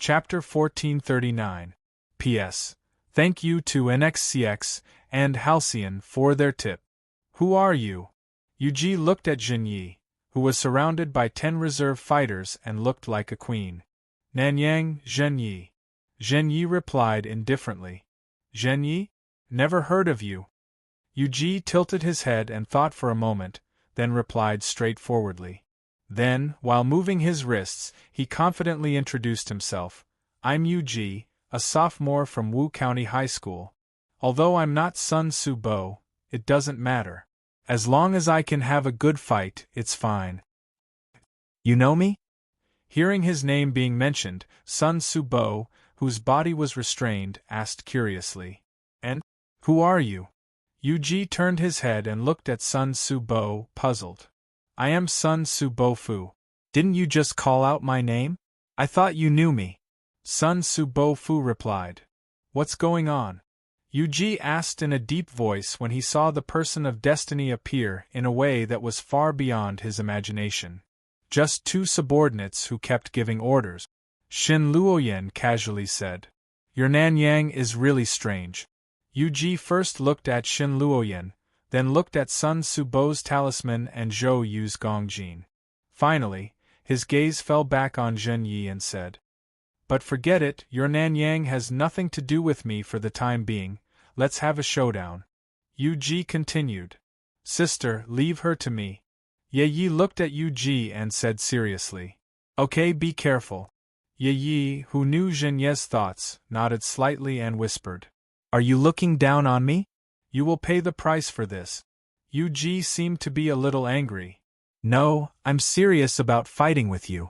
Chapter 1439. P.S. Thank you to NXCX and Halcyon for their tip. Who are you? Yuji looked at Zhenyi, who was surrounded by 10 reserve fighters and looked like a queen. Nanyang, Zhenyi. Zhenyi replied indifferently. Zhenyi? Never heard of you. Yuji tilted his head and thought for a moment, then replied straightforwardly. Then, while moving his wrists, he confidently introduced himself. I'm Yuji, a sophomore from Wu County High School. Although I'm not Sun Tzu Bo, it doesn't matter. As long as I can have a good fight, it's fine. You know me? Hearing his name being mentioned, Sun Tzu Bo, whose body was restrained, asked curiously. And who are you? Yuji turned his head and looked at Sun Tzu Bo, puzzled. I am Sun Tzu Bo Fu. Didn't you just call out my name? I thought you knew me. Sun Tzu Bo Fu replied. What's going on? Yuji asked in a deep voice when he saw the person of destiny appear in a way that was far beyond his imagination. Just 2 subordinates who kept giving orders. Shin Luoyen casually said. Your Nanyang is really strange. Yuji first looked at Shin Luoyen, then looked at Sun Tzu Bo's talisman and Zhou Yu's Gongjin. Finally, his gaze fell back on Zhenyi and said, But forget it, your Nanyang has nothing to do with me for the time being, let's have a showdown. Yuji continued. Sister, leave her to me. Yi looked at Yuji and said seriously. Okay, be careful. Yi, who knew Zhenyi's thoughts, nodded slightly and whispered. Are you looking down on me? You will pay the price for this. Yuji seemed to be a little angry. No, I'm serious about fighting with you.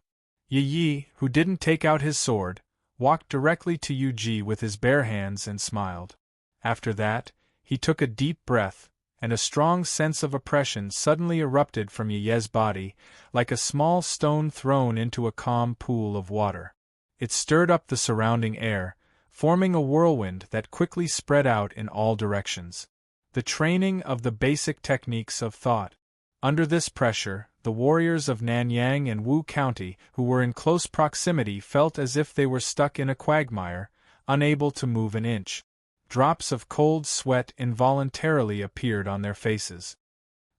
Yi, who didn't take out his sword, walked directly to Yuji with his bare hands and smiled. After that, he took a deep breath, and a strong sense of oppression suddenly erupted from Yi's body, like a small stone thrown into a calm pool of water. It stirred up the surrounding air, forming a whirlwind that quickly spread out in all directions. The training of the basic techniques of thought. Under this pressure, the warriors of Nanyang and Wu County who were in close proximity felt as if they were stuck in a quagmire, unable to move an inch. Drops of cold sweat involuntarily appeared on their faces.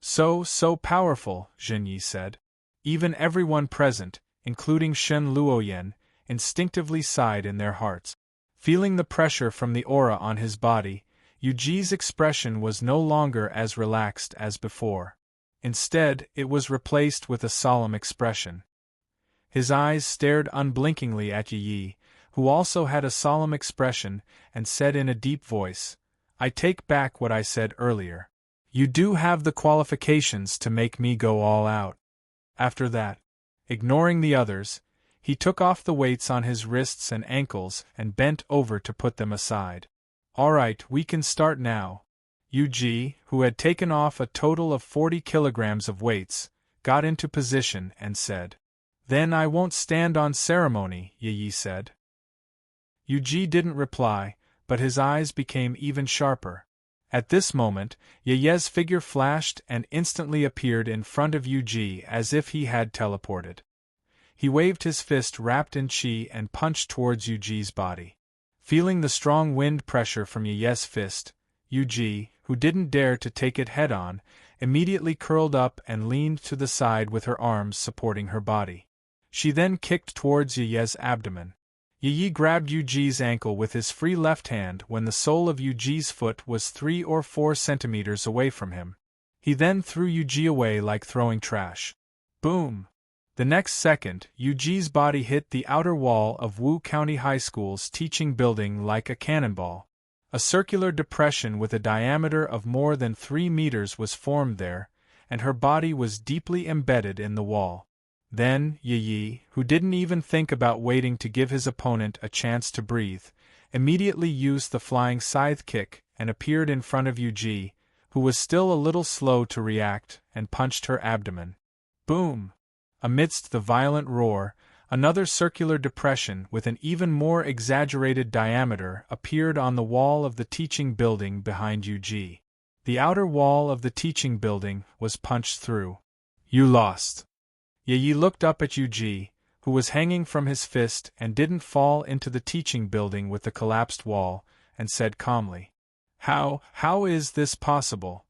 So powerful, Zhenyi said. Even everyone present, including Shen Luoyen, instinctively sighed in their hearts. Feeling the pressure from the aura on his body, Yuji's expression was no longer as relaxed as before. Instead, it was replaced with a solemn expression. His eyes stared unblinkingly at Yi, who also had a solemn expression, and said in a deep voice, I take back what I said earlier. You do have the qualifications to make me go all out. After that, ignoring the others, he took off the weights on his wrists and ankles and bent over to put them aside. All right, we can start now. Yuji, who had taken off a total of 40 kilograms of weights, got into position and said, Then I won't stand on ceremony, Yi said. Yuji didn't reply, but his eyes became even sharper. At this moment, Yi's figure flashed and instantly appeared in front of Yuji as if he had teleported. He waved his fist wrapped in chi and punched towards Yuji's body. Feeling the strong wind pressure from Yi's fist, Yuji, who didn't dare to take it head-on, immediately curled up and leaned to the side with her arms supporting her body. She then kicked towards Yi's abdomen. Yi grabbed Yuji's ankle with his free left hand when the sole of Yuji's foot was 3 or 4 centimeters away from him. He then threw Yuji away like throwing trash. Boom! The next second, Yuji's body hit the outer wall of Wu County High School's teaching building like a cannonball. A circular depression with a diameter of more than 3 meters was formed there, and her body was deeply embedded in the wall. Then, Yi, who didn't even think about waiting to give his opponent a chance to breathe, immediately used the flying scythe kick and appeared in front of Yuji, who was still a little slow to react, and punched her abdomen. Boom! Amidst the violent roar, another circular depression with an even more exaggerated diameter appeared on the wall of the teaching building behind Yuji. The outer wall of the teaching building was punched through. You lost. Yi looked up at Yuji, who was hanging from his fist and didn't fall into the teaching building with the collapsed wall, and said calmly, How is this possible?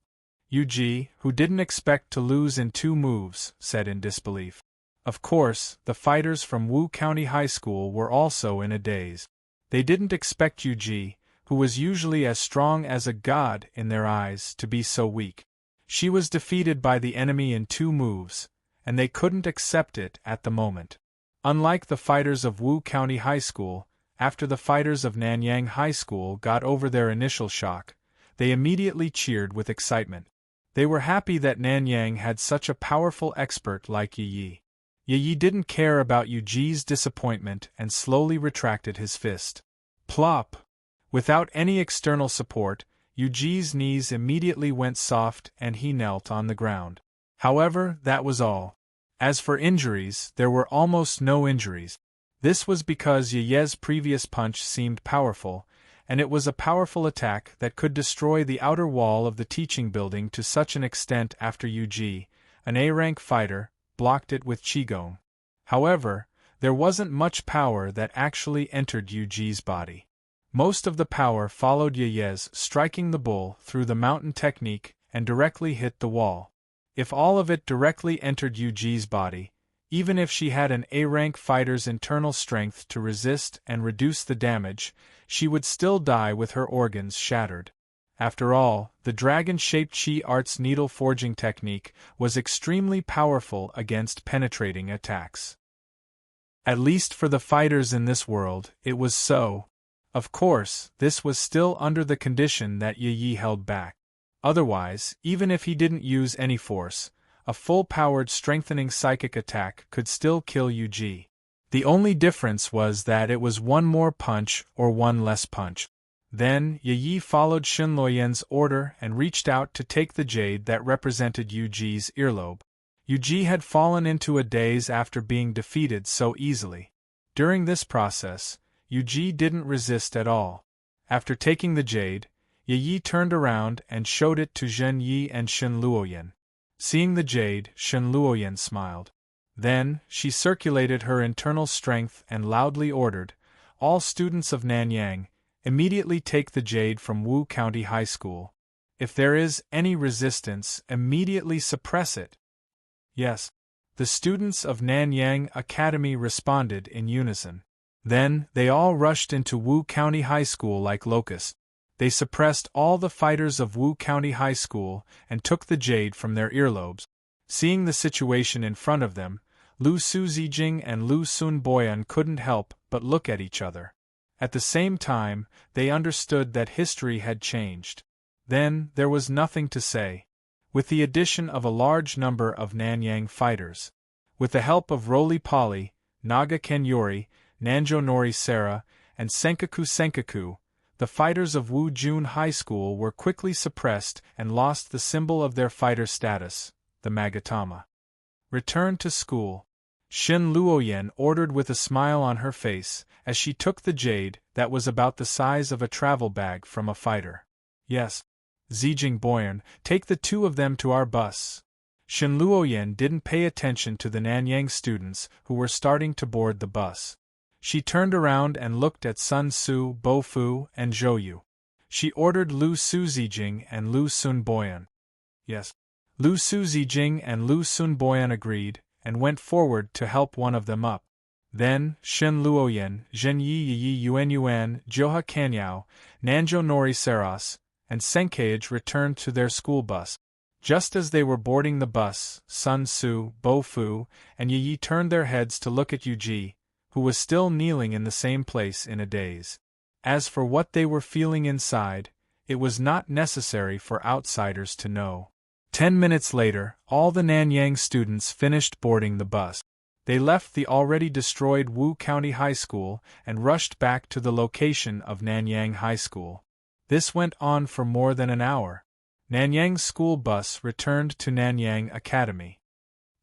Yuji, who didn't expect to lose in 2 moves, said in disbelief. Of course, the fighters from Wu County High School were also in a daze. They didn't expect Yuji, who was usually as strong as a god in their eyes, to be so weak. She was defeated by the enemy in 2 moves, and they couldn't accept it at the moment. Unlike the fighters of Wu County High School, after the fighters of Nanyang High School got over their initial shock, they immediately cheered with excitement. They were happy that Nanyang had such a powerful expert like Yi. Yi didn't care about Yuji's disappointment and slowly retracted his fist. Plop! Without any external support, Yuji's knees immediately went soft and he knelt on the ground. However, that was all. As for injuries, there were almost no injuries. This was because Yi's previous punch seemed powerful, and it was a powerful attack that could destroy the outer wall of the teaching building to such an extent after Yuji, an A-rank fighter, blocked it with Qigong. However, there wasn't much power that actually entered Yuji's body. Most of the power followed Yi's striking the bull through the mountain technique and directly hit the wall. If all of it directly entered Yuji's body, even if she had an A-rank fighter's internal strength to resist and reduce the damage, she would still die with her organs shattered. After all, the dragon-shaped Qi Arts needle forging technique was extremely powerful against penetrating attacks. At least for the fighters in this world, it was so. Of course, this was still under the condition that Yi held back. Otherwise, even if he didn't use any force, a full-powered strengthening psychic attack could still kill Yuji. The only difference was that it was 1 more punch or 1 less punch. Then, Yi followed Shinluoyan's order and reached out to take the jade that represented Yuji's earlobe. Yuji had fallen into a daze after being defeated so easily. During this process, Yuji didn't resist at all. After taking the jade, Yi turned around and showed it to Zhen Yi and Shinluoyan. Seeing the jade, Shinluoyan smiled. Then, she circulated her internal strength and loudly ordered, "All students of Nanyang, immediately take the jade from Wu County High School. If there is any resistance, immediately suppress it." Yes. The students of Nanyang Academy responded in unison. Then, they all rushed into Wu County High School like locusts. They suppressed all the fighters of Wu County High School and took the jade from their earlobes. Seeing the situation in front of them, Lu Suzijing and Lu Sunboyan couldn't help but look at each other. At the same time, they understood that history had changed. Then, there was nothing to say. With the addition of a large number of Nanyang fighters, with the help of Roly-Poly, Naga Kenyori, Nanjo Nori Sera, and Senkaku, the fighters of Wu Jun High School were quickly suppressed and lost the symbol of their fighter status, the Magatama. Return to school. Shinluoyan ordered with a smile on her face as she took the jade that was about the size of a travel bag from a fighter. Yes. Zijing Boyan, take the 2 of them to our bus. Shinluoyan didn't pay attention to the Nanyang students who were starting to board the bus. She turned around and looked at Sun Su, Bofu, and Zhouyu. She ordered Lu Suzijing and Lu Sunboyan. Yes. Lu Suzijing and Lu Sunboyan agreed, and went forward to help one of them up. Then, Shinluoyan, Zhen Yi Yuan, Johua Kanyao, Nanjo Nori Seras, and Senkage returned to their school bus. Just as they were boarding the bus, Sun Su, Bofu, and Yi turned their heads to look at Yuji, who was still kneeling in the same place in a daze. As for what they were feeling inside, it was not necessary for outsiders to know. 10 minutes later, all the Nanyang students finished boarding the bus. They left the already destroyed Wu County High School and rushed back to the location of Nanyang High School. This went on for more than an hour. Nanyang's school bus returned to Nanyang Academy.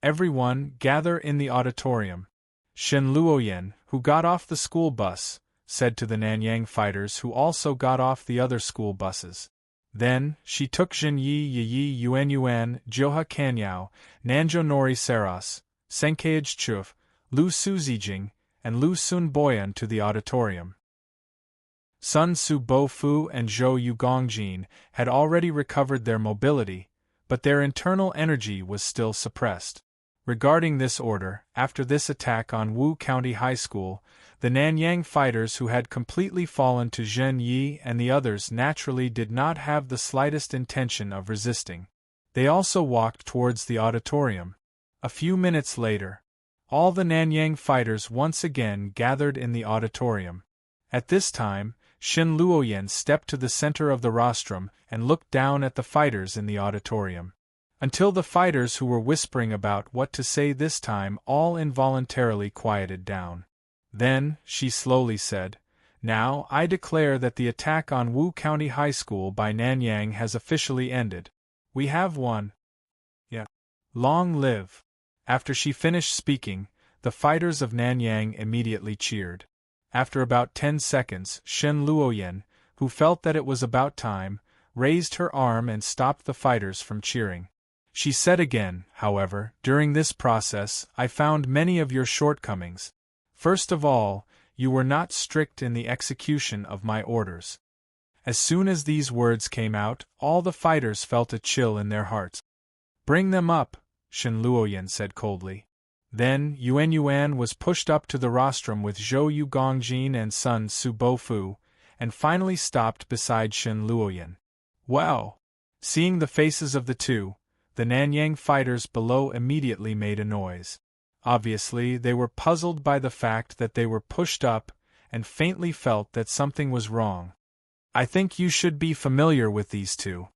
Everyone gather in the auditorium. Shinluoyan, who got off the school bus, said to the Nanyang fighters who also got off the other school buses. Then, she took Zhen Yi Yuan, Johua Kanyao, Nanjo Nori Seras, Senkage Chuf, Lu Suzijing, and Lu Sun Boyan to the auditorium. Sun Su Bofu and Zhou Yugongjin had already recovered their mobility, but their internal energy was still suppressed. Regarding this order, after this attack on Wu County High School, the Nanyang fighters who had completely fallen to Zhen Yi and the others naturally did not have the slightest intention of resisting. They also walked towards the auditorium. A few minutes later, all the Nanyang fighters once again gathered in the auditorium. At this time, Shin Luoyan stepped to the center of the rostrum and looked down at the fighters in the auditorium. Until the fighters who were whispering about what to say this time all involuntarily quieted down. Then, she slowly said, "Now, I declare that the attack on Wu County High School by Nanyang has officially ended. We have won. Yeah. Long live." After she finished speaking, the fighters of Nanyang immediately cheered. After about 10 seconds, Shen Luoyan, who felt that it was about time, raised her arm and stopped the fighters from cheering. She said again, however, "During this process, I found many of your shortcomings. First of all, you were not strict in the execution of my orders." As soon as these words came out, all the fighters felt a chill in their hearts. "Bring them up," Shen Luoyan said coldly. Then, Yuan was pushed up to the rostrum with Zhou Yugongjin and Sun Su Bofu, and finally stopped beside Shen Luoyan. "Wow!" Seeing the faces of the two, the Nanyang fighters below immediately made a noise. Obviously, they were puzzled by the fact that they were pushed up, and faintly felt that something was wrong. "I think you should be familiar with these two."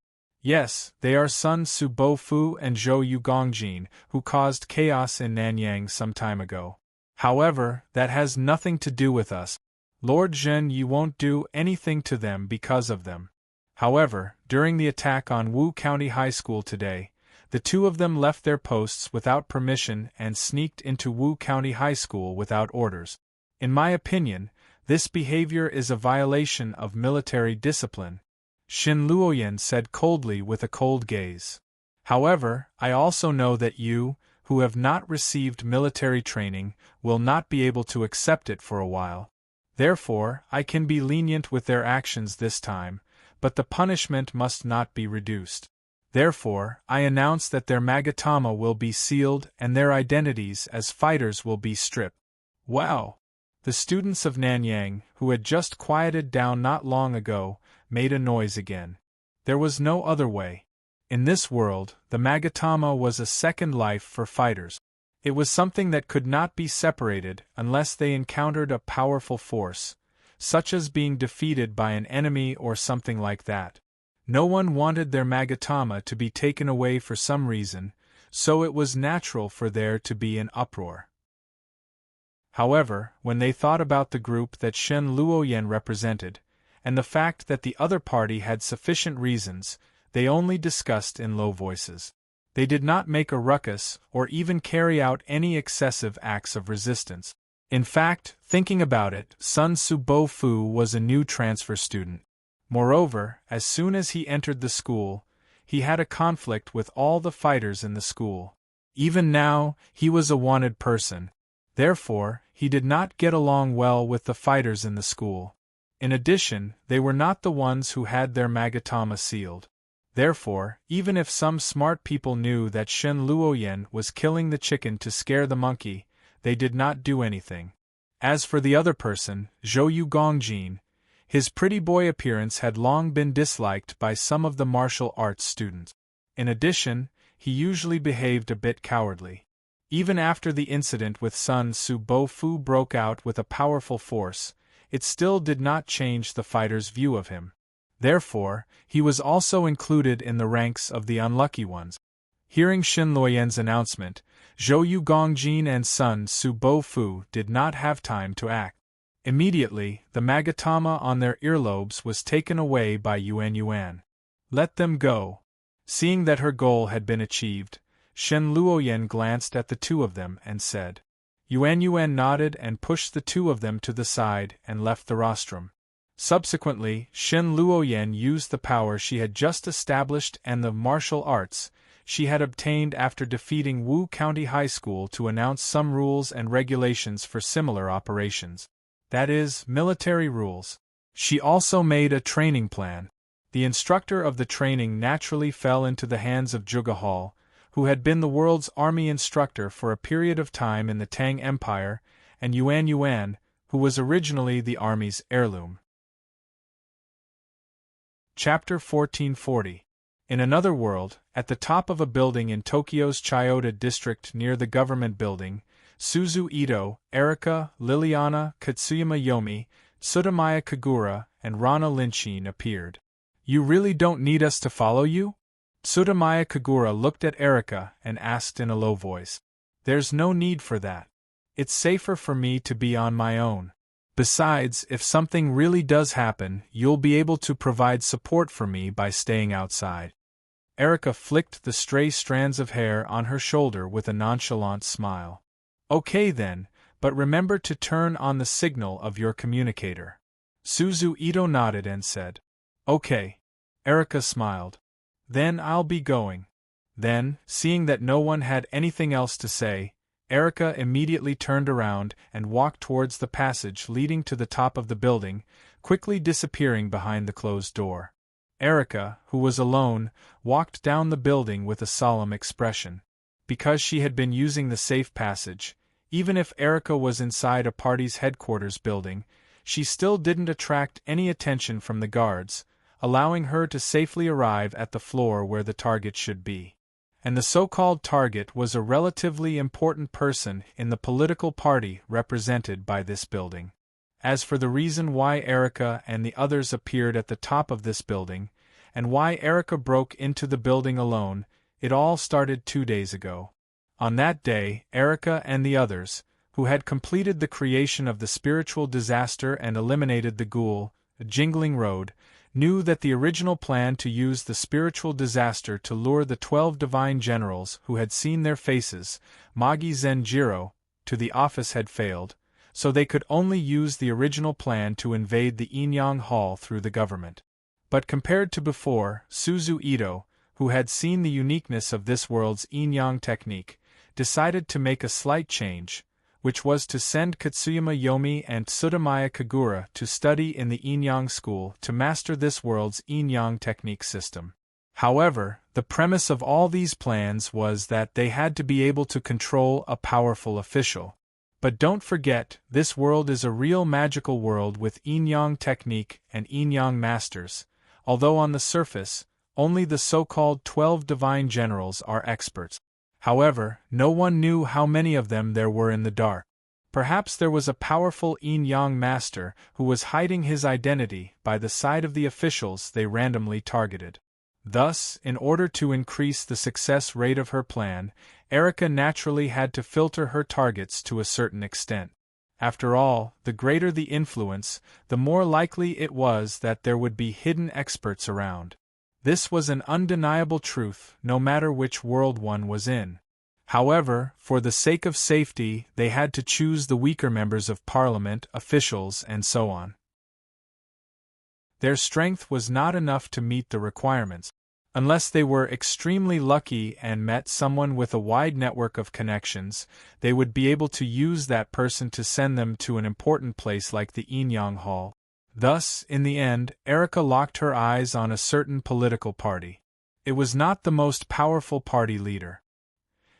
"Yes, they are Sun Su Bofu and Zhou Yugongjin, who caused chaos in Nanyang some time ago. However, that has nothing to do with us. Lord Zhen Yi won't do anything to them because of them. However, during the attack on Wu County High School today, the two of them left their posts without permission and sneaked into Wu County High School without orders. In my opinion, this behavior is a violation of military discipline," Shin Luoyan said coldly with a cold gaze. "However, I also know that you, who have not received military training, will not be able to accept it for a while. Therefore, I can be lenient with their actions this time, but the punishment must not be reduced. Therefore, I announce that their Magatama will be sealed and their identities as fighters will be stripped." Wow! The students of Nanyang, who had just quieted down not long ago, made a noise again. There was no other way. In this world, the Magatama was a second life for fighters. It was something that could not be separated unless they encountered a powerful force, such as being defeated by an enemy or something like that. No one wanted their Magatama to be taken away for some reason, so it was natural for there to be an uproar. However, when they thought about the group that Shen Luoyan represented, and the fact that the other party had sufficient reasons, they only discussed in low voices. They did not make a ruckus or even carry out any excessive acts of resistance. In fact, thinking about it, Sun Su Bofu was a new transfer student. Moreover, as soon as he entered the school, he had a conflict with all the fighters in the school. Even now, he was a wanted person. Therefore, he did not get along well with the fighters in the school. In addition, they were not the ones who had their Magatama sealed. Therefore, even if some smart people knew that Shen Luoyan was killing the chicken to scare the monkey, they did not do anything. As for the other person, Zhou Yugongjin, his pretty boy appearance had long been disliked by some of the martial arts students. In addition, he usually behaved a bit cowardly. Even after the incident with Sun Su Bofu broke out with a powerful force, it still did not change the fighter's view of him. Therefore, he was also included in the ranks of the unlucky ones. Hearing Shin Luoyan's announcement, Zhou Yugongjin and Sun Su Bofu did not have time to act. Immediately, the Magatama on their earlobes was taken away by Yuan. "Let them go." Seeing that her goal had been achieved, Shen Luoyan glanced at the two of them and said. Yuan nodded and pushed the two of them to the side and left the rostrum. Subsequently, Shen Luoyan used the power she had just established and the martial arts. she had obtained after defeating Wu County High School to announce some rules and regulations for similar operations. That is, military rules. She also made a training plan. The instructor of the training naturally fell into the hands of Zhuge Hall, who had been the world's army instructor for a period of time in the Tang Empire, and Yuan Yuan, who was originally the army's heirloom. Chapter 1440. In another world, at the top of a building in Tokyo's Chiyoda district near the government building, Suzu Ito, Erika, Liliana, Katsuyama Yomi, Tsutamaya Kagura, and Rana Linchin appeared. "You really don't need us to follow you?" Tsutamaya Kagura looked at Erika and asked in a low voice. "There's no need for that. It's safer for me to be on my own. Besides, if something really does happen, you'll be able to provide support for me by staying outside." Erika flicked the stray strands of hair on her shoulder with a nonchalant smile. "Okay then, but remember to turn on the signal of your communicator." Suzu Ito nodded and said, "Okay." Erika smiled. "Then I'll be going." Then, seeing that no one had anything else to say, Erika immediately turned around and walked towards the passage leading to the top of the building, quickly disappearing behind the closed door. Erika, who was alone, walked down the building with a solemn expression. Because she had been using the safe passage, even if Erika was inside a party's headquarters building, she still didn't attract any attention from the guards, allowing her to safely arrive at the floor where the target should be. And the so-called target was a relatively important person in the political party represented by this building. As for the reason why Erika and the others appeared at the top of this building, and why Erika broke into the building alone, it all started 2 days ago. On that day, Erika and the others, who had completed the creation of the spiritual disaster and eliminated the ghoul, Jingling Road, knew that the original plan to use the spiritual disaster to lure the 12 divine generals who had seen their faces, Magi Zenjiro, to the office had failed, so they could only use the original plan to invade the Inyang Hall through the government. But compared to before, Suzu Ito, who had seen the uniqueness of this world's Inyang technique, decided to make a slight change, which was to send Katsuyama Yomi and Tsutamaya Kagura to study in the Inyang school to master this world's Inyang technique system. However, the premise of all these plans was that they had to be able to control a powerful official. But don't forget, this world is a real magical world with Inyang technique and Inyang masters, although on the surface, only the so-called 12 divine generals are experts. However, no one knew how many of them there were in the dark. Perhaps there was a powerful Yin-Yang master who was hiding his identity by the side of the officials they randomly targeted. Thus, in order to increase the success rate of her plan, Erika naturally had to filter her targets to a certain extent. After all, the greater the influence, the more likely it was that there would be hidden experts around. This was an undeniable truth, no matter which world one was in. However, for the sake of safety, they had to choose the weaker members of parliament, officials, and so on. Their strength was not enough to meet the requirements. Unless they were extremely lucky and met someone with a wide network of connections, they would be able to use that person to send them to an important place like the Inyang Hall. Thus, in the end, Erika locked her eyes on a certain political party. It was not the most powerful party leader.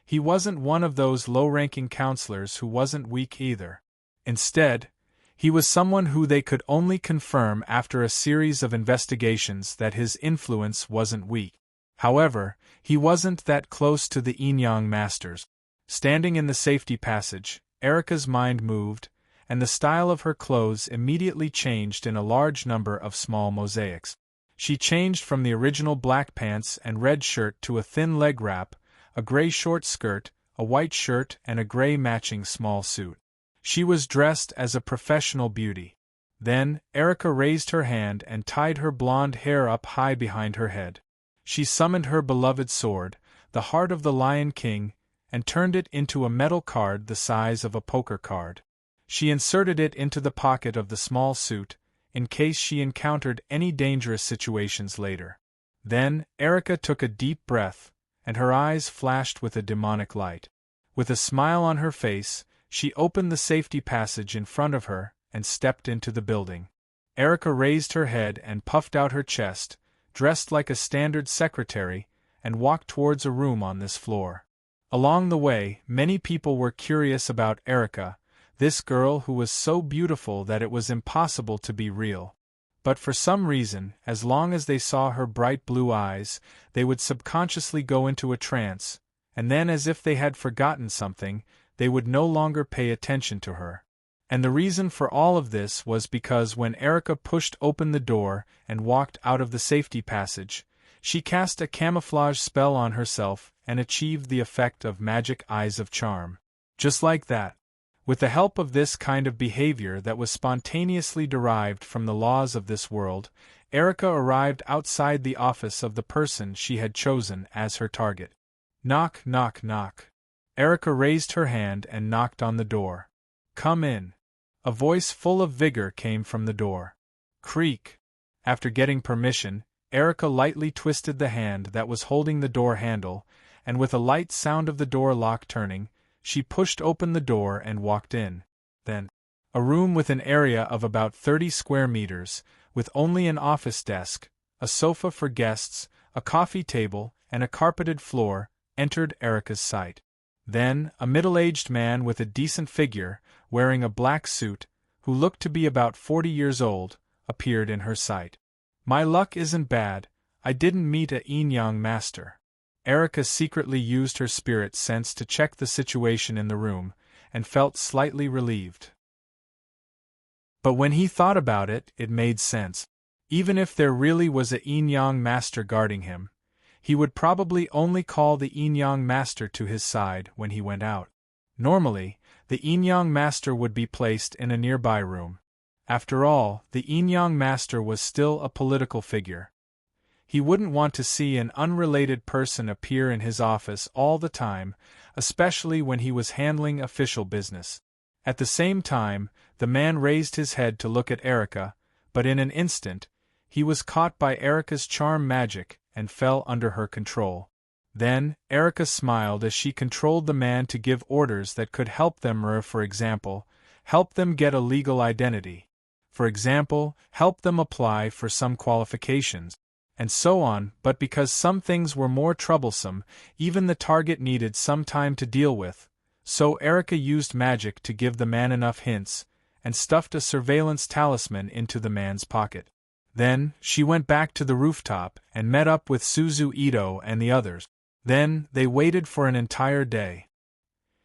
He wasn't one of those low-ranking counselors who wasn't weak either. Instead, he was someone who they could only confirm after a series of investigations that his influence wasn't weak. However, he wasn't that close to the Inyang masters. Standing in the safety passage, Erika's mind moved, and the style of her clothes immediately changed in a large number of small mosaics. She changed from the original black pants and red shirt to a thin leg wrap, a gray short skirt, a white shirt, and a gray matching small suit. She was dressed as a professional beauty. Then, Erika raised her hand and tied her blonde hair up high behind her head. She summoned her beloved sword, the Heart of the Lion King, and turned it into a metal card the size of a poker card. She inserted it into the pocket of the small suit, in case she encountered any dangerous situations later. Then, Erika took a deep breath, and her eyes flashed with a demonic light. With a smile on her face, she opened the safety passage in front of her and stepped into the building. Erica raised her head and puffed out her chest, dressed like a standard secretary, and walked towards a room on this floor. Along the way, many people were curious about Erica, this girl who was so beautiful that it was impossible to be real. But for some reason, as long as they saw her bright blue eyes, they would subconsciously go into a trance, and then, as if they had forgotten something, they would no longer pay attention to her. And the reason for all of this was because when Erica pushed open the door and walked out of the safety passage, she cast a camouflage spell on herself and achieved the effect of magic eyes of charm. Just like that. With the help of this kind of behavior that was spontaneously derived from the laws of this world, Erica arrived outside the office of the person she had chosen as her target. Knock, knock, knock. Erica raised her hand and knocked on the door. Come in. A voice full of vigor came from the door. Creak. After getting permission, Erica lightly twisted the hand that was holding the door handle, and with a light sound of the door lock turning, she pushed open the door and walked in. Then, a room with an area of about 30 square meters, with only an office desk, a sofa for guests, a coffee table, and a carpeted floor, entered Erica's sight. Then, a middle-aged man with a decent figure, wearing a black suit, who looked to be about 40 years old, appeared in her sight. My luck isn't bad, I didn't meet a yin-yang master. Erica secretly used her spirit sense to check the situation in the room, and felt slightly relieved. But when he thought about it, it made sense. Even if there really was a yin-yang master guarding him, he would probably only call the yin-yang master to his side when he went out. Normally, the yin-yang master would be placed in a nearby room. After all, the yin-yang master was still a political figure. He wouldn't want to see an unrelated person appear in his office all the time, especially when he was handling official business. At the same time, the man raised his head to look at Erica, but in an instant, he was caught by Erica's charm magic and fell under her control. Then, Erica smiled as she controlled the man to give orders that could help them, for example, help them get a legal identity. For example, help them apply for some qualifications, and so on. But because some things were more troublesome, even the target needed some time to deal with, so Erica used magic to give the man enough hints, and stuffed a surveillance talisman into the man's pocket. Then, she went back to the rooftop and met up with Suzu Ito and the others. Then, they waited for an entire day.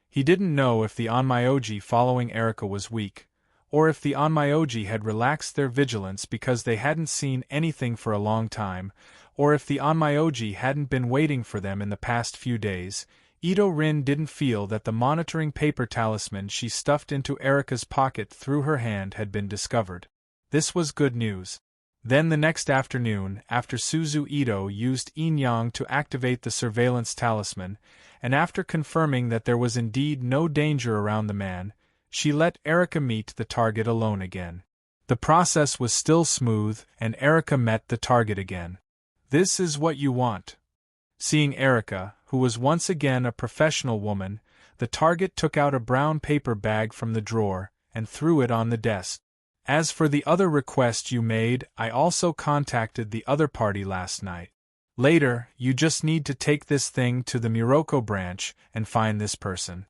He didn't know if the Onmyoji following Erica was weak, or if the Onmyoji had relaxed their vigilance because they hadn't seen anything for a long time, or if the Onmyoji hadn't been waiting for them in the past few days. Ito Rin didn't feel that the monitoring paper talisman she stuffed into Erica's pocket through her hand had been discovered. This was good news. Then the next afternoon, after Suzu Ito used yin-yang to activate the surveillance talisman, and after confirming that there was indeed no danger around the man, she let Erica meet the target alone again. The process was still smooth, and Erica met the target again. This is what you want. Seeing Erica, who was once again a professional woman, the target took out a brown paper bag from the drawer and threw it on the desk. As for the other request you made, I also contacted the other party last night. Later, you just need to take this thing to the Muroko branch and find this person.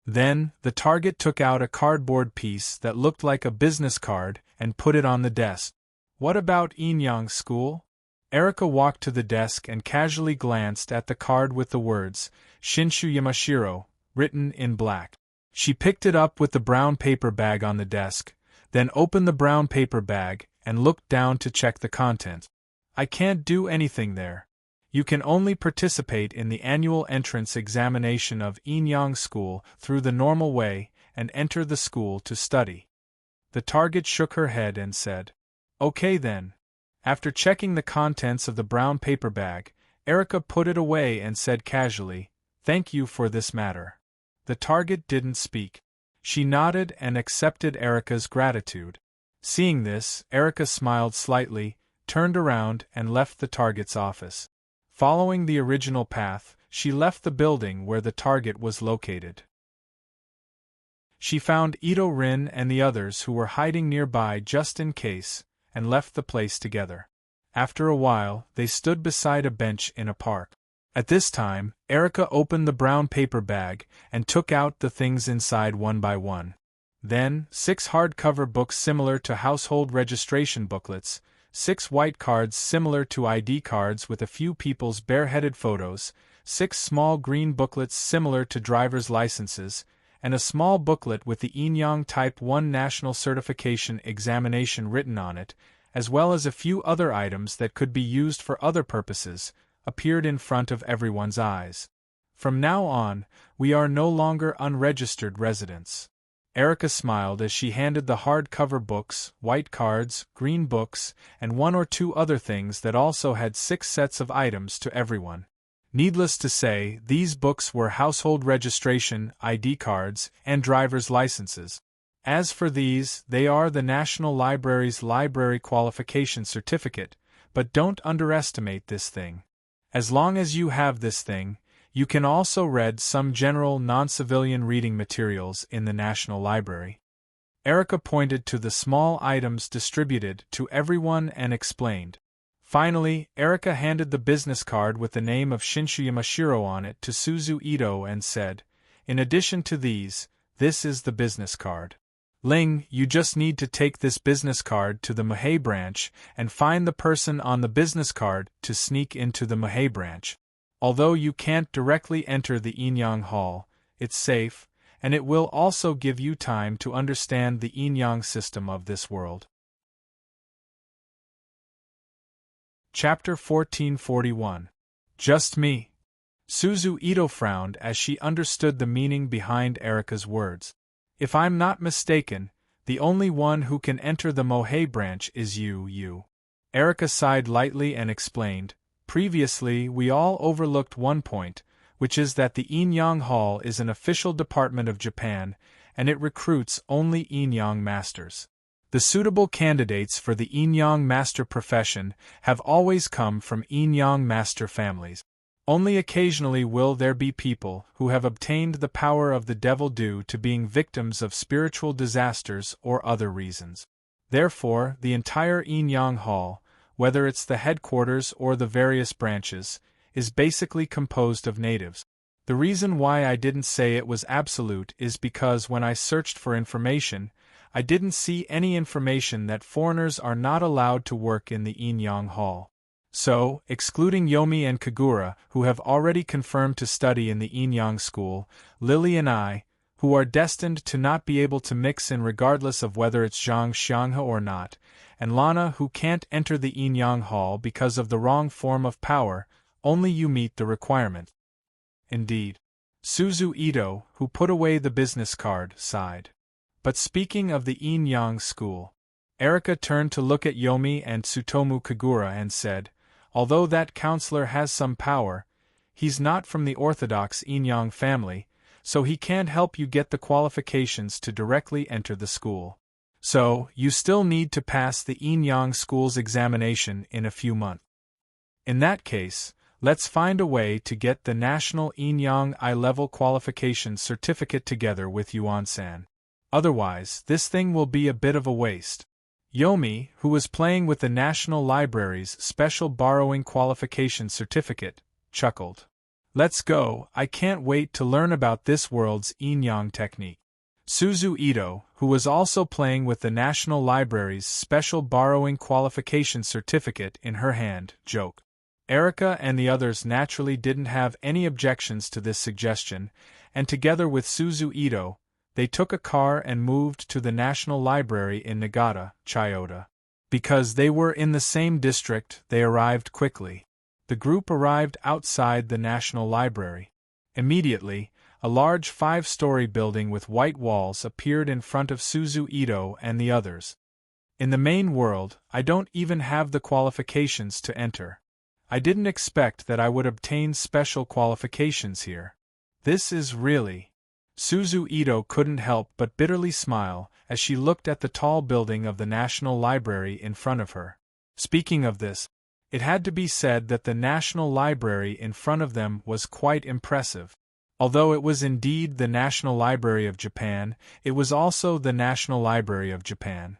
Then, the target took out a cardboard piece that looked like a business card and put it on the desk. What about yin-yang school? Erica walked to the desk and casually glanced at the card with the words, Shinshu Yamashiro, written in black. She picked it up with the brown paper bag on the desk, then opened the brown paper bag and looked down to check the contents. I can't do anything there. You can only participate in the annual entrance examination of yin-yang school through the normal way and enter the school to study. The target shook her head and said, Okay then. After checking the contents of the brown paper bag, Erica put it away and said casually, Thank you for this matter. The target didn't speak. She nodded and accepted Erica's gratitude. Seeing this, Erica smiled slightly, turned around and left the target's office. Following the original path, she left the building where the target was located. She found Ito Rin and the others who were hiding nearby just in case, and left the place together. After a while, they stood beside a bench in a park. At this time, Erica opened the brown paper bag and took out the things inside one by one. Then, 6 hardcover books similar to household registration booklets, 6 white cards similar to ID cards with a few people's bareheaded photos, 6 small green booklets similar to driver's licenses, and a small booklet with the Inyang Type 1 National Certification Examination written on it, as well as a few other items that could be used for other purposes, appeared in front of everyone's eyes. From now on, we are no longer unregistered residents. Erica smiled as she handed the hardcover books, white cards, green books, and 1 or 2 other things that also had 6 sets of items to everyone. Needless to say, these books were household registration, ID cards, and driver's licenses. As for these, they are the National Library's Library Qualification Certificate, but don't underestimate this thing. As long as you have this thing, you can also read some general non-civilian reading materials in the National Library. Erica pointed to the small items distributed to everyone and explained. Finally, Erica handed the business card with the name of Shinshu Yamashiro on it to Suzu Ito and said, "In addition to these, this is the business card. Ling, you just need to take this business card to the Muhei branch and find the person on the business card to sneak into the Muhei branch. Although you can't directly enter the Inyang Hall, it's safe, and it will also give you time to understand the Inyang system of this world." Chapter 1441. Just me. Suzu Ito frowned as she understood the meaning behind Erica's words. If I'm not mistaken, the only one who can enter the Muhei branch is you. Erica sighed lightly and explained, "Previously we all overlooked one point, which is that the Inyang Hall is an official department of Japan, and it recruits only Inyang masters. The suitable candidates for the Inyang master profession have always come from Inyang master families. Only occasionally will there be people who have obtained the power of the devil due to being victims of spiritual disasters or other reasons. Therefore, the entire Inyang Hall, whether it's the headquarters or the various branches, is basically composed of natives. The reason why I didn't say it was absolute is because when I searched for information, I didn't see any information that foreigners are not allowed to work in the Inyang Hall. So, excluding Yomi and Kagura, who have already confirmed to study in the Inyang school, Lily and I, who are destined to not be able to mix in regardless of whether it's Zhang Xianghe or not, and Lana, who can't enter the Inyang Hall because of the wrong form of power, only you meet the requirement." Indeed. Suzu Ito, who put away the business card, sighed. But speaking of the Inyang school, Erica turned to look at Yomi and Tsutomu Kagura and said, "Although that counselor has some power, he's not from the orthodox Inyang family, so he can't help you get the qualifications to directly enter the school. So, you still need to pass the Inyang school's examination in a few months. In that case, let's find a way to get the National Inyang I-Level Qualification Certificate together with Yuan-san. Otherwise, this thing will be a bit of a waste." Yomi, who was playing with the National Library's Special Borrowing Qualification Certificate, chuckled. "Let's go, I can't wait to learn about this world's Inyang technique." Suzu Ito, who was also playing with the National Library's Special Borrowing Qualification Certificate in her hand, joked. Erica and the others naturally didn't have any objections to this suggestion, and together with Suzu Ito, they took a car and moved to the National Library in Nagata, Chiyoda. Because they were in the same district, they arrived quickly. The group arrived outside the National Library. Immediately, a large 5-story building with white walls appeared in front of Suzu Ito and the others. "In the main world, I don't even have the qualifications to enter. I didn't expect that I would obtain special qualifications here. This is really..." Suzu Ito couldn't help but bitterly smile as she looked at the tall building of the National Library in front of her. Speaking of this, It had to be said that the National Library in front of them was quite impressive. Although it was indeed the National Library of Japan, it was also the National Library of Japan.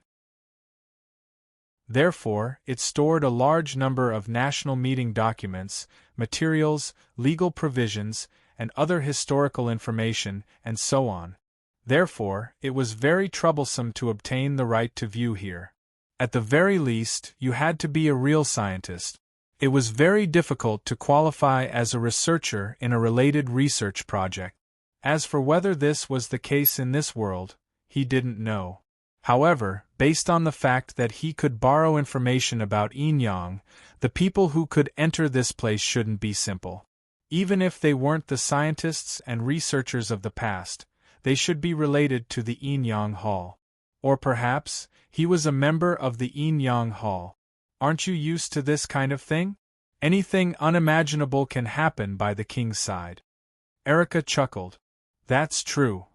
Therefore, it stored a large number of national meeting documents, materials, legal provisions, and other historical information, and so on. Therefore, it was very troublesome to obtain the right to view here. At the very least, you had to be a real scientist. It was very difficult to qualify as a researcher in a related research project. As for whether this was the case in this world, he didn't know. However, based on the fact that he could borrow information about Yin-Yang, the people who could enter this place shouldn't be simple. Even if they weren't the scientists and researchers of the past, they should be related to the Yin-Yang Hall. Or perhaps, he was a member of the Yin-Yang Hall. Aren't you used to this kind of thing? Anything unimaginable can happen by the king's side. Erika chuckled. That's true.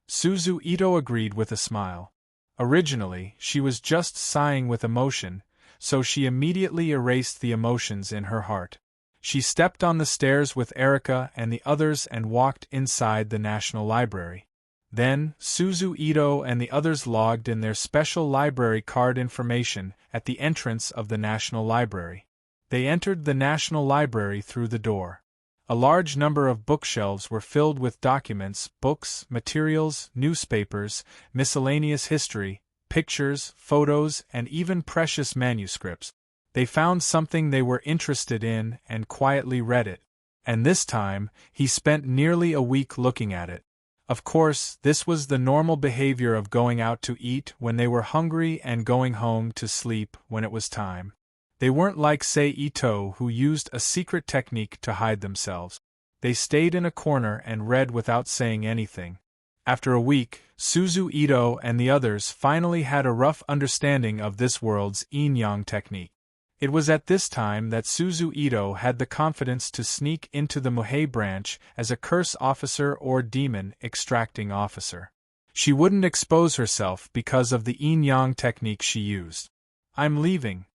Suzu Ito agreed with a smile. Originally, she was just sighing with emotion, so she immediately erased the emotions in her heart. She stepped on the stairs with Erika and the others and walked inside the National Library. Then, Suzu Ito and the others logged in their special library card information at the entrance of the National Library. They entered the National Library through the door. A large number of bookshelves were filled with documents, books, materials, newspapers, miscellaneous history, pictures, photos, and even precious manuscripts. They found something they were interested in and quietly read it. And this time, he spent nearly a week looking at it. Of course, this was the normal behavior of going out to eat when they were hungry and going home to sleep when it was time. They weren't like Sei Ito, who used a secret technique to hide themselves. They stayed in a corner and read without saying anything. After a week, Suzu Ito and the others finally had a rough understanding of this world's yin-yang technique. It was at this time that Suzu Ito had the confidence to sneak into the Muhei branch as a curse officer or demon extracting officer. She wouldn't expose herself because of the yin-yang technique she used. I'm leaving,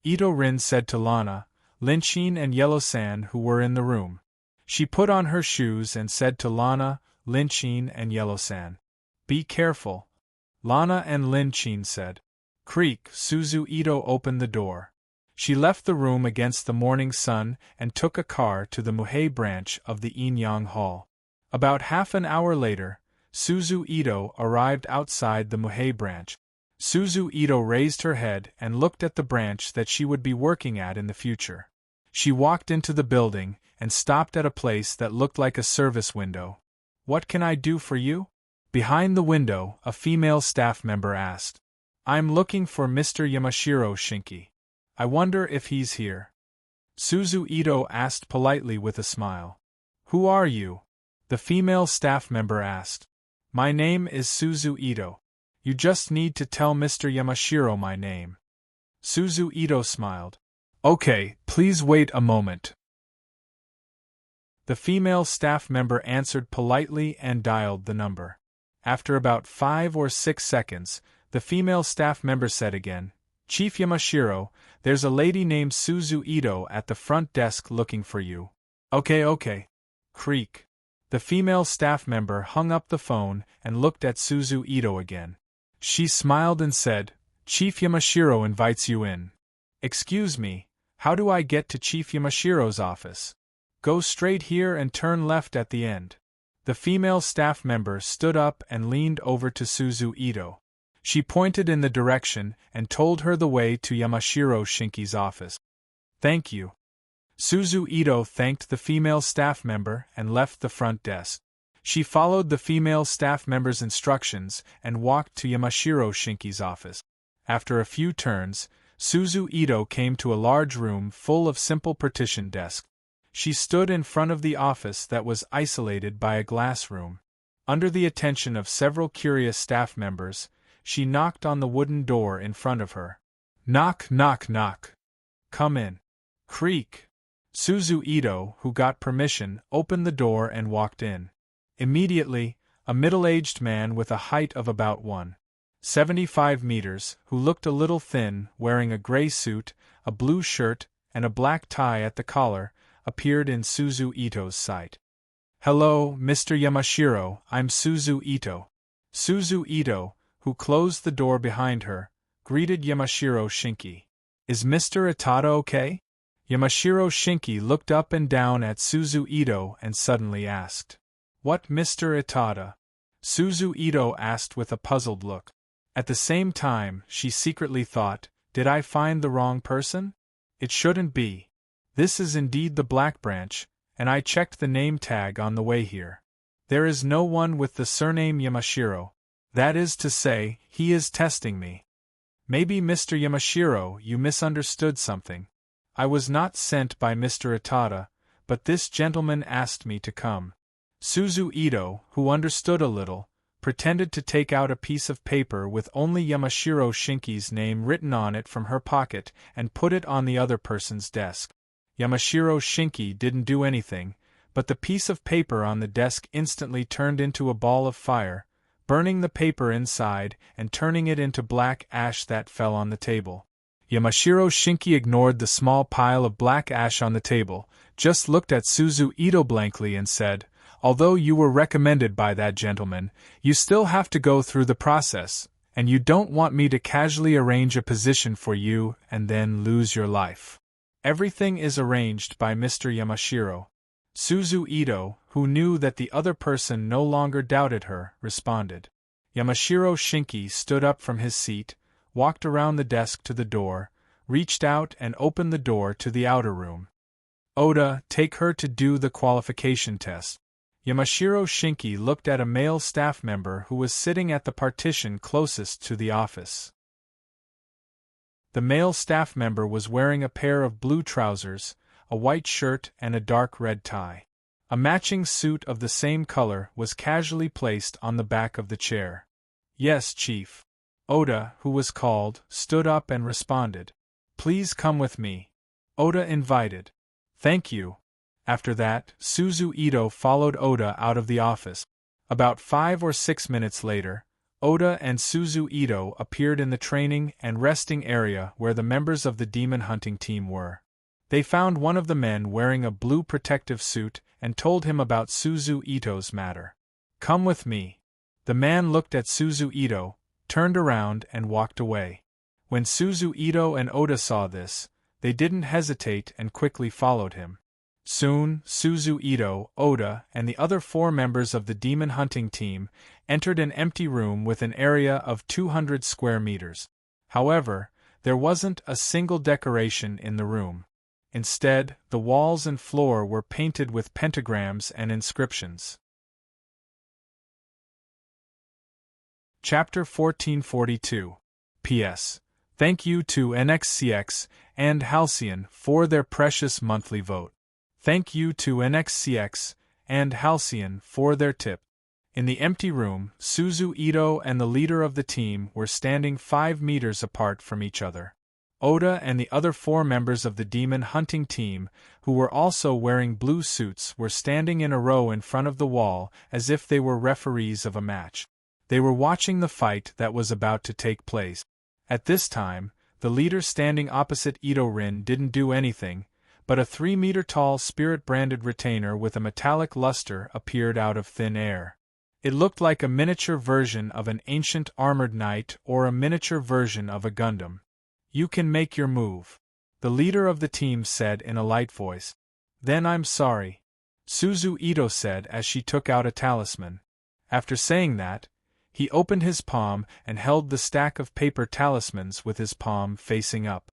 Ito Rin said to Lana, Linchin and Yellow-san who were in the room. She put on her shoes and said to Lana, Linchin and Yellow-san, be careful. Lana and Linchin said. Creak, Suzu Ito opened the door. She left the room against the morning sun and took a car to the Muhei branch of the Yin-Yang Hall. About half an hour later, Suzu Ito arrived outside the Muhei branch. Suzu Ito raised her head and looked at the branch that she would be working at in the future. She walked into the building and stopped at a place that looked like a service window. What can I do for you? Behind the window, a female staff member asked. I'm looking for Mr. Yamashiro Shinki. I wonder if he's here. Suzu Ito asked politely with a smile. Who are you? The female staff member asked. My name is Suzu Ito. You just need to tell Mr. Yamashiro my name. Suzu Ito smiled. Okay, please wait a moment. The female staff member answered politely and dialed the number. After about 5 or 6 seconds, the female staff member said again, Chief Yamashiro, there's a lady named Suzu Ito at the front desk looking for you. Okay. Creak. The female staff member hung up the phone and looked at Suzu Ito again. She smiled and said, Chief Yamashiro invites you in. Excuse me, how do I get to Chief Yamashiro's office? Go straight here and turn left at the end. The female staff member stood up and leaned over to Suzu Ito. She pointed in the direction and told her the way to Yamashiro Shinki's office. Thank you. Suzu Ito thanked the female staff member and left the front desk. She followed the female staff member's instructions and walked to Yamashiro Shinki's office. After a few turns, Suzu Ito came to a large room full of simple partition desks. She stood in front of the office that was isolated by a glass room. Under the attention of several curious staff members, she knocked on the wooden door in front of her. Knock, knock, knock. Come in. Creak. Suzu Ito, who got permission, opened the door and walked in. Immediately, a middle-aged man with a height of about 1.75 meters, who looked a little thin, wearing a gray suit, a blue shirt, and a black tie at the collar, appeared in Suzu Ito's sight. "Hello, Mr. Yamashiro, I'm Suzu Ito." Suzu Ito, who closed the door behind her, greeted Yamashiro Shinki. "Is Mr. Itada okay?" Yamashiro Shinki looked up and down at Suzu Ito and suddenly asked, "What Mr. Itada?" Suzu Ito asked with a puzzled look. At the same time, she secretly thought, "Did I find the wrong person? It shouldn't be. This is indeed the Black Branch, and I checked the name tag on the way here. There is no one with the surname Yamashiro. That is to say, he is testing me. Maybe Mr. Yamashiro, you misunderstood something. I was not sent by Mr. Itada, but this gentleman asked me to come." Suzu Ito, who understood a little, pretended to take out a piece of paper with only Yamashiro Shinki's name written on it from her pocket and put it on the other person's desk. Yamashiro Shinki didn't do anything, but the piece of paper on the desk instantly turned into a ball of fire, burning the paper inside and turning it into black ash that fell on the table. Yamashiro Shinki ignored the small pile of black ash on the table, just looked at Suzu Ito blankly and said, "Although you were recommended by that gentleman, you still have to go through the process, and you don't want me to casually arrange a position for you and then lose your life. Everything is arranged by Mr. Yamashiro." Suzu Ito, who knew that the other person no longer doubted her, responded. Yamashiro Shinki stood up from his seat, walked around the desk to the door, reached out and opened the door to the outer room. "Oda, take her to do the qualification test." Yamashiro Shinki looked at a male staff member who was sitting at the partition closest to the office. The male staff member was wearing a pair of blue trousers, a white shirt and a dark red tie. A matching suit of the same color was casually placed on the back of the chair. "Yes, Chief." Oda, who was called, stood up and responded. "Please come with me." Oda invited. "Thank you." After that, Suzu Ito followed Oda out of the office. About 5 or 6 minutes later, Oda and Suzu Ito appeared in the training and resting area where the members of the demon hunting team were. They found one of the men wearing a blue protective suit and told him about Suzu Ito's matter. "Come with me." The man looked at Suzu Ito, turned around and walked away. When Suzu Ito and Oda saw this, they didn't hesitate and quickly followed him. Soon, Suzu Ito, Oda, and the other 4 members of the demon hunting team entered an empty room with an area of 200 square meters. However, there wasn't a single decoration in the room. Instead, the walls and floor were painted with pentagrams and inscriptions. Chapter 1442. P.S. Thank you to NXCX and Halcyon for their precious monthly vote. Thank you to NXCX and Halcyon for their tip. In the empty room, Suzu Ito and the leader of the team were standing 5 meters apart from each other. Oda and the other 4 members of the demon hunting team, who were also wearing blue suits, were standing in a row in front of the wall as if they were referees of a match. They were watching the fight that was about to take place. At this time, the leader standing opposite Ito-rin didn't do anything, but a 3-meter-tall spirit-branded retainer with a metallic luster appeared out of thin air. It looked like a miniature version of an ancient armored knight or a miniature version of a Gundam. "You can make your move," the leader of the team said in a light voice. "Then I'm sorry," Suzu Ito said as she took out a talisman. After saying that, he opened his palm and held the stack of paper talismans with his palm facing up.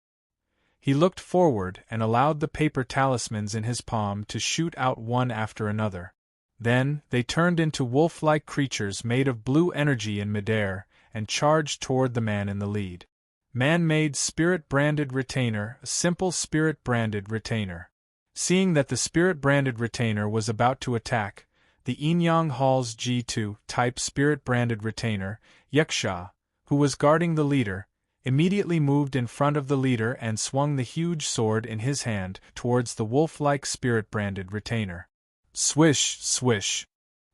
He looked forward and allowed the paper talismans in his palm to shoot out one after another. Then, they turned into wolf-like creatures made of blue energy in midair and charged toward the man in the lead. Man-made spirit-branded retainer, a simple spirit-branded retainer. Seeing that the spirit-branded retainer was about to attack, the Inyang Hall's G2 type spirit-branded retainer, Yaksha, who was guarding the leader, immediately moved in front of the leader and swung the huge sword in his hand towards the wolf-like spirit-branded retainer. Swish, swish.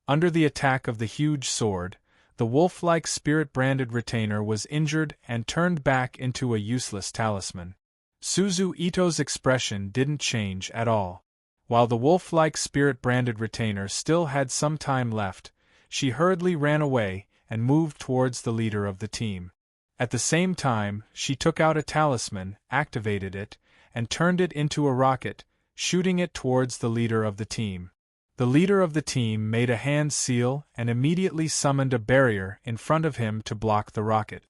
Under the attack of the huge sword, the wolf-like spirit-branded retainer was injured and turned back into a useless talisman. Suzu Ito's expression didn't change at all. While the wolf-like spirit-branded retainer still had some time left, she hurriedly ran away and moved towards the leader of the team. At the same time, she took out a talisman, activated it, and turned it into a rocket, shooting it towards the leader of the team. The leader of the team made a hand seal and immediately summoned a barrier in front of him to block the rocket.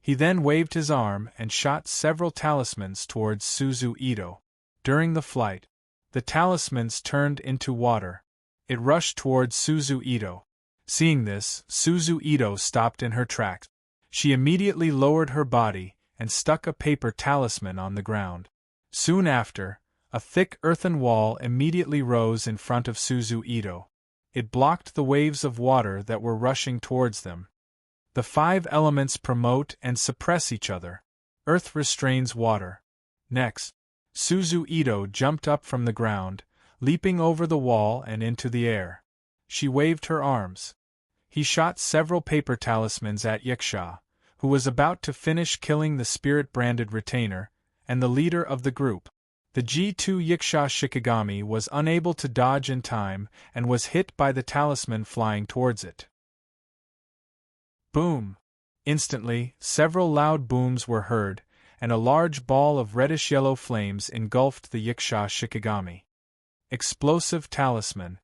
He then waved his arm and shot several talismans towards Suzu Ito. During the flight, the talismans turned into water. It rushed towards Suzu Ito. Seeing this, Suzu Ito stopped in her tracks. She immediately lowered her body and stuck a paper talisman on the ground. Soon after, a thick earthen wall immediately rose in front of Suzu Ito. It blocked the waves of water that were rushing towards them. The 5 elements promote and suppress each other. Earth restrains water. Next, Suzu Ito jumped up from the ground, leaping over the wall and into the air. She waved her arms. He shot several paper talismans at Yiksha, who was about to finish killing the spirit-branded retainer, and the leader of the group. The G2 Yiksha Shikigami was unable to dodge in time and was hit by the talisman flying towards it. Boom! Instantly, several loud booms were heard, and a large ball of reddish-yellow flames engulfed the Yiksha Shikigami. Explosive talisman.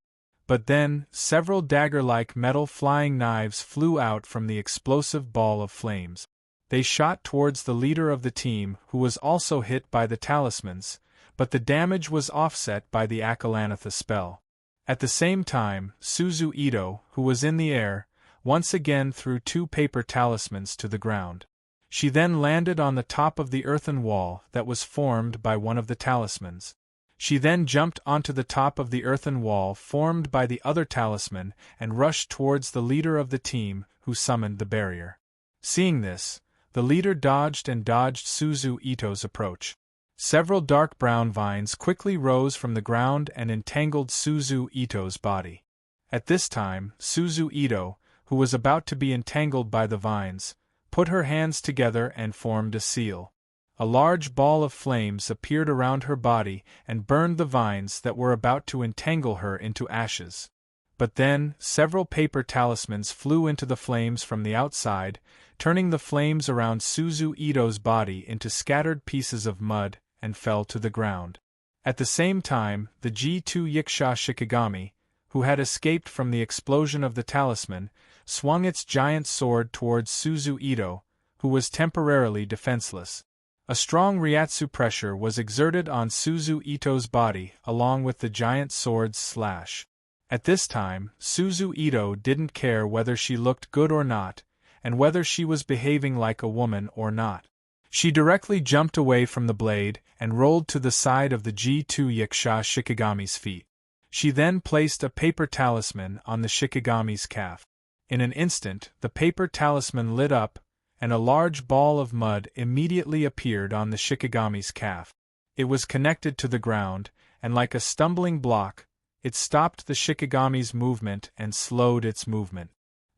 But then, several dagger-like metal flying knives flew out from the explosive ball of flames. They shot towards the leader of the team, who was also hit by the talismans, but the damage was offset by the Akalanatha spell. At the same time, Suzu Ito, who was in the air, once again threw 2 paper talismans to the ground. She then landed on the top of the earthen wall that was formed by one of the talismans. She then jumped onto the top of the earthen wall formed by the other talisman and rushed towards the leader of the team, who summoned the barrier. Seeing this, the leader dodged Suzu Ito's approach. Several dark brown vines quickly rose from the ground and entangled Suzu Ito's body. At this time, Suzu Ito, who was about to be entangled by the vines, put her hands together and formed a seal. A large ball of flames appeared around her body and burned the vines that were about to entangle her into ashes. But then, several paper talismans flew into the flames from the outside, turning the flames around Suzu Ito's body into scattered pieces of mud, and fell to the ground. At the same time, the G2 Yiksha Shikigami, who had escaped from the explosion of the talisman, swung its giant sword towards Suzu Ito, who was temporarily defenseless. A strong Ryatsu pressure was exerted on Suzu Ito's body along with the giant sword's slash. At this time, Suzu Ito didn't care whether she looked good or not, and whether she was behaving like a woman or not. She directly jumped away from the blade and rolled to the side of the G2 Yiksha Shikigami's feet. She then placed a paper talisman on the Shikigami's calf. In an instant, the paper talisman lit up, and a large ball of mud immediately appeared on the Shikigami's calf. It was connected to the ground, and like a stumbling block, it stopped the Shikigami's movement and slowed its movement.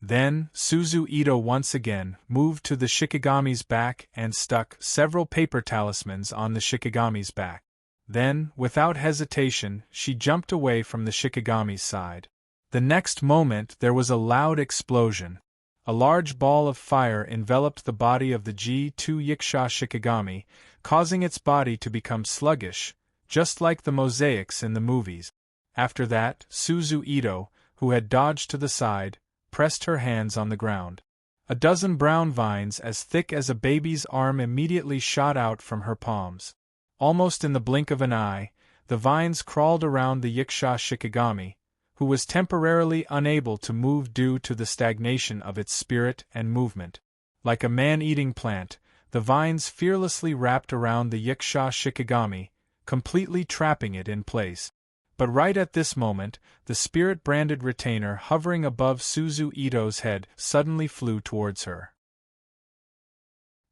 Then, Suzu Ito once again moved to the Shikigami's back and stuck several paper talismans on the Shikigami's back. Then, without hesitation, she jumped away from the Shikigami's side. The next moment there was a loud explosion. A large ball of fire enveloped the body of the G2 Yiksha Shikigami, causing its body to become sluggish, just like the mosaics in the movies. After that, Suzu Ito, who had dodged to the side, pressed her hands on the ground. A dozen brown vines as thick as a baby's arm immediately shot out from her palms. Almost in the blink of an eye, the vines crawled around the Yiksha Shikigami, who was temporarily unable to move due to the stagnation of its spirit and movement. Like a man-eating plant, the vines fearlessly wrapped around the Yiksha Shikigami, completely trapping it in place. But right at this moment, the spirit-branded retainer hovering above Suzu Ito's head suddenly flew towards her.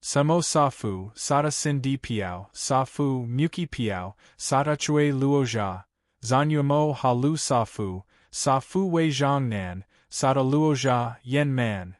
Samo Safu, Sata Sindi Piao, Safu, Muki Piao, Sata Chue Luoja, Zanyumo Halu Safu, Safu Wei Zhongnan, Sata Luoja, Yen Man.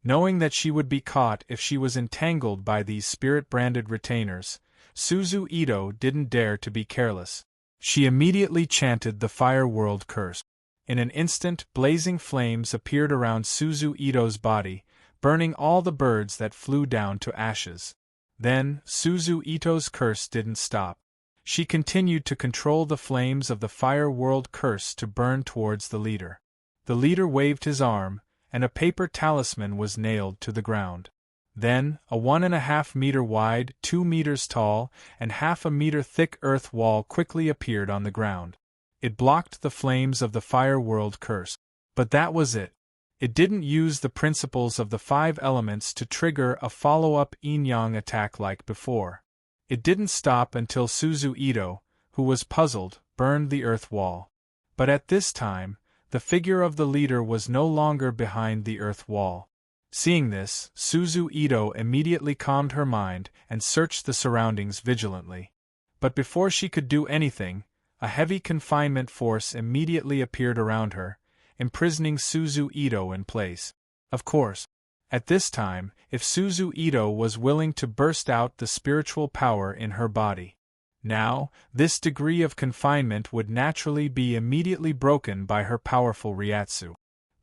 Knowing that she would be caught if she was entangled by these spirit-branded retainers, Suzu Ito didn't dare to be careless. She immediately chanted the Fire World curse. In an instant, blazing flames appeared around Suzu Ito's body, burning all the birds that flew down to ashes. Then, Suzu Ito's curse didn't stop. She continued to control the flames of the Fire World curse to burn towards the leader. The leader waved his arm, and a paper talisman was nailed to the ground. Then, a 1.5 meter wide, 2 meters tall, and half a meter thick earth wall quickly appeared on the ground. It blocked the flames of the Fire World curse. But that was it. It didn't use the principles of the 5 elements to trigger a follow-up yin-yang attack like before. It didn't stop until Suzu Ito, who was puzzled, burned the earth wall. But at this time, the figure of the leader was no longer behind the earth wall. Seeing this, Suzu Ito immediately calmed her mind and searched the surroundings vigilantly. But before she could do anything, a heavy confinement force immediately appeared around her, imprisoning Suzu Ito in place. Of course, at this time, if Suzu Ito was willing to burst out the spiritual power in her body. Now, this degree of confinement would naturally be immediately broken by her powerful Ryatsu.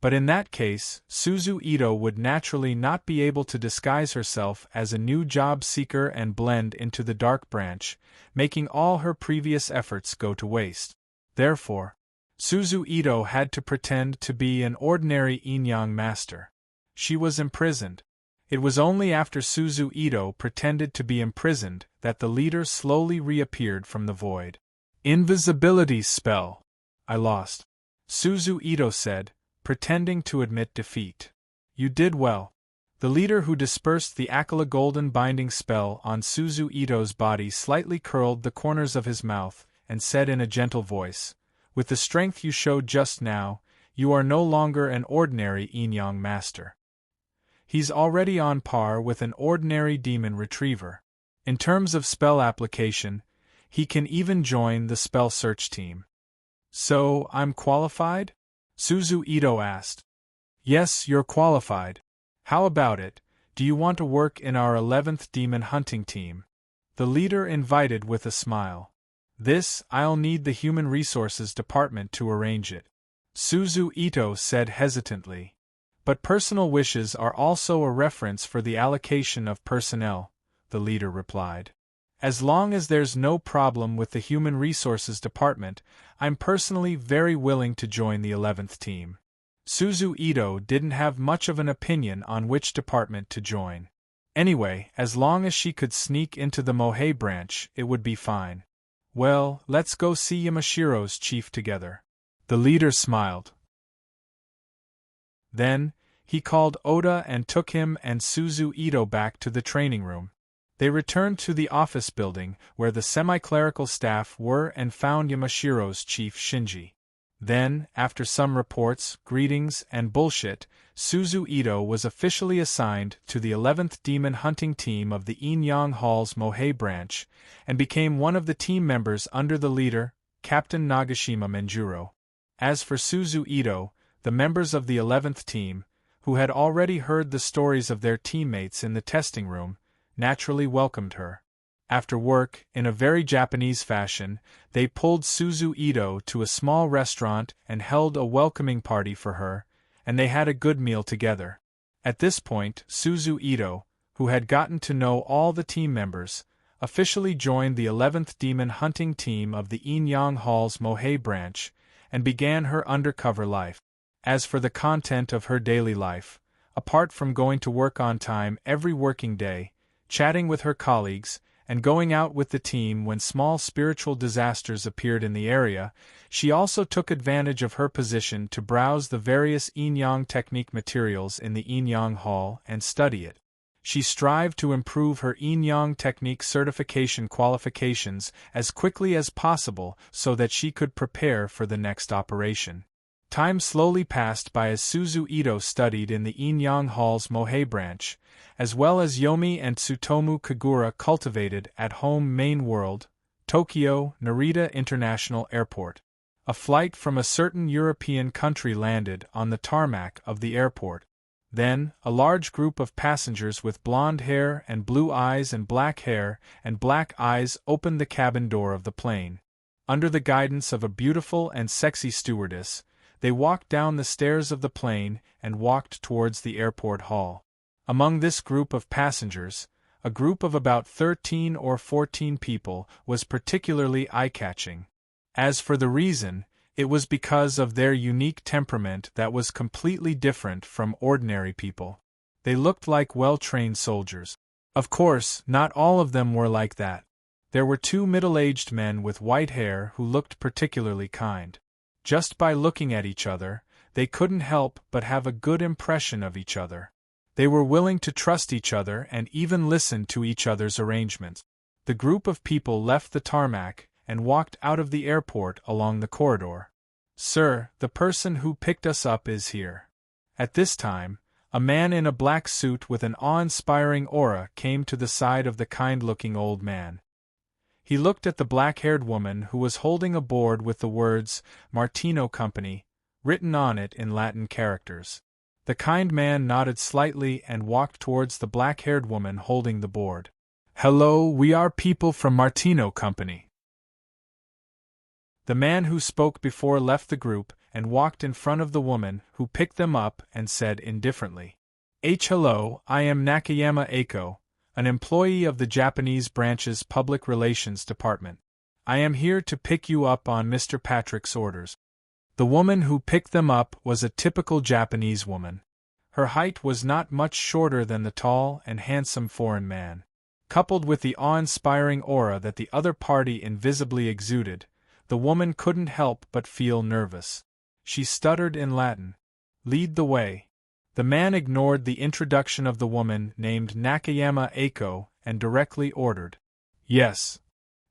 But in that case, Suzu Ito would naturally not be able to disguise herself as a new job seeker and blend into the Dark Branch, making all her previous efforts go to waste. Therefore, Suzu Ito had to pretend to be an ordinary yin-yang master. She was imprisoned. It was only after Suzu Ito pretended to be imprisoned that the leader slowly reappeared from the void. Invisibility spell. I lost. Suzu Ito said, pretending to admit defeat. You did well. The leader who dispersed the Akala Golden Binding spell on Suzu Ito's body slightly curled the corners of his mouth and said in a gentle voice, with the strength you showed just now, you are no longer an ordinary yin-yang master. He's already on par with an ordinary demon retriever. In terms of spell application, he can even join the spell search team. So, I'm qualified? Suzu Ito asked. Yes, you're qualified. How about it? Do you want to work in our 11th demon hunting team? The leader invited with a smile. This, I'll need the human resources department to arrange it. Suzu Ito said hesitantly. But personal wishes are also a reference for the allocation of personnel, the leader replied. As long as there's no problem with the human resources department, I'm personally very willing to join the 11th team. Suzu Ito didn't have much of an opinion on which department to join. Anyway, as long as she could sneak into the Mohei branch, it would be fine. Well, let's go see Yamashiro's chief together. The leader smiled. Then, he called Oda and took him and Suzu Ito back to the training room. They returned to the office building where the semi-clerical staff were and found Yamashiro's chief Shinji. Then, after some reports, greetings, and bullshit, Suzu Ito was officially assigned to the 11th Demon Hunting Team of the Yin-Yang Hall's Mohei branch, and became one of the team members under the leader, Captain Nagashima Menjuro. As for Suzu Ito, the members of the 11th team, who had already heard the stories of their teammates in the testing room, naturally welcomed her. After work, in a very Japanese fashion, they pulled Suzu Ito to a small restaurant and held a welcoming party for her, and they had a good meal together. At this point, Suzu Ito, who had gotten to know all the team members, officially joined the 11th Demon Hunting Team of the Yin-Yang Hall's Mohei branch, and began her undercover life. As for the content of her daily life, apart from going to work on time every working day, chatting with her colleagues, and going out with the team when small spiritual disasters appeared in the area, she also took advantage of her position to browse the various yin-yang technique materials in the yin-yang hall and study it. She strived to improve her yin-yang technique certification qualifications as quickly as possible so that she could prepare for the next operation. Time slowly passed by as Suzu Ito studied in the yin-yang hall's Mohei branch, as well as Yomi and Tsutomu Kagura cultivated at home main world, Tokyo Narita International Airport. A flight from a certain European country landed on the tarmac of the airport. Then, a large group of passengers with blonde hair and blue eyes and black hair and black eyes opened the cabin door of the plane. Under the guidance of a beautiful and sexy stewardess, they walked down the stairs of the plane and walked towards the airport hall. Among this group of passengers, a group of about 13 or 14 people was particularly eye-catching. As for the reason, it was because of their unique temperament that was completely different from ordinary people. They looked like well-trained soldiers. Of course, not all of them were like that. There were two middle-aged men with white hair who looked particularly kind. Just by looking at each other, they couldn't help but have a good impression of each other. They were willing to trust each other and even listen to each other's arrangements. The group of people left the tarmac and walked out of the airport along the corridor. "Sir, the person who picked us up is here." At this time, a man in a black suit with an awe-inspiring aura came to the side of the kind-looking old man. He looked at the black-haired woman who was holding a board with the words, "Martino Company," written on it in Latin characters. The kind man nodded slightly and walked towards the black-haired woman holding the board. "Hello, we are people from Martino Company." The man who spoke before left the group and walked in front of the woman who picked them up and said indifferently, "Hello, I am Nakayama Eiko, an employee of the Japanese branch's Public Relations Department. I am here to pick you up on Mr. Patrick's orders." The woman who picked them up was a typical Japanese woman. Her height was not much shorter than the tall and handsome foreign man. Coupled with the awe-inspiring aura that the other party invisibly exuded, the woman couldn't help but feel nervous. She stuttered in Latin, "Lead the way." The man ignored the introduction of the woman named Nakayama Eiko and directly ordered, "Yes."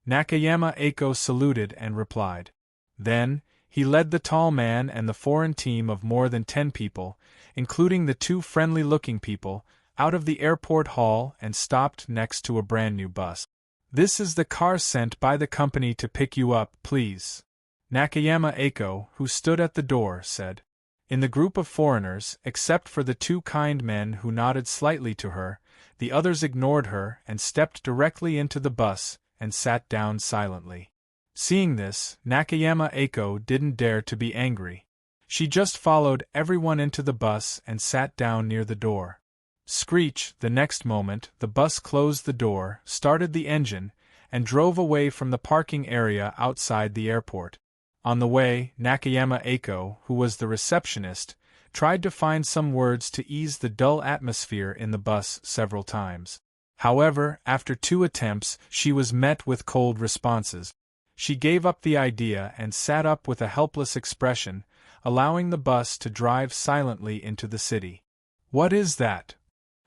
Nakayama Eiko saluted and replied. Then, he led the tall man and the foreign team of more than 10 people, including the two friendly-looking people, out of the airport hall and stopped next to a brand-new bus. "This is the car sent by the company to pick you up, please," Nakayama Eiko, who stood at the door, said. In the group of foreigners, except for the two kind men who nodded slightly to her, the others ignored her and stepped directly into the bus and sat down silently. Seeing this, Nakayama Eiko didn't dare to be angry. She just followed everyone into the bus and sat down near the door. Screech, the next moment, the bus closed the door, started the engine, and drove away from the parking area outside the airport. On the way, Nakayama Eiko, who was the receptionist, tried to find some words to ease the dull atmosphere in the bus several times. However, after 2 attempts, she was met with cold responses. She gave up the idea and sat up with a helpless expression, allowing the bus to drive silently into the city. "What is that?"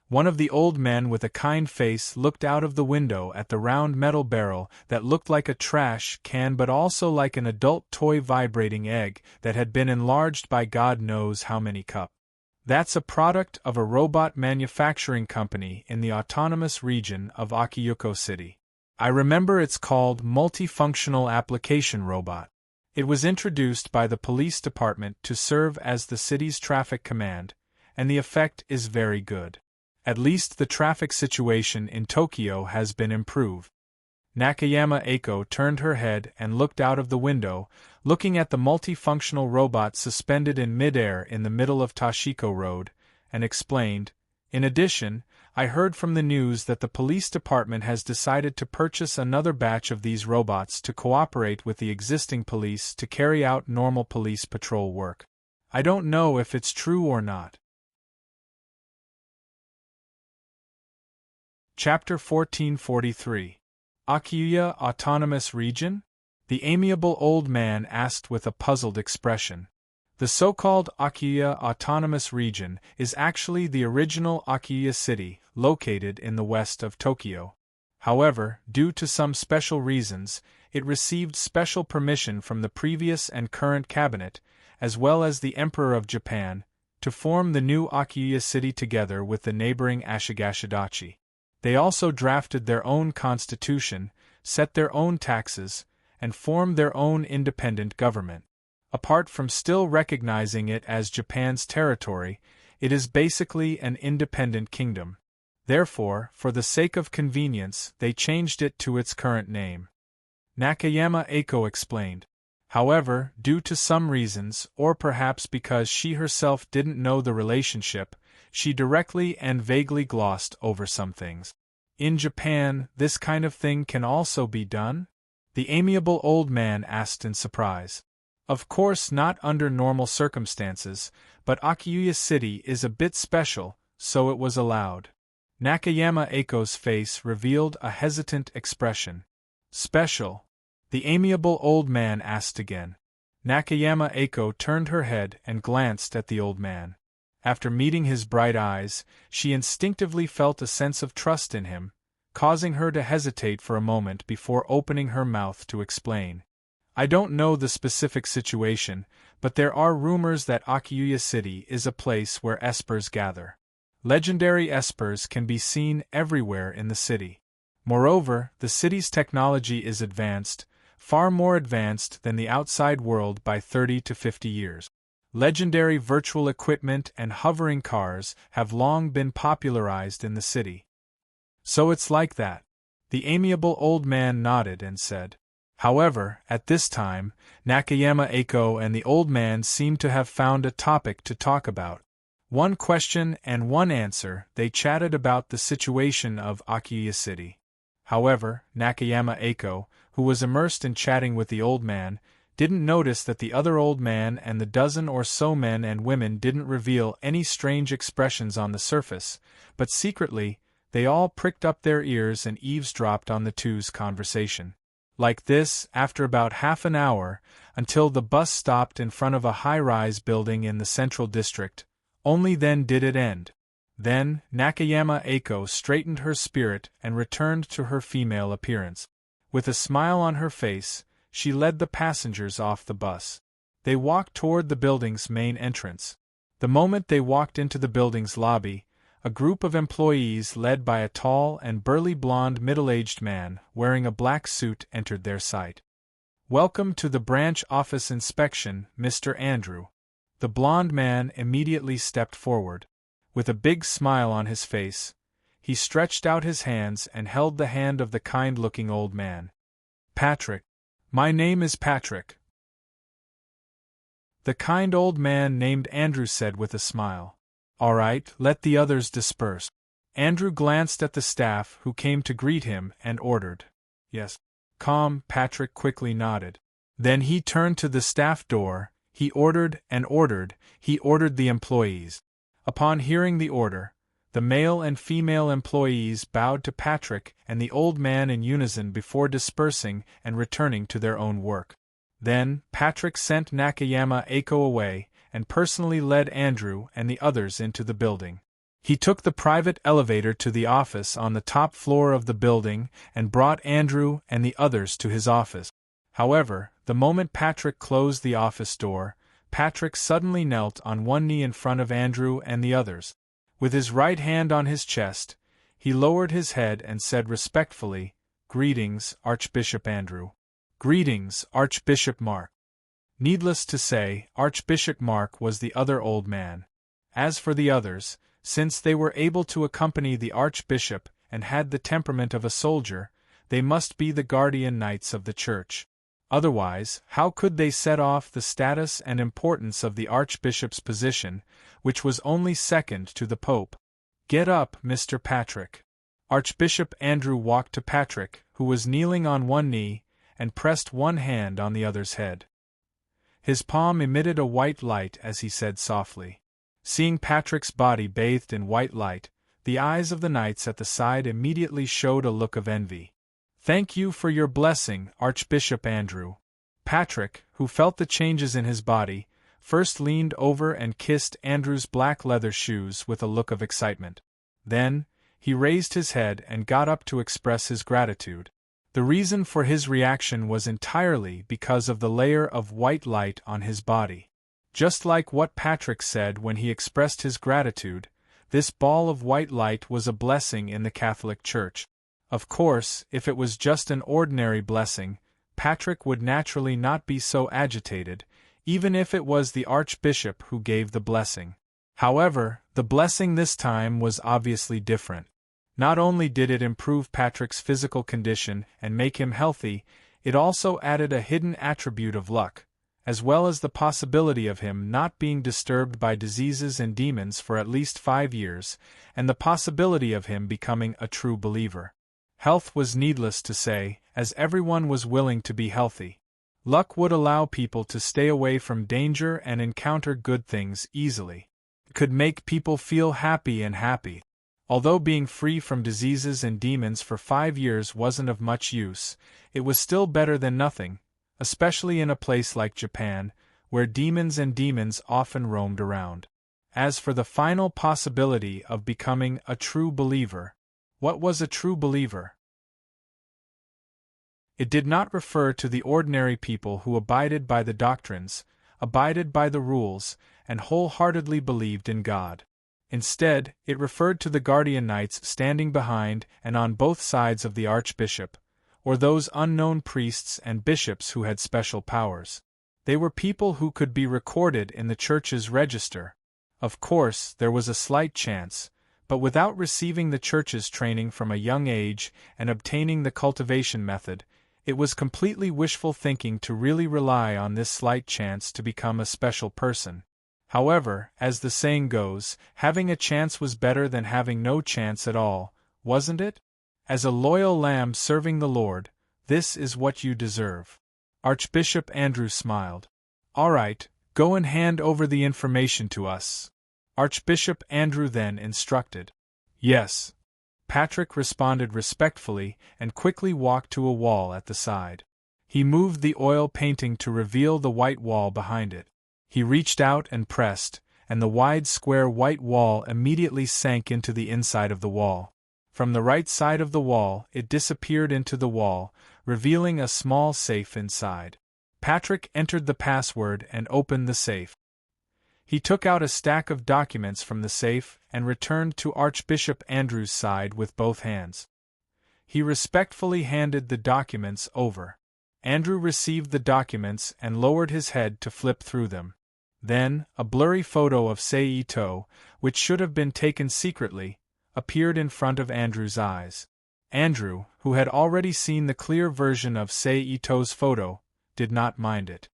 One of the old men with a kind face looked out of the window at the round metal barrel that looked like a trash can but also like an adult toy vibrating egg that had been enlarged by God knows how many cups. "That's a product of a robot manufacturing company in the autonomous region of Akiyuko City. I remember it's called Multifunctional Application Robot. It was introduced by the police department to serve as the city's traffic command, and the effect is very good. At least the traffic situation in Tokyo has been improved." Nakayama Eiko turned her head and looked out of the window, looking at the multifunctional robot suspended in midair in the middle of Tashiko Road, and explained, "In addition, I heard from the news that the police department has decided to purchase another batch of these robots to cooperate with the existing police to carry out normal police patrol work. I don't know if it's true or not." Chapter 1443. Akiyuya Autonomous Region? The amiable old man asked with a puzzled expression. The so-called Akiyuya Autonomous Region is actually the original Akiyuya City, located in the west of Tokyo. However, due to some special reasons, it received special permission from the previous and current cabinet, as well as the Emperor of Japan, to form the new Akiyuya City together with the neighboring Ashigashadachi. They also drafted their own constitution, set their own taxes, and formed their own independent government. Apart from still recognizing it as Japan's territory, It is basically an independent kingdom. Therefore, for the sake of convenience, they changed it to its current name. Nakayama Eiko explained. However, due to some reasons, or perhaps because she herself didn't know the relationship, she directly and vaguely glossed over some things. In Japan, this kind of thing can also be done? The amiable old man asked in surprise. Of course not under normal circumstances, but Akiyuya City is a bit special, so it was allowed. Nakayama Eiko's face revealed a hesitant expression. Special? The amiable old man asked again. Nakayama Eiko turned her head and glanced at the old man. After meeting his bright eyes, she instinctively felt a sense of trust in him, causing her to hesitate for a moment before opening her mouth to explain. I don't know the specific situation, but there are rumors that Akiyuya City is a place where espers gather. Legendary espers can be seen everywhere in the city. Moreover, the city's technology is advanced, far more advanced than the outside world by 30 to 50 years. Legendary virtual equipment and hovering cars have long been popularized in the city. So it's like that. The amiable old man nodded and said. However, at this time, Nakayama Eiko and the old man seemed to have found a topic to talk about. One question and one answer, they chatted about the situation of Akiyuya City. However, Nakayama Eiko, who was immersed in chatting with the old man, didn't notice that the other old man and the dozen or so men and women didn't reveal any strange expressions on the surface, but secretly, they all pricked up their ears and eavesdropped on the two's conversation. Like this, after about half an hour, until the bus stopped in front of a high-rise building in the central district. Only then did it end. Then, Nakayama Eiko straightened her spirit and returned to her female appearance. With a smile on her face, she led the passengers off the bus. They walked toward the building's main entrance. The moment they walked into the building's lobby, a group of employees led by a tall and burly blonde middle-aged man wearing a black suit entered their sight. "Welcome to the branch office inspection, Mr. Andrew." The blond man immediately stepped forward. With a big smile on his face, he stretched out his hands and held the hand of the kind-looking old man. "Patrick. My name is Patrick." The kind old man named Andrew said with a smile. "All right, let the others disperse." Andrew glanced at the staff who came to greet him and ordered. "Yes." Calm, Patrick quickly nodded. Then he turned to the staff door. He ordered the employees. Upon hearing the order, the male and female employees bowed to Patrick and the old man in unison before dispersing and returning to their own work. Then, Patrick sent Nakayama Eiko away and personally led Andrew and the others into the building. He took the private elevator to the office on the top floor of the building and brought Andrew and the others to his office. However, the moment Patrick closed the office door, Patrick suddenly knelt on one knee in front of Andrew and the others. With his right hand on his chest, he lowered his head and said respectfully, "Greetings, Archbishop Andrew." "Greetings, Archbishop Mark." Needless to say, Archbishop Mark was the other old man. As for the others, since they were able to accompany the Archbishop and had the temperament of a soldier, they must be the guardian knights of the church. Otherwise, how could they set off the status and importance of the Archbishop's position, which was only second to the Pope? "Get up, Mr. Patrick." Archbishop Andrew walked to Patrick, who was kneeling on one knee, and pressed one hand on the other's head. His palm emitted a white light as he said softly. Seeing Patrick's body bathed in white light, the eyes of the knights at the side immediately showed a look of envy. "Thank you for your blessing, Archbishop Andrew." Patrick, who felt the changes in his body, first leaned over and kissed Andrew's black leather shoes with a look of excitement. Then, he raised his head and got up to express his gratitude. The reason for his reaction was entirely because of the layer of white light on his body. Just like what Patrick said when he expressed his gratitude, this ball of white light was a blessing in the Catholic Church. Of course, if it was just an ordinary blessing, Patrick would naturally not be so agitated, even if it was the Archbishop who gave the blessing. However, the blessing this time was obviously different. Not only did it improve Patrick's physical condition and make him healthy, it also added a hidden attribute of luck, as well as the possibility of him not being disturbed by diseases and demons for at least 5 years, and the possibility of him becoming a true believer. Health was needless to say, as everyone was willing to be healthy. Luck would allow people to stay away from danger and encounter good things easily. It could make people feel happy and happy. Although being free from diseases and demons for 5 years wasn't of much use, it was still better than nothing, especially in a place like Japan, where demons often roamed around. As for the final possibility of becoming a true believer, what was a true believer? It did not refer to the ordinary people who abided by the doctrines, abided by the rules, and wholeheartedly believed in God. Instead, it referred to the guardian knights standing behind and on both sides of the archbishop, or those unknown priests and bishops who had special powers. They were people who could be recorded in the church's register. Of course, there was a slight chance, but without receiving the church's training from a young age and obtaining the cultivation method, it was completely wishful thinking to really rely on this slight chance to become a special person. However, as the saying goes, having a chance was better than having no chance at all, wasn't it? As a loyal lamb serving the Lord, this is what you deserve. Archbishop Andrew smiled. All right, go and hand over the information to us. Archbishop Andrew then instructed. Yes. Patrick responded respectfully and quickly walked to a wall at the side. He moved the oil painting to reveal the white wall behind it. He reached out and pressed, and the wide square white wall immediately sank into the inside of the wall. From the right side of the wall, it disappeared into the wall, revealing a small safe inside. Patrick entered the password and opened the safe. He took out a stack of documents from the safe and returned to Archbishop Andrew's side with both hands. He respectfully handed the documents over. Andrew received the documents and lowered his head to flip through them. Then, a blurry photo of Sei-Ito, which should have been taken secretly, appeared in front of Andrew's eyes. Andrew, who had already seen the clear version of Sei-Ito's photo, did not mind it.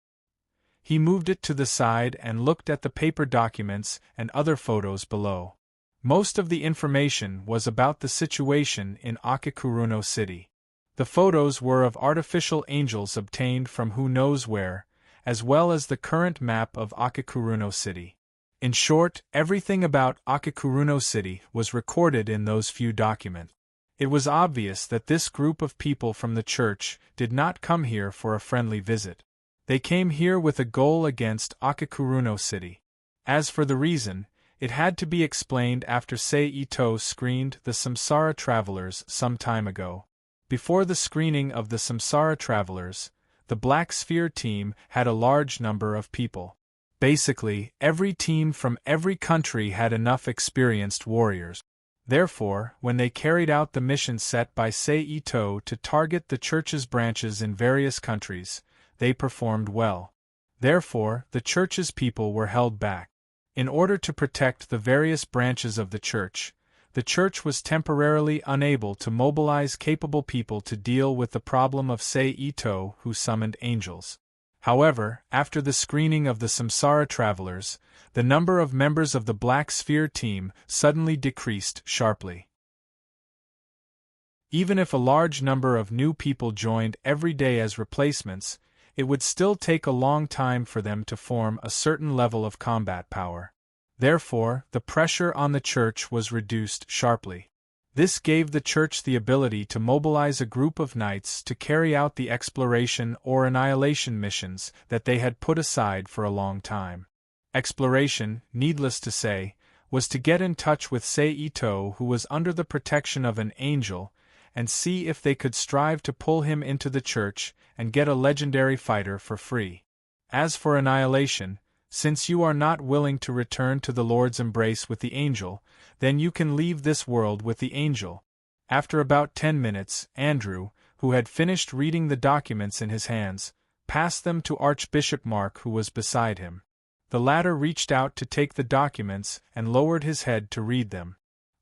He moved it to the side and looked at the paper documents and other photos below. Most of the information was about the situation in Akikuruno City. The photos were of artificial angels obtained from who knows where, as well as the current map of Akikuruno City. In short, everything about Akikuruno City was recorded in those few documents. It was obvious that this group of people from the church did not come here for a friendly visit. They came here with a goal against Akikuruno City. As for the reason, it had to be explained after Sei-Ito screened the Samsara Travelers some time ago. Before the screening of the Samsara Travelers, the Black Sphere team had a large number of people. Basically, every team from every country had enough experienced warriors. Therefore, when they carried out the mission set by Sei-Ito to target the church's branches in various countries, they performed well. Therefore, the church's people were held back. In order to protect the various branches of the church was temporarily unable to mobilize capable people to deal with the problem of Sei-Ito who summoned angels. However, after the screening of the Samsara Travelers, the number of members of the Black Sphere team suddenly decreased sharply. Even if a large number of new people joined every day as replacements, it would still take a long time for them to form a certain level of combat power. Therefore, the pressure on the church was reduced sharply. This gave the church the ability to mobilize a group of knights to carry out the exploration or annihilation missions that they had put aside for a long time. Exploration, needless to say, was to get in touch with Sei-Ito, who was under the protection of an angel, and see if they could strive to pull him into the church and get a legendary fighter for free. As for annihilation, since you are not willing to return to the Lord's embrace with the angel, then you can leave this world with the angel. After about 10 minutes, Andrew, who had finished reading the documents in his hands, passed them to Archbishop Mark, who was beside him. The latter reached out to take the documents and lowered his head to read them.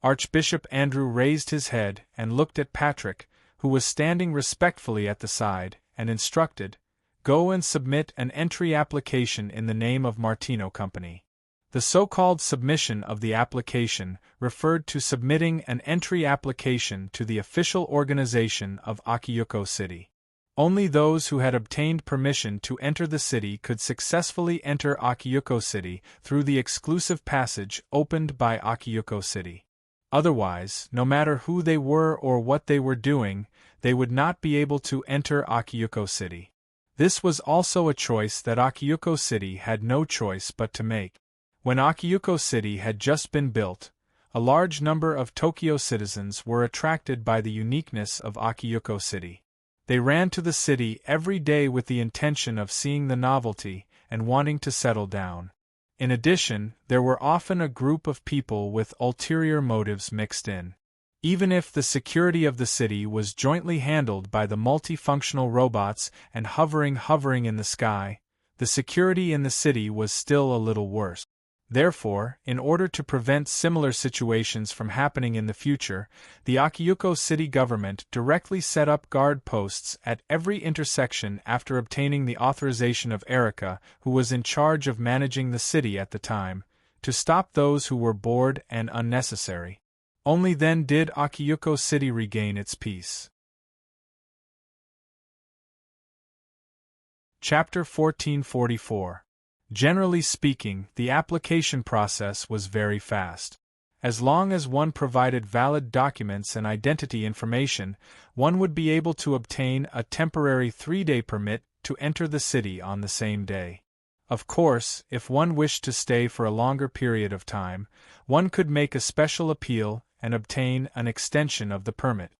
Archbishop Andrew raised his head and looked at Patrick, who was standing respectfully at the side, and instructed, "Go and submit an entry application in the name of Martino Company." The so-called submission of the application referred to submitting an entry application to the official organization of Akiyuko City. Only those who had obtained permission to enter the city could successfully enter Akiyuko City through the exclusive passage opened by Akiyuko City. Otherwise, no matter who they were or what they were doing, they would not be able to enter Akiyuko City. This was also a choice that Akiyuko City had no choice but to make. When Akiyuko City had just been built, a large number of Tokyo citizens were attracted by the uniqueness of Akiyuko City. They ran to the city every day with the intention of seeing the novelty and wanting to settle down. In addition, there were often a group of people with ulterior motives mixed in. Even if the security of the city was jointly handled by the multifunctional robots and hovering in the sky, the security in the city was still a little worse. Therefore, in order to prevent similar situations from happening in the future, the Akiyuko city government directly set up guard posts at every intersection after obtaining the authorization of Erika, who was in charge of managing the city at the time, to stop those who were bored and unnecessary. Only then did Akiyuko City regain its peace. Chapter 1444. Generally speaking, the application process was very fast. As long as one provided valid documents and identity information, one would be able to obtain a temporary 3-day permit to enter the city on the same day. Of course, if one wished to stay for a longer period of time, one could make a special appeal and obtain an extension of the permit.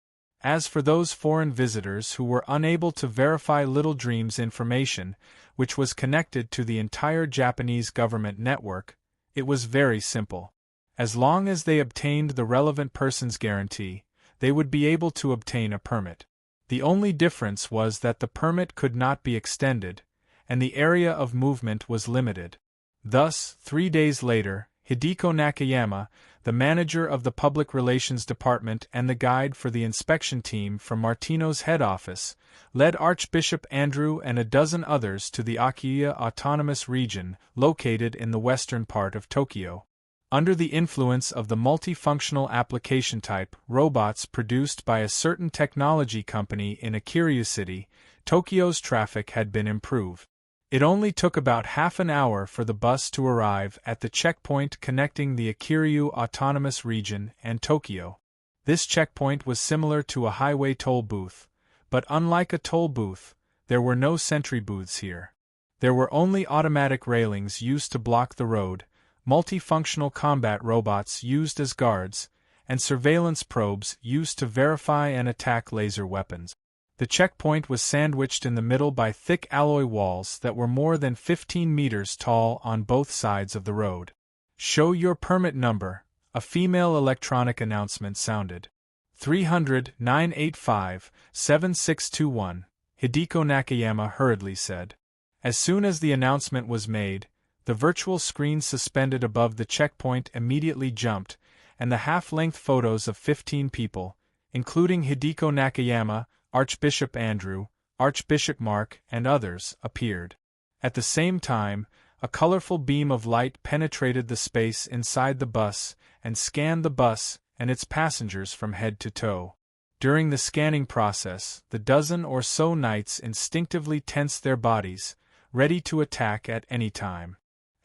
As for those foreign visitors who were unable to verify Little Dream's information, which was connected to the entire Japanese government network, it was very simple. As long as they obtained the relevant person's guarantee, they would be able to obtain a permit. The only difference was that the permit could not be extended, and the area of movement was limited. Thus, 3 days later, Hideko Nakayama, the manager of the Public Relations Department and the guide for the inspection team from Martino's head office, led Archbishop Andrew and a dozen others to the Akiya Autonomous Region, located in the western part of Tokyo. Under the influence of the multifunctional application type robots produced by a certain technology company in Akiryu City, Tokyo's traffic had been improved. It only took about half an hour for the bus to arrive at the checkpoint connecting the Akiryu Autonomous Region and Tokyo. This checkpoint was similar to a highway toll booth, but unlike a toll booth, there were no sentry booths here. There were only automatic railings used to block the road, multifunctional combat robots used as guards, and surveillance probes used to verify and attack laser weapons. The checkpoint was sandwiched in the middle by thick alloy walls that were more than 15 meters tall on both sides of the road. "Show your permit number," a female electronic announcement sounded. 300-985-7621, Hideko Nakayama hurriedly said. As soon as the announcement was made, the virtual screen suspended above the checkpoint immediately jumped, and the half-length photos of 15 people, including Hideko Nakayama, Archbishop Andrew, Archbishop Mark, and others, appeared. At the same time, a colorful beam of light penetrated the space inside the bus and scanned the bus and its passengers from head to toe. During the scanning process, the dozen or so knights instinctively tensed their bodies, ready to attack at any time.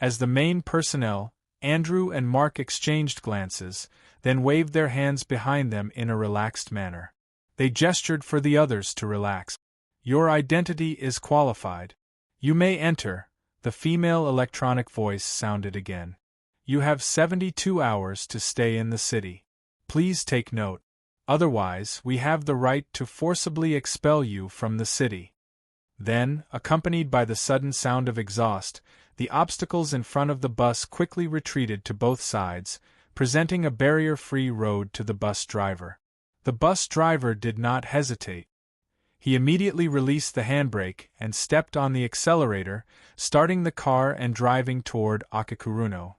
As the main personnel, Andrew and Mark exchanged glances, then waved their hands behind them in a relaxed manner. They gestured for the others to relax. "Your identity is qualified. You may enter," the female electronic voice sounded again. "You have 72 hours to stay in the city. Please take note. Otherwise, we have the right to forcibly expel you from the city." Then, accompanied by the sudden sound of exhaust, the obstacles in front of the bus quickly retreated to both sides, presenting a barrier-free road to the bus driver. The bus driver did not hesitate. He immediately released the handbrake and stepped on the accelerator, starting the car and driving toward Akakuruno.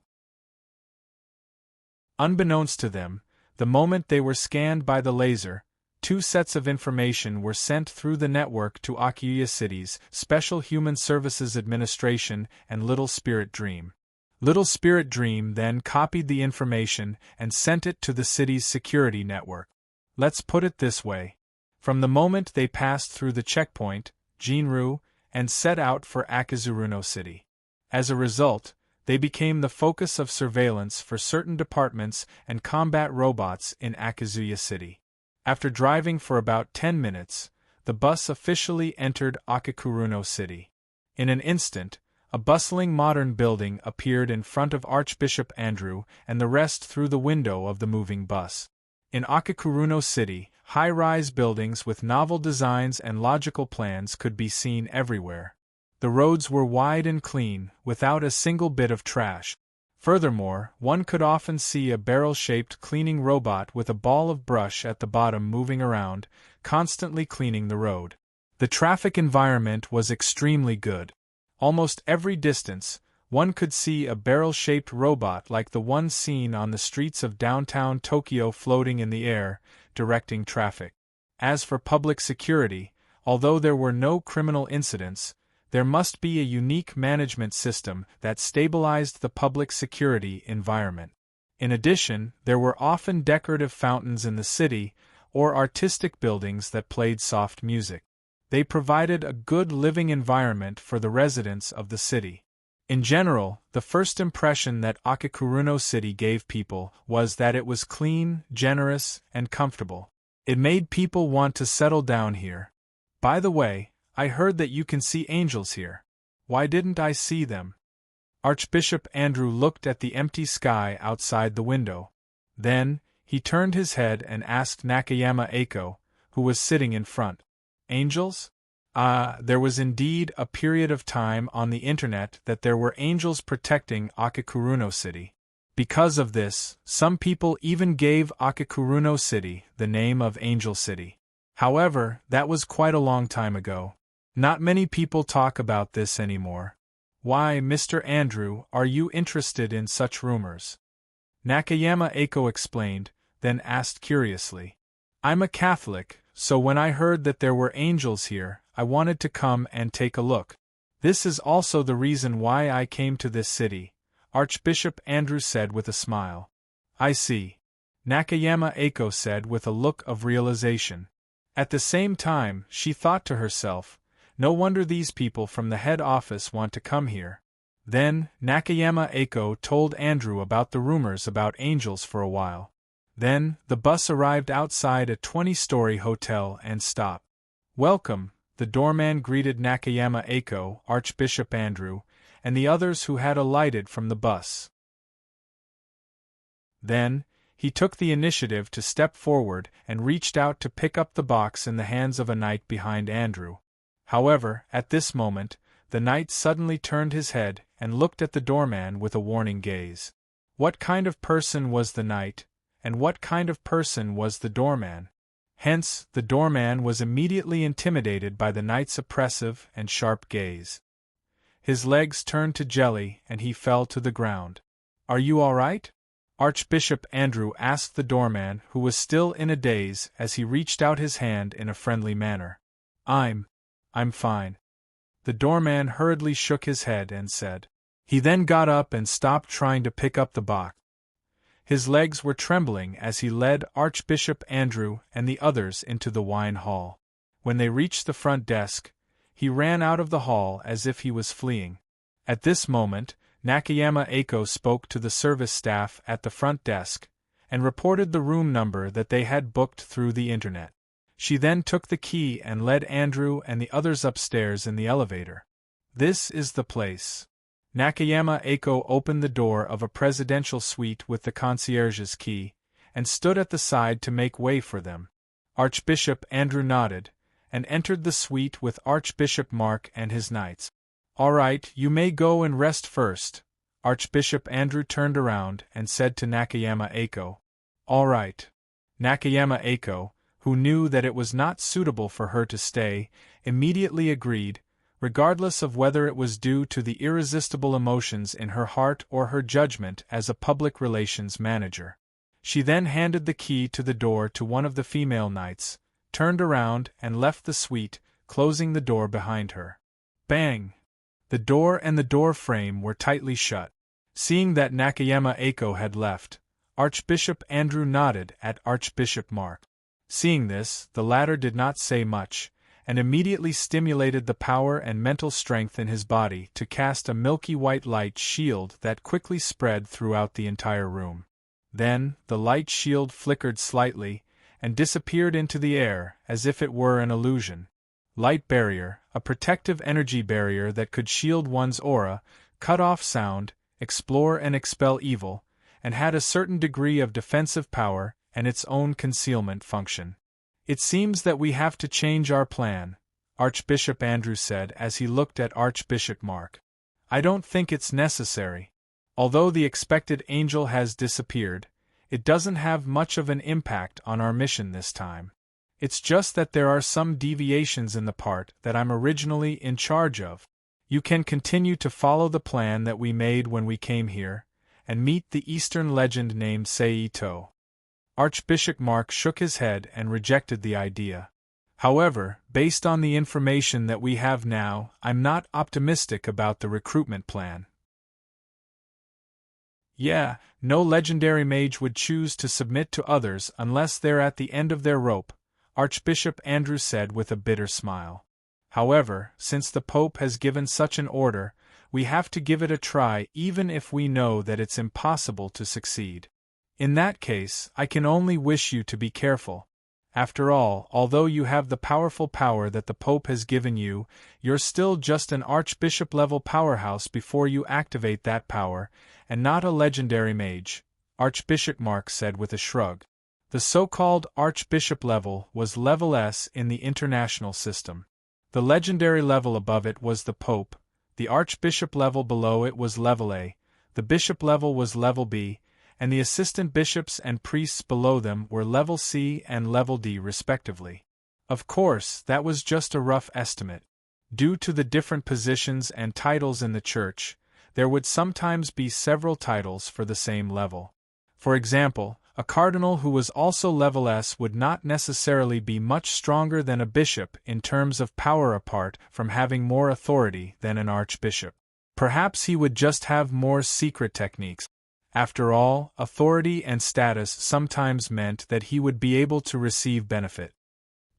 Unbeknownst to them, the moment they were scanned by the laser, 2 sets of information were sent through the network to Akuya City's Special Human Services Administration and Little Spirit Dream. Little Spirit Dream then copied the information and sent it to the city's security network. Let's put it this way. From the moment they passed through the checkpoint, Jinru, and set out for Akazuruno City. As a result, they became the focus of surveillance for certain departments and combat robots in Akazuya City. After driving for about 10 minutes, the bus officially entered Akakuruno City. In an instant, a bustling modern building appeared in front of Archbishop Andrew and the rest through the window of the moving bus. In Akakuruno City, high-rise buildings with novel designs and logical plans could be seen everywhere. The roads were wide and clean, without a single bit of trash. Furthermore, one could often see a barrel-shaped cleaning robot with a ball of brush at the bottom moving around, constantly cleaning the road. The traffic environment was extremely good. Almost every distance, one could see a barrel-shaped robot like the one seen on the streets of downtown Tokyo floating in the air, directing traffic. As for public security, although there were no criminal incidents, there must be a unique management system that stabilized the public security environment. In addition, there were often decorative fountains in the city, or artistic buildings that played soft music. They provided a good living environment for the residents of the city. In general, the first impression that Akakuruno City gave people was that it was clean, generous, and comfortable. It made people want to settle down here. By the way, I heard that you can see angels here. Why didn't I see them? Archbishop Andrew looked at the empty sky outside the window. Then, he turned his head and asked Nakayama Eiko, who was sitting in front. Angels? There was indeed a period of time on the internet that there were angels protecting Akakuruno City. Because of this, some people even gave Akakuruno City the name of Angel City. However, that was quite a long time ago. Not many people talk about this anymore. Why, Mr. Andrew, are you interested in such rumors? Nakayama Eiko explained, then asked curiously. I'm a Catholic, so when I heard that there were angels here, I wanted to come and take a look. This is also the reason why I came to this city, Archbishop Andrew said with a smile. I see. Nakayama Eiko said with a look of realization. At the same time, she thought to herself, no wonder these people from the head office want to come here. Then, Nakayama Eiko told Andrew about the rumors about angels for a while. Then, the bus arrived outside a 20-story hotel and stopped. Welcome, the doorman greeted Nakayama Eiko, Archbishop Andrew, and the others who had alighted from the bus. Then, he took the initiative to step forward and reached out to pick up the box in the hands of a knight behind Andrew. However, at this moment, the knight suddenly turned his head and looked at the doorman with a warning gaze. What kind of person was the knight, and what kind of person was the doorman? Hence, the doorman was immediately intimidated by the knight's oppressive and sharp gaze. His legs turned to jelly and he fell to the ground. Are you all right? Archbishop Andrew asked the doorman, who was still in a daze, as he reached out his hand in a friendly manner. I'm fine. The doorman hurriedly shook his head and said. He then got up and stopped trying to pick up the box. His legs were trembling as he led Archbishop Andrew and the others into the wine hall. When they reached the front desk, he ran out of the hall as if he was fleeing. At this moment, Nakayama Eiko spoke to the service staff at the front desk and reported the room number that they had booked through the internet. She then took the key and led Andrew and the others upstairs in the elevator. This is the place. Nakayama Eiko opened the door of a presidential suite with the concierge's key, and stood at the side to make way for them. Archbishop Andrew nodded, and entered the suite with Archbishop Mark and his knights. All right, you may go and rest first. Archbishop Andrew turned around and said to Nakayama Eiko. All right. Nakayama Eiko, who knew that it was not suitable for her to stay, immediately agreed, regardless of whether it was due to the irresistible emotions in her heart or her judgment as a public relations manager. She then handed the key to the door to one of the female knights, turned around and left the suite, closing the door behind her. Bang! The door and the door frame were tightly shut. Seeing that Nakayama Eiko had left, Archbishop Andrew nodded at Archbishop Mark. Seeing this, the latter did not say much, and immediately stimulated the power and mental strength in his body to cast a milky white light shield that quickly spread throughout the entire room. Then, the light shield flickered slightly, and disappeared into the air as if it were an illusion. Light barrier, a protective energy barrier that could shield one's aura, cut off sound, explore and expel evil, and had a certain degree of defensive power and its own concealment function. "It seems that we have to change our plan," Archbishop Andrew said as he looked at Archbishop Mark. "I don't think it's necessary. Although the expected angel has disappeared, it doesn't have much of an impact on our mission this time. It's just that there are some deviations in the part that I'm originally in charge of. You can continue to follow the plan that we made when we came here, and meet the Eastern legend named Seito." Archbishop Mark shook his head and rejected the idea. "However, based on the information that we have now, I'm not optimistic about the recruitment plan." "Yeah, no legendary mage would choose to submit to others unless they're at the end of their rope," Archbishop Andrew said with a bitter smile. "However, since the Pope has given such an order, we have to give it a try even if we know that it's impossible to succeed. In that case, I can only wish you to be careful. After all, although you have the powerful power that the Pope has given you, you're still just an Archbishop-level powerhouse before you activate that power, and not a legendary mage," Archbishop Mark said with a shrug. The so-called Archbishop level was level S in the international system. The legendary level above it was the Pope, the Archbishop level below it was level A, the Bishop level was level B, and the assistant bishops and priests below them were level C and level D respectively. Of course, that was just a rough estimate. Due to the different positions and titles in the church, there would sometimes be several titles for the same level. For example, a cardinal who was also level S would not necessarily be much stronger than a bishop in terms of power apart from having more authority than an archbishop. Perhaps he would just have more secret techniques. After all, authority and status sometimes meant that he would be able to receive benefit.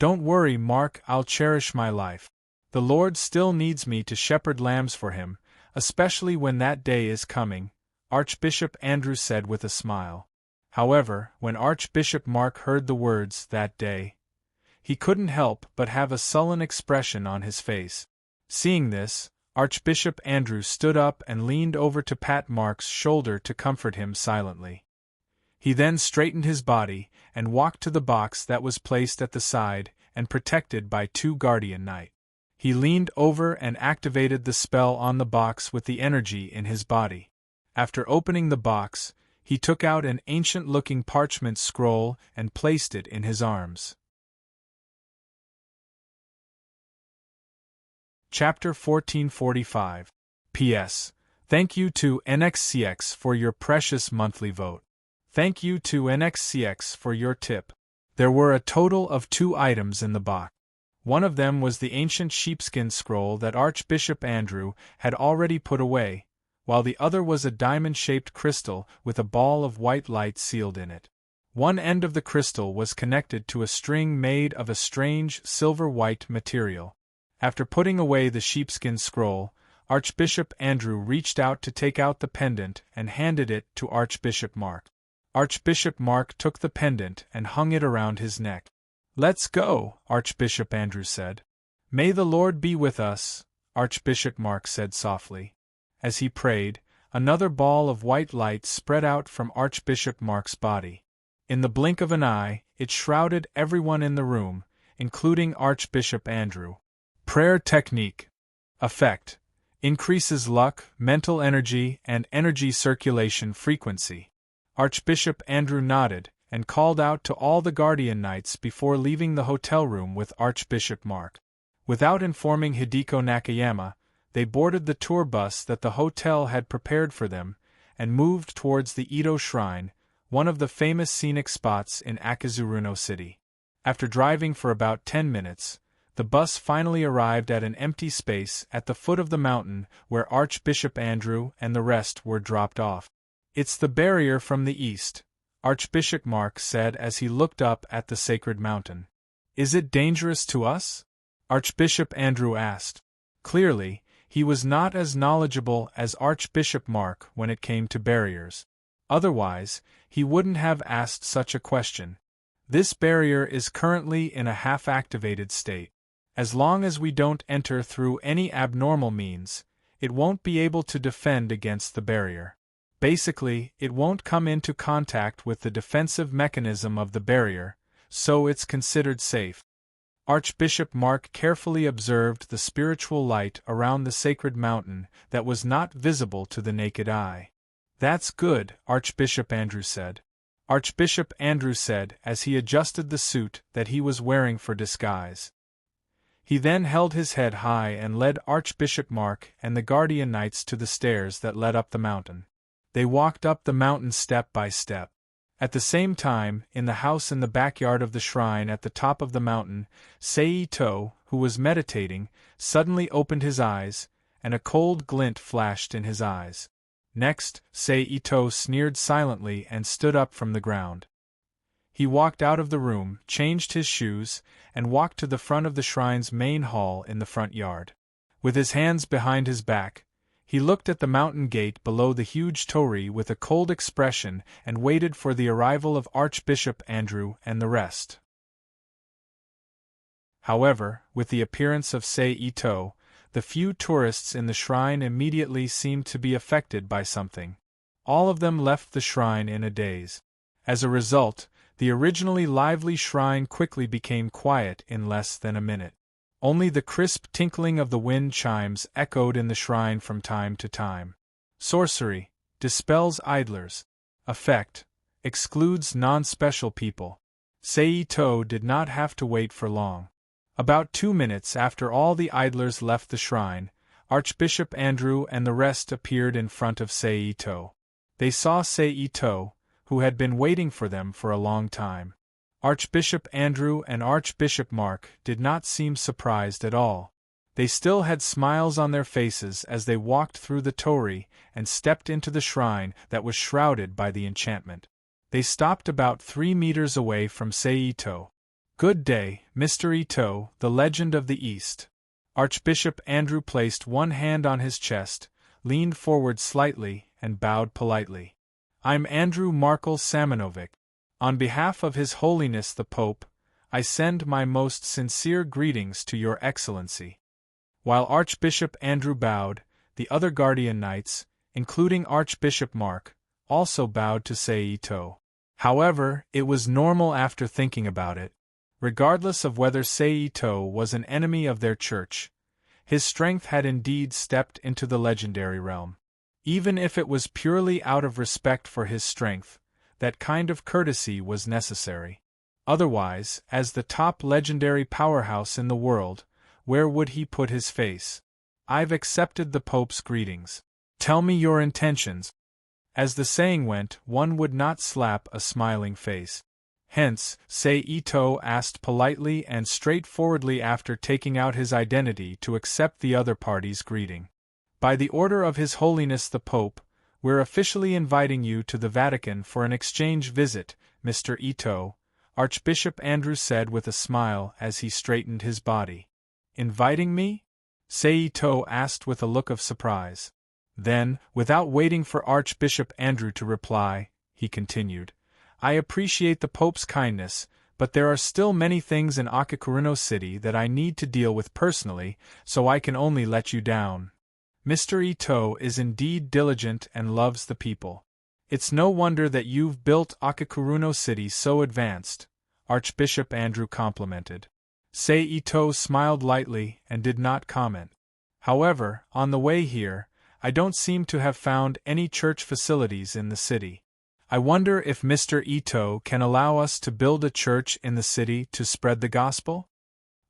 "Don't worry, Mark, I'll cherish my life. The Lord still needs me to shepherd lambs for him, especially when that day is coming," Archbishop Andrew said with a smile. However, when Archbishop Mark heard the words "that day," he couldn't help but have a sullen expression on his face. Seeing this, Archbishop Andrew stood up and leaned over to pat Mark's shoulder to comfort him silently. He then straightened his body and walked to the box that was placed at the side and protected by two guardian knights. He leaned over and activated the spell on the box with the energy in his body. After opening the box, he took out an ancient-looking parchment scroll and placed it in his arms. Chapter 1445. P.S. Thank you to NXCX for your precious monthly vote. Thank you to NXCX for your tip. There were a total of 2 items in the box. One of them was the ancient sheepskin scroll that Archbishop Andrew had already put away, while the other was a diamond-shaped crystal with a ball of white light sealed in it. One end of the crystal was connected to a string made of a strange silver-white material. After putting away the sheepskin scroll, Archbishop Andrew reached out to take out the pendant and handed it to Archbishop Mark. Archbishop Mark took the pendant and hung it around his neck. "Let's go," Archbishop Andrew said. "May the Lord be with us," Archbishop Mark said softly. As he prayed, another ball of white light spread out from Archbishop Mark's body. In the blink of an eye, it shrouded everyone in the room, including Archbishop Andrew. Prayer technique. Effect: increases luck, mental energy, and energy circulation frequency. Archbishop Andrew nodded, and called out to all the guardian knights before leaving the hotel room with Archbishop Mark. Without informing Hideko Nakayama, they boarded the tour bus that the hotel had prepared for them, and moved towards the Ito Shrine, one of the famous scenic spots in Akazuruno City. After driving for about 10 minutes, the bus finally arrived at an empty space at the foot of the mountain where Archbishop Andrew and the rest were dropped off. "It's the barrier from the east," Archbishop Mark said as he looked up at the sacred mountain. "Is it dangerous to us?" Archbishop Andrew asked. Clearly, he was not as knowledgeable as Archbishop Mark when it came to barriers. Otherwise, he wouldn't have asked such a question. "This barrier is currently in a half-activated state. As long as we don't enter through any abnormal means, it won't be able to defend against the barrier. Basically, it won't come into contact with the defensive mechanism of the barrier, so it's considered safe." Archbishop Mark carefully observed the spiritual light around the sacred mountain that was not visible to the naked eye. "That's good," Archbishop Andrew said. Archbishop Andrew said as he adjusted the suit that he was wearing for disguise. He then held his head high and led Archbishop Mark and the guardian knights to the stairs that led up the mountain. They walked up the mountain step by step. At the same time, in the house in the backyard of the shrine at the top of the mountain, Seito, who was meditating, suddenly opened his eyes, and a cold glint flashed in his eyes. Next, Seito sneered silently and stood up from the ground. He walked out of the room, changed his shoes, and walked to the front of the shrine's main hall in the front yard. With his hands behind his back, he looked at the mountain gate below the huge torii with a cold expression and waited for the arrival of Archbishop Andrew and the rest. However, with the appearance of Seito, the few tourists in the shrine immediately seemed to be affected by something. All of them left the shrine in a daze. As a result, the originally lively shrine quickly became quiet in less than a minute. Only the crisp tinkling of the wind chimes echoed in the shrine from time to time. Sorcery dispels idlers. Effect excludes non-special people. Seito did not have to wait for long. About 2 minutes after all the idlers left the shrine, Archbishop Andrew and the rest appeared in front of Seito. They saw Seito, who had been waiting for them for a long time. Archbishop Andrew and Archbishop Mark did not seem surprised at all. They still had smiles on their faces as they walked through the torii and stepped into the shrine that was shrouded by the enchantment. They stopped about 3 meters away from Seito. "Good day, Mr. Ito, the legend of the East." Archbishop Andrew placed one hand on his chest, leaned forward slightly, and bowed politely. "I'm Andrew Markel Samanovic. On behalf of His Holiness the Pope, I send my most sincere greetings to Your Excellency." While Archbishop Andrew bowed, the other guardian knights, including Archbishop Mark, also bowed to Seito. However, it was normal after thinking about it. Regardless of whether Seito was an enemy of their church, his strength had indeed stepped into the legendary realm. Even if it was purely out of respect for his strength, that kind of courtesy was necessary. Otherwise, as the top legendary powerhouse in the world, where would he put his face? "I've accepted the Pope's greetings. Tell me your intentions." As the saying went, one would not slap a smiling face. Hence, Seito asked politely and straightforwardly after taking out his identity to accept the other party's greeting. "By the order of His Holiness the Pope, we're officially inviting you to the Vatican for an exchange visit, Mr. Ito," Archbishop Andrew said with a smile as he straightened his body. "Inviting me?" Seito asked with a look of surprise. Then, without waiting for Archbishop Andrew to reply, he continued, "I appreciate the Pope's kindness, but there are still many things in Akakuruno City that I need to deal with personally, so I can only let you down. Mr. Ito is indeed diligent and loves the people. It's no wonder that you've built Akakuruno City so advanced," Archbishop Andrew complimented. Seito smiled lightly and did not comment. "However, on the way here, I don't seem to have found any church facilities in the city. I wonder if Mr. Ito can allow us to build a church in the city to spread the gospel?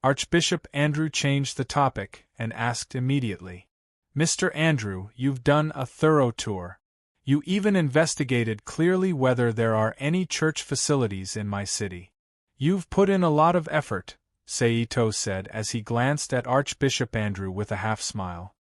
Archbishop Andrew changed the topic and asked immediately. Mr. Andrew, you've done a thorough tour. You even investigated clearly whether there are any church facilities in my city. You've put in a lot of effort, Seito said as he glanced at Archbishop Andrew with a half-smile.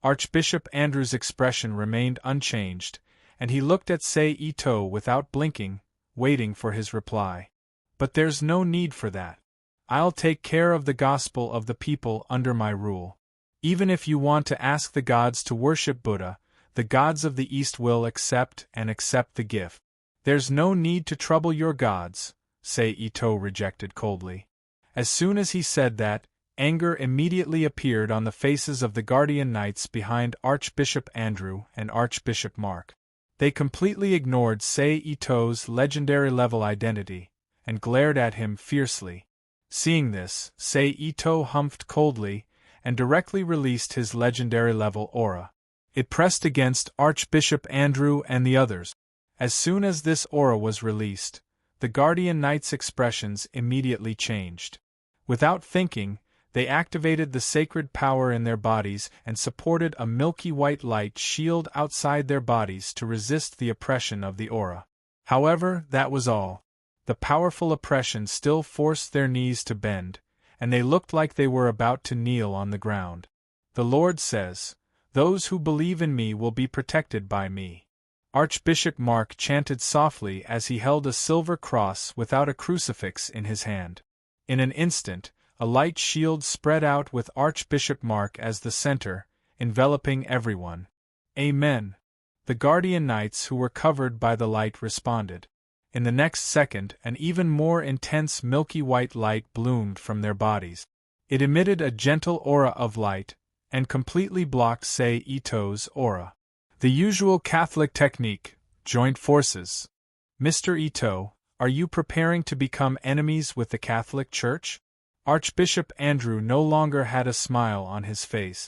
Archbishop Andrew's expression remained unchanged, and he looked at Seito without blinking, waiting for his reply. But there's no need for that. I'll take care of the gospel of the people under my rule. Even if you want to ask the gods to worship Buddha, the gods of the East will accept the gift. There's no need to trouble your gods, Seito rejected coldly. As soon as he said that, anger immediately appeared on the faces of the guardian knights behind Archbishop Andrew and Archbishop Mark. They completely ignored Seito's legendary-level identity, and glared at him fiercely. Seeing this, Seito humphed coldly, and directly released his legendary-level aura. It pressed against Archbishop Andrew and the others. As soon as this aura was released, the guardian knights' expressions immediately changed. Without thinking, they activated the sacred power in their bodies and supported a milky white light shield outside their bodies to resist the oppression of the aura. However, that was all. The powerful oppression still forced their knees to bend, and they looked like they were about to kneel on the ground. The Lord says, "Those who believe in me will be protected by me." Archbishop Mark chanted softly as he held a silver cross without a crucifix in his hand. In an instant, a light shield spread out with Archbishop Mark as the center, enveloping everyone. Amen. The guardian knights who were covered by the light responded. In the next second, an even more intense milky white light bloomed from their bodies. It emitted a gentle aura of light, and completely blocked Seito's aura. The usual Catholic technique, joint forces. Mr. Ito, are you preparing to become enemies with the Catholic Church? Archbishop Andrew no longer had a smile on his face.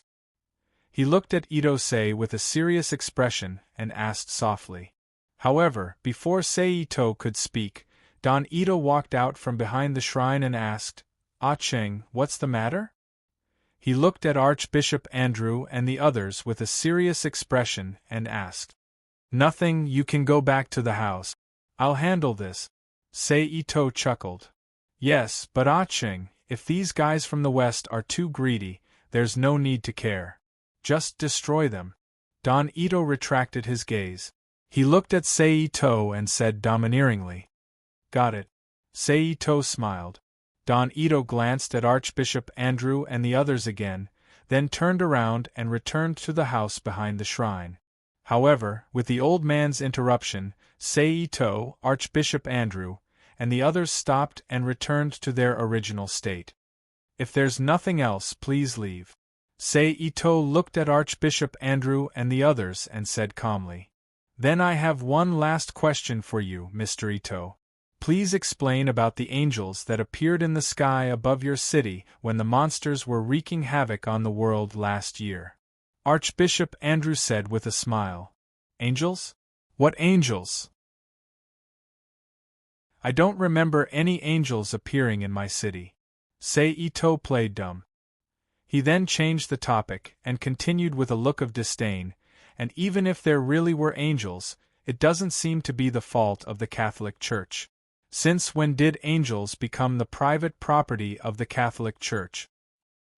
He looked at Ito-sei with a serious expression and asked softly. However, before Seito could speak, Don Ito walked out from behind the shrine and asked, "Ah Cheng, what's the matter?" He looked at Archbishop Andrew and the others with a serious expression and asked, "Nothing, you can go back to the house. I'll handle this." Seito chuckled. "Yes, but Ah Cheng, if these guys from the west are too greedy, there's no need to care. Just destroy them." Don Ito retracted his gaze. He looked at Seito and said domineeringly, "Got it." Seito smiled. Don Ito glanced at Archbishop Andrew and the others again, then turned around and returned to the house behind the shrine. However, with the old man's interruption, Seito, Archbishop Andrew, and the others stopped and returned to their original state. "If there's nothing else, please leave." Seito looked at Archbishop Andrew and the others and said calmly, "Then I have one last question for you, Mr. Ito. Please explain about the angels that appeared in the sky above your city when the monsters were wreaking havoc on the world last year." Archbishop Andrew said with a smile, "Angels? What angels? I don't remember any angels appearing in my city." Seito played dumb. He then changed the topic and continued with a look of disdain, "And even if there really were angels, it doesn't seem to be the fault of the Catholic Church. Since when did angels become the private property of the Catholic Church?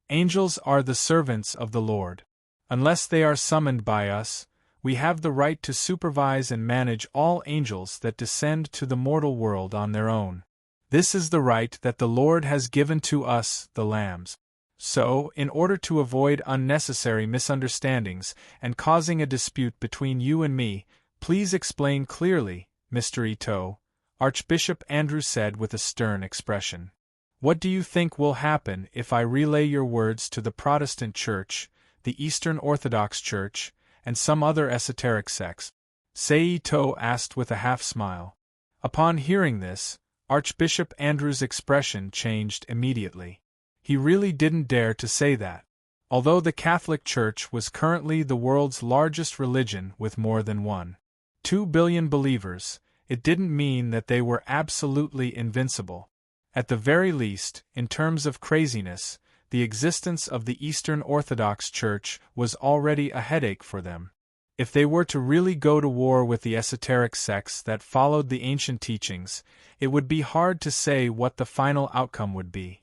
Angels are the servants of the Lord. Unless they are summoned by us, we have the right to supervise and manage all angels that descend to the mortal world on their own. This is the right that the Lord has given to us, the lambs. So, in order to avoid unnecessary misunderstandings and causing a dispute between you and me, please explain clearly, Mr. Ito," Archbishop Andrew said with a stern expression. "What do you think will happen if I relay your words to the Protestant Church, the Eastern Orthodox Church, and some other esoteric sects?" Seito asked with a half-smile. Upon hearing this, Archbishop Andrew's expression changed immediately. He really didn't dare to say that. Although the Catholic Church was currently the world's largest religion with more than 1.2 billion believers, it didn't mean that they were absolutely invincible. At the very least, in terms of craziness, the existence of the Eastern Orthodox Church was already a headache for them. If they were to really go to war with the esoteric sects that followed the ancient teachings, it would be hard to say what the final outcome would be.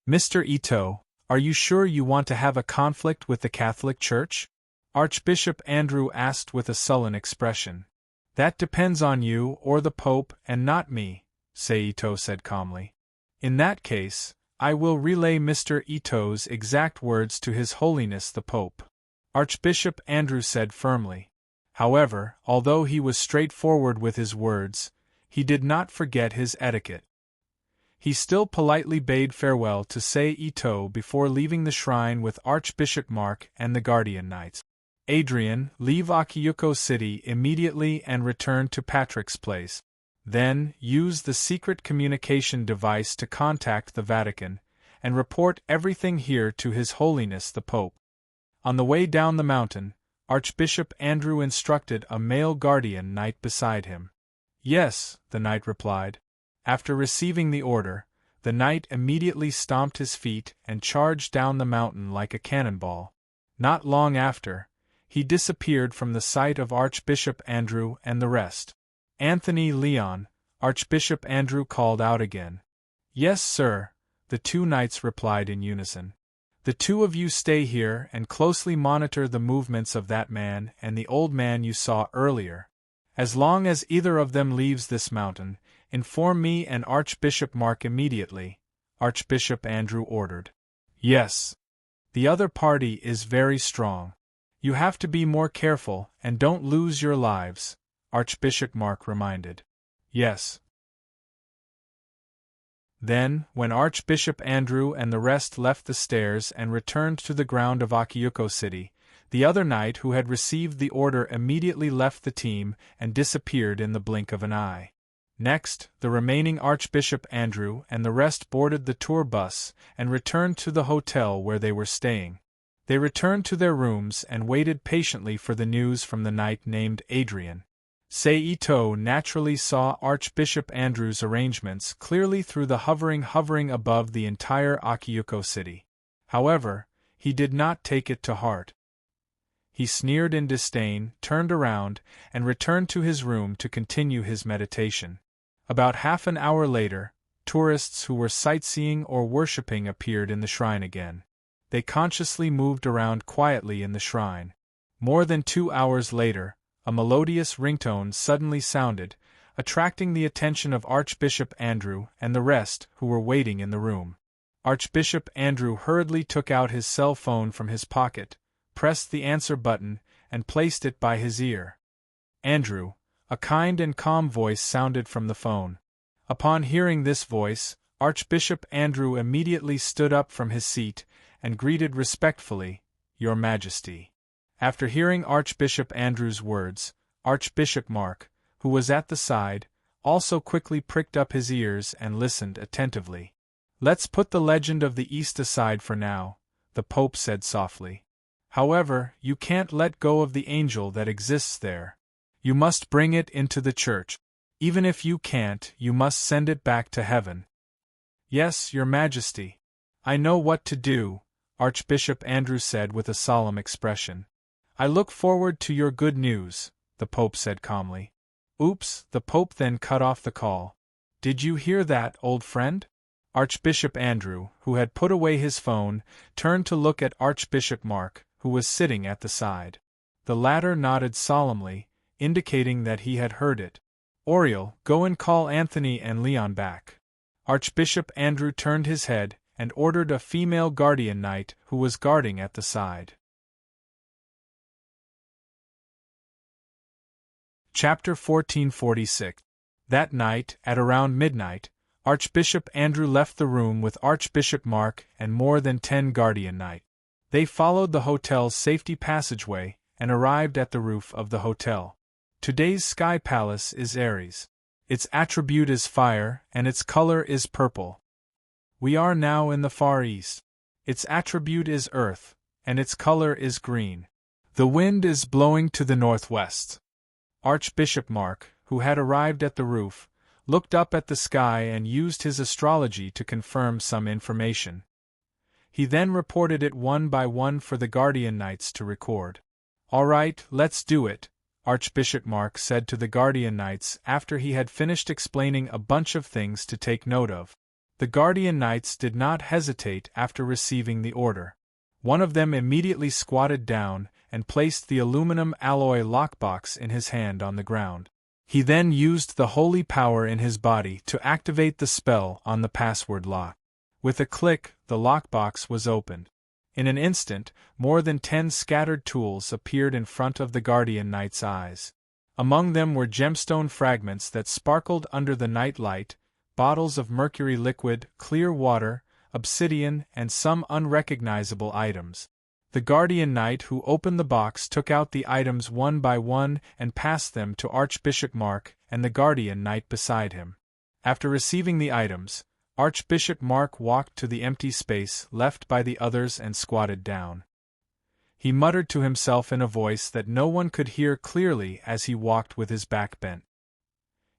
Mr. Ito, are you sure you want to have a conflict with the Catholic Church? Archbishop Andrew asked with a sullen expression. That depends on you or the Pope and not me, Seito said calmly. In that case, I will relay Mr. Ito's exact words to His Holiness the Pope, Archbishop Andrew said firmly. However, although he was straightforward with his words, he did not forget his etiquette. He still politely bade farewell to Seito before leaving the shrine with Archbishop Mark and the Guardian Knights. Adrian, leave Akiyuko City immediately and return to Patrick's place. Then, use the secret communication device to contact the Vatican, and report everything here to His Holiness the Pope. On the way down the mountain, Archbishop Andrew instructed a male guardian knight beside him. Yes, the knight replied. After receiving the order, the knight immediately stomped his feet and charged down the mountain like a cannonball. Not long after, he disappeared from the sight of Archbishop Andrew and the rest. Anthony Leon, Archbishop Andrew called out again. Yes, sir, the two knights replied in unison. The two of you stay here and closely monitor the movements of that man and the old man you saw earlier. As long as either of them leaves this mountain, inform me and Archbishop Mark immediately, Archbishop Andrew ordered. Yes. The other party is very strong. You have to be more careful and don't lose your lives, Archbishop Mark reminded. Yes. Then, when Archbishop Andrew and the rest left the stairs and returned to the ground of Akiyuko City, the other knight who had received the order immediately left the team and disappeared in the blink of an eye. Next, the remaining Archbishop Andrew and the rest boarded the tour bus and returned to the hotel where they were staying. They returned to their rooms and waited patiently for the news from the knight named Adrian. Seito naturally saw Archbishop Andrew's arrangements clearly through the hovering above the entire Akiyuko City. However, he did not take it to heart. He sneered in disdain, turned around, and returned to his room to continue his meditation. About half an hour later, tourists who were sightseeing or worshipping appeared in the shrine again. They consciously moved around quietly in the shrine. More than 2 hours later, a melodious ringtone suddenly sounded, attracting the attention of Archbishop Andrew and the rest who were waiting in the room. Archbishop Andrew hurriedly took out his cell phone from his pocket, pressed the answer button, and placed it by his ear. Andrew, a kind and calm voice sounded from the phone. Upon hearing this voice, Archbishop Andrew immediately stood up from his seat and greeted respectfully, Your Majesty. After hearing Archbishop Andrew's words, Archbishop Mark, who was at the side, also quickly pricked up his ears and listened attentively. Let's put the legend of the East aside for now, the Pope said softly. However, you can't let go of the angel that exists there. You must bring it into the church. Even if you can't, you must send it back to heaven. Yes, Your Majesty. I know what to do, Archbishop Andrew said with a solemn expression. I look forward to your good news, the Pope said calmly. Oops, the Pope then cut off the call. Did you hear that, old friend? Archbishop Andrew, who had put away his phone, turned to look at Archbishop Mark, who was sitting at the side. The latter nodded solemnly, indicating that he had heard it. Oriel, go and call Anthony and Leon back. Archbishop Andrew turned his head and ordered a female guardian knight who was guarding at the side. Chapter 1446. That night, at around midnight, Archbishop Andrew left the room with Archbishop Mark and more than 10 guardian knights. They followed the hotel's safety passageway and arrived at the roof of the hotel. Today's sky palace is Aries. Its attribute is fire and its color is purple. We are now in the Far East. Its attribute is earth, and its color is green. The wind is blowing to the northwest. Archbishop Mark, who had arrived at the roof, looked up at the sky and used his astrology to confirm some information. He then reported it one by one for the Guardian Knights to record. "All right, let's do it," Archbishop Mark said to the Guardian Knights after he had finished explaining a bunch of things to take note of. The Guardian Knights did not hesitate after receiving the order. One of them immediately squatted down and placed the aluminum alloy lockbox in his hand on the ground. He then used the holy power in his body to activate the spell on the password lock. With a click, the lockbox was opened. In an instant, more than 10 scattered tools appeared in front of the Guardian Knight's eyes. Among them were gemstone fragments that sparkled under the night light, bottles of mercury liquid, clear water, obsidian, and some unrecognizable items. The Guardian Knight who opened the box took out the items one by one and passed them to Archbishop Mark and the Guardian Knight beside him. After receiving the items, Archbishop Mark walked to the empty space left by the others and squatted down. He muttered to himself in a voice that no one could hear clearly as he walked with his back bent.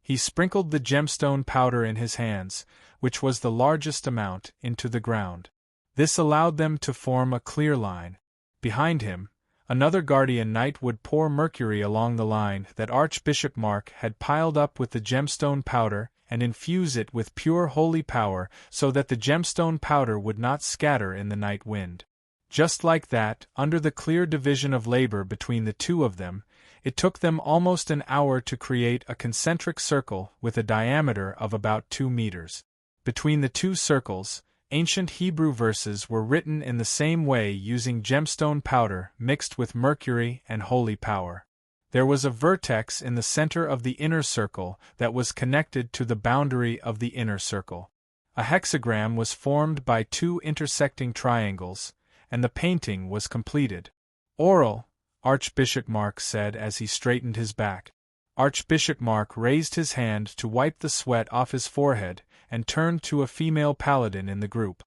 He sprinkled the gemstone powder in his hands, which was the largest amount, into the ground. This allowed them to form a clear line. Behind him, another Guardian Knight would pour mercury along the line that Archbishop Mark had piled up with the gemstone powder and infuse it with pure holy power so that the gemstone powder would not scatter in the night wind. Just like that, under the clear division of labor between the two of them, it took them almost an hour to create a concentric circle with a diameter of about 2 meters. Between the two circles, ancient Hebrew verses were written in the same way using gemstone powder mixed with mercury and holy power. There was a vertex in the center of the inner circle that was connected to the boundary of the inner circle. A hexagram was formed by 2 intersecting triangles, and the painting was completed. "Oral," Archbishop Mark said as he straightened his back. Archbishop Mark raised his hand to wipe the sweat off his forehead and turned to a female paladin in the group.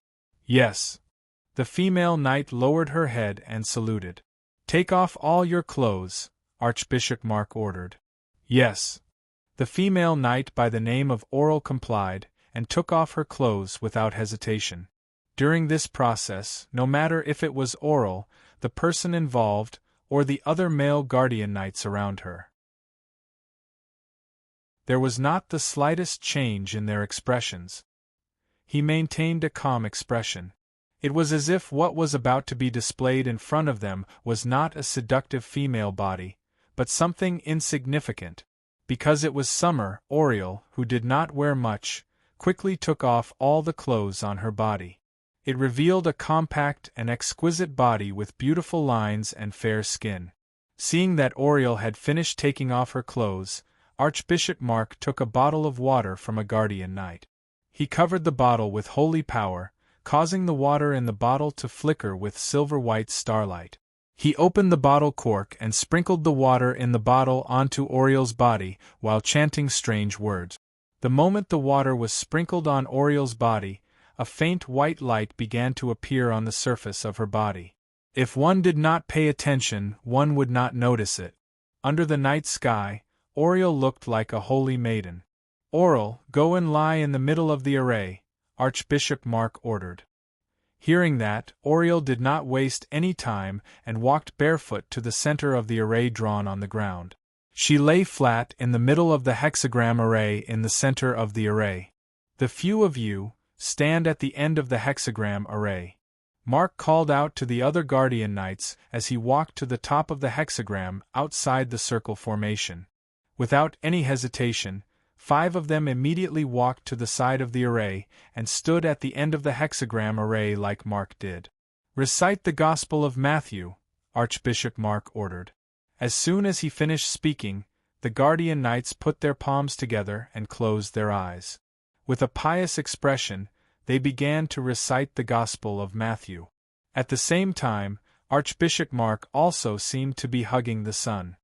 "Yes." The female knight lowered her head and saluted. "Take off all your clothes," Archbishop Mark ordered. "Yes." The female knight by the name of Oral complied, and took off her clothes without hesitation. During this process, no matter if it was Oral, the person involved, or the other male Guardian Knights around her, there was not the slightest change in their expressions. He maintained a calm expression. It was as if what was about to be displayed in front of them was not a seductive female body, but something insignificant. Because it was summer, Oriel, who did not wear much, quickly took off all the clothes on her body. It revealed a compact and exquisite body with beautiful lines and fair skin. Seeing that Oriel had finished taking off her clothes, Archbishop Mark took a bottle of water from a Guardian Knight. He covered the bottle with holy power, causing the water in the bottle to flicker with silver-white starlight. He opened the bottle cork and sprinkled the water in the bottle onto Oriel's body while chanting strange words. The moment the water was sprinkled on Oriel's body, a faint white light began to appear on the surface of her body. If one did not pay attention, one would not notice it. Under the night sky, Oriel looked like a holy maiden. "Oral, go and lie in the middle of the array," Archbishop Mark ordered. Hearing that, Oriel did not waste any time and walked barefoot to the center of the array drawn on the ground. She lay flat in the middle of the hexagram array in the center of the array. "The few of you, stand at the end of the hexagram array," Mark called out to the other Guardian Knights as he walked to the top of the hexagram outside the circle formation. Without any hesitation, 5 of them immediately walked to the side of the array and stood at the end of the hexagram array like Mark did. "Recite the Gospel of Matthew," Archbishop Mark ordered. As soon as he finished speaking, the Guardian Knights put their palms together and closed their eyes. With a pious expression, they began to recite the Gospel of Matthew. At the same time, Archbishop Mark also seemed to be hugging the sun.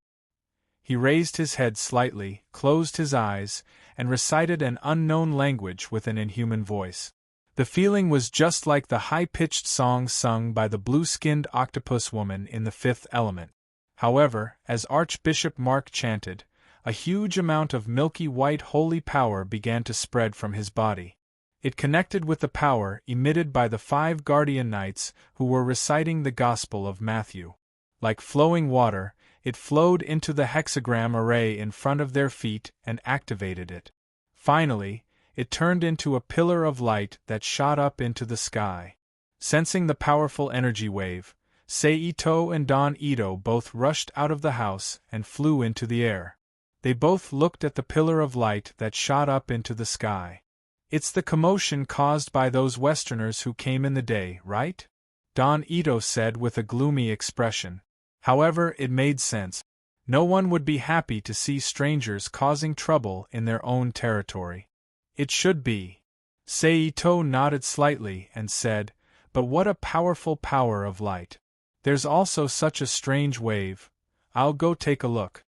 He raised his head slightly, closed his eyes, and recited an unknown language with an inhuman voice. The feeling was just like the high-pitched song sung by the blue-skinned octopus woman in The Fifth Element. However, as Archbishop Mark chanted, a huge amount of milky white holy power began to spread from his body. It connected with the power emitted by the 5 guardian knights who were reciting the Gospel of Matthew. Like flowing water, it flowed into the hexagram array in front of their feet and activated it. Finally, it turned into a pillar of light that shot up into the sky. Sensing the powerful energy wave, Seito and Don Ito both rushed out of the house and flew into the air. They both looked at the pillar of light that shot up into the sky. "It's the commotion caused by those Westerners who came in the day, right?" Don Ito said with a gloomy expression. However, it made sense. No one would be happy to see strangers causing trouble in their own territory. "It should be." Seito nodded slightly and said, "But what a powerful power of light. There's also such a strange wave. I'll go take a look."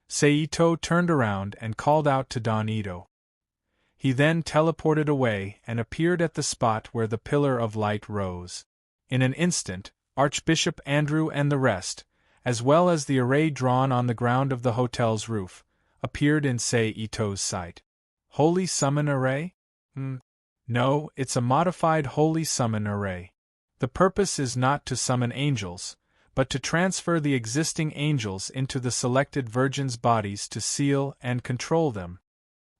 Seito turned around and called out to Don Ito. He then teleported away and appeared at the spot where the pillar of light rose. In an instant, Archbishop Andrew and the rest, as well as the array drawn on the ground of the hotel's roof, appeared in Seito's sight. Holy Summon Array? No, it's a modified Holy Summon Array. The purpose is not to summon angels, but to transfer the existing angels into the selected virgins' bodies to seal and control them.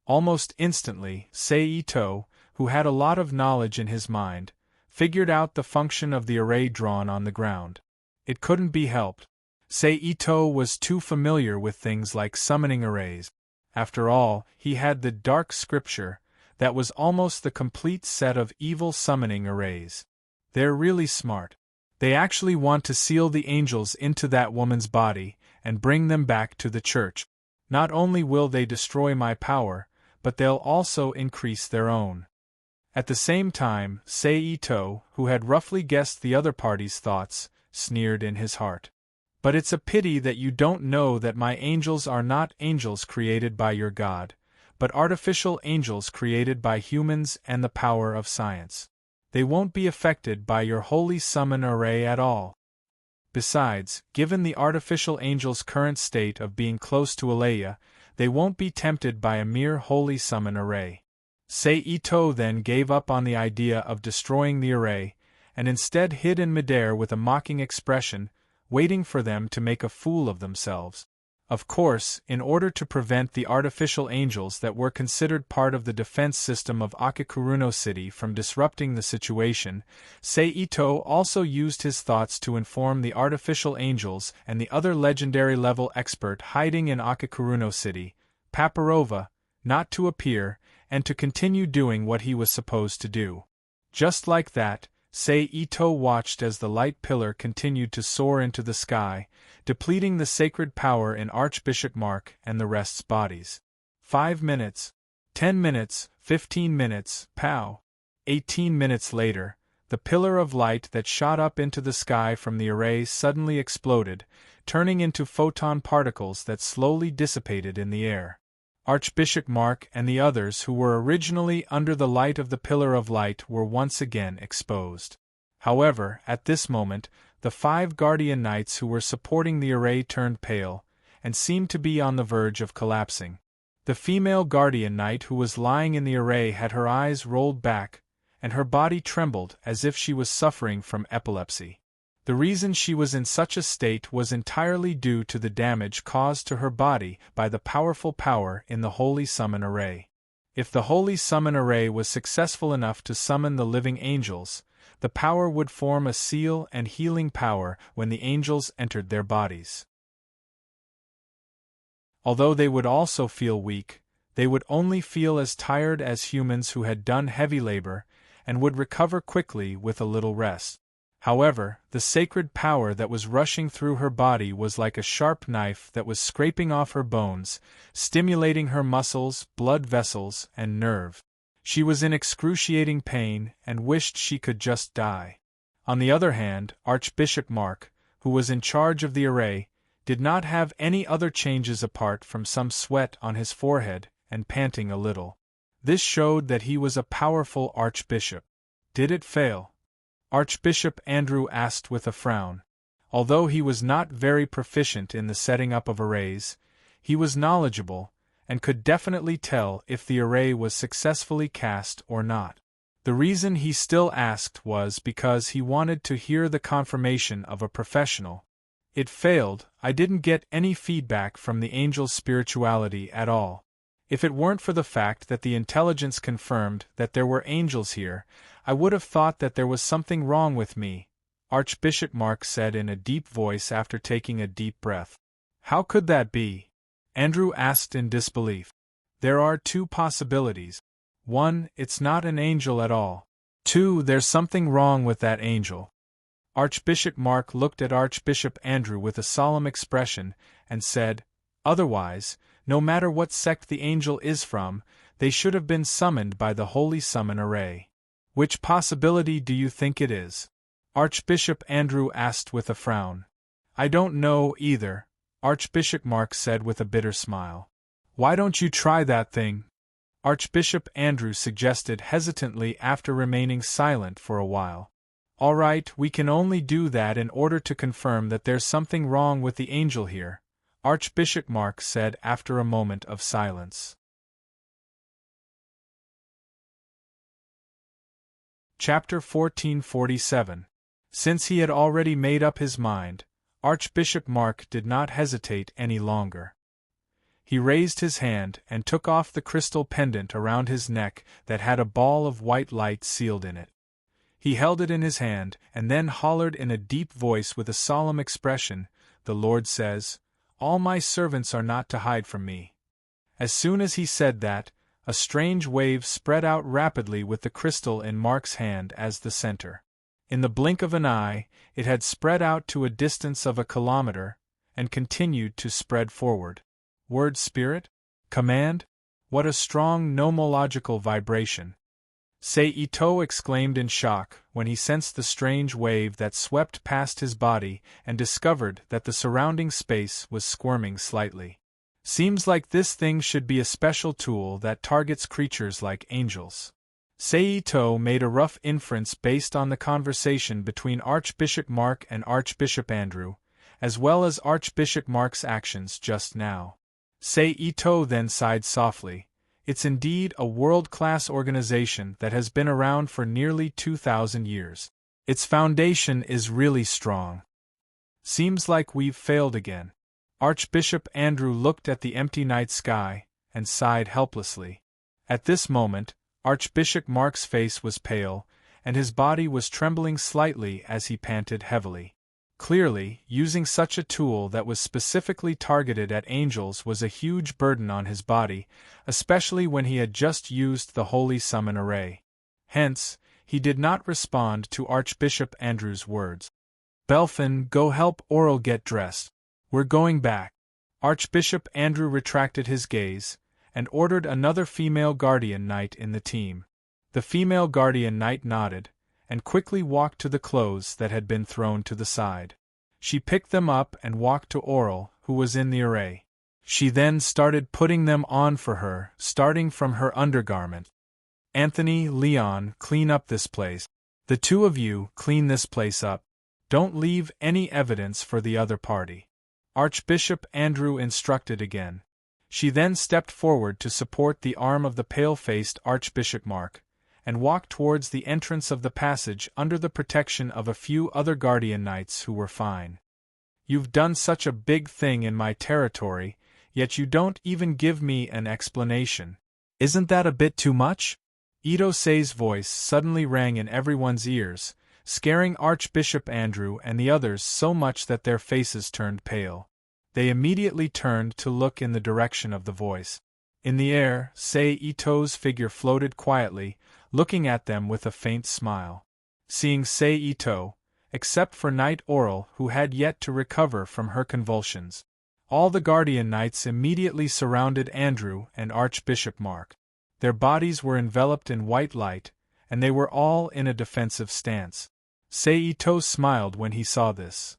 Almost instantly, Seito, who had a lot of knowledge in his mind, figured out the function of the array drawn on the ground. It couldn't be helped. Seito was too familiar with things like summoning arrays. After all, he had the Dark Scripture, that was almost the complete set of evil summoning arrays. They're really smart. They actually want to seal the angels into that woman's body and bring them back to the church. Not only will they destroy my power, but they'll also increase their own. At the same time, Seito, who had roughly guessed the other party's thoughts, sneered in his heart. "But it's a pity that you don't know that my angels are not angels created by your God, but artificial angels created by humans and the power of science. They won't be affected by your holy summon array at all. Besides, given the artificial angels' current state of being close to Alea, they won't be tempted by a mere holy summon array." Seito then gave up on the idea of destroying the array, and instead hid in midair with a mocking expression, waiting for them to make a fool of themselves. Of course, in order to prevent the artificial angels that were considered part of the defense system of Akakuruno City from disrupting the situation, Seito also used his thoughts to inform the artificial angels and the other legendary level expert hiding in Akakuruno City, Paparova, not to appear, and to continue doing what he was supposed to do. Just like that, Seito watched as the light pillar continued to soar into the sky, depleting the sacred power in Archbishop Mark and the rest's bodies. 5 minutes, 10 minutes, 15 minutes, pow! 18 minutes later, the pillar of light that shot up into the sky from the array suddenly exploded, turning into photon particles that slowly dissipated in the air. Archbishop Mark and the others who were originally under the light of the pillar of light were once again exposed. However, at this moment, the 5 guardian knights who were supporting the array turned pale, and seemed to be on the verge of collapsing. The female guardian knight who was lying in the array had her eyes rolled back, and her body trembled as if she was suffering from epilepsy. The reason she was in such a state was entirely due to the damage caused to her body by the powerful power in the Holy Summon Array. If the Holy Summon Array was successful enough to summon the living angels, the power would form a seal and healing power when the angels entered their bodies. Although they would also feel weak, they would only feel as tired as humans who had done heavy labor, and would recover quickly with a little rest. However, the sacred power that was rushing through her body was like a sharp knife that was scraping off her bones, stimulating her muscles, blood vessels, and nerve. She was in excruciating pain and wished she could just die. On the other hand, Archbishop Mark, who was in charge of the array, did not have any other changes apart from some sweat on his forehead and panting a little. This showed that he was a powerful archbishop. Did it fail? Archbishop Andrew asked with a frown. Although he was not very proficient in the setting up of arrays, he was knowledgeable, and could definitely tell if the array was successfully cast or not. The reason he still asked was because he wanted to hear the confirmation of a professional. It failed. I didn't get any feedback from the angel's spirituality at all. If it weren't for the fact that the intelligence confirmed that there were angels here, I would have thought that there was something wrong with me, Archbishop Mark said in a deep voice after taking a deep breath. How could that be? Andrew asked in disbelief. There are two possibilities. 1, it's not an angel at all. 2, there's something wrong with that angel. Archbishop Mark looked at Archbishop Andrew with a solemn expression and said, otherwise, no matter what sect the angel is from, they should have been summoned by the Holy Summon Array. Which possibility do you think it is? Archbishop Andrew asked with a frown. I don't know either, Archbishop Mark said with a bitter smile. Why don't you try that thing? Archbishop Andrew suggested hesitantly after remaining silent for a while. All right, we can only do that in order to confirm that there's something wrong with the angel here, Archbishop Mark said after a moment of silence. Chapter 1447. Since he had already made up his mind, Archbishop Mark did not hesitate any longer. He raised his hand and took off the crystal pendant around his neck that had a ball of white light sealed in it. He held it in his hand and then hollered in a deep voice with a solemn expression, "The Lord says, all my servants are not to hide from me." As soon as he said that, a strange wave spread out rapidly with the crystal in Mark's hand as the center. In the blink of an eye, it had spread out to a distance of 1 kilometer, and continued to spread forward. Word spirit? Command? What a strong nomological vibration! Seito exclaimed in shock when he sensed the strange wave that swept past his body and discovered that the surrounding space was squirming slightly. Seems like this thing should be a special tool that targets creatures like angels. Seito made a rough inference based on the conversation between Archbishop Mark and Archbishop Andrew, as well as Archbishop Mark's actions just now. Seito then sighed softly. It's indeed a world-class organization that has been around for nearly 2,000 years. Its foundation is really strong. Seems like we've failed again. Archbishop Andrew looked at the empty night sky and sighed helplessly. At this moment, Archbishop Mark's face was pale, and his body was trembling slightly as he panted heavily. Clearly, using such a tool that was specifically targeted at angels was a huge burden on his body, especially when he had just used the Holy Summon Array. Hence, he did not respond to Archbishop Andrew's words. Belfin, go help Oral get dressed. We're going back. Archbishop Andrew retracted his gaze, and ordered another female guardian knight in the team. The female guardian knight nodded, and quickly walked to the clothes that had been thrown to the side. She picked them up and walked to Oral, who was in the array. She then started putting them on for her, starting from her undergarment. Anthony, Leon, clean up this place. The two of you, clean this place up. Don't leave any evidence for the other party. Archbishop Andrew instructed again. She then stepped forward to support the arm of the pale-faced Archbishop Mark, and walked towards the entrance of the passage under the protection of a few other guardian knights who were fine. You've done such a big thing in my territory, yet you don't even give me an explanation. Isn't that a bit too much? Ito-sei's voice suddenly rang in everyone's ears, scaring Archbishop Andrew and the others so much that their faces turned pale. They immediately turned to look in the direction of the voice. In the air, Seito's figure floated quietly, looking at them with a faint smile. Seeing Seito, except for Knight Oral who had yet to recover from her convulsions, all the guardian knights immediately surrounded Andrew and Archbishop Mark. Their bodies were enveloped in white light, and they were all in a defensive stance. Seito smiled when he saw this.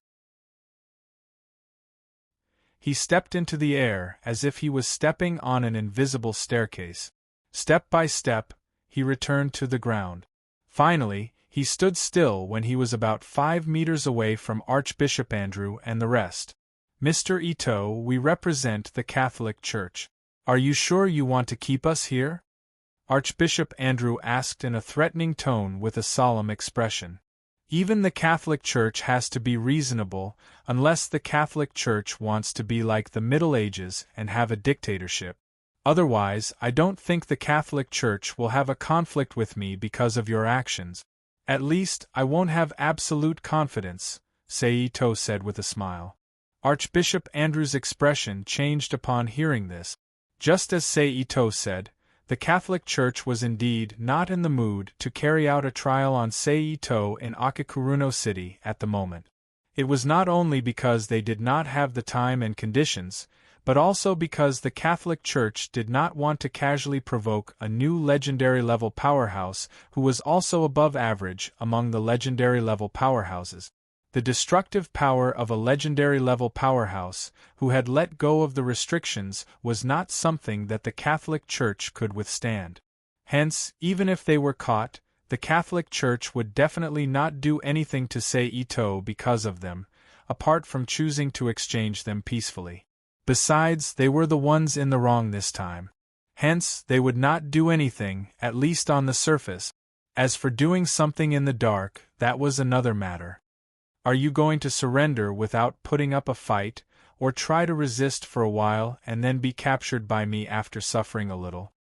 He stepped into the air as if he was stepping on an invisible staircase. Step by step, he returned to the ground. Finally, he stood still when he was about 5 meters away from Archbishop Andrew and the rest. Mr. Ito, we represent the Catholic Church. Are you sure you want to keep us here? Archbishop Andrew asked in a threatening tone with a solemn expression. Even the Catholic Church has to be reasonable, unless the Catholic Church wants to be like the Middle Ages and have a dictatorship. Otherwise, I don't think the Catholic Church will have a conflict with me because of your actions. At least, I won't have absolute confidence, Seito said with a smile. Archbishop Andrew's expression changed upon hearing this. Just as Seito said, the Catholic Church was indeed not in the mood to carry out a trial on Seito in Akikuruno City at the moment. It was not only because they did not have the time and conditions, but also because the Catholic Church did not want to casually provoke a new legendary-level powerhouse who was also above average among the legendary-level powerhouses. The destructive power of a legendary-level powerhouse who had let go of the restrictions was not something that the Catholic Church could withstand. Hence, even if they were caught, the Catholic Church would definitely not do anything to Seito because of them, apart from choosing to exchange them peacefully. Besides, they were the ones in the wrong this time. Hence, they would not do anything, at least on the surface. As for doing something in the dark, that was another matter. Are you going to surrender without putting up a fight, or try to resist for a while and then be captured by me after suffering a little?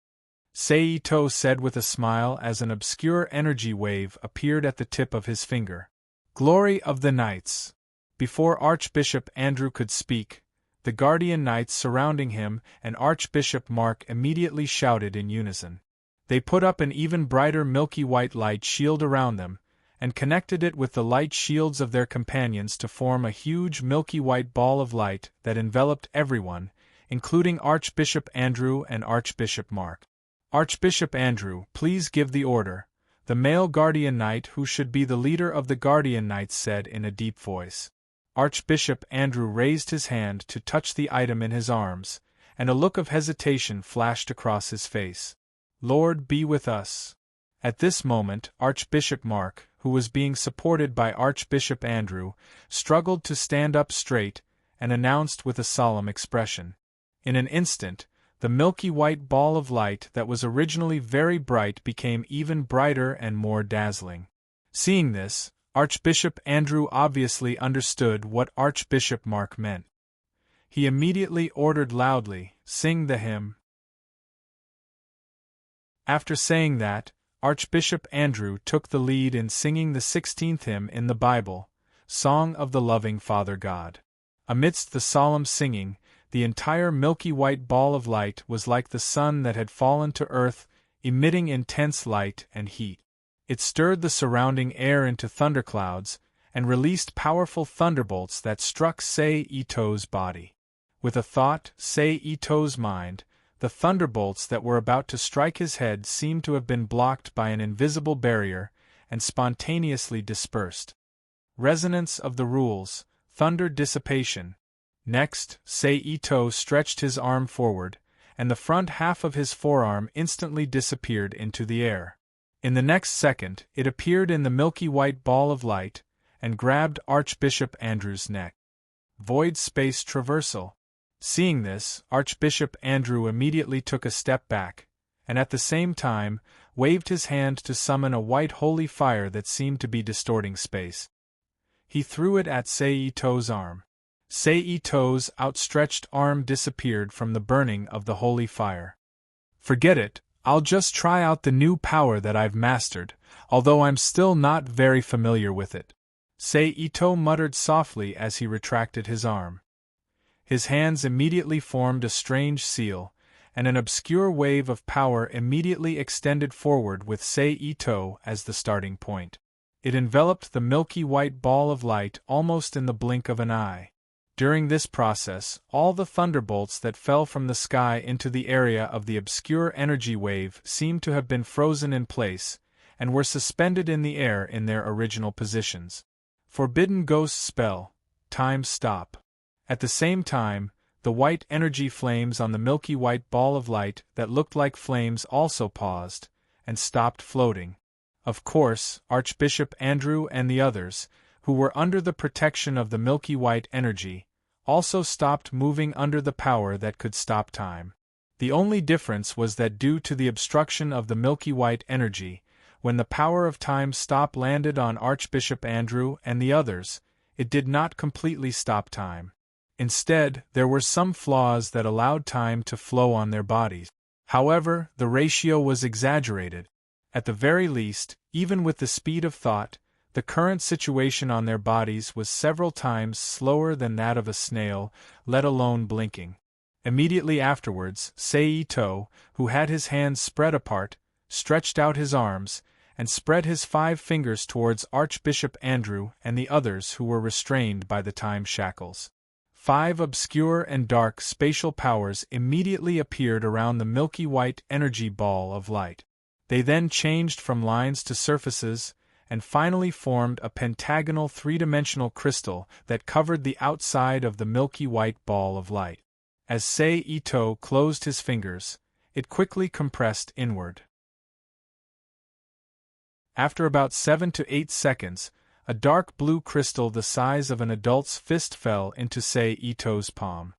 Seito said with a smile as an obscure energy wave appeared at the tip of his finger. Glory of the Knights! Before Archbishop Andrew could speak, the guardian knights surrounding him and Archbishop Mark immediately shouted in unison. They put up an even brighter milky white light shield around them, and connected it with the light shields of their companions to form a huge milky white ball of light that enveloped everyone, including Archbishop Andrew and Archbishop Mark. Archbishop Andrew, please give the order, the male guardian knight who should be the leader of the guardian knights said in a deep voice. Archbishop Andrew raised his hand to touch the item in his arms, and a look of hesitation flashed across his face. Lord be with us. At this moment, Archbishop Mark, who was being supported by Archbishop Andrew, struggled to stand up straight, and announced with a solemn expression. In an instant, the milky white ball of light that was originally very bright became even brighter and more dazzling. Seeing this, Archbishop Andrew obviously understood what Archbishop Mark meant. He immediately ordered loudly, "Sing the hymn." After saying that, Archbishop Andrew took the lead in singing the 16th hymn in the Bible, Song of the Loving Father God. Amidst the solemn singing, the entire milky white ball of light was like the sun that had fallen to earth, emitting intense light and heat. It stirred the surrounding air into thunderclouds, and released powerful thunderbolts that struck Seito's body. With a thought, Seito's mind, the thunderbolts that were about to strike his head seemed to have been blocked by an invisible barrier, and spontaneously dispersed. Resonance of the rules, thunder dissipation. Next, Seito stretched his arm forward, and the front half of his forearm instantly disappeared into the air. In the next second, it appeared in the milky white ball of light, and grabbed Archbishop Andrew's neck. Void space traversal. Seeing this, Archbishop Andrew immediately took a step back, and at the same time, waved his hand to summon a white holy fire that seemed to be distorting space. He threw it at Seito's arm. Seito's outstretched arm disappeared from the burning of the holy fire. Forget it. I'll just try out the new power that I've mastered, although I'm still not very familiar with it. Seito muttered softly as he retracted his arm. His hands immediately formed a strange seal, and an obscure wave of power immediately extended forward with Seito as the starting point. It enveloped the milky white ball of light almost in the blink of an eye. During this process, all the thunderbolts that fell from the sky into the area of the obscure energy wave seemed to have been frozen in place, and were suspended in the air in their original positions. Forbidden Ghost Spell. Time Stop. At the same time, the white energy flames on the milky white ball of light that looked like flames also paused, and stopped floating. Of course, Archbishop Andrew and the others, who were under the protection of the milky white energy, also stopped moving under the power that could stop time. The only difference was that due to the obstruction of the milky white energy, when the power of time stop landed on Archbishop Andrew and the others, it did not completely stop time. Instead, there were some flaws that allowed time to flow on their bodies. However, the ratio was exaggerated. At the very least, even with the speed of thought, the current situation on their bodies was several times slower than that of a snail, let alone blinking. Immediately afterwards, Seito, who had his hands spread apart, stretched out his arms, and spread his 5 fingers towards Archbishop Andrew and the others who were restrained by the time shackles. 5 obscure and dark spatial powers immediately appeared around the milky white energy ball of light. They then changed from lines to surfaces, and finally formed a pentagonal 3-dimensional crystal that covered the outside of the milky white ball of light. As Seito closed his fingers, it quickly compressed inward. After about 7 to 8 seconds, a dark blue crystal the size of an adult's fist fell into Seito's palm.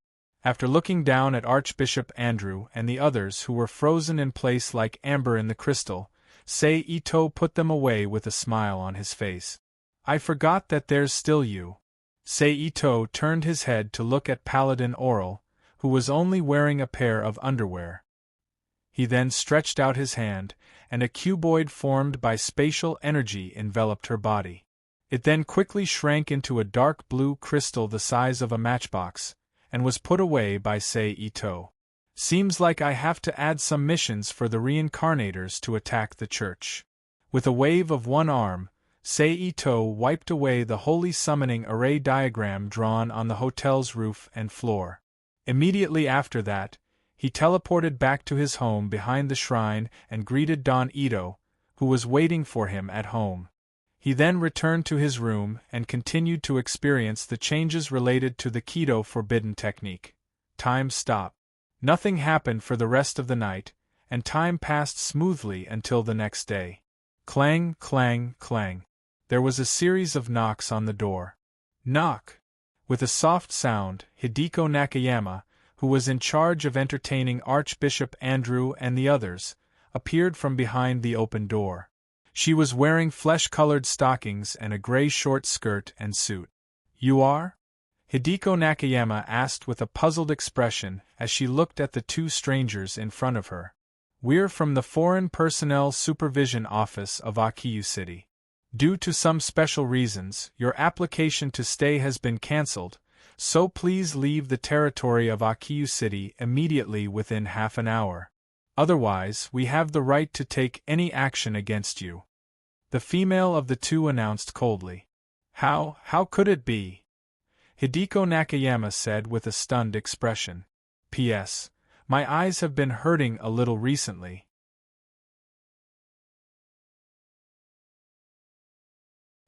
After looking down at Archbishop Andrew and the others who were frozen in place like amber in the crystal, Seito put them away with a smile on his face. "I forgot that there's still you." Seito turned his head to look at Paladin Oral, who was only wearing a pair of underwear. He then stretched out his hand, and a cuboid formed by spatial energy enveloped her body. It then quickly shrank into a dark blue crystal the size of a matchbox, and was put away by Seito. "Seems like I have to add some missions for the reincarnators to attack the church." With a wave of one arm, Seito wiped away the holy summoning array diagram drawn on the hotel's roof and floor. Immediately after that, he teleported back to his home behind the shrine and greeted Don Ito, who was waiting for him at home. He then returned to his room and continued to experience the changes related to the Keto Forbidden technique. Time stopped. Nothing happened for the rest of the night, and time passed smoothly until the next day. Clang, clang, clang. There was a series of knocks on the door. Knock! With a soft sound, Hideko Nakayama, who was in charge of entertaining Archbishop Andrew and the others, appeared from behind the open door. She was wearing flesh-colored stockings and a gray short skirt and suit. "You are?" Hideko Nakayama asked with a puzzled expression as she looked at the 2 strangers in front of her. "We're from the Foreign Personnel Supervision Office of Akiyu City. Due to some special reasons, your application to stay has been cancelled, so please leave the territory of Akiyu City immediately within half an hour. Otherwise, we have the right to take any action against you," the female of the 2 announced coldly. How could it be?" Hideko Nakayama said with a stunned expression. "P.S. My eyes have been hurting a little recently."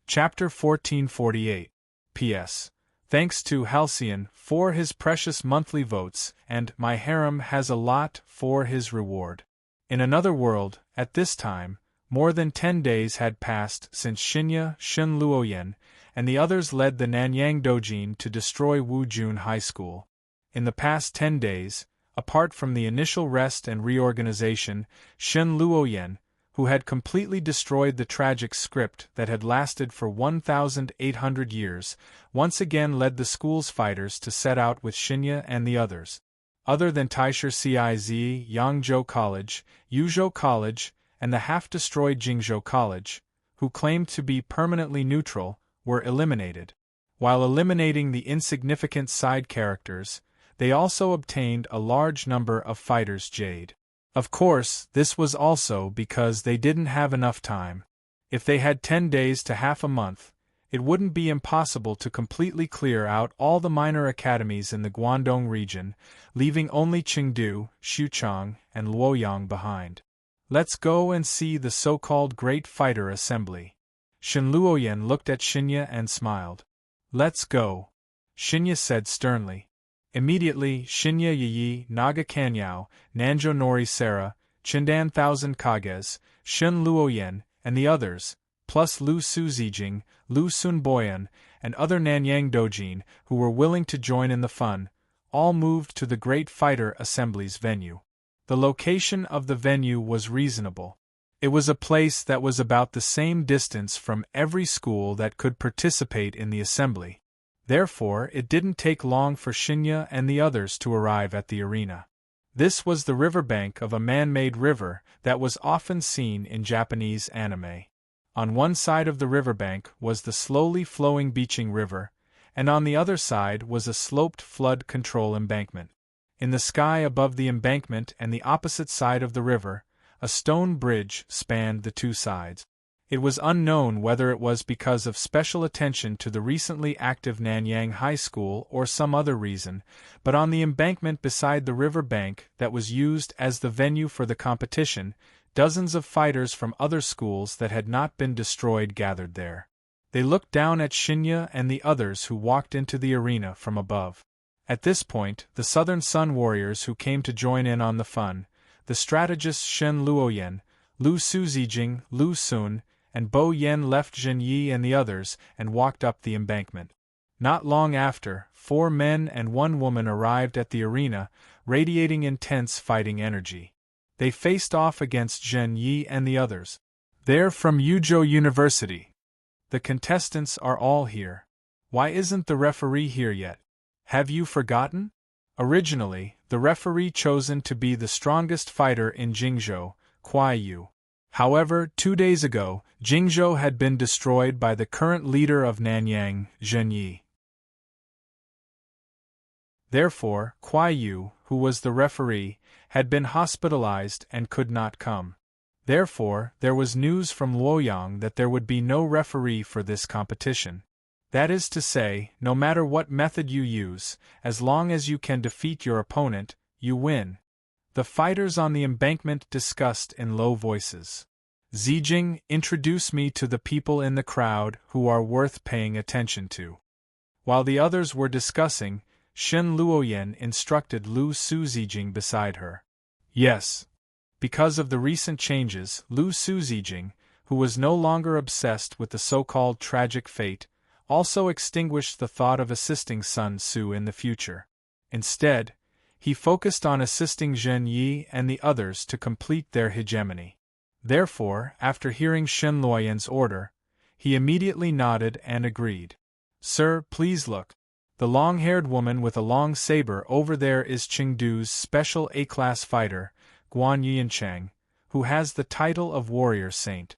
Chapter 1448. P.S. Thanks to Halcyon for his precious monthly votes, and my harem has a lot for his reward. In another world, at this time, more than 10 days had passed since Shinya Shunluoyen and the others led the Nanyang Dojin to destroy Wujun High School. In the past 10 days, apart from the initial rest and reorganization, Shunluoyen, who had completely destroyed the tragic script that had lasted for 1,800 years, once again led the school's fighters to set out with Shinya and the others. Other than Taisher Ciz, Yangzhou College, Yuzhou College, and the half-destroyed Jingzhou College, who claimed to be permanently neutral, were eliminated. While eliminating the insignificant side characters, they also obtained a large number of fighters' jade. Of course, this was also because they didn't have enough time. If they had 10 days to half a month, it wouldn't be impossible to completely clear out all the minor academies in the Guangdong region, leaving only Chengdu, Xuchang, and Luoyang behind. "Let's go and see the so-called Great Fighter Assembly." Shenluoyen looked at Shinya and smiled. "Let's go," Shinya said sternly. Immediately, Shinya Yi, Naga Kanyao, Nanjo Nori Sera, Chindan Thousand Kages, Shun Luoyen, and the others, plus Lu Su Zijing, Lu Sun Boyan, and other Nanyang Dojin who were willing to join in the fun, all moved to the Great Fighter Assembly's venue. The location of the venue was reasonable. It was a place that was about the same distance from every school that could participate in the assembly. Therefore, it didn't take long for Shinya and the others to arrive at the arena. This was the riverbank of a man-made river that was often seen in Japanese anime. On one side of the riverbank was the slowly flowing beaching river, and on the other side was a sloped flood control embankment. In the sky above the embankment and the opposite side of the river, a stone bridge spanned the two sides. It was unknown whether it was because of special attention to the recently active Nanyang High School or some other reason, but on the embankment beside the river bank that was used as the venue for the competition, dozens of fighters from other schools that had not been destroyed gathered there. They looked down at Shinya and the others who walked into the arena from above. At this point, the Southern Sun warriors who came to join in on the fun, the strategists Shen Luoyen, Lu Su Zijing, Lu Sun, and Bo Yen left Zhen Yi and the others and walked up the embankment. Not long after, 4 men and 1 woman arrived at the arena, radiating intense fighting energy. They faced off against Zhen Yi and the others. They're from Yuzhou University. The contestants are all here. Why isn't the referee here yet? Have you forgotten? Originally, the referee chosen to be the strongest fighter in Jingzhou, Kuai Yu. However, 2 days ago, Jingzhou had been destroyed by the current leader of Nanyang, Zhen Yi. Therefore, Kuai Yu, who was the referee, had been hospitalized and could not come. Therefore, there was news from Luoyang that there would be no referee for this competition. That is to say, no matter what method you use, as long as you can defeat your opponent, you win. The fighters on the embankment discussed in low voices. Zijing, introduce me to the people in the crowd who are worth paying attention to. While the others were discussing, Shen Luoyen instructed Lu Su Zijing beside her. Yes. Because of the recent changes, Lu Su Zijing, who was no longer obsessed with the so-called tragic fate, also extinguished the thought of assisting Sun Su in the future. Instead, he focused on assisting Zhen Yi and the others to complete their hegemony. Therefore, after hearing Shen Luoyan's order, he immediately nodded and agreed. Sir, please look. The long-haired woman with a long saber over there is Chengdu's special A-class fighter, Guan Yianchang, who has the title of warrior saint.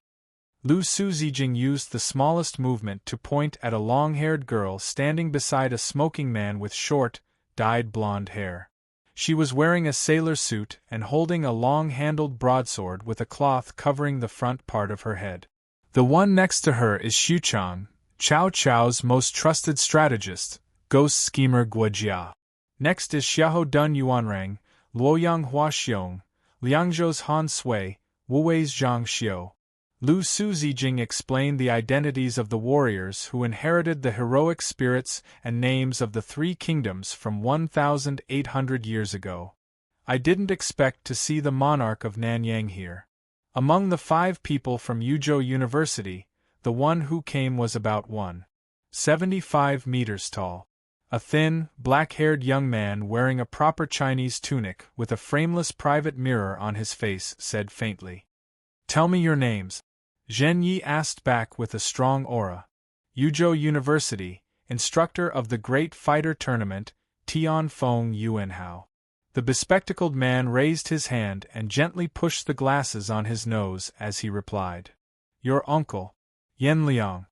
Lu Su Zijing used the smallest movement to point at a long-haired girl standing beside a smoking man with short, dyed blonde hair. She was wearing a sailor suit and holding a long-handled broadsword with a cloth covering the front part of her head. The one next to her is Xuchang, Cao Cao's most trusted strategist, ghost schemer Guojia. Next is Xiahou Dun Yuanrang, Luoyang Huaxiong, Liangzhou's Han Sui, Wuwei's Zhang Xiu. Lu Su Zijing explained the identities of the warriors who inherited the heroic spirits and names of the 3 kingdoms from 1,800 years ago. I didn't expect to see the monarch of Nanyang here. Among the 5 people from Yuzhou University, the one who came was about 1.75 meters tall. A thin, black-haired young man wearing a proper Chinese tunic with a frameless private mirror on his face said faintly. Tell me your names. Zhen Yi asked back with a strong aura. Yuzhou University, instructor of the Great Fighter Tournament, Tianfeng Yuanhao. The bespectacled man raised his hand and gently pushed the glasses on his nose as he replied. Your uncle, Yan Liang.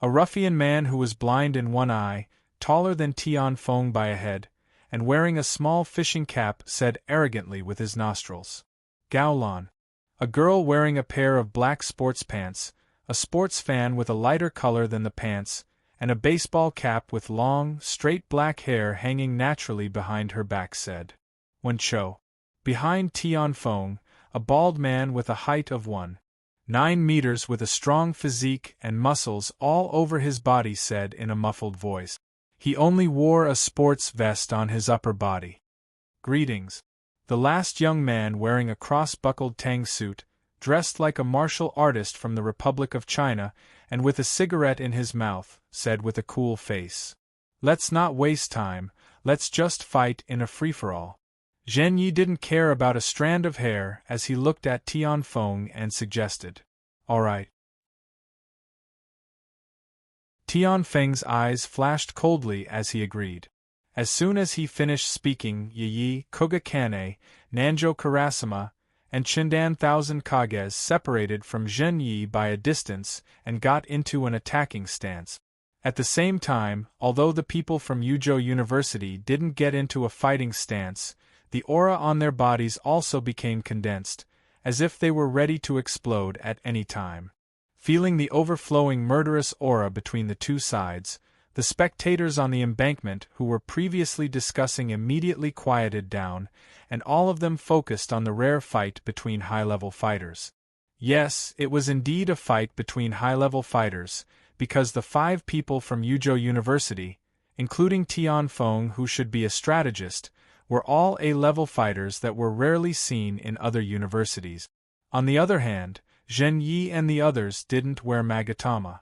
A ruffian man who was blind in one eye, taller than Tianfeng by a head, and wearing a small fishing cap said arrogantly with his nostrils. Gaolan. A girl wearing a pair of black sports pants, a sports fan with a lighter color than the pants, and a baseball cap with long, straight black hair hanging naturally behind her back said. Wen Chou. Behind Tianfeng, a bald man with a height of 1.9 meters with a strong physique and muscles all over his body said in a muffled voice. He only wore a sports vest on his upper body. Greetings. The last young man wearing a cross-buckled tang suit, dressed like a martial artist from the Republic of China, and with a cigarette in his mouth, said with a cool face. Let's not waste time, let's just fight in a free-for-all. Zhen Yi didn't care about a strand of hair as he looked at Tian Feng and suggested, "All right." Tian Feng's eyes flashed coldly as he agreed. As soon as he finished speaking, Yi, Koga Kane, Nanjo Karasama, and Chindan Thousand Kages separated from Zhen Yi by a distance and got into an attacking stance. At the same time, although the people from Yuzhou University didn't get into a fighting stance, the aura on their bodies also became condensed, as if they were ready to explode at any time. Feeling the overflowing murderous aura between the two sides, the spectators on the embankment who were previously discussing immediately quieted down, and all of them focused on the rare fight between high-level fighters. Yes, it was indeed a fight between high-level fighters, because the 5 people from Yuzhou University, including Tian Feng who should be a strategist, were all A-level fighters that were rarely seen in other universities. On the other hand, Zhen Yi and the others didn't wear magatama.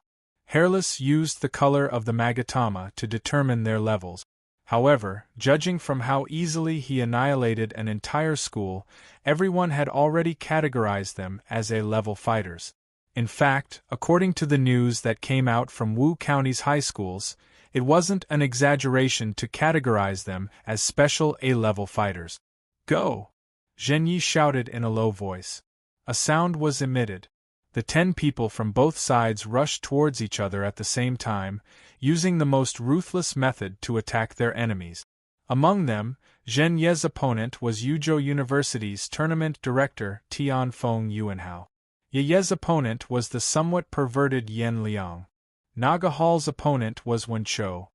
Hairless used the color of the magatama to determine their levels. However, judging from how easily he annihilated an entire school, everyone had already categorized them as A-level fighters. In fact, according to the news that came out from Wu County's high schools, it wasn't an exaggeration to categorize them as special A-level fighters. Go! Zhen Yi shouted in a low voice. A sound was emitted. The 10 people from both sides rushed towards each other at the same time, using the most ruthless method to attack their enemies. Among them, Zhen Ye's opponent was Yuzhou University's tournament director Tian Feng Yuanhao. Ye's opponent was the somewhat perverted Yan Liang. Naga Hall's opponent was Wen Chou.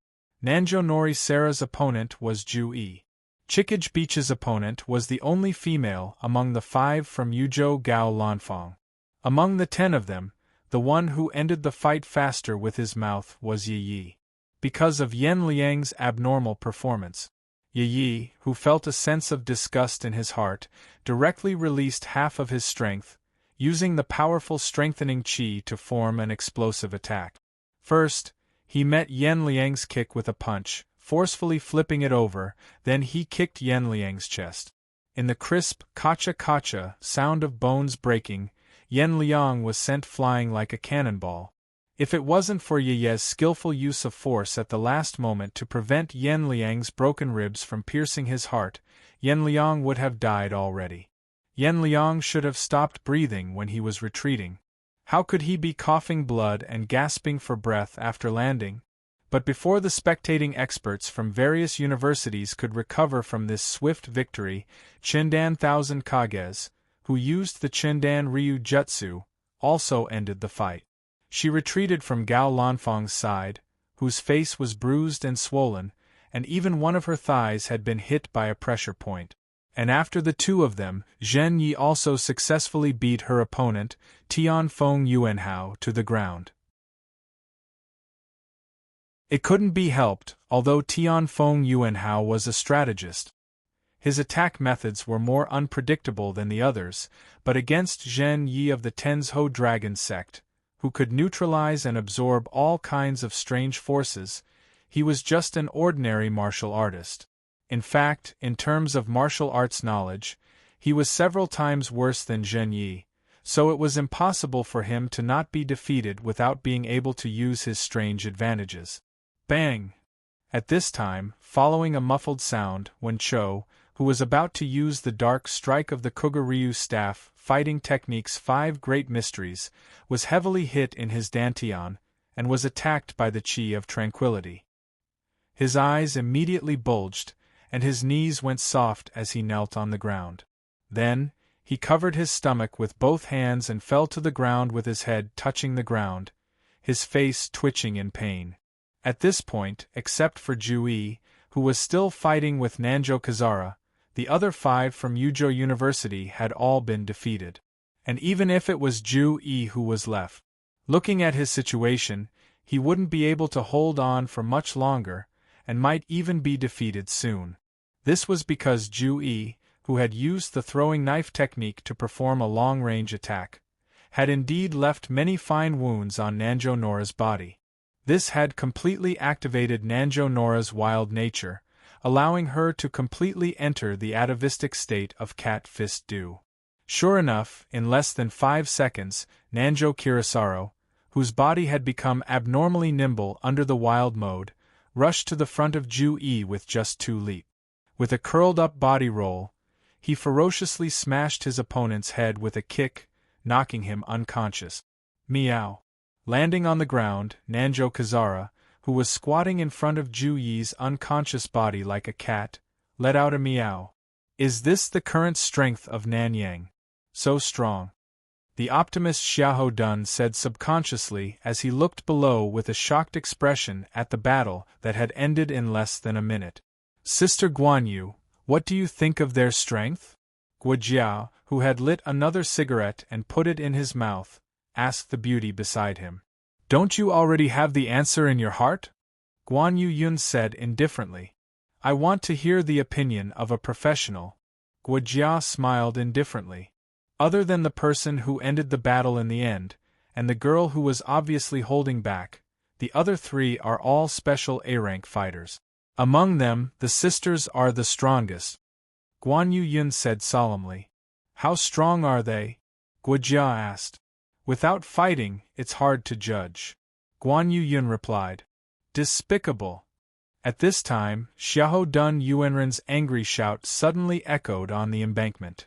Nanjo Nori Sara's opponent was Ju Yi. Chikage Beach's opponent was the only female among the 5 from Yuzhou Gao Lanfang. Among the 10 of them, the one who ended the fight faster with his mouth was Yi. Because of Yan Liang's abnormal performance, Yi, who felt a sense of disgust in his heart, directly released half of his strength, using the powerful strengthening qi to form an explosive attack. First, he met Yan Liang's kick with a punch, forcefully flipping it over, then he kicked Yan Liang's chest. In the crisp kacha-kacha sound of bones breaking, Yan Liang was sent flying like a cannonball. If it wasn't for Ye's skillful use of force at the last moment to prevent Yan Liang's broken ribs from piercing his heart, Yan Liang would have died already. Yan Liang should have stopped breathing when he was retreating. How could he be coughing blood and gasping for breath after landing? But before the spectating experts from various universities could recover from this swift victory, Chindan Thousand Kages, who used the Chindan Ryu Jutsu, also ended the fight. She retreated from Gao Lanfang's side, whose face was bruised and swollen, and even one of her thighs had been hit by a pressure point. And after the 2 of them, Zhen Yi also successfully beat her opponent, Tian Feng Yuanhao, to the ground. It couldn't be helped, although Tian Feng Yuanhao was a strategist. His attack methods were more unpredictable than the others, but against Zhen Yi of the Tenzhou Dragon sect, who could neutralize and absorb all kinds of strange forces, he was just an ordinary martial artist. In fact, in terms of martial arts knowledge, he was several times worse than Zhen Yi, so it was impossible for him to not be defeated without being able to use his strange advantages. Bang! At this time, following a muffled sound, Wen Chou, who was about to use the dark strike of the Koga-Ryu staff fighting technique's 5 great mysteries, was heavily hit in his dantian, and was attacked by the Qi of Tranquility. His eyes immediately bulged, and his knees went soft as he knelt on the ground. Then, he covered his stomach with both hands and fell to the ground with his head touching the ground, his face twitching in pain. At this point, except for Ju Yi, who was still fighting with Nanjo Kazara, the other 5 from Yuzhou University had all been defeated. And even if it was Ju Yi who was left, looking at his situation, he wouldn't be able to hold on for much longer, and might even be defeated soon. This was because Ju Yi, who had used the throwing knife technique to perform a long-range attack, had indeed left many fine wounds on Nanjo Nora's body. This had completely activated Nanjo Nora's wild nature, allowing her to completely enter the atavistic state of Cat Fist Do. Sure enough, in less than 5 seconds, Nanjo Kurosawa, whose body had become abnormally nimble under the wild mode, rushed to the front of Ju Yi with just 2 leaps. With a curled-up body roll, he ferociously smashed his opponent's head with a kick, knocking him unconscious. Meow. Landing on the ground, Nanjo Kazara, who was squatting in front of Ju Yi's unconscious body like a cat, let out a meow. Is this the current strength of Nanyang? So strong. The optimist Xiahou Dun said subconsciously as he looked below with a shocked expression at the battle that had ended in less than a minute. Sister Guanyu, what do you think of their strength? Guojia, who had lit another cigarette and put it in his mouth, asked the beauty beside him. Don't you already have the answer in your heart? Guanyu Yun said indifferently. I want to hear the opinion of a professional. Guojia smiled indifferently. Other than the person who ended the battle in the end, and the girl who was obviously holding back, the other 3 are all special A-rank fighters. Among them, the sisters are the strongest. Guanyu Yun said solemnly. How strong are they? Guojia asked. Without fighting, it's hard to judge. Guanyu Yun replied. Despicable. At this time, Xiahou Dun Yuanren's angry shout suddenly echoed on the embankment.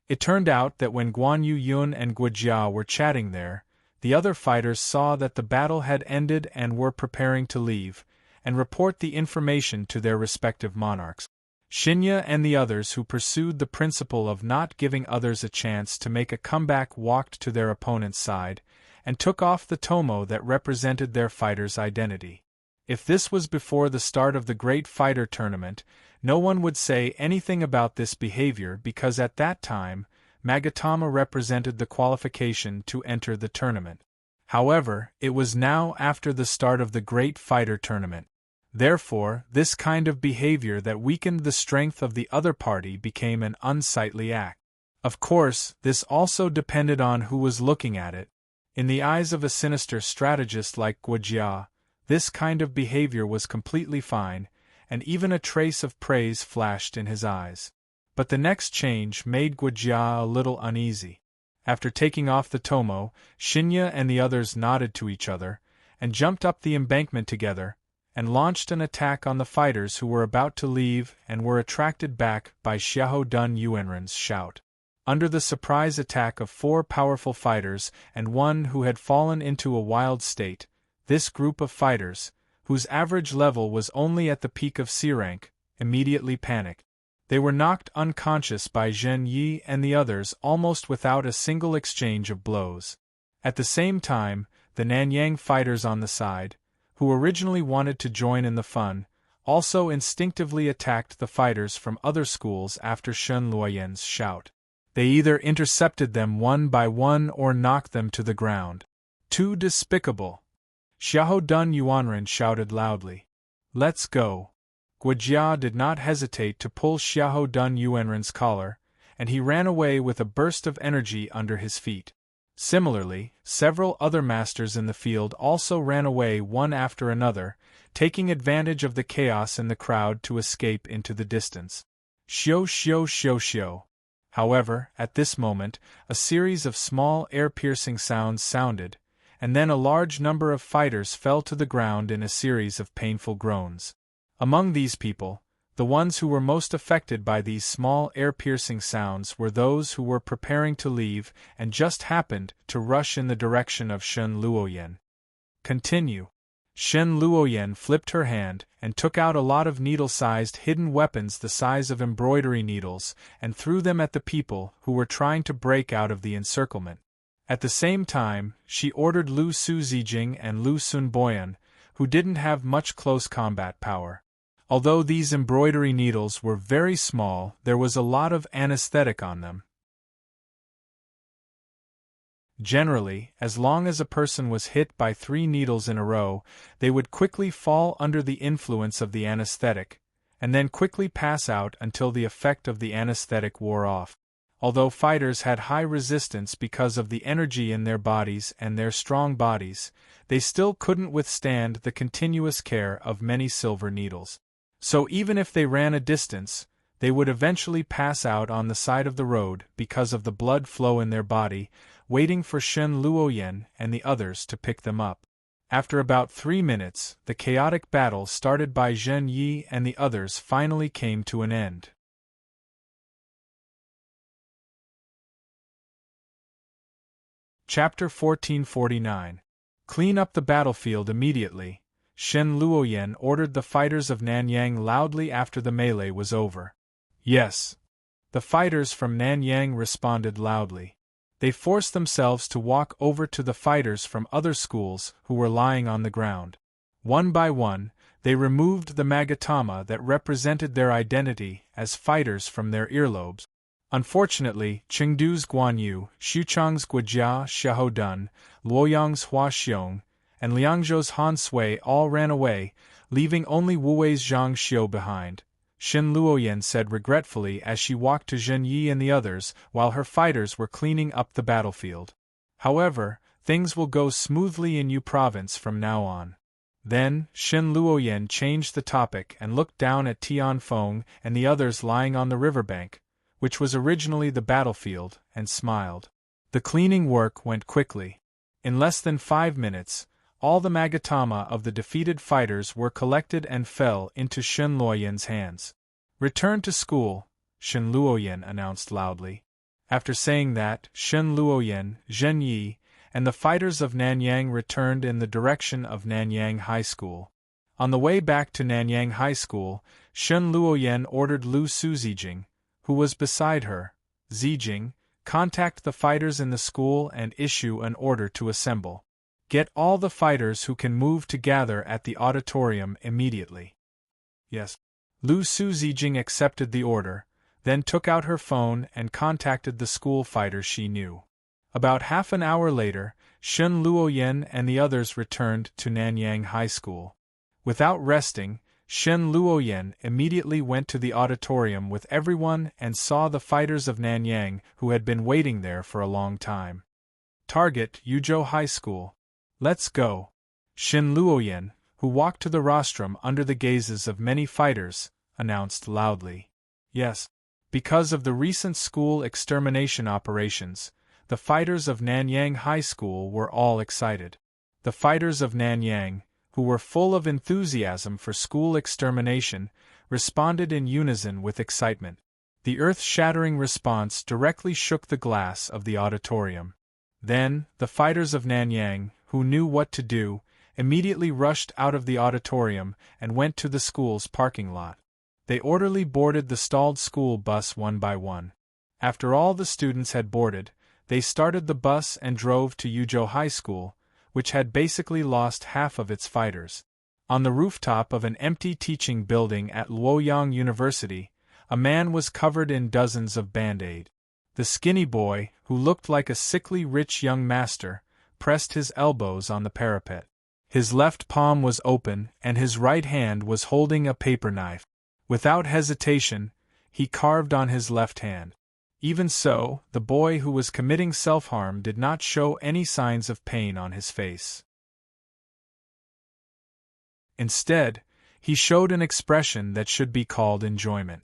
It turned out that when Guanyu Yun and Guojia were chatting there, the other fighters saw that the battle had ended and were preparing to leave, and report the information to their respective monarchs. Shinya and the others who pursued the principle of not giving others a chance to make a comeback walked to their opponent's side, and took off the tomo that represented their fighter's identity. If this was before the start of the Great Fighter Tournament, no one would say anything about this behavior because at that time, Magatama represented the qualification to enter the tournament. However, it was now after the start of the Great Fighter Tournament. Therefore, this kind of behavior that weakened the strength of the other party became an unsightly act. Of course, this also depended on who was looking at it. In the eyes of a sinister strategist like Guojia, this kind of behavior was completely fine, and even a trace of praise flashed in his eyes. But the next change made Guojia a little uneasy. After taking off the tomo, Shinya and the others nodded to each other, and jumped up the embankment together, and launched an attack on the fighters who were about to leave and were attracted back by Xiahou Dun Yuanren's shout. Under the surprise attack of 4 powerful fighters and one who had fallen into a wild state, this group of fighters, whose average level was only at the peak of C rank, immediately panicked. They were knocked unconscious by Zhen Yi and the others almost without a single exchange of blows. At the same time, the Nanyang fighters on the side, who originally wanted to join in the fun, also instinctively attacked the fighters from other schools after Shen Luoyan's shout. They either intercepted them one by one or knocked them to the ground. Too despicable! Xiahou Dun Yuanren shouted loudly. Let's go! Guojia did not hesitate to pull Xiahou Dun Yuanren's collar, and he ran away with a burst of energy under his feet. Similarly, several other masters in the field also ran away one after another, taking advantage of the chaos in the crowd to escape into the distance. Xiao xiao xiao xiao. However, at this moment, a series of small air-piercing sounds sounded, and then a large number of fighters fell to the ground in a series of painful groans. Among these people, the ones who were most affected by these small air-piercing sounds were those who were preparing to leave and just happened to rush in the direction of Shen Luoyan. Continue. Shen Luoyan flipped her hand and took out a lot of needle-sized hidden weapons the size of embroidery needles and threw them at the people who were trying to break out of the encirclement. At the same time, she ordered Lu Su Zijing and Lu Sun Boyan, who didn't have much close combat power. Although these embroidery needles were very small, there was a lot of anesthetic on them. Generally, as long as a person was hit by 3 needles in a row, they would quickly fall under the influence of the anesthetic, and then quickly pass out until the effect of the anesthetic wore off. Although fighters had high resistance because of the energy in their bodies and their strong bodies, they still couldn't withstand the continuous care of many silver needles. So even if they ran a distance, they would eventually pass out on the side of the road because of the blood flow in their body, waiting for Shen Luoyan and the others to pick them up. After about 3 minutes, the chaotic battle started by Zhen Yi and the others finally came to an end. Chapter 1449. Clean up the battlefield immediately. Shen Luoyan ordered the fighters of Nanyang loudly after the melee was over. Yes. The fighters from Nanyang responded loudly. They forced themselves to walk over to the fighters from other schools who were lying on the ground. One by one, they removed the magatama that represented their identity as fighters from their earlobes. Unfortunately, Chengdu's Guanyu, Xuchang's Guojia Xiahodun, Luoyang's Hua Xiong, and Liangzhou's Han Sui all ran away, leaving only Wuwei's Zhang Xiu behind, Shen Luoyan said regretfully as she walked to Zhen Yi and the others while her fighters were cleaning up the battlefield. However, things will go smoothly in Yu Province from now on. Then, Shen Luoyan changed the topic and looked down at Tianfeng and the others lying on the riverbank, which was originally the battlefield, and smiled. The cleaning work went quickly. In less than 5 minutes, all the magatama of the defeated fighters were collected and fell into Shen Luoyan's hands. Return to school, Shen Luoyan announced loudly. After saying that, Shen Luoyan, Zhen Yi, and the fighters of Nanyang returned in the direction of Nanyang High School. On the way back to Nanyang High School, Shen Luoyan ordered Lu Suzijing, who was beside her, Zijing, contact the fighters in the school and issue an order to assemble. Get all the fighters who can move to gather at the auditorium immediately. Yes. Lu Suzijing accepted the order, then took out her phone and contacted the school fighters she knew. About half an hour later, Shen Luoyan and the others returned to Nanyang High School. Without resting, Shen Luoyan immediately went to the auditorium with everyone and saw the fighters of Nanyang who had been waiting there for a long time. Target Yuzhou High School. Let's go. Shen Luoyan, who walked to the rostrum under the gazes of many fighters, announced loudly. Yes. Because of the recent school extermination operations, the fighters of Nanyang High School were all excited. The fighters of Nanyang, who were full of enthusiasm for school extermination, responded in unison with excitement. The earth-shattering response directly shook the glass of the auditorium. Then, the fighters of Nanyang, who knew what to do, immediately rushed out of the auditorium and went to the school's parking lot. They orderly boarded the stalled school bus one by one. After all the students had boarded, they started the bus and drove to Yuzhou High School, which had basically lost half of its fighters. On the rooftop of an empty teaching building at Luoyang University, a man was covered in dozens of Band-Aid. The skinny boy, who looked like a sickly rich young master, pressed his elbows on the parapet. His left palm was open and his right hand was holding a paper knife. Without hesitation, he carved on his left hand. Even so, the boy who was committing self-harm did not show any signs of pain on his face. Instead, he showed an expression that should be called enjoyment.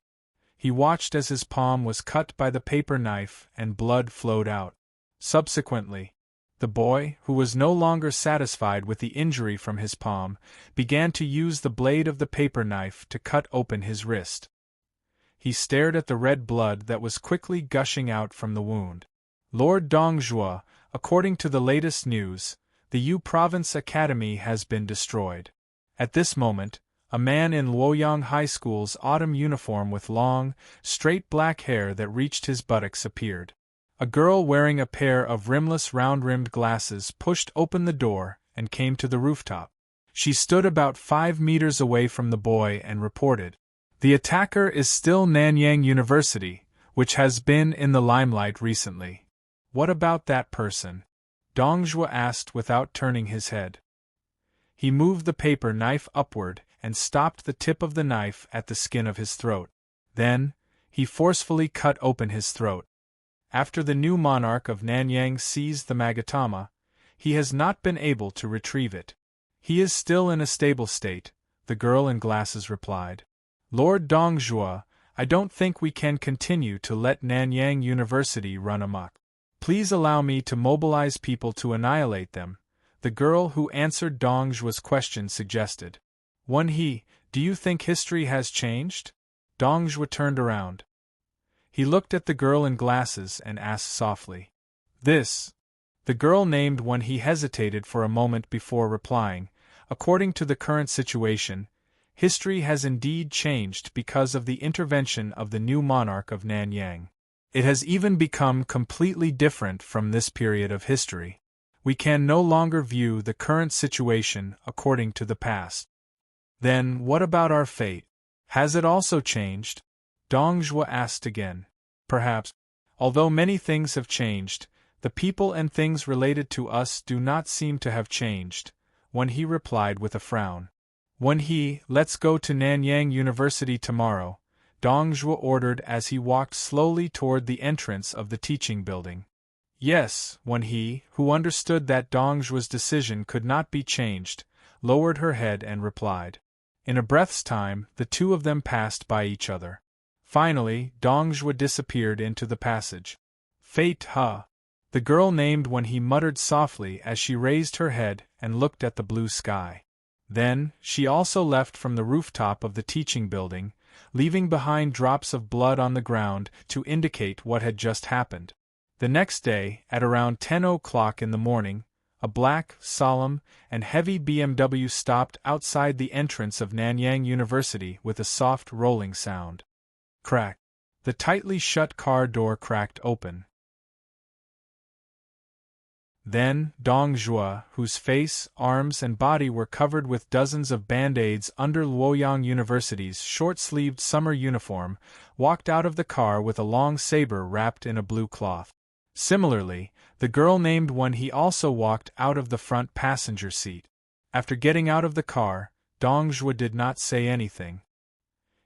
He watched as his palm was cut by the paper knife and blood flowed out. Subsequently, the boy, who was no longer satisfied with the injury from his palm, began to use the blade of the paper knife to cut open his wrist. He stared at the red blood that was quickly gushing out from the wound. Lord Dongjue, according to the latest news, the Yu Province Academy has been destroyed. At this moment, a man in Luoyang High School's autumn uniform with long, straight black hair that reached his buttocks appeared. A girl wearing a pair of rimless round-rimmed glasses pushed open the door and came to the rooftop. She stood about 5 meters away from the boy and reported, "The attacker is still Nanyang University, which has been in the limelight recently. What about that person?" Dong Zhuo asked without turning his head. He moved the paper knife upward and stopped the tip of the knife at the skin of his throat. Then, he forcefully cut open his throat. After the new monarch of Nanyang seized the Magatama, he has not been able to retrieve it. He is still in a stable state, the girl in glasses replied. Lord Dong Zhuo, I don't think we can continue to let Nanyang University run amok. Please allow me to mobilize people to annihilate them, the girl who answered Dong Zhuo's question suggested. He, do you think history has changed? Dong Zhuo turned around. He looked at the girl in glasses and asked softly. This? The girl named when he hesitated for a moment before replying. According to the current situation, history has indeed changed because of the intervention of the new monarch of Nanyang. It has even become completely different from this period of history. We can no longer view the current situation according to the past. Then what about our fate? Has it also changed? Dong Zhuo asked again. Perhaps. Although many things have changed, the people and things related to us do not seem to have changed, he replied with a frown. Let's go to Nanyang University tomorrow, Dong Zhuo ordered as he walked slowly toward the entrance of the teaching building. Yes, who understood that Dong Zhuo's decision could not be changed, lowered her head and replied. In a breath's time, the two of them passed by each other. Finally, Dong Zhuo disappeared into the passage. Fate, huh? The girl named he muttered softly as she raised her head and looked at the blue sky. Then, she also left from the rooftop of the teaching building, leaving behind drops of blood on the ground to indicate what had just happened. The next day, at around 10 o'clock in the morning, a black, solemn, and heavy BMW stopped outside the entrance of Nanyang University with a soft rolling sound. Crack. The tightly shut car door cracked open. Then, Dong Zhuo, whose face, arms and body were covered with dozens of band-aids under Luoyang University's short-sleeved summer uniform, walked out of the car with a long saber wrapped in a blue cloth. Similarly, the girl named he also walked out of the front passenger seat. After getting out of the car, Dong Zhuo did not say anything.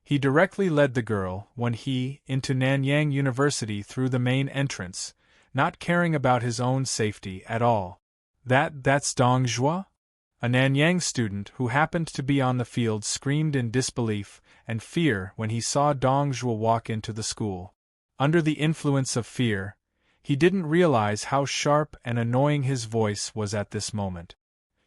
He directly led the girl, into Nanyang University through the main entrance, not caring about his own safety at all. That's Dong Zhuo? A Nanyang student who happened to be on the field screamed in disbelief and fear when he saw Dong Zhuo walk into the school. Under the influence of fear, he didn't realize how sharp and annoying his voice was at this moment.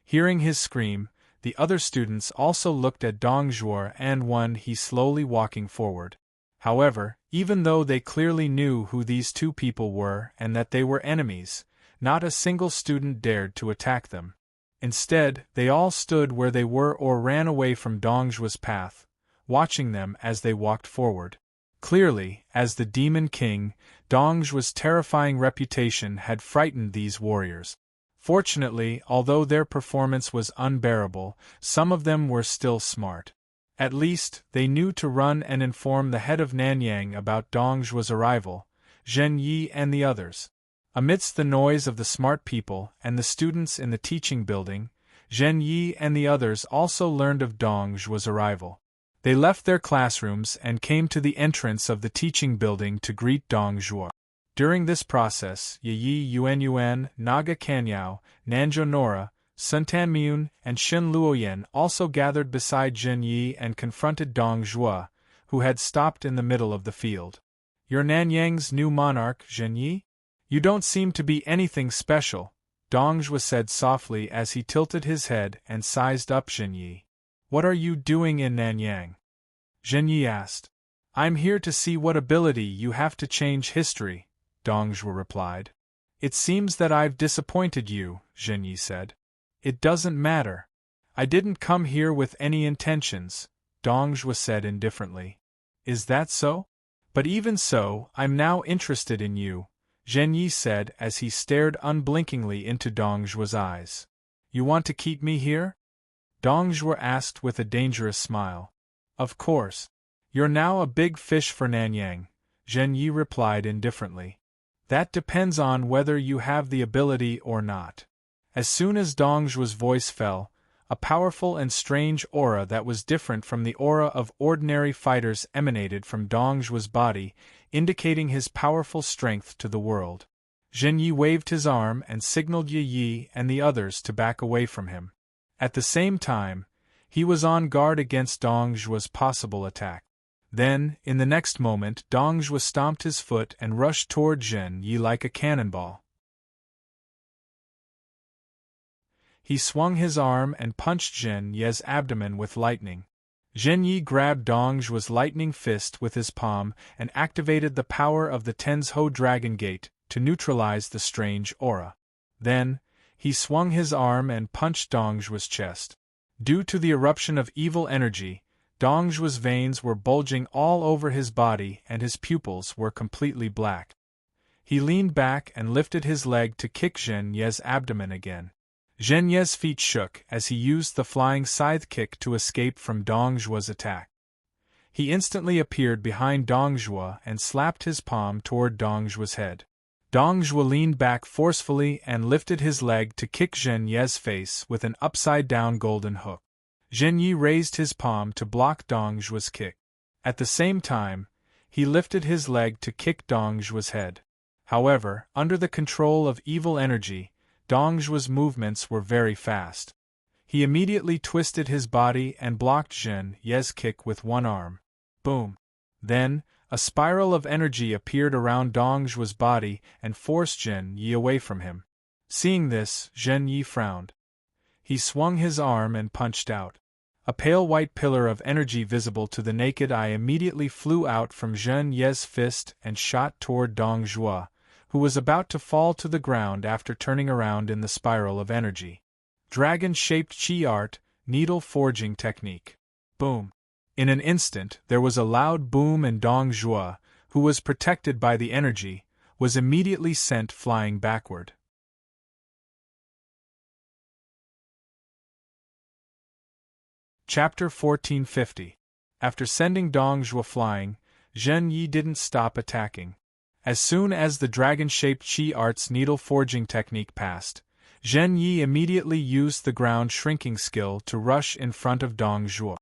Hearing his scream, the other students also looked at Dong Zhuo and he slowly walking forward. However, even though they clearly knew who these two people were and that they were enemies, not a single student dared to attack them. Instead, they all stood where they were or ran away from Dong Zhuo's path, watching them as they walked forward. Clearly, as the Demon King, Dong Zhuo's terrifying reputation had frightened these warriors. Fortunately, although their performance was unbearable, some of them were still smart. At least, they knew to run and inform the head of Nanyang about Dong Zhuo's arrival, Zhen Yi and the others. Amidst the noise of the smart people and the students in the teaching building, Zhen Yi and the others also learned of Dong Zhuo's arrival. They left their classrooms and came to the entrance of the teaching building to greet Dong Zhuo. During this process, Yi Yuan, Naga Kanyao, Nanzhou Nora, Sun Tanmyun, and Shin Luoyan also gathered beside Zhen Yi and confronted Dong Zhuo, who had stopped in the middle of the field. You're Nanyang's new monarch, Zhen Yi? You don't seem to be anything special, Dong Zhuo said softly as he tilted his head and sized up Zhen Yi. What are you doing in Nanyang? Zhen Yi asked. I'm here to see what ability you have to change history, Dong Zhuo replied. It seems that I've disappointed you, Zhen Yi said. It doesn't matter. I didn't come here with any intentions, Dong Zhuo said indifferently. Is that so? But even so, I'm now interested in you, Zhen Yi said as he stared unblinkingly into Dong Zhuo's eyes. You want to keep me here? Dong Zhuo asked with a dangerous smile. Of course. You're now a big fish for Nanyang, Zhen Yi replied indifferently. That depends on whether you have the ability or not. As soon as Dongzhuo's voice fell, a powerful and strange aura that was different from the aura of ordinary fighters emanated from Dongzhuo's body, indicating his powerful strength to the world. Zhen Yi waved his arm and signaled Yi Yi and the others to back away from him. At the same time, he was on guard against Dongzhuo's possible attack. Then, in the next moment, Dongzhuo stomped his foot and rushed toward Zhen Yi like a cannonball. He swung his arm and punched Zhen Yi's abdomen with lightning. Zhen Yi grabbed Dongzhuo's lightning fist with his palm and activated the power of the Tenzhou Dragon Gate to neutralize the strange aura. Then, he swung his arm and punched Dongzhuo's chest. Due to the eruption of evil energy, Dongzhuo's veins were bulging all over his body and his pupils were completely black. He leaned back and lifted his leg to kick Zhen Yi's abdomen again. Zhen Yi's feet shook as he used the flying scythe kick to escape from Dongzhuo's attack. He instantly appeared behind Dongzhuo and slapped his palm toward Dongzhuo's head. Dongzhuo leaned back forcefully and lifted his leg to kick Zhen Yi's face with an upside-down golden hook. Zhen Yi raised his palm to block Dongzhuo's kick. At the same time, he lifted his leg to kick Dongzhuo's head. However, under the control of evil energy, Dongzhuo's movements were very fast. He immediately twisted his body and blocked Zhen Yi's kick with one arm. Boom! Then, a spiral of energy appeared around Dongzhuo's body and forced Zhen Yi away from him. Seeing this, Zhen Yi frowned. He swung his arm and punched out. A pale white pillar of energy visible to the naked eye immediately flew out from Zhen Yi's fist and shot toward Dongzhuo, who was about to fall to the ground after turning around in the spiral of energy. Dragon-shaped chi art, needle forging technique. Boom! In an instant, there was a loud boom and Dongzhuo, who was protected by the energy, was immediately sent flying backward. Chapter 1450. After sending Dongzhuo flying, Zhen Yi didn't stop attacking. As soon as the dragon-shaped chi art's needle forging technique passed, Zhen Yi immediately used the ground shrinking skill to rush in front of Dongzhuo.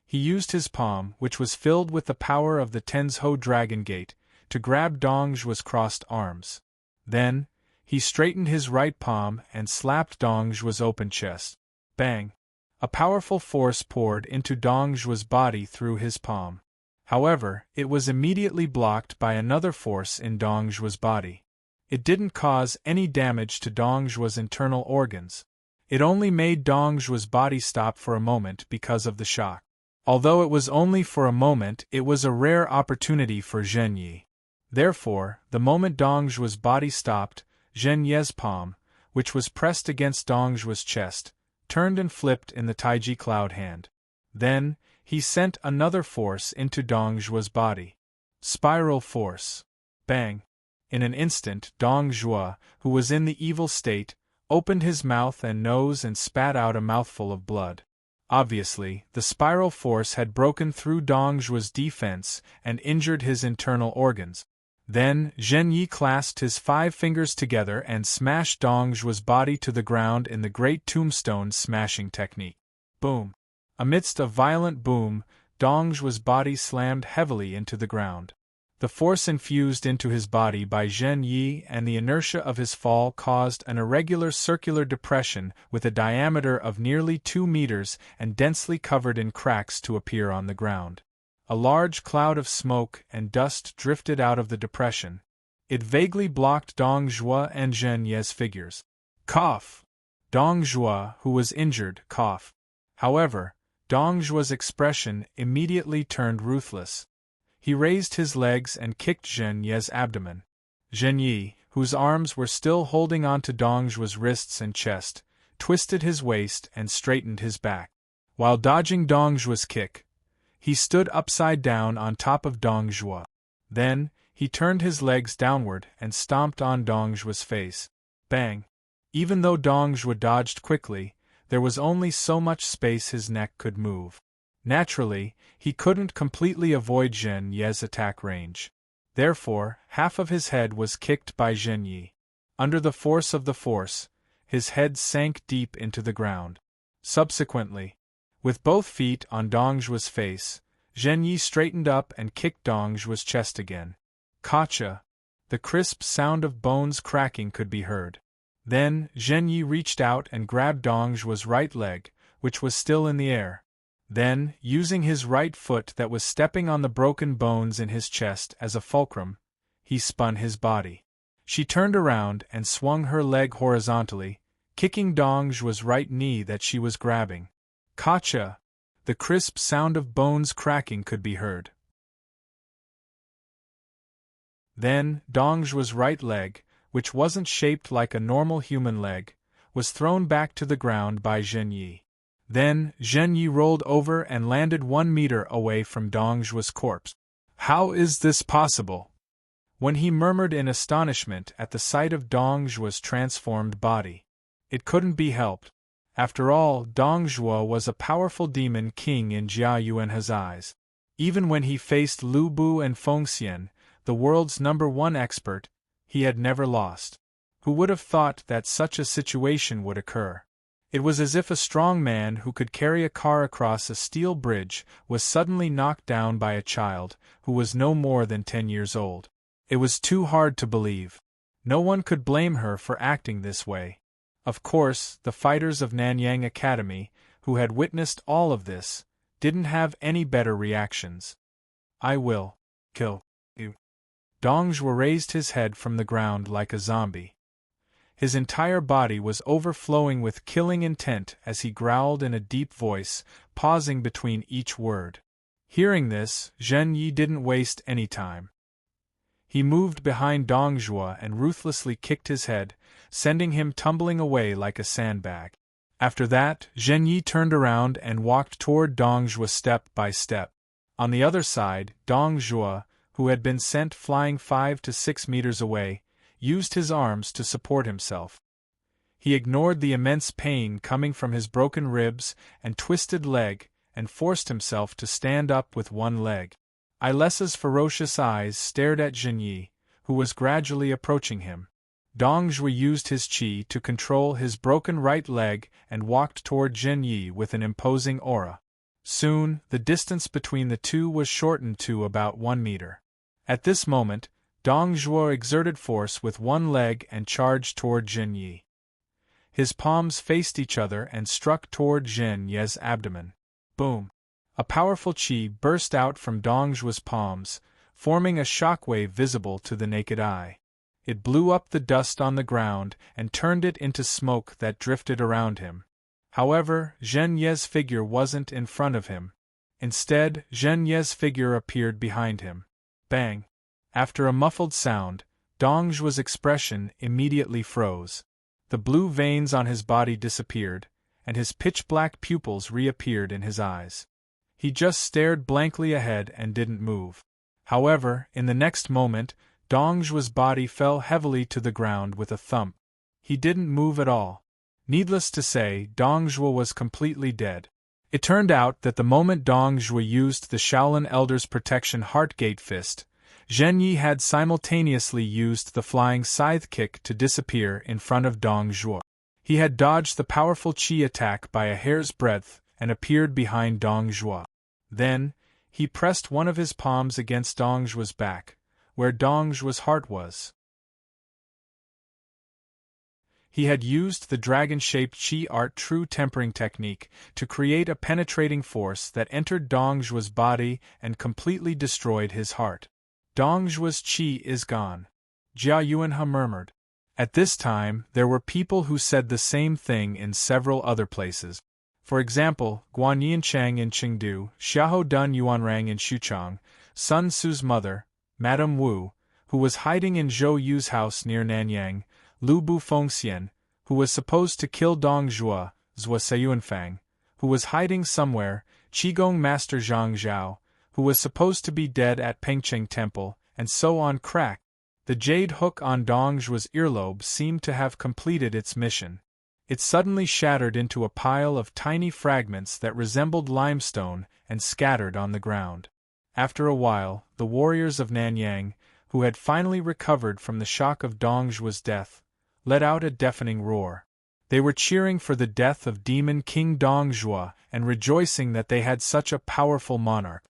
He used his palm, which was filled with the power of the Tenzhou Dragon Gate, to grab Dongzhuo's crossed arms. Then, he straightened his right palm and slapped Dongzhuo's open chest. Bang! A powerful force poured into Dongzhuo's body through his palm. However, it was immediately blocked by another force in Dongzhuo's body. It didn't cause any damage to Dongzhuo's internal organs. It only made Dongzhuo's body stop for a moment because of the shock. Although it was only for a moment, it was a rare opportunity for Zhen Yi. Therefore, the moment Dongzhuo's body stopped, Zhen Yi's palm, which was pressed against Dongzhuo's chest, turned and flipped in the Taiji Cloud hand. Then, he sent another force into Dongzhuo's body. Spiral force. Bang! In an instant, Dongzhuo, who was in the evil state, opened his mouth and nose and spat out a mouthful of blood. Obviously, the spiral force had broken through Dongzhuo's defense and injured his internal organs. Then, Zhen Yi clasped his 5 fingers together and smashed Dongzhuo's body to the ground in the Great Tombstone smashing technique. Boom! Amidst a violent boom, Dongzhuo's body slammed heavily into the ground. The force infused into his body by Zhen Yi and the inertia of his fall caused an irregular circular depression with a diameter of nearly 2 meters and densely covered in cracks to appear on the ground. A large cloud of smoke and dust drifted out of the depression. It vaguely blocked Dongzhuo and Zhen Yi's figures. Cough! Dongzhuo, who was injured, coughed. However, Dongzhuo's expression immediately turned ruthless. He raised his legs and kicked Zhen Yi's abdomen. Zhen Yi, whose arms were still holding onto Dongzhuo's wrists and chest, twisted his waist and straightened his back. While dodging Dongzhuo's kick, he stood upside down on top of Dongzhuo. Then, he turned his legs downward and stomped on Dongzhuo's face. Bang! Even though Dongzhuo dodged quickly, there was only so much space his neck could move. Naturally, he couldn't completely avoid Zhen Yi's attack range. Therefore, half of his head was kicked by Zhenyi. Under the force of the force, his head sank deep into the ground. Subsequently, with both feet on Dongzhuo's face, Zhenyi straightened up and kicked Dongzhuo's chest again. Kacha! The crisp sound of bones cracking could be heard. Then, Zhenyi reached out and grabbed Dongzhuo's right leg, which was still in the air. Then, using his right foot that was stepping on the broken bones in his chest as a fulcrum, he spun his body. She turned around and swung her leg horizontally, kicking Dongzhuo's right knee that she was grabbing. Kacha! The crisp sound of bones cracking could be heard. Then, Dongzhuo's right leg, which wasn't shaped like a normal human leg, was thrown back to the ground by Zhenyi. Then, Zhenyi rolled over and landed 1 meter away from Dongzhuo's corpse. How is this possible? When he murmured in astonishment at the sight of Dongzhuo's transformed body. It couldn't be helped. After all, Dongzhuo was a powerful demon king in Jia Yuanhe's eyes. Even when he faced Lu Bu and Fengxian, the world's #1 expert, he had never lost. Who would have thought that such a situation would occur? It was as if a strong man who could carry a car across a steel bridge was suddenly knocked down by a child who was no more than 10 years old. It was too hard to believe. No one could blame her for acting this way. Of course, the fighters of Nanyang Academy, who had witnessed all of this, didn't have any better reactions. I will kill you. Dongzhuo raised his head from the ground like a zombie. His entire body was overflowing with killing intent as he growled in a deep voice, pausing between each word. Hearing this, Zhenyi didn't waste any time. He moved behind Dongzhuo and ruthlessly kicked his head, sending him tumbling away like a sandbag. After that, Zhenyi turned around and walked toward Dongzhuo step by step. On the other side, Dongzhuo, who had been sent flying 5 to 6 meters away, used his arms to support himself. He ignored the immense pain coming from his broken ribs and twisted leg and forced himself to stand up with one leg. Ailesa's ferocious eyes stared at Zhenyi, who was gradually approaching him. Dongzhuo used his qi to control his broken right leg and walked toward Zhenyi with an imposing aura. Soon, the distance between the two was shortened to about 1 meter. At this moment, Dongzhuo exerted force with one leg and charged toward Zhenyi. His palms faced each other and struck toward Zhenyi's abdomen. Boom! A powerful qi burst out from Dongzhuo's palms, forming a shockwave visible to the naked eye. It blew up the dust on the ground and turned it into smoke that drifted around him. However, Zhenyi's figure wasn't in front of him. Instead, Zhenyi's figure appeared behind him. Bang! After a muffled sound, Dongzhuo's expression immediately froze. The blue veins on his body disappeared, and his pitch-black pupils reappeared in his eyes. He just stared blankly ahead and didn't move. However, in the next moment, Dongzhuo's body fell heavily to the ground with a thump. He didn't move at all. Needless to say, Dongzhuo was completely dead. It turned out that the moment Dongzhuo used the Shaolin Elder's Protection Heartgate Fist, Zhenyi had simultaneously used the flying scythe kick to disappear in front of Dongzhuo. He had dodged the powerful qi attack by a hair's breadth and appeared behind Dongzhuo. Then, he pressed one of his palms against Dongzhuo's back, where Dongzhuo's heart was. He had used the dragon-shaped qi art true tempering technique to create a penetrating force that entered Dongzhuo's body and completely destroyed his heart. Dongzhuo's qi is gone. Jia Yuanhe murmured. At this time, there were people who said the same thing in several other places. For example, Guan Yinchang in Chengdu, Xiahou Dun Yuanrang in Xuchang, Sun Tzu's mother, Madame Wu, who was hiding in Zhou Yu's house near Nanyang, Lu Bu Fengxian, who was supposed to kill Dongzhuo, Zhua Seiyuanfang, who was hiding somewhere, Qigong Master Zhang Zhao, who was supposed to be dead at Pengcheng Temple, and so on. Crack. The jade hook on Dongzhuo's earlobe seemed to have completed its mission. It suddenly shattered into a pile of tiny fragments that resembled limestone and scattered on the ground. After a while, the warriors of Nanyang, who had finally recovered from the shock of Dongzhuo's death, let out a deafening roar. They were cheering for the death of Demon King Dongzhuo and rejoicing that they had such a powerful monarch.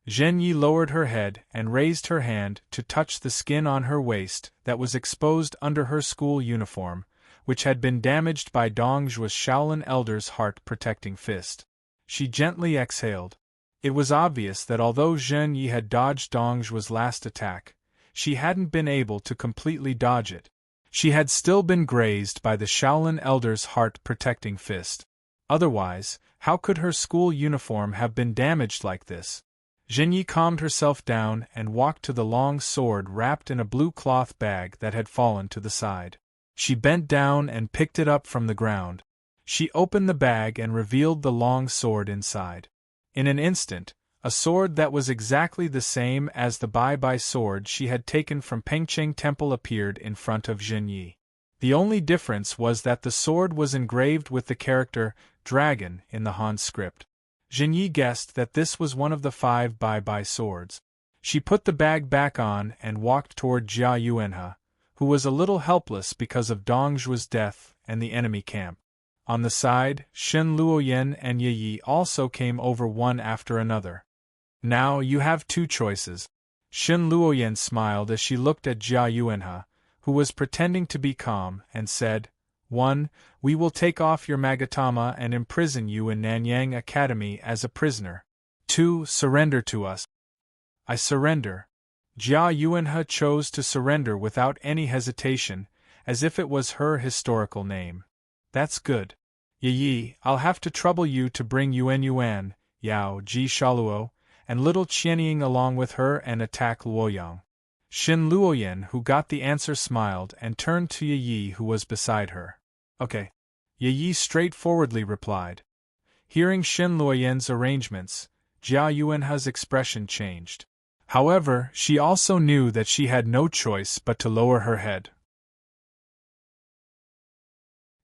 Zhen Yi lowered her head and raised her hand to touch the skin on her waist that was exposed under her school uniform, which had been damaged by Dongzhuo's Shaolin Elder's heart-protecting fist. She gently exhaled. It was obvious that although Zhen Yi had dodged Dongzhuo's last attack, she hadn't been able to completely dodge it. She had still been grazed by the Shaolin Elder's heart-protecting fist. Otherwise, how could her school uniform have been damaged like this? Zhen Yi calmed herself down and walked to the long sword wrapped in a blue cloth bag that had fallen to the side. She bent down and picked it up from the ground. She opened the bag and revealed the long sword inside. In an instant, a sword that was exactly the same as the Bai sword she had taken from Pengcheng Temple appeared in front of Zhen Yi. The only difference was that the sword was engraved with the character dragon in the Han script. Zhen Yi guessed that this was one of the 5 Bai swords. She put the bag back on and walked toward Jia Yuanhe, who was a little helpless because of Dongzhuo's death and the enemy camp. On the side, Shen Luoyan and Ye Yi also came over one after another. Now you have 2 choices. Shen Luoyan smiled as she looked at Jia Yuanhe, who was pretending to be calm, and said, 1. We will take off your Magatama and imprison you in Nanyang Academy as a prisoner. 2. Surrender to us. I surrender. Jia Yuanhe chose to surrender without any hesitation, as if it was her historical name. That's good. Ye Yi, I'll have to trouble you to bring Yuan, Yao Ji Shaluo, and little Qianying along with her and attack Luoyang. Shen Luoyan, who got the answer, smiled and turned to Ye Yi, who was beside her. Okay. Ye Yi straightforwardly replied. Hearing Shen Luoyan's arrangements, Jia Yuanhe's expression changed. However, she also knew that she had no choice but to lower her head.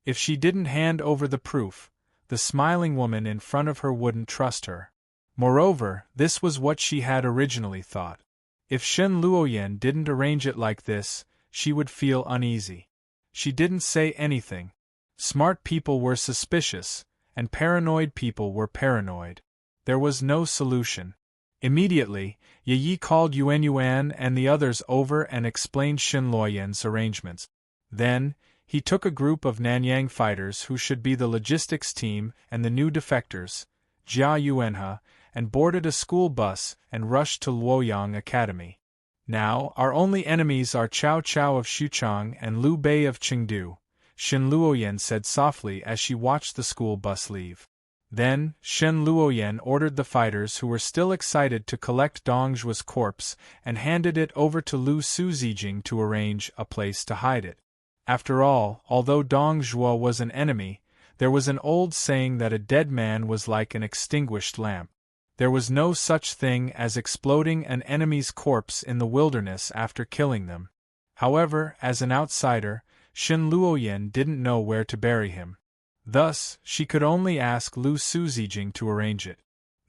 If she didn't hand over the proof, the smiling woman in front of her wouldn't trust her. Moreover, this was what she had originally thought. If Shen Luoyan didn't arrange it like this, she would feel uneasy. She didn't say anything. Smart people were suspicious, and paranoid people were paranoid. There was no solution. Immediately, Ye Yi called Yuan and the others over and explained Shen Luoyan's arrangements. Then, he took a group of Nanyang fighters who should be the logistics team and the new defectors, Jia Yuanhe, and boarded a school bus and rushed to Luoyang Academy. Now, our only enemies are Cao Cao of Xuchang and Liu Bei of Chengdu, Shen Luoyan said softly as she watched the school bus leave. Then, Shen Luoyan ordered the fighters who were still excited to collect Dongzhuo's corpse and handed it over to Lu Suzijing to arrange a place to hide it. After all, although Dongzhuo was an enemy, there was an old saying that a dead man was like an extinguished lamp. There was no such thing as exploding an enemy's corpse in the wilderness after killing them. However, as an outsider, Shen Luoyan didn't know where to bury him. Thus, she could only ask Lu Suzijing to arrange it.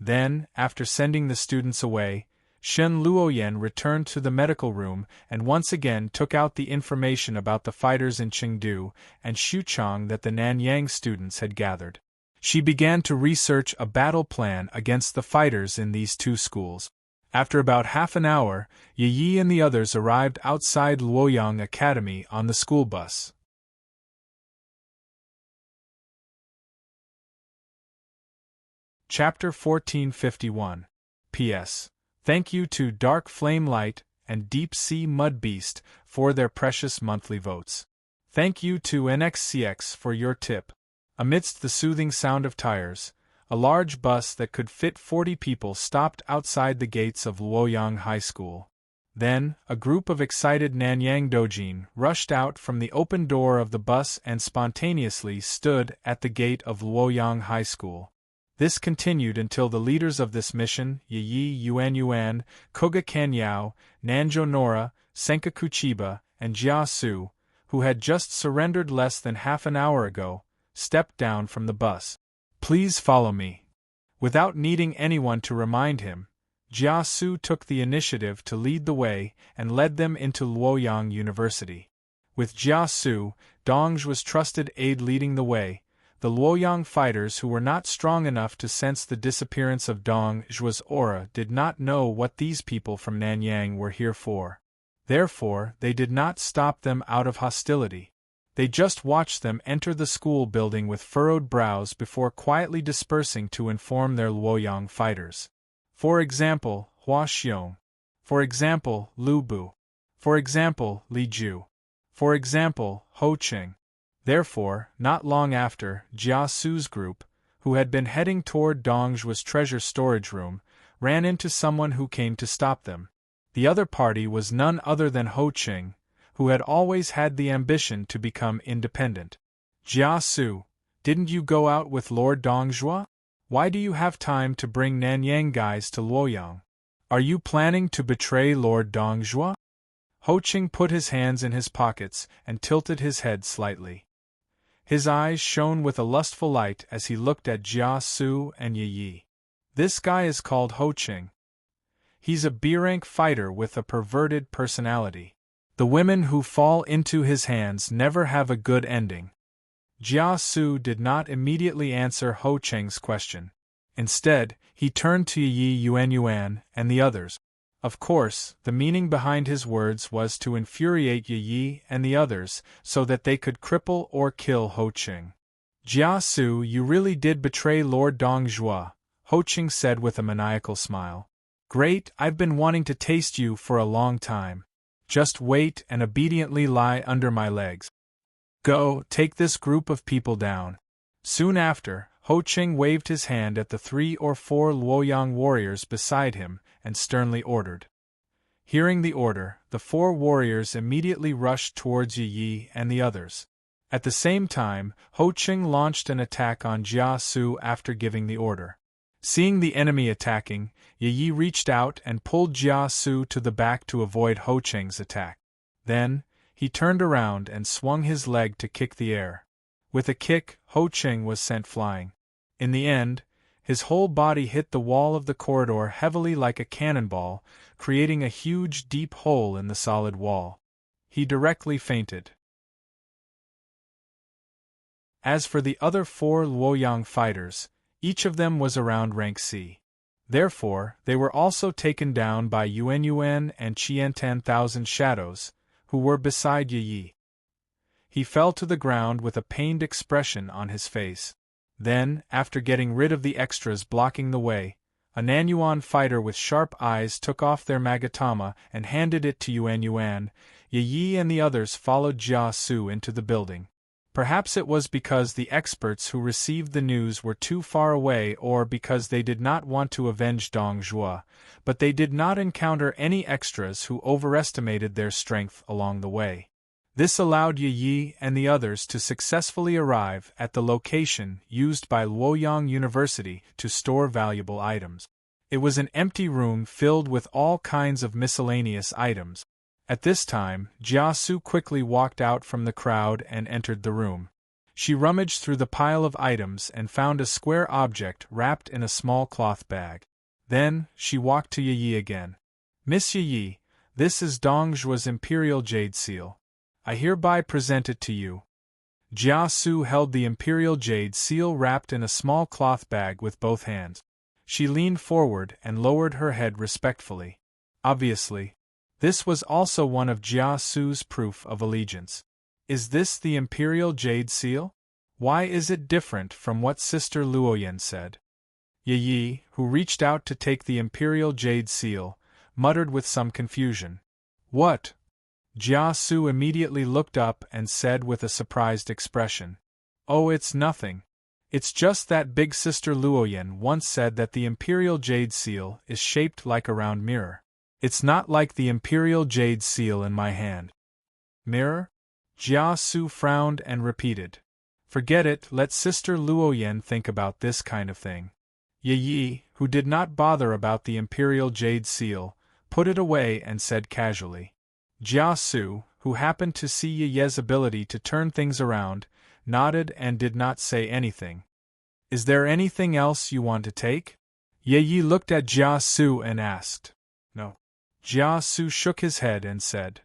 Then, after sending the students away, Shen Luoyan returned to the medical room and once again took out the information about the fighters in Chengdu and Xuchang that the Nanyang students had gathered. She began to research a battle plan against the fighters in these 2 schools. After about half an hour, Ye Yi and the others arrived outside Luoyang Academy on the school bus. Chapter 1451. P.S. Thank you to Dark Flame Light and Deep Sea Mud Beast for their precious monthly votes. Thank you to NXCX for your tip. Amidst the soothing sound of tires, a large bus that could fit 40 people stopped outside the gates of Luoyang High School. Then, a group of excited Nanyang Dojin rushed out from the open door of the bus and spontaneously stood at the gate of Luoyang High School. This continued until the leaders of this mission, Ye Yi Yuan, Koga Kanyao, Nanjo Nora, Senkaku Chiba, and Jia Su, who had just surrendered less than half an hour ago, stepped down from the bus. Please follow me. Without needing anyone to remind him, Jia Su took the initiative to lead the way and led them into Luoyang University. With Jia Su, Dongzhi was trusted aide leading the way. The Luoyang fighters who were not strong enough to sense the disappearance of Dongzhi's aura did not know what these people from Nanyang were here for. Therefore, they did not stop them out of hostility. They just watched them enter the school building with furrowed brows before quietly dispersing to inform their Luoyang fighters. For example, Hua Xiong. For example, Lu Bu. For example, Li Ju. For example, Ho Qing. Therefore, not long after, Jia Su's group, who had been heading toward Dongzhi's treasure storage room, ran into someone who came to stop them. The other party was none other than Ho Qing, who had always had the ambition to become independent. Jia Su, didn't you go out with Lord Dongzhi? Why do you have time to bring Nanyang guys to Luoyang? Are you planning to betray Lord Dongzhi? Ho Qing put his hands in his pockets and tilted his head slightly. His eyes shone with a lustful light as he looked at Jia Su and Yi Yi. This guy is called Ho Qing. He's a B-rank fighter with a perverted personality. The women who fall into his hands never have a good ending. Jia Su did not immediately answer Ho Qing's question. Instead, he turned to Yi Yuan and the others. Of course, the meaning behind his words was to infuriate Yi and the others so that they could cripple or kill Ho Qing. Jia Su, you really did betray Lord Dongzhi, Ho Qing said with a maniacal smile. Great, I've been wanting to taste you for a long time. Just wait and obediently lie under my legs. Go, take this group of people down. Soon after, Ho Qing waved his hand at the 3 or 4 Luoyang warriors beside him and sternly ordered. Hearing the order, the 4 warriors immediately rushed towards Yi Yi and the others. At the same time, Ho Qing launched an attack on Jia Su after giving the order. Seeing the enemy attacking, Yi Yi reached out and pulled Jia Su to the back to avoid Ho Qing's attack. Then, he turned around and swung his leg to kick the air. With a kick, Ho Qing was sent flying. In the end, his whole body hit the wall of the corridor heavily like a cannonball, creating a huge deep hole in the solid wall. He directly fainted. As for the other 4 Luoyang fighters, each of them was around rank C. Therefore, they were also taken down by Yuan and Qian 10,000 Shadows, who were beside Yi Yi. He fell to the ground with a pained expression on his face. Then, after getting rid of the extras blocking the way, a Nanyuan fighter with sharp eyes took off their magatama and handed it to Yuan. Yi Yi and the others followed Jia Su into the building. Perhaps it was because the experts who received the news were too far away or because they did not want to avenge Dongzhi, but they did not encounter any extras who overestimated their strength along the way. This allowed Yi Yi and the others to successfully arrive at the location used by Luoyang University to store valuable items. It was an empty room filled with all kinds of miscellaneous items. At this time, Jia Su quickly walked out from the crowd and entered the room. She rummaged through the pile of items and found a square object wrapped in a small cloth bag. Then, she walked to Yi Yi again. Miss Yi Yi, this is Dongzhi's Imperial Jade Seal. I hereby present it to you. Jia Su held the Imperial Jade Seal wrapped in a small cloth bag with both hands. She leaned forward and lowered her head respectfully. Obviously, this was also one of Jia Su's proof of allegiance. Is this the Imperial Jade Seal? Why is it different from what Sister Luoyan said? Yi Yi, who reached out to take the Imperial Jade Seal, muttered with some confusion. What? Jia Su immediately looked up and said with a surprised expression. Oh, it's nothing. It's just that Big Sister Luoyan once said that the Imperial Jade Seal is shaped like a round mirror. It's not like the Imperial Jade Seal in my hand. Mirror? Jia Su frowned and repeated. Forget it, let Sister Luoyan think about this kind of thing. Yi Yi, who did not bother about the Imperial Jade Seal, put it away and said casually. Jia Su, who happened to see Yi Ye's ability to turn things around, nodded and did not say anything. Is there anything else you want to take? Ye Yi looked at Jia Su and asked. No. Jia Su shook his head and said,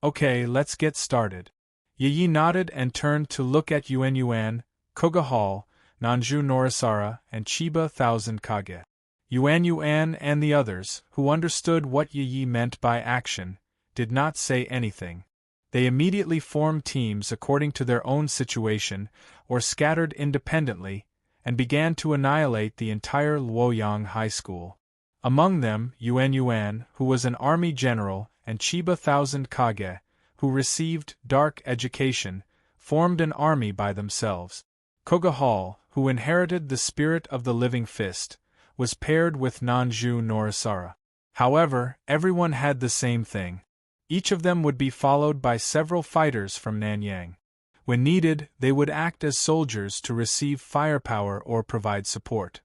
Okay, let's get started. Ye Yi nodded and turned to look at Yuan Yuan, Koga Hall, Nanju Norisara, and Chiba Thousand Kage. Yuan Yuan and the others, who understood what Ye Yi meant by action, did not say anything. They immediately formed teams according to their own situation, or scattered independently, and began to annihilate the entire Luoyang High School. Among them, Yuan Yuan, who was an army general, and Chiba Thousand Kage, who received dark education, formed an army by themselves. Koga Hall, who inherited the spirit of the living fist, was paired with Nanju Norisara. However, everyone had the same thing. Each of them would be followed by several fighters from Nanyang. When needed, they would act as soldiers to receive firepower or provide support.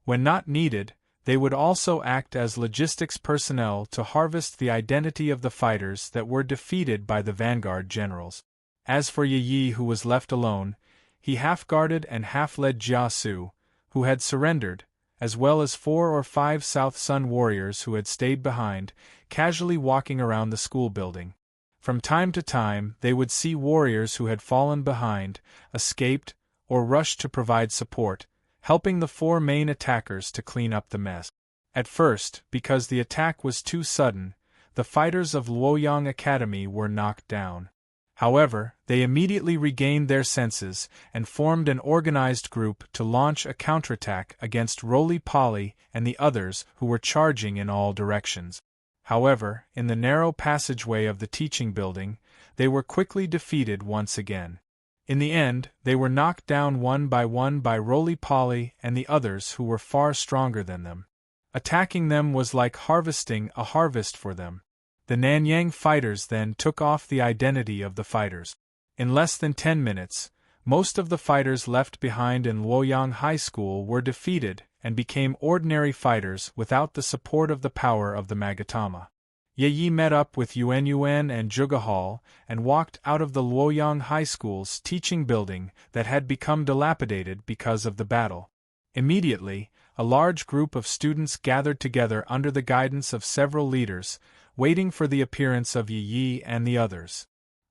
When not needed, they would also act as logistics personnel to harvest the identity of the fighters that were defeated by the vanguard generals. As for Ye Yi, who was left alone, he half-guarded and half-led Jia Su, who had surrendered, as well as 4 or 5 South Sun warriors who had stayed behind, casually walking around the school building. From time to time, they would see warriors who had fallen behind, escaped, or rushed to provide support, helping the 4 main attackers to clean up the mess. At first, because the attack was too sudden, the fighters of Luoyang Academy were knocked down. However, they immediately regained their senses and formed an organized group to launch a counterattack against Roly-Poly and the others who were charging in all directions. However, in the narrow passageway of the teaching building, they were quickly defeated once again. In the end, they were knocked down one by Roly-Poly and the others who were far stronger than them. Attacking them was like harvesting a harvest for them. The Nanyang fighters then took off the identity of the fighters. In less than 10 minutes, most of the fighters left behind in Luoyang High School were defeated and became ordinary fighters without the support of the power of the Magatama. Ye Yi met up with Yuan Yuan and Zhuge Hall and walked out of the Luoyang High School's teaching building that had become dilapidated because of the battle. Immediately, a large group of students gathered together under the guidance of several leaders, waiting for the appearance of Ye Yi and the others.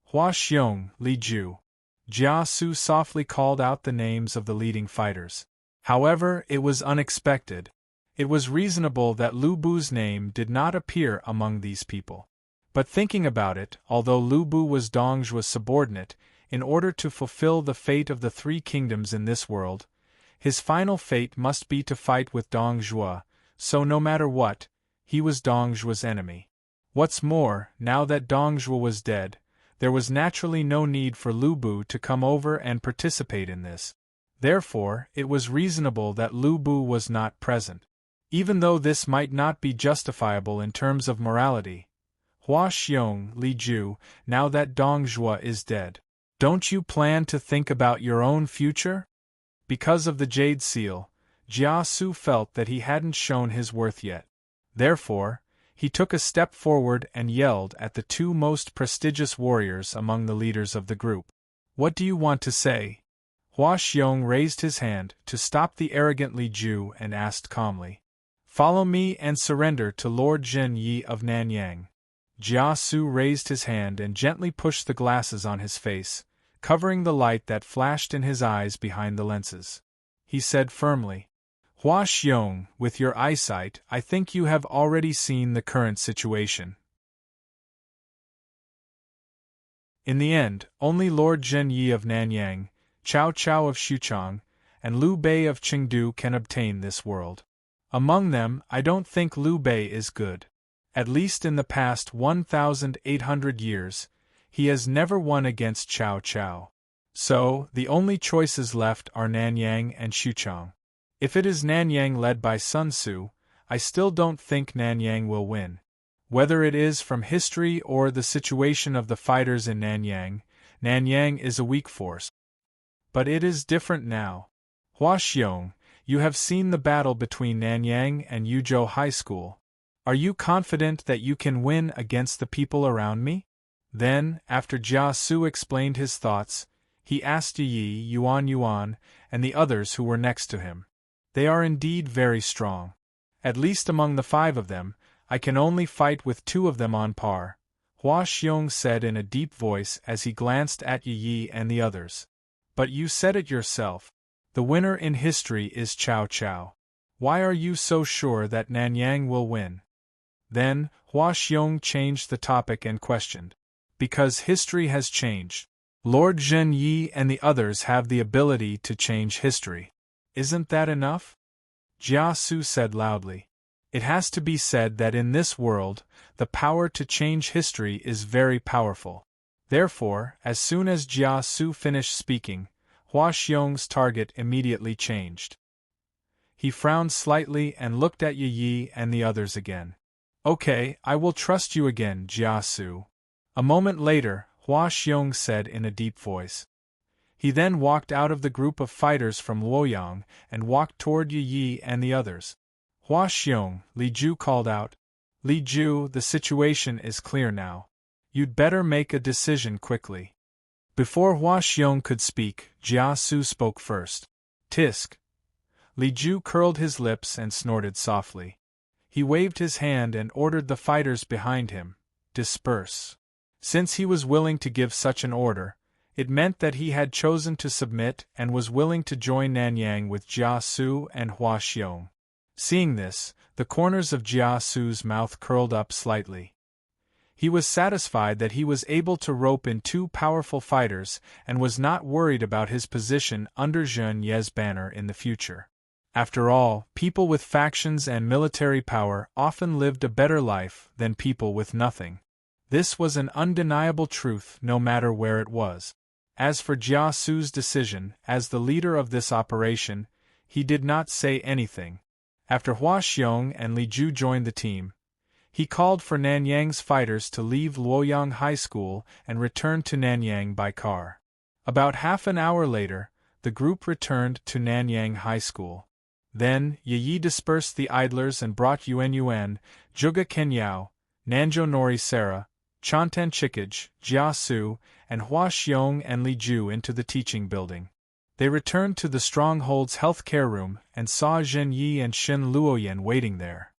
Hua Xiong, Li Ju. Jia Su softly called out the names of the leading fighters. However, it was unexpected. It was reasonable that Lu Bu's name did not appear among these people. But thinking about it, although Lu Bu was Dongzhuo's subordinate, in order to fulfill the fate of the 3 kingdoms in this world, his final fate must be to fight with Dongzhuo, so no matter what, he was Dongzhuo's enemy. What's more, now that Dongzhuo was dead, there was naturally no need for Lu Bu to come over and participate in this. Therefore, it was reasonable that Lu Bu was not present. Even though this might not be justifiable in terms of morality. Hua Xiong, Li Ju, now that Dongzhuo is dead, don't you plan to think about your own future? Because of the Jade Seal, Jia Su felt that he hadn't shown his worth yet. Therefore, he took a step forward and yelled at the 2 most prestigious warriors among the leaders of the group. What do you want to say? Hua Xiong raised his hand to stop the arrogant Li Ju and asked calmly. Follow me and surrender to Lord Jin Yi of Nanyang. Jia Su raised his hand and gently pushed the glasses on his face, covering the light that flashed in his eyes behind the lenses. He said firmly, Hua Xiong, with your eyesight, I think you have already seen the current situation. In the end, only Lord Jin Yi of Nanyang, Cao Cao of Xuchang, and Liu Bei of Chengdu can obtain this world. Among them, I don't think Liu Bei is good. At least in the past 1,800 years, he has never won against Cao Cao. So, the only choices left are Nanyang and Xuchang. If it is Nanyang led by Sun Tzu, I still don't think Nanyang will win. Whether it is from history or the situation of the fighters in Nanyang, Nanyang is a weak force. But it is different now. Hua Xiong, you have seen the battle between Nanyang and Yuzhou High School. Are you confident that you can win against the people around me? Then, after Jia Su explained his thoughts, he asked Yi, Yuan, and the others who were next to him. They are indeed very strong. At least among the 5 of them, I can only fight with 2 of them on par, Hua Xiong said in a deep voice as he glanced at Yi and the others. But you said it yourself. The winner in history is Cao Cao. Why are you so sure that Nanyang will win? Then, Hua Xiong changed the topic and questioned. Because history has changed. Lord Zhen Yi and the others have the ability to change history. Isn't that enough? Jia Su said loudly. It has to be said that in this world, the power to change history is very powerful. Therefore, as soon as Jia Su finished speaking, Hua Xiong's target immediately changed. He frowned slightly and looked at Yi and the others again. Okay, I will trust you again, Jia Su. A moment later, Hua Xiong said in a deep voice. He then walked out of the group of fighters from Luoyang and walked toward Yi and the others. Hua Xiong, Li Ju called out. Li Ju, the situation is clear now. You'd better make a decision quickly. Before Hua Xiong could speak, Jia Su spoke first. Tisk. Li Ju curled his lips and snorted softly. He waved his hand and ordered the fighters behind him, disperse. Since he was willing to give such an order, it meant that he had chosen to submit and was willing to join Nanyang with Jia Su and Hua Xiong. Seeing this, the corners of Jia Su's mouth curled up slightly. He was satisfied that he was able to rope in 2 powerful fighters and was not worried about his position under Zhen Ye's banner in the future. After all, people with factions and military power often lived a better life than people with nothing. This was an undeniable truth no matter where it was. As for Jia Su's decision, as the leader of this operation, he did not say anything. After Hua Xiong and Li Ju joined the team, he called for Nanyang's fighters to leave Luoyang High School and return to Nanyang by car. About half an hour later, the group returned to Nanyang High School. Then, Yi dispersed the idlers and brought Yuan, Juga Kenyao, Nanjo Nori Sara, Chantan Chikaj, Jia Su, and Hua Xiong and Li Ju into the teaching building. They returned to the stronghold's health care room and saw Zhen Yi and Shen Luoyan waiting there.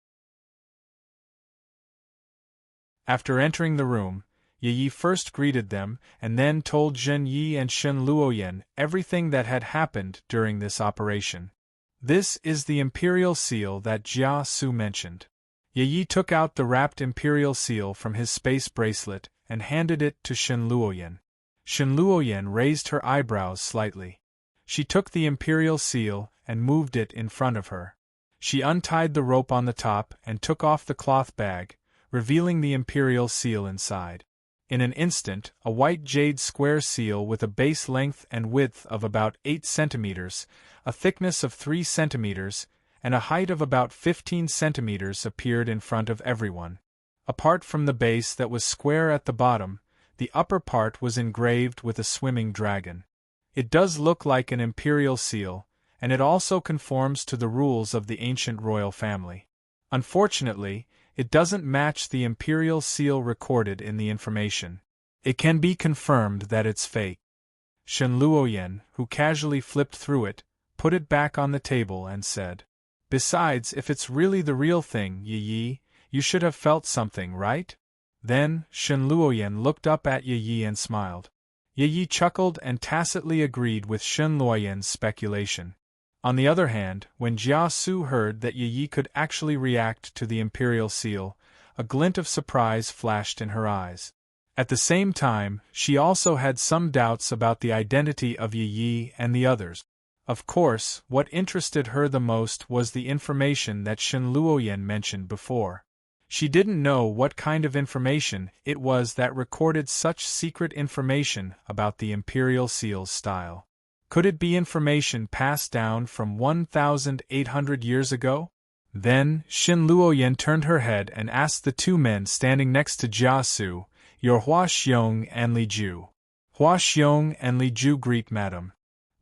After entering the room, Yi first greeted them and then told Zhen Yi and Shen Luoyan everything that had happened during this operation. This is the imperial seal that Jia Su mentioned. Yi took out the wrapped imperial seal from his space bracelet and handed it to Shen Luoyan. Shen Luoyan raised her eyebrows slightly. She took the imperial seal and moved it in front of her. She untied the rope on the top and took off the cloth bag, revealing the imperial seal inside. In an instant, a white jade square seal with a base length and width of about 8 centimeters, a thickness of 3 centimeters, and a height of about 15 centimeters appeared in front of everyone. Apart from the base that was square at the bottom, the upper part was engraved with a swimming dragon. It does look like an imperial seal, and it also conforms to the rules of the ancient royal family. Unfortunately, it doesn't match the imperial seal recorded in the information. It can be confirmed that it's fake. Shen Luoyan, who casually flipped through it, put it back on the table and said, "Besides, if it's really the real thing, Yi, you should have felt something, right?" Then, Shen Luoyan looked up at Yi and smiled. Yi chuckled and tacitly agreed with Shen Luoyan's speculation. On the other hand, when Jia Su heard that Yi could actually react to the imperial seal, a glint of surprise flashed in her eyes. At the same time, she also had some doubts about the identity of Yi and the others. Of course, what interested her the most was the information that Shen Luoyan mentioned before. She didn't know what kind of information it was that recorded such secret information about the imperial seal's style. Could it be information passed down from 1,800 years ago? Then, Shen Luoyan turned her head and asked the 2 men standing next to Jia Su, "Your Hua Xiong and Li Ju." "Hua Xiong and Li Ju greet madam."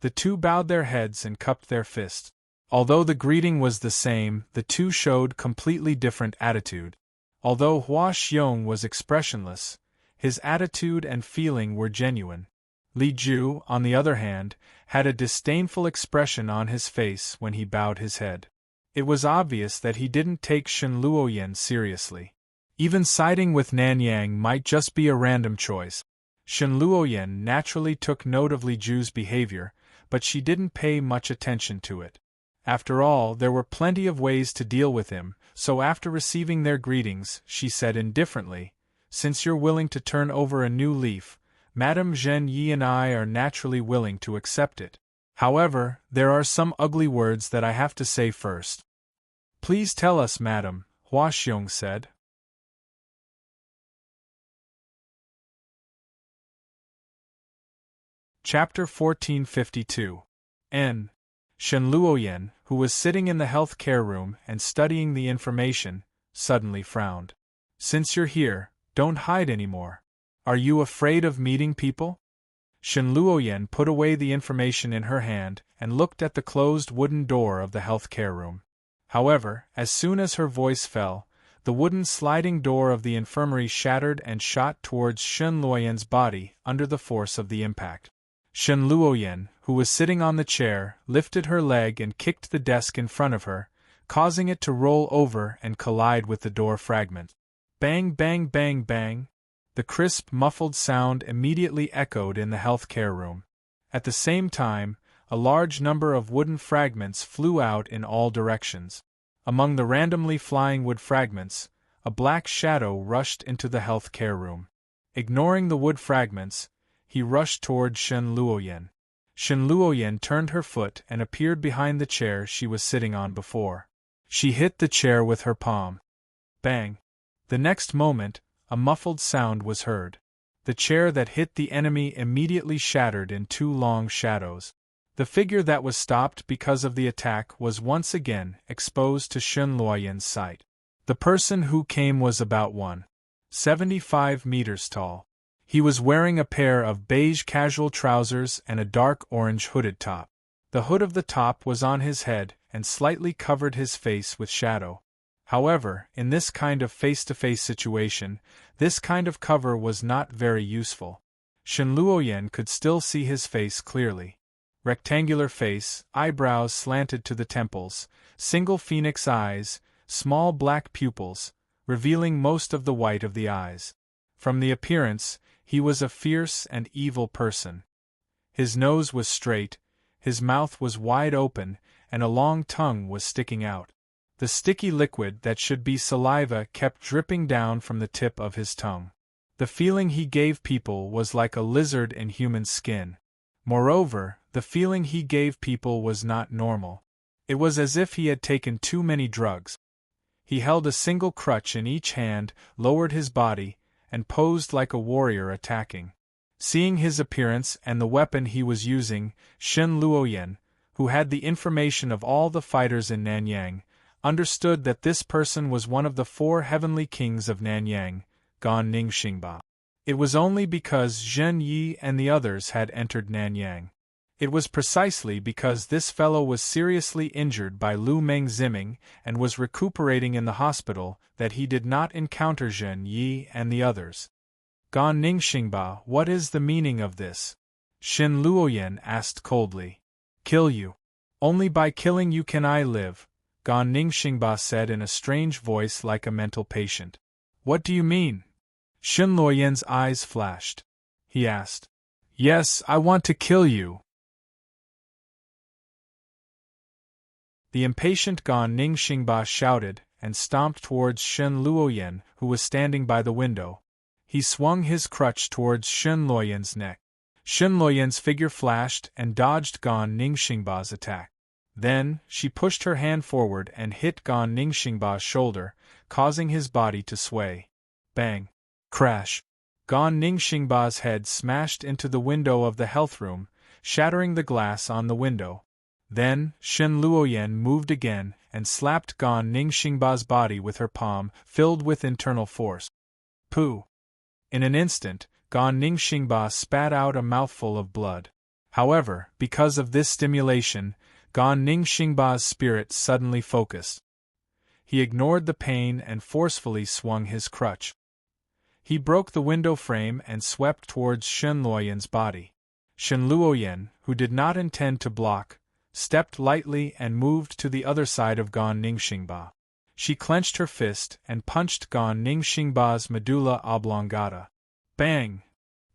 The 2 bowed their heads and cupped their fists. Although the greeting was the same, the 2 showed completely different attitude. Although Hua Xiong was expressionless, his attitude and feeling were genuine. Li Ju, on the other hand, had a disdainful expression on his face when he bowed his head. It was obvious that he didn't take Shen Luoyan seriously. Even siding with Nanyang might just be a random choice. Shen Luoyan naturally took note of Li Ju's behavior, but she didn't pay much attention to it. After all, there were plenty of ways to deal with him, so after receiving their greetings, she said indifferently, "Since you're willing to turn over a new leaf, Madame Zhen Yi and I are naturally willing to accept it. However, there are some ugly words that I have to say first." "Please tell us, madam," Hua Xiong said. Chapter 1452. N. Shen Luoyan, who was sitting in the health care room and studying the information, suddenly frowned. "Since you're here, don't hide anymore. Are you afraid of meeting people?" Shen Luoyan put away the information in her hand and looked at the closed wooden door of the health care room. However, as soon as her voice fell, the wooden sliding door of the infirmary shattered and shot towards Shen Luoyan's body under the force of the impact. Shen Luoyan, who was sitting on the chair, lifted her leg and kicked the desk in front of her, causing it to roll over and collide with the door fragment. Bang, bang, bang, bang. The crisp, muffled sound immediately echoed in the health care room. At the same time, a large number of wooden fragments flew out in all directions. Among the randomly flying wood fragments, a black shadow rushed into the health care room. Ignoring the wood fragments, he rushed toward Shen Luoyan. Shen Luoyan turned her foot and appeared behind the chair she was sitting on before. She hit the chair with her palm. Bang! The next moment, a muffled sound was heard. The chair that hit the enemy immediately shattered in two long shadows. The figure that was stopped because of the attack was once again exposed to Shen Luoyan's sight. The person who came was about 1.75 meters tall. He was wearing a pair of beige casual trousers and a dark orange hooded top. The hood of the top was on his head and slightly covered his face with shadow. However, in this kind of face-to-face situation, this kind of cover was not very useful. Shen Luoyan could still see his face clearly. Rectangular face, eyebrows slanted to the temples, single phoenix eyes, small black pupils, revealing most of the white of the eyes. From the appearance, he was a fierce and evil person. His nose was straight, his mouth was wide open, and a long tongue was sticking out. The sticky liquid that should be saliva kept dripping down from the tip of his tongue. The feeling he gave people was like a lizard in human skin. Moreover, the feeling he gave people was not normal. It was as if he had taken too many drugs. He held a single crutch in each hand, lowered his body, and posed like a warrior attacking. Seeing his appearance and the weapon he was using, Shen Luoyan, who had the information of all the fighters in Nanyang, understood that this person was one of the 4 heavenly kings of Nanyang, Gan Ning Xingba. It was only because Zhen Yi and the others had entered Nanyang. It was precisely because this fellow was seriously injured by Lu Meng Ziming and was recuperating in the hospital that he did not encounter Zhen Yi and the others. Gan Ning Xingba, what is the meaning of this? Shen Luoyan asked coldly. Kill you. Only by killing you can I live, Gan Ning Xingba said in a strange voice like a mental patient. What do you mean? Shen Luoyan's eyes flashed. He asked. Yes, I want to kill you. The impatient Gan Ning Xingba shouted and stomped towards Shen Luoyan, who was standing by the window. He swung his crutch towards Shen Luoyan's neck. Shen Luoyan's figure flashed and dodged Gan Ning Xingba's attack. Then, she pushed her hand forward and hit Gan Ning Xingba's shoulder, causing his body to sway. Bang! Crash! Gan Ning Xingba's head smashed into the window of the health room, shattering the glass on the window. Then, Shen Luoyan moved again and slapped Gan Ning Xingba's body with her palm, filled with internal force. Pooh! In an instant, Gan Ning Xingba spat out a mouthful of blood. However, because of this stimulation, Gan Ning Xingba's spirit suddenly focused. He ignored the pain and forcefully swung his crutch. He broke the window frame and swept towards Shen Luoyan's body. Shen Luoyen, who did not intend to block, stepped lightly and moved to the other side of Gan Ningxingba. She clenched her fist and punched Gan Ningxingba's medulla oblongata. Bang!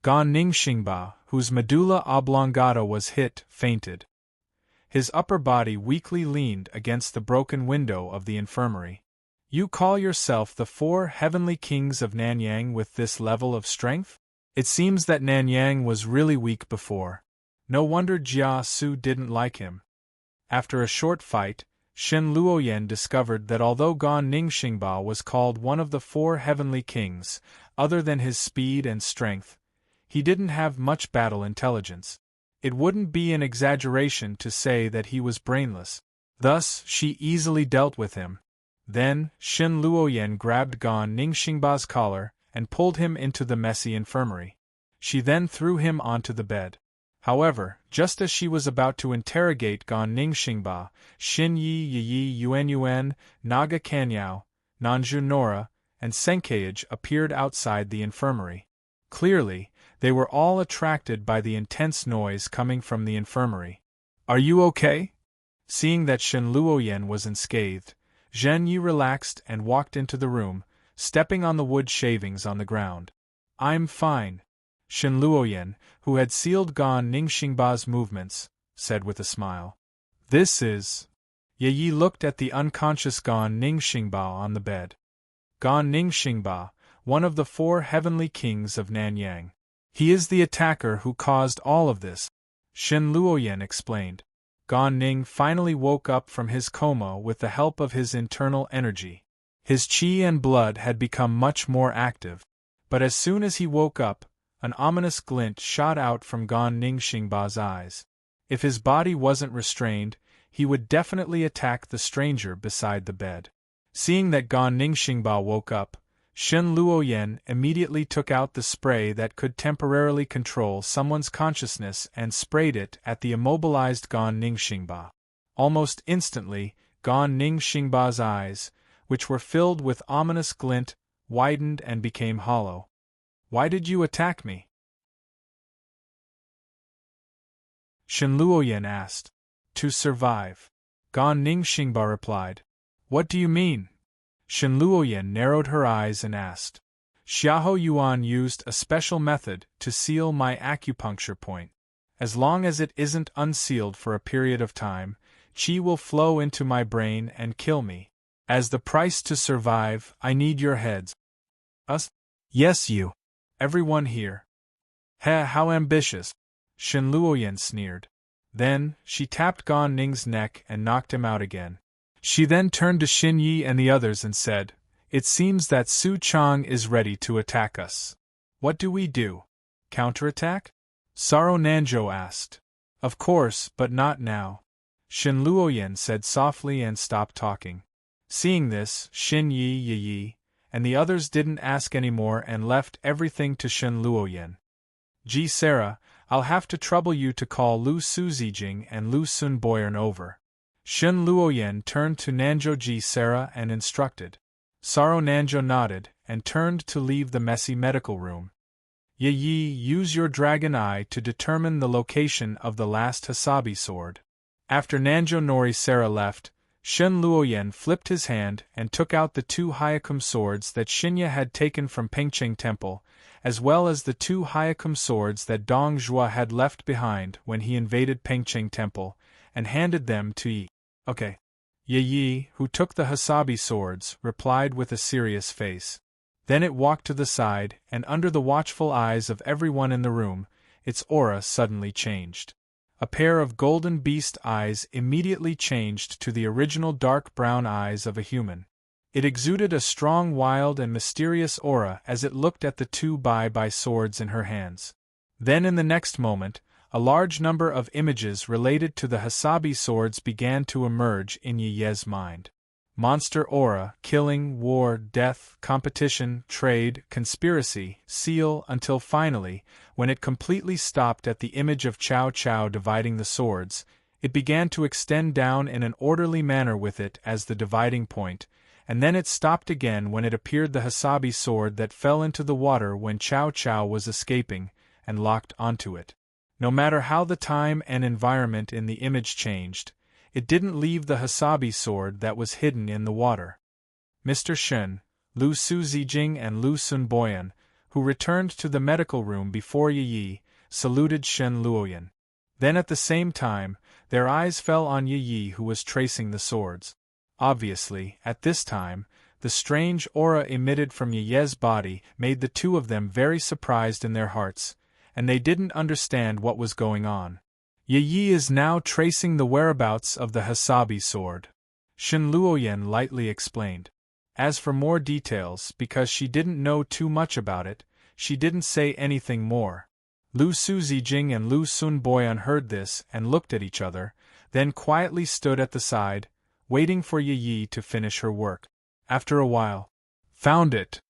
Gan Ningxingba, whose medulla oblongata was hit, fainted. His upper body weakly leaned against the broken window of the infirmary. You call yourself the 4 heavenly kings of Nanyang with this level of strength? It seems that Nanyang was really weak before. No wonder Jia Su didn't like him. After a short fight, Shen Luoyen discovered that although Gan Ningxingba was called one of the 4 heavenly kings, other than his speed and strength, he didn't have much battle intelligence. It wouldn't be an exaggeration to say that he was brainless. Thus, she easily dealt with him. Then, Shen Luoyen grabbed Gan Ningxingba's collar and pulled him into the messy infirmary. She then threw him onto the bed. However, just as she was about to interrogate Gan Ningxingba, Xin Yi Yi Yuan Yuan, Naga Kanyao, Nanju Nora, and Senkage appeared outside the infirmary. Clearly, they were all attracted by the intense noise coming from the infirmary. Are you okay? Seeing that Shen Luoyen was unscathed, Zhen Yi relaxed and walked into the room, stepping on the wood shavings on the ground. I'm fine. Shen Luoyen, who had sealed Gan Ningxingba's movements, said with a smile. This is... Ye Yi looked at the unconscious Gan Ningxingba on the bed. Gan Ningxingba, one of the 4 heavenly kings of Nanyang. He is the attacker who caused all of this, Shen Luoyen explained. Gan Ning finally woke up from his coma with the help of his internal energy. His qi and blood had become much more active. But as soon as he woke up, an ominous glint shot out from Gan Ningxingba's eyes. If his body wasn't restrained, he would definitely attack the stranger beside the bed. Seeing that Gan Ningxingba woke up, Shen Luoyen immediately took out the spray that could temporarily control someone's consciousness and sprayed it at the immobilized Gan Ningxingba. Almost instantly, Gan Ningxingba's eyes, which were filled with ominous glint, widened and became hollow. Why did you attack me? Shen Luoyen asked. To survive. Gan Ningxingba replied. What do you mean? Shen Luoyen narrowed her eyes and asked. Xiahou Yuan used a special method to seal my acupuncture point. As long as it isn't unsealed for a period of time, qi will flow into my brain and kill me. As the price to survive, I need your heads. Us? Yes, you. Everyone here. Heh, how ambitious. Shen Luoyen sneered. Then, she tapped Gan Ning's neck and knocked him out again. She then turned to Xin Yi and the others and said, It seems that Su Chang is ready to attack us. What do we do? Counterattack? Saro Nanzhou asked. Of course, but not now. Shen Luoyen said softly and stopped talking. Seeing this, Xin Yi, and the others didn't ask any more and left everything to Shen Luoyen. Ji Sarah, I'll have to trouble you to call Lu Suzijing and Lu Sun Boyern over. Shen Luoyen turned to Nanzhou Ji Sarah and instructed. Saro Nanzhou nodded and turned to leave the messy medical room. Ye Yi, use your dragon eye to determine the location of the last Hasabi sword. After Nanzhou Nori Sarah left, Shen Luoyen flipped his hand and took out the 2 Hyakum swords that Shinya had taken from Pengcheng Temple, as well as the 2 Hyakum swords that Dong Zhuo had left behind when he invaded Pengcheng Temple, and handed them to Yi. Okay. Ye Yi, who took the Hasabi swords, replied with a serious face. Then it walked to the side, and under the watchful eyes of everyone in the room, its aura suddenly changed. A pair of golden beast eyes immediately changed to the original dark brown eyes of a human. It exuded a strong, wild, and mysterious aura as it looked at the 2 Bai swords in her hands. Then in the next moment, a large number of images related to the Hasabi swords began to emerge in Yi Ye's mind. Monster aura, killing, war, death, competition, trade, conspiracy, seal, until finally, when it completely stopped at the image of Cao Cao dividing the swords, it began to extend down in an orderly manner with it as the dividing point, and then it stopped again when it appeared the Hasabi sword that fell into the water when Cao Cao was escaping, and locked onto it. No matter how the time and environment in the image changed, it didn't leave the Hasabi sword that was hidden in the water. Mr. Shen, Lu Su Zijing and Lu Sun Boyan, who returned to the medical room before Yi, saluted Shen Luoyan. Then at the same time, their eyes fell on Yi who was tracing the swords. Obviously, at this time, the strange aura emitted from Yi's body made the two of them very surprised in their hearts, and they didn't understand what was going on. Yi is now tracing the whereabouts of the Hasabi sword, Shen Luoyan lightly explained. As for more details, because she didn't know too much about it, she didn't say anything more. Lu Su Zijing and Lu Sun Boyan heard this and looked at each other, then quietly stood at the side, waiting for Yi to finish her work. After a while, "Found it!"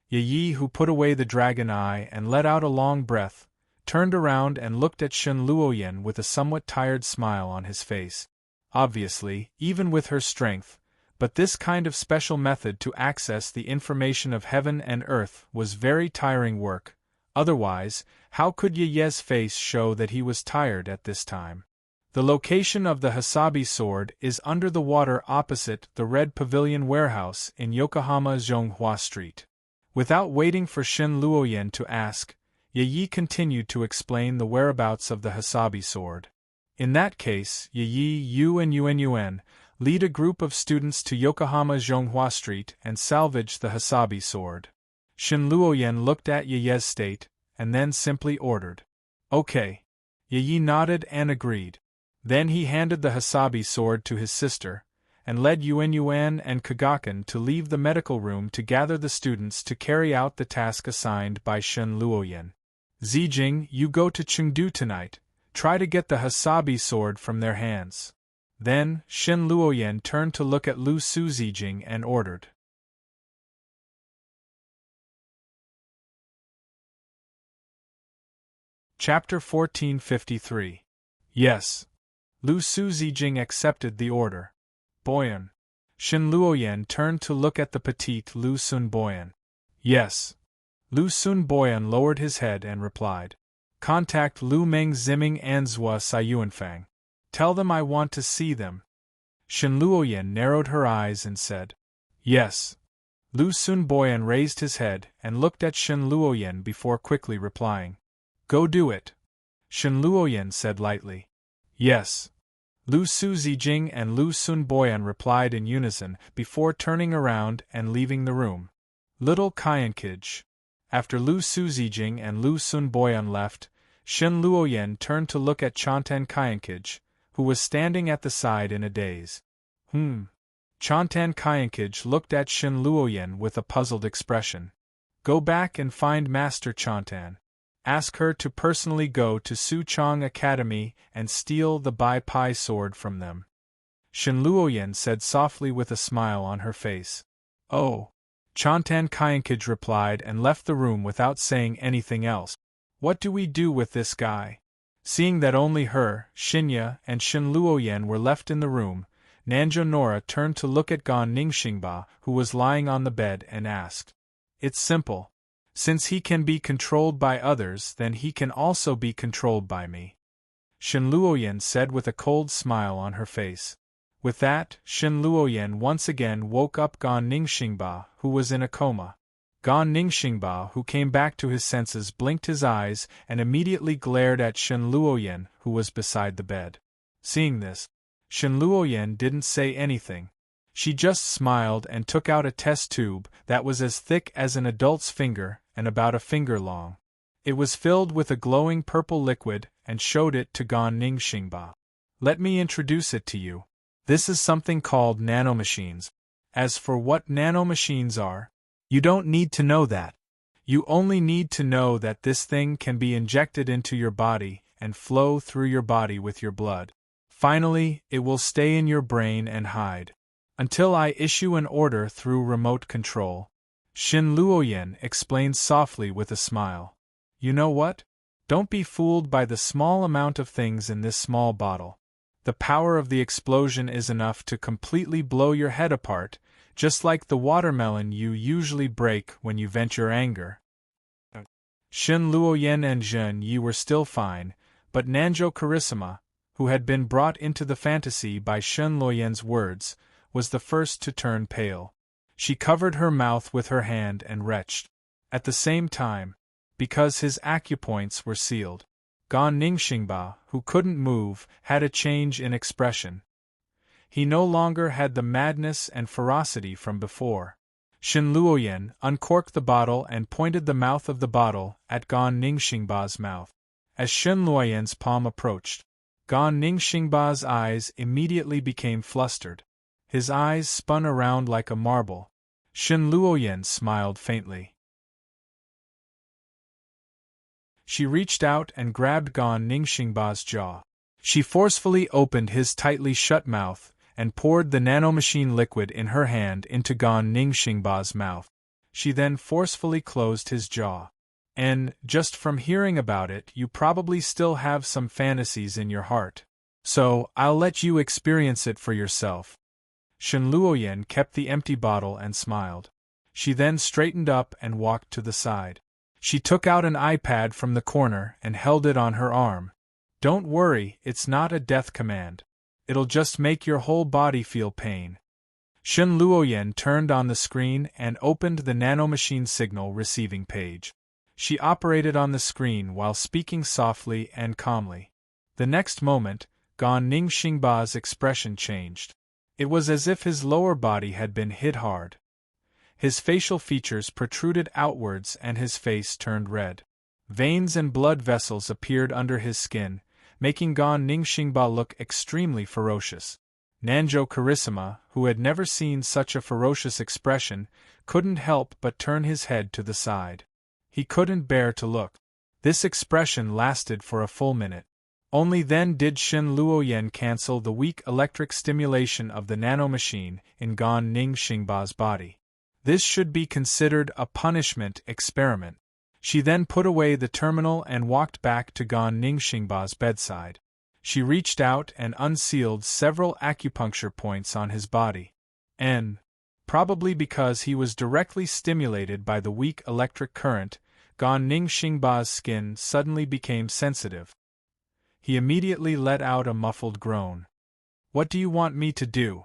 Yi, who put away the dragon eye and let out a long breath, turned around and looked at Shen Luoyan with a somewhat tired smile on his face. Obviously, even with her strength, but this kind of special method to access the information of heaven and earth was very tiring work. Otherwise, how could Yi's face show that he was tired at this time? The location of the Hasabi sword is under the water opposite the Red Pavilion warehouse in Yokohama Zhonghua Street. Without waiting for Shen Luoyan to ask, Yi continued to explain the whereabouts of the Hasabi sword. In that case, you and Yuen lead a group of students to Yokohama Zhonghua Street and salvage the Hasabi sword. Shen Luoyan looked at Yi's state, and then simply ordered. Okay. Yi nodded and agreed. Then he handed the Hasabi sword to his sister, and led Yuen and Kagakan to leave the medical room to gather the students to carry out the task assigned by Shen Luoyan. Zijing, you go to Chengdu tonight, try to get the Hasabi sword from their hands. Then, Shen Luoyan turned to look at Lu Su Zijing and ordered. Chapter 1453. Yes. Lu Su Zijing accepted the order. Boyan. Shen Luoyan turned to look at the petite Lu Sun Boyan. Yes. Lu Sun Boyan lowered his head and replied. Contact Lu Meng Ziming Anzua Sayuanfang. Tell them I want to see them. Shen Luoyan narrowed her eyes and said. Yes. Lu Sun Boyan raised his head and looked at Shen Luoyan before quickly replying. Go do it. Shen Luoyan said lightly. Yes. Lu Su Zijing and Lu Sun Boyan replied in unison before turning around and leaving the room. Little Kyankij. After Lu Su Zijing and Lu Sun Boyan left, Shen Luoyan turned to look at Chantan Kyankij, who was standing at the side in a daze. Chantan Kyankij looked at Shen Luoyan with a puzzled expression. Go back and find Master Chantan. Ask her to personally go to Suchong Academy and steal the Bai Pai sword from them. Shen Luoyan said softly with a smile on her face. Oh. Chantan Kyankij replied and left the room without saying anything else. What do we do with this guy? Seeing that only her, Shinya, and Shen Luoyan were left in the room, Nanjo Nora turned to look at Gan Ningxingba, who was lying on the bed, and asked. It's simple. Since he can be controlled by others, then he can also be controlled by me. Shen Luoyan said with a cold smile on her face. With that, Shen Luoyan once again woke up Gan Ningxingba, who was in a coma. Gan Ningxingba, who came back to his senses, blinked his eyes and immediately glared at Shen Luoyan, who was beside the bed. Seeing this, Shen Luoyan didn't say anything. She just smiled and took out a test tube that was as thick as an adult's finger and about a finger long. It was filled with a glowing purple liquid and showed it to Gan Ningxingba. Let me introduce it to you. This is something called nanomachines. As for what nanomachines are, you don't need to know that. You only need to know that this thing can be injected into your body and flow through your body with your blood. Finally, it will stay in your brain and hide. Until I issue an order through remote control. Shen Luoyan explained softly with a smile. You know what? Don't be fooled by the small amount of things in this small bottle. The power of the explosion is enough to completely blow your head apart, just like the watermelon you usually break when you vent your anger. Shen Luoyen and Zhen Yi were still fine, but Nanzhou Carissima, who had been brought into the fantasy by Shen Luoyen's words, was the first to turn pale. She covered her mouth with her hand and retched. At the same time, because his acupoints were sealed, Gan Ningxingba, who couldn't move, had a change in expression. He no longer had the madness and ferocity from before. Shen Luoyen uncorked the bottle and pointed the mouth of the bottle at Gan Ningxingba's mouth. As Shen Luoyen's palm approached, Gan Ningxingba's eyes immediately became flustered. His eyes spun around like a marble. Shen Luoyen smiled faintly. She reached out and grabbed Gan Ningxingba's jaw. She forcefully opened his tightly shut mouth and poured the nanomachine liquid in her hand into Gan Ningxingba's mouth. She then forcefully closed his jaw. And, just from hearing about it, you probably still have some fantasies in your heart. So, I'll let you experience it for yourself. Shen Luoyen kept the empty bottle and smiled. She then straightened up and walked to the side. She took out an iPad from the corner and held it on her arm. Don't worry, it's not a death command. It'll just make your whole body feel pain. Shen Luoyen turned on the screen and opened the nanomachine signal receiving page. She operated on the screen while speaking softly and calmly. The next moment, Gan Ningxingba's expression changed. It was as if his lower body had been hit hard. His facial features protruded outwards and his face turned red. Veins and blood vessels appeared under his skin, making Gan Ningxingba look extremely ferocious. Nanzhou Carissima, who had never seen such a ferocious expression, couldn't help but turn his head to the side. He couldn't bear to look. This expression lasted for a full minute. Only then did Shen Luoyen cancel the weak electric stimulation of the nanomachine in Gan Ningxingba's body. This should be considered a punishment experiment. She then put away the terminal and walked back to Gan Ningxingba's bedside. She reached out and unsealed several acupuncture points on his body. And, probably because he was directly stimulated by the weak electric current, Gan Ningxingba's skin suddenly became sensitive. He immediately let out a muffled groan. What do you want me to do?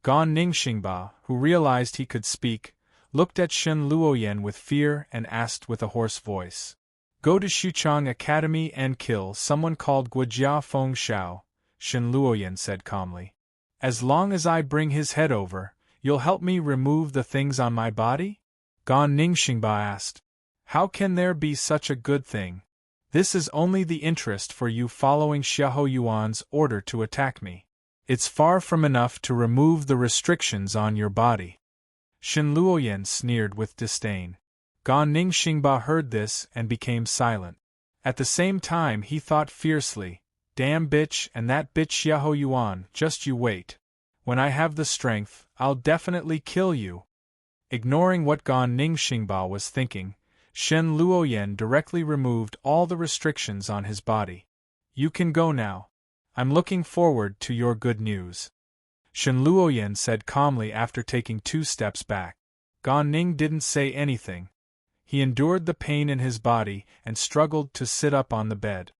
Gan Ningxingba, who realized he could speak, looked at Shen Luoyen with fear and asked with a hoarse voice. Go to Xuchang Academy and kill someone called Guojia Fengshao, Shen Luoyen said calmly. As long as I bring his head over, you'll help me remove the things on my body? Gan Ningxingba asked. How can there be such a good thing? This is only the interest for you following Xiahou Yuan's order to attack me. It's far from enough to remove the restrictions on your body. Shen Luoyen sneered with disdain. Gan Ningxingba heard this and became silent. At the same time he thought fiercely, damn bitch and that bitch Xiahou Yuan, just you wait. When I have the strength, I'll definitely kill you. Ignoring what Gan Ningxingba was thinking, Shen Luoyen directly removed all the restrictions on his body. You can go now. I'm looking forward to your good news. Shen Luoyen said calmly after taking 2 steps back. Gan Ning didn't say anything. He endured the pain in his body and struggled to sit up on the bed.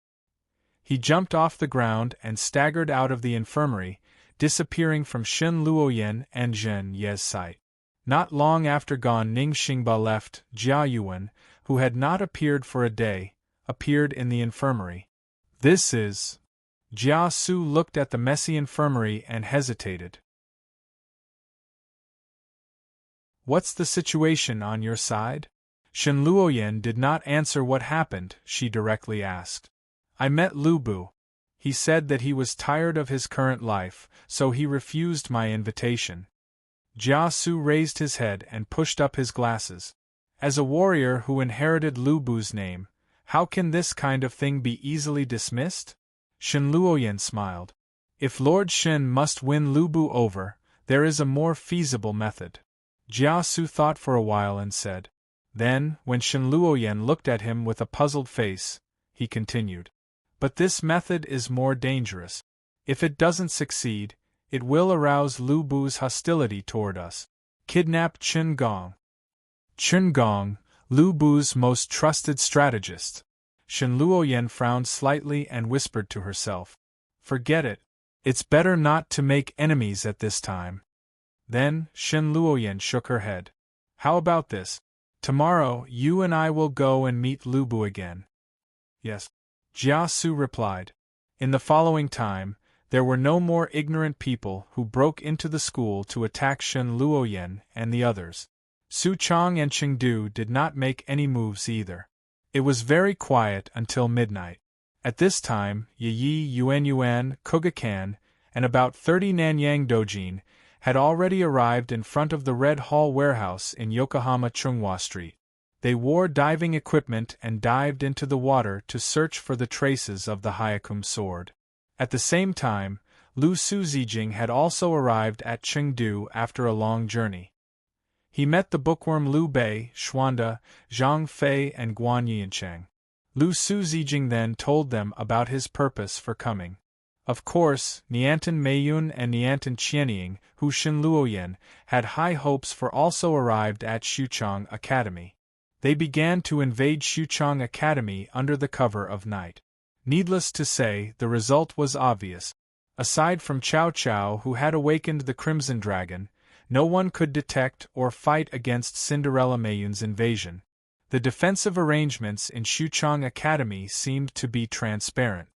He jumped off the ground and staggered out of the infirmary, disappearing from Shen Luoyen and Zhen Ye's sight. Not long after Gan Ningxingba left, Jia Yuan, who had not appeared for a day, appeared in the infirmary. This is... Jia Su looked at the messy infirmary and hesitated. What's the situation on your side? Shen Luoyen did not answer what happened, she directly asked. I met Lu Bu. He said that he was tired of his current life, so he refused my invitation. Jia Su raised his head and pushed up his glasses. As a warrior who inherited Lu Bu's name, how can this kind of thing be easily dismissed? Shen Luoyen smiled. If Lord Shen must win Lu Bu over, there is a more feasible method. Jia Su thought for a while and said. Then, when Shen Luoyen looked at him with a puzzled face, he continued. But this method is more dangerous. If it doesn't succeed, it will arouse Lu Bu's hostility toward us. Kidnap Chen Gong. Chen Gong, Lu Bu's most trusted strategist. Shen Luoyan frowned slightly and whispered to herself. Forget it. It's better not to make enemies at this time. Then, Shen Luoyan shook her head. How about this? Tomorrow, you and I will go and meet Lu Bu again. Yes. Jia Su replied. In the following time, there were no more ignorant people who broke into the school to attack Shen Luoyan and the others. Su Chong and Chengdu did not make any moves either. It was very quiet until midnight. At this time, Yi Yuan, Kogakan, and about 30 Nanyang Dojin had already arrived in front of the Red Hall warehouse in Yokohama Chunghwa Street. They wore diving equipment and dived into the water to search for the traces of the Hyakum sword. At the same time, Lu Su Zijing had also arrived at Chengdu after a long journey. He met the bookworm Liu Bei, Xuanda, Zhang Fei and Guan Yiancheng. Lu Su Zijing then told them about his purpose for coming. Of course, Niantan Meiyun and Niantan Qianying, who Shen Luoyan had high hopes for, also arrived at Xuchang Academy. They began to invade Xuchang Academy under the cover of night. Needless to say, the result was obvious. Aside from Cao Cao, who had awakened the Crimson Dragon, no one could detect or fight against Cinderella Meiyun's invasion. The defensive arrangements in Xuchang Academy seemed to be transparent.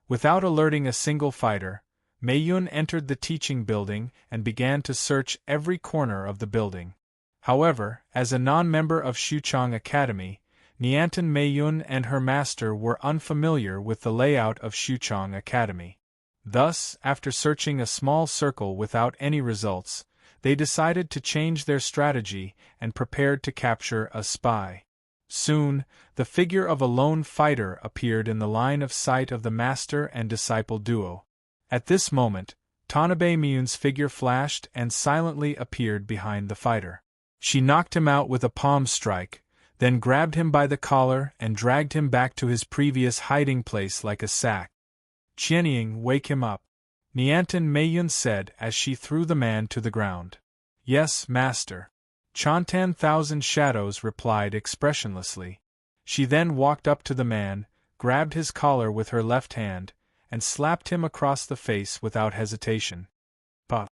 Without alerting a single fighter, Meiyun entered the teaching building and began to search every corner of the building. However, as a non-member of Xuchang Academy, Niantan Meiyun and her master were unfamiliar with the layout of Xuchang Academy. Thus, after searching a small circle without any results, they decided to change their strategy and prepared to capture a spy. Soon, the figure of a lone fighter appeared in the line of sight of the master and disciple duo. At this moment, Tanabe Meiyun's figure flashed and silently appeared behind the fighter. She knocked him out with a palm strike, then grabbed him by the collar and dragged him back to his previous hiding place like a sack. Qianying, wake him up, Niantan Meiyun said as she threw the man to the ground. Yes, master. Chantan Thousand Shadows replied expressionlessly. She then walked up to the man, grabbed his collar with her left hand, and slapped him across the face without hesitation. Pa!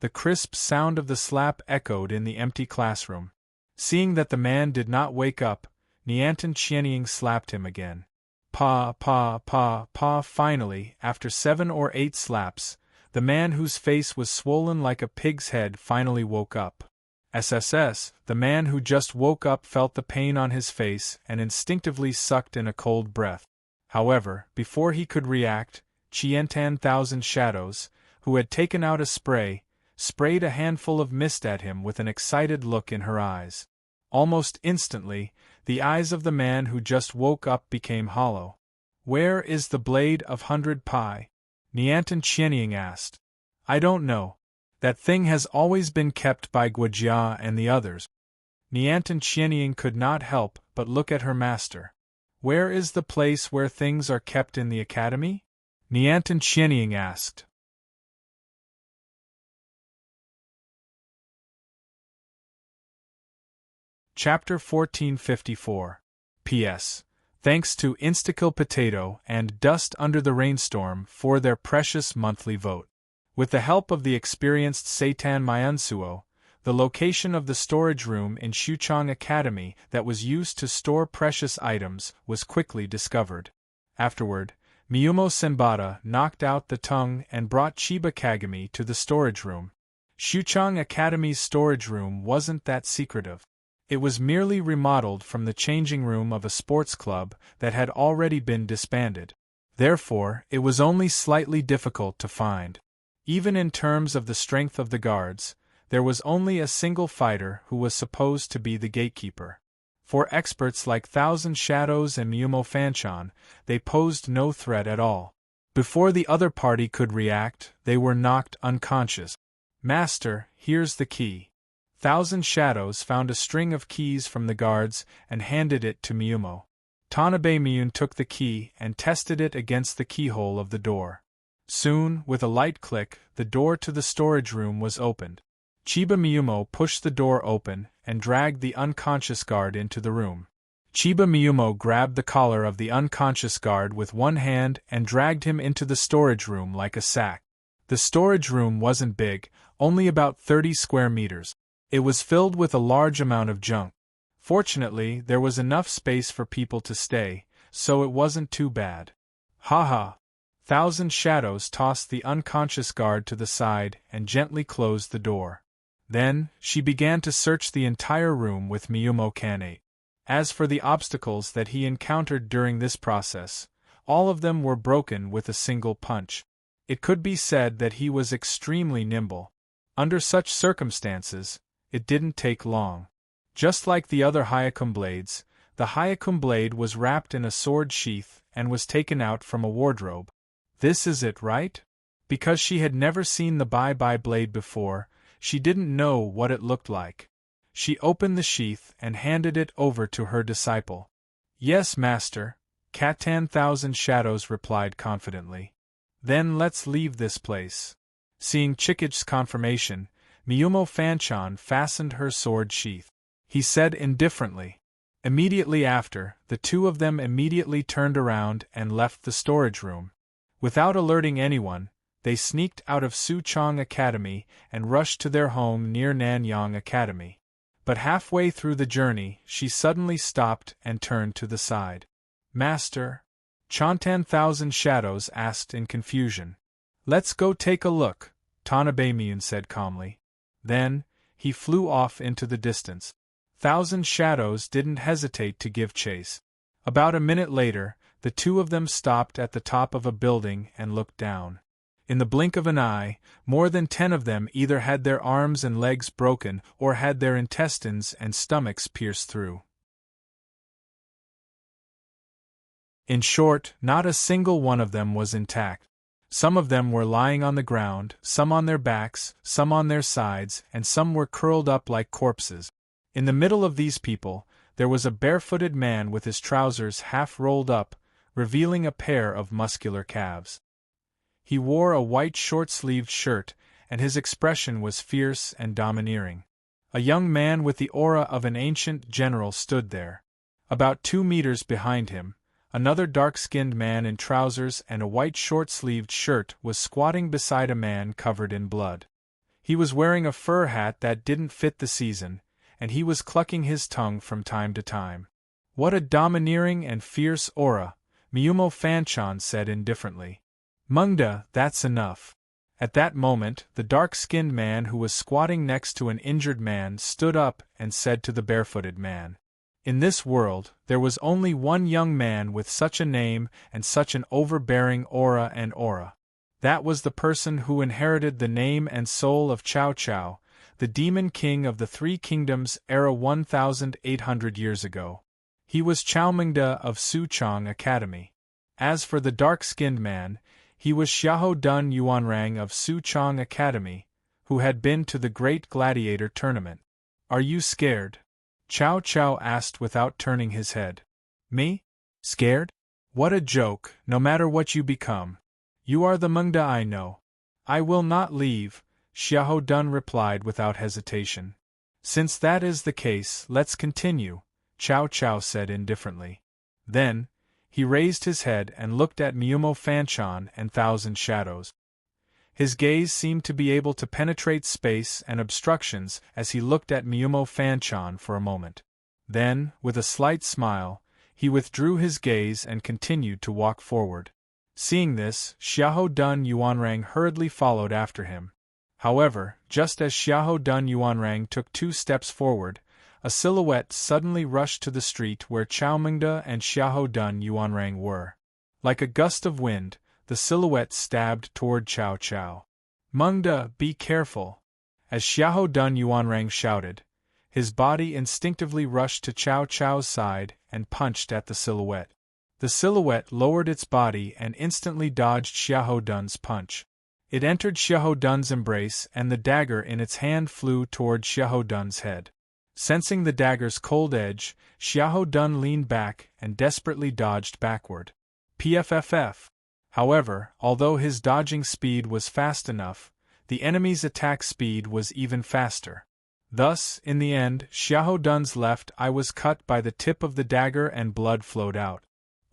The crisp sound of the slap echoed in the empty classroom. Seeing that the man did not wake up, Niantan Qianying slapped him again. Pa, pa, pa, pa. Finally, after 7 or 8 slaps, the man whose face was swollen like a pig's head finally woke up. SSS, the man who just woke up felt the pain on his face and instinctively sucked in a cold breath. However, before he could react, Qiantan Thousand Shadows, who had taken out a spray, sprayed a handful of mist at him with an excited look in her eyes. Almost instantly, the eyes of the man who just woke up became hollow. Where is the blade of 100 pi? Niantan Qianying asked. I don't know. That thing has always been kept by Guojia and the others. Niantan Qianying could not help but look at her master. Where is the place where things are kept in the academy? Niantan Qianying asked. Chapter 1454. P.S. Thanks to Instakill Potato and Dust Under the Rainstorm for their precious monthly vote. With the help of the experienced Seitan Miansuo, the location of the storage room in Xuchang Academy that was used to store precious items was quickly discovered. Afterward, Miyumo Senbata knocked out the tongue and brought Chiba Kagami to the storage room. Xuchang Academy's storage room wasn't that secretive. It was merely remodeled from the changing room of a sports club that had already been disbanded. Therefore, it was only slightly difficult to find. Even in terms of the strength of the guards, there was only a single fighter who was supposed to be the gatekeeper. For experts like Thousand Shadows and Miyumo Fanchan, they posed no threat at all. Before the other party could react, they were knocked unconscious. Master, here's the key. Thousand Shadows found a string of keys from the guards and handed it to Miyumo. Tanabe Meiyun took the key and tested it against the keyhole of the door. Soon, with a light click, the door to the storage room was opened. Chiba Miyumo pushed the door open and dragged the unconscious guard into the room. Chiba Miyumo grabbed the collar of the unconscious guard with one hand and dragged him into the storage room like a sack. The storage room wasn't big, only about 30 square meters. It was filled with a large amount of junk. Fortunately, there was enough space for people to stay, so it wasn't too bad. Ha! Thousand Shadows tossed the unconscious guard to the side and gently closed the door. Then, she began to search the entire room with Miyumo Kanate. As for the obstacles that he encountered during this process, all of them were broken with a single punch. It could be said that he was extremely nimble. Under such circumstances, it didn't take long. Just like the other Hyakume blades, the Hyakume blade was wrapped in a sword sheath and was taken out from a wardrobe. This is it, right? Because she had never seen the Bye-Bye blade before, she didn't know what it looked like. She opened the sheath and handed it over to her disciple. Yes, master, Catan Thousand Shadows replied confidently. Then let's leave this place. Seeing Chikich's confirmation, Miyumo Fanchan fastened her sword sheath. He said indifferently. Immediately after, the two of them immediately turned around and left the storage room. Without alerting anyone, they sneaked out of Suchong Academy and rushed to their home near Nanyang Academy. But halfway through the journey, she suddenly stopped and turned to the side. Master? Chantan Thousand Shadows asked in confusion. Let's go take a look, Tanabe Miyun said calmly. Then, he flew off into the distance. Thousand Shadows didn't hesitate to give chase. About a minute later, the two of them stopped at the top of a building and looked down. In the blink of an eye, more than 10 of them either had their arms and legs broken or had their intestines and stomachs pierced through. In short, not a single one of them was intact. Some of them were lying on the ground, some on their backs, some on their sides, and some were curled up like corpses. In the middle of these people, there was a barefooted man with his trousers half rolled up, revealing a pair of muscular calves. He wore a white short-sleeved shirt, and his expression was fierce and domineering. A young man with the aura of an ancient general stood there. About 2 meters behind him, another dark-skinned man in trousers and a white short-sleeved shirt was squatting beside a man covered in blood. He was wearing a fur hat that didn't fit the season, and he was clucking his tongue from time to time. What a domineering and fierce aura, Miyumo Fanchan said indifferently. Mungda, that's enough. At that moment, the dark-skinned man who was squatting next to an injured man stood up and said to the barefooted man, In this world, there was only one young man with such a name and such an overbearing aura and aura. That was the person who inherited the name and soul of Cao Cao, the demon king of the Three Kingdoms era 1,800 years ago. He was Chao Mingda of Suchong Academy. As for the dark-skinned man, he was Xiahou Dun Yuanrang of Suchong Academy, who had been to the Great Gladiator Tournament. Are you scared? Cao Cao asked without turning his head. Me? Scared? What a joke, no matter what you become. You are the Mungda I know. I will not leave, Xiahou Dun replied without hesitation. Since that is the case, let's continue, Cao Cao said indifferently. Then, he raised his head and looked at Miyumo Fanchan and Thousand Shadows. His gaze seemed to be able to penetrate space and obstructions as he looked at Miyumo Fanchan for a moment. Then, with a slight smile, he withdrew his gaze and continued to walk forward. Seeing this, Xiahou Dun Yuanrang hurriedly followed after him. However, just as Xiahou Dun Yuanrang took 2 steps forward, a silhouette suddenly rushed to the street where Chao Mingda and Xiahou Dun Yuanrang were. Like a gust of wind, the silhouette stabbed toward Cao Cao. Mungda, be careful! As Xiahou Dun Yuanrang shouted, his body instinctively rushed to Cao Cao's side and punched at the silhouette. The silhouette lowered its body and instantly dodged Xiahou Dun's punch. It entered Xiahou Dun's embrace and the dagger in its hand flew toward Xiahou Dun's head. Sensing the dagger's cold edge, Xiahou Dun leaned back and desperately dodged backward. PFFF. However, although his dodging speed was fast enough, the enemy's attack speed was even faster. Thus, in the end, Xiahou Dun's left eye was cut by the tip of the dagger and blood flowed out.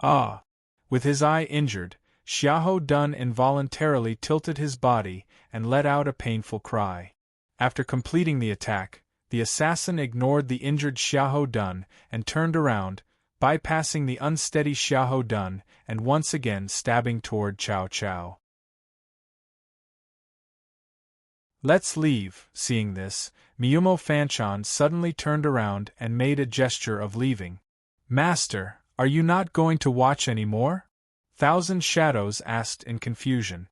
Ah! With his eye injured, Xiahou Dun involuntarily tilted his body and let out a painful cry. After completing the attack, the assassin ignored the injured Xiahou Dun and turned around, bypassing the unsteady Xiahou Dun and once again stabbing toward Cao Cao. Let's leave. Seeing this, Miumo Fanchan suddenly turned around and made a gesture of leaving. Master, are you not going to watch any more? Thousand Shadows asked in confusion.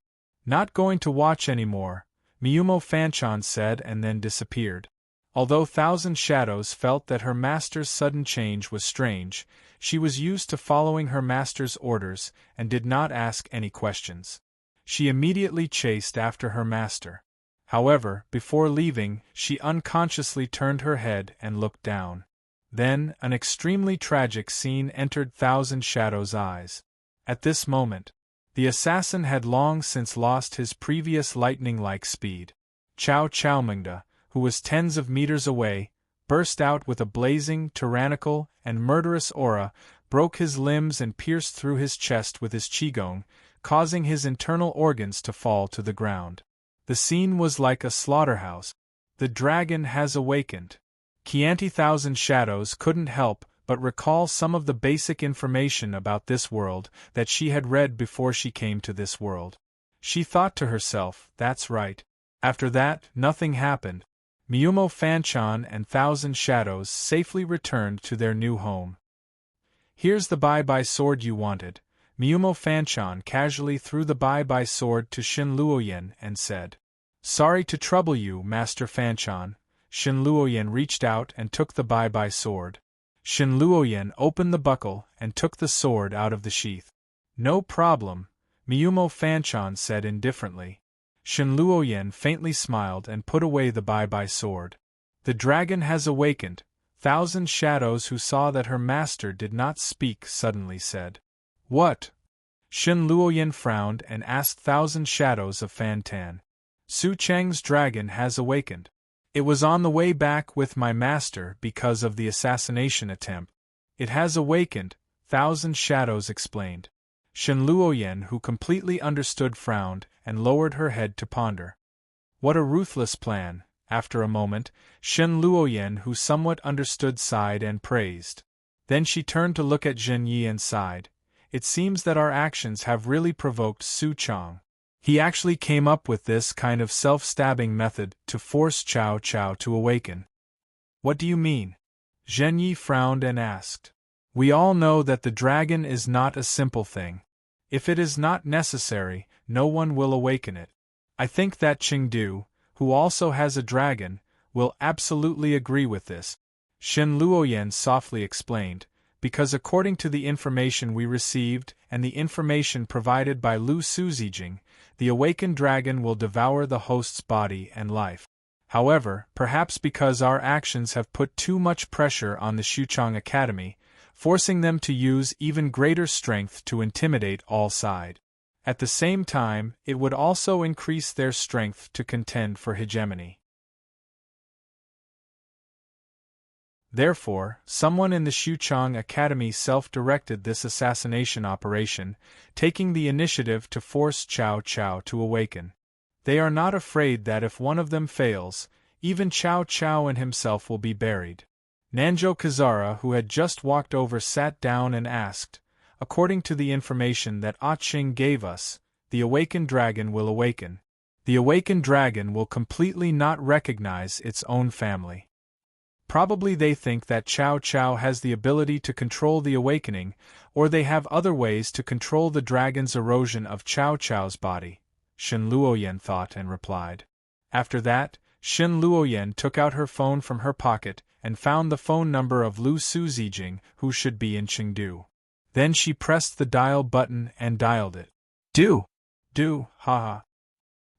Not going to watch any more, Miumo Fanchan said and then disappeared. Although Thousand Shadows felt that her master's sudden change was strange, she was used to following her master's orders and did not ask any questions. She immediately chased after her master. However, before leaving, she unconsciously turned her head and looked down. Then, an extremely tragic scene entered Thousand Shadows' eyes. At this moment, the assassin had long since lost his previous lightning-like speed. Cao Chaomingda, who was tens of meters away, burst out with a blazing, tyrannical, and murderous aura, broke his limbs and pierced through his chest with his qigong, causing his internal organs to fall to the ground. The scene was like a slaughterhouse. The dragon has awakened. Qianti Thousand Shadows couldn't help but recall some of the basic information about this world that she had read before she came to this world. She thought to herself, that's right. After that, nothing happened. Miumo Fanchan and Thousand Shadows safely returned to their new home. Here's the bye-bye sword you wanted. Miumo Fanchan casually threw the bye-bye sword to Shin Luoyan and said, Sorry to trouble you, Master Fanchan. Shin Luoyan reached out and took the bye-bye sword. Shin Luoyan opened the buckle and took the sword out of the sheath. No problem, Miumo Fanchan said indifferently. Shin Luoyan faintly smiled and put away the bye-bye sword. The dragon has awakened, Thousand Shadows, who saw that her master did not speak, suddenly said. What? Shin Luoyan frowned and asked Thousand Shadows of Fantan. Su Cheng's dragon has awakened. It was on the way back with my master because of the assassination attempt. It has awakened, Thousand Shadows explained. Shin Luoyan, who completely understood, frowned and lowered her head to ponder. What a ruthless plan. After a moment, Shin Luoyan, who somewhat understood, sighed and praised. Then she turned to look at Zhen Yi and sighed. It seems that our actions have really provoked Su Chang. He actually came up with this kind of self-stabbing method to force Cao Cao to awaken. What do you mean? Zhen Yi frowned and asked. We all know that the dragon is not a simple thing. If it is not necessary, no one will awaken it. I think that Chengdu, who also has a dragon, will absolutely agree with this. Shin Luoyan softly explained, because according to the information we received and the information provided by Lu Suzijing, the awakened dragon will devour the host's body and life. However, perhaps because our actions have put too much pressure on the Xuchang Academy, forcing them to use even greater strength to intimidate all sides. At the same time, it would also increase their strength to contend for hegemony. Therefore, someone in the Xuchang Academy self-directed this assassination operation, taking the initiative to force Cao Cao to awaken. They are not afraid that if one of them fails, even Cao Cao and himself will be buried. Nanjo Kazara, who had just walked over, sat down and asked, according to the information that Ah Ching gave us, the awakened dragon will awaken. The awakened dragon will completely not recognize its own family. Probably they think that Cao Cao has the ability to control the awakening, or they have other ways to control the dragon's erosion of Cao Cao's body, Shin Luoyan thought and replied. After that, Shin Luoyan took out her phone from her pocket and found the phone number of Lu Suzijing, who should be in Chengdu. Then she pressed the dial button and dialed it. Do, haha.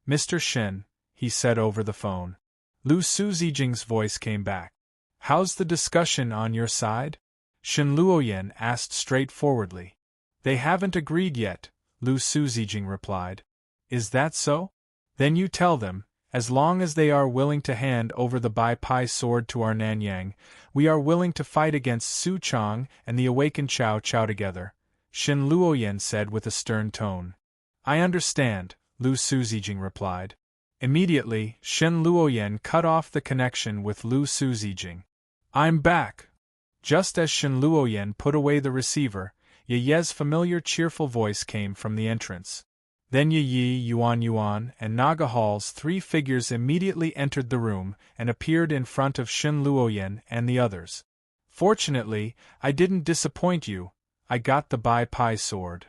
Mr. Shin, he said over the phone. Lu Suzijing's voice came back. How's the discussion on your side? Shin Luoyan asked straightforwardly. They haven't agreed yet, Lu Suzijing replied. Is that so? Then you tell them, As long as they are willing to hand over the Bai Pai sword to our Nanyang, we are willing to fight against Su Chong and the awakened Chao Chao together, Shin Luoyen said with a stern tone. I understand, Lu Suzijing replied. Immediately, Shin Luoyen cut off the connection with Lu Suzijing. I'm back! Just as Shin Luoyen put away the receiver, Ye Ye's familiar cheerful voice came from the entrance. Then Ye Yi, Yuan, and Naga Hall's three figures immediately entered the room and appeared in front of Shin Luoyen and the others. Fortunately, I didn't disappoint you. I got the Bai Pai sword.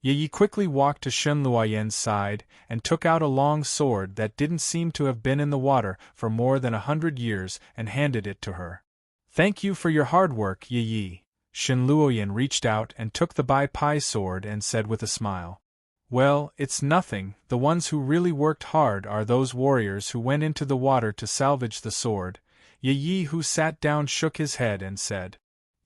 Ye Yi quickly walked to Shin Luoyen's side and took out a long sword that didn't seem to have been in the water for more than 100 years and handed it to her. Thank you for your hard work, Ye Yi. Shin Luoyen reached out and took the Bai Pai sword and said with a smile. Well, it's nothing. The ones who really worked hard are those warriors who went into the water to salvage the sword. Ye Yi, who sat down, shook his head and said,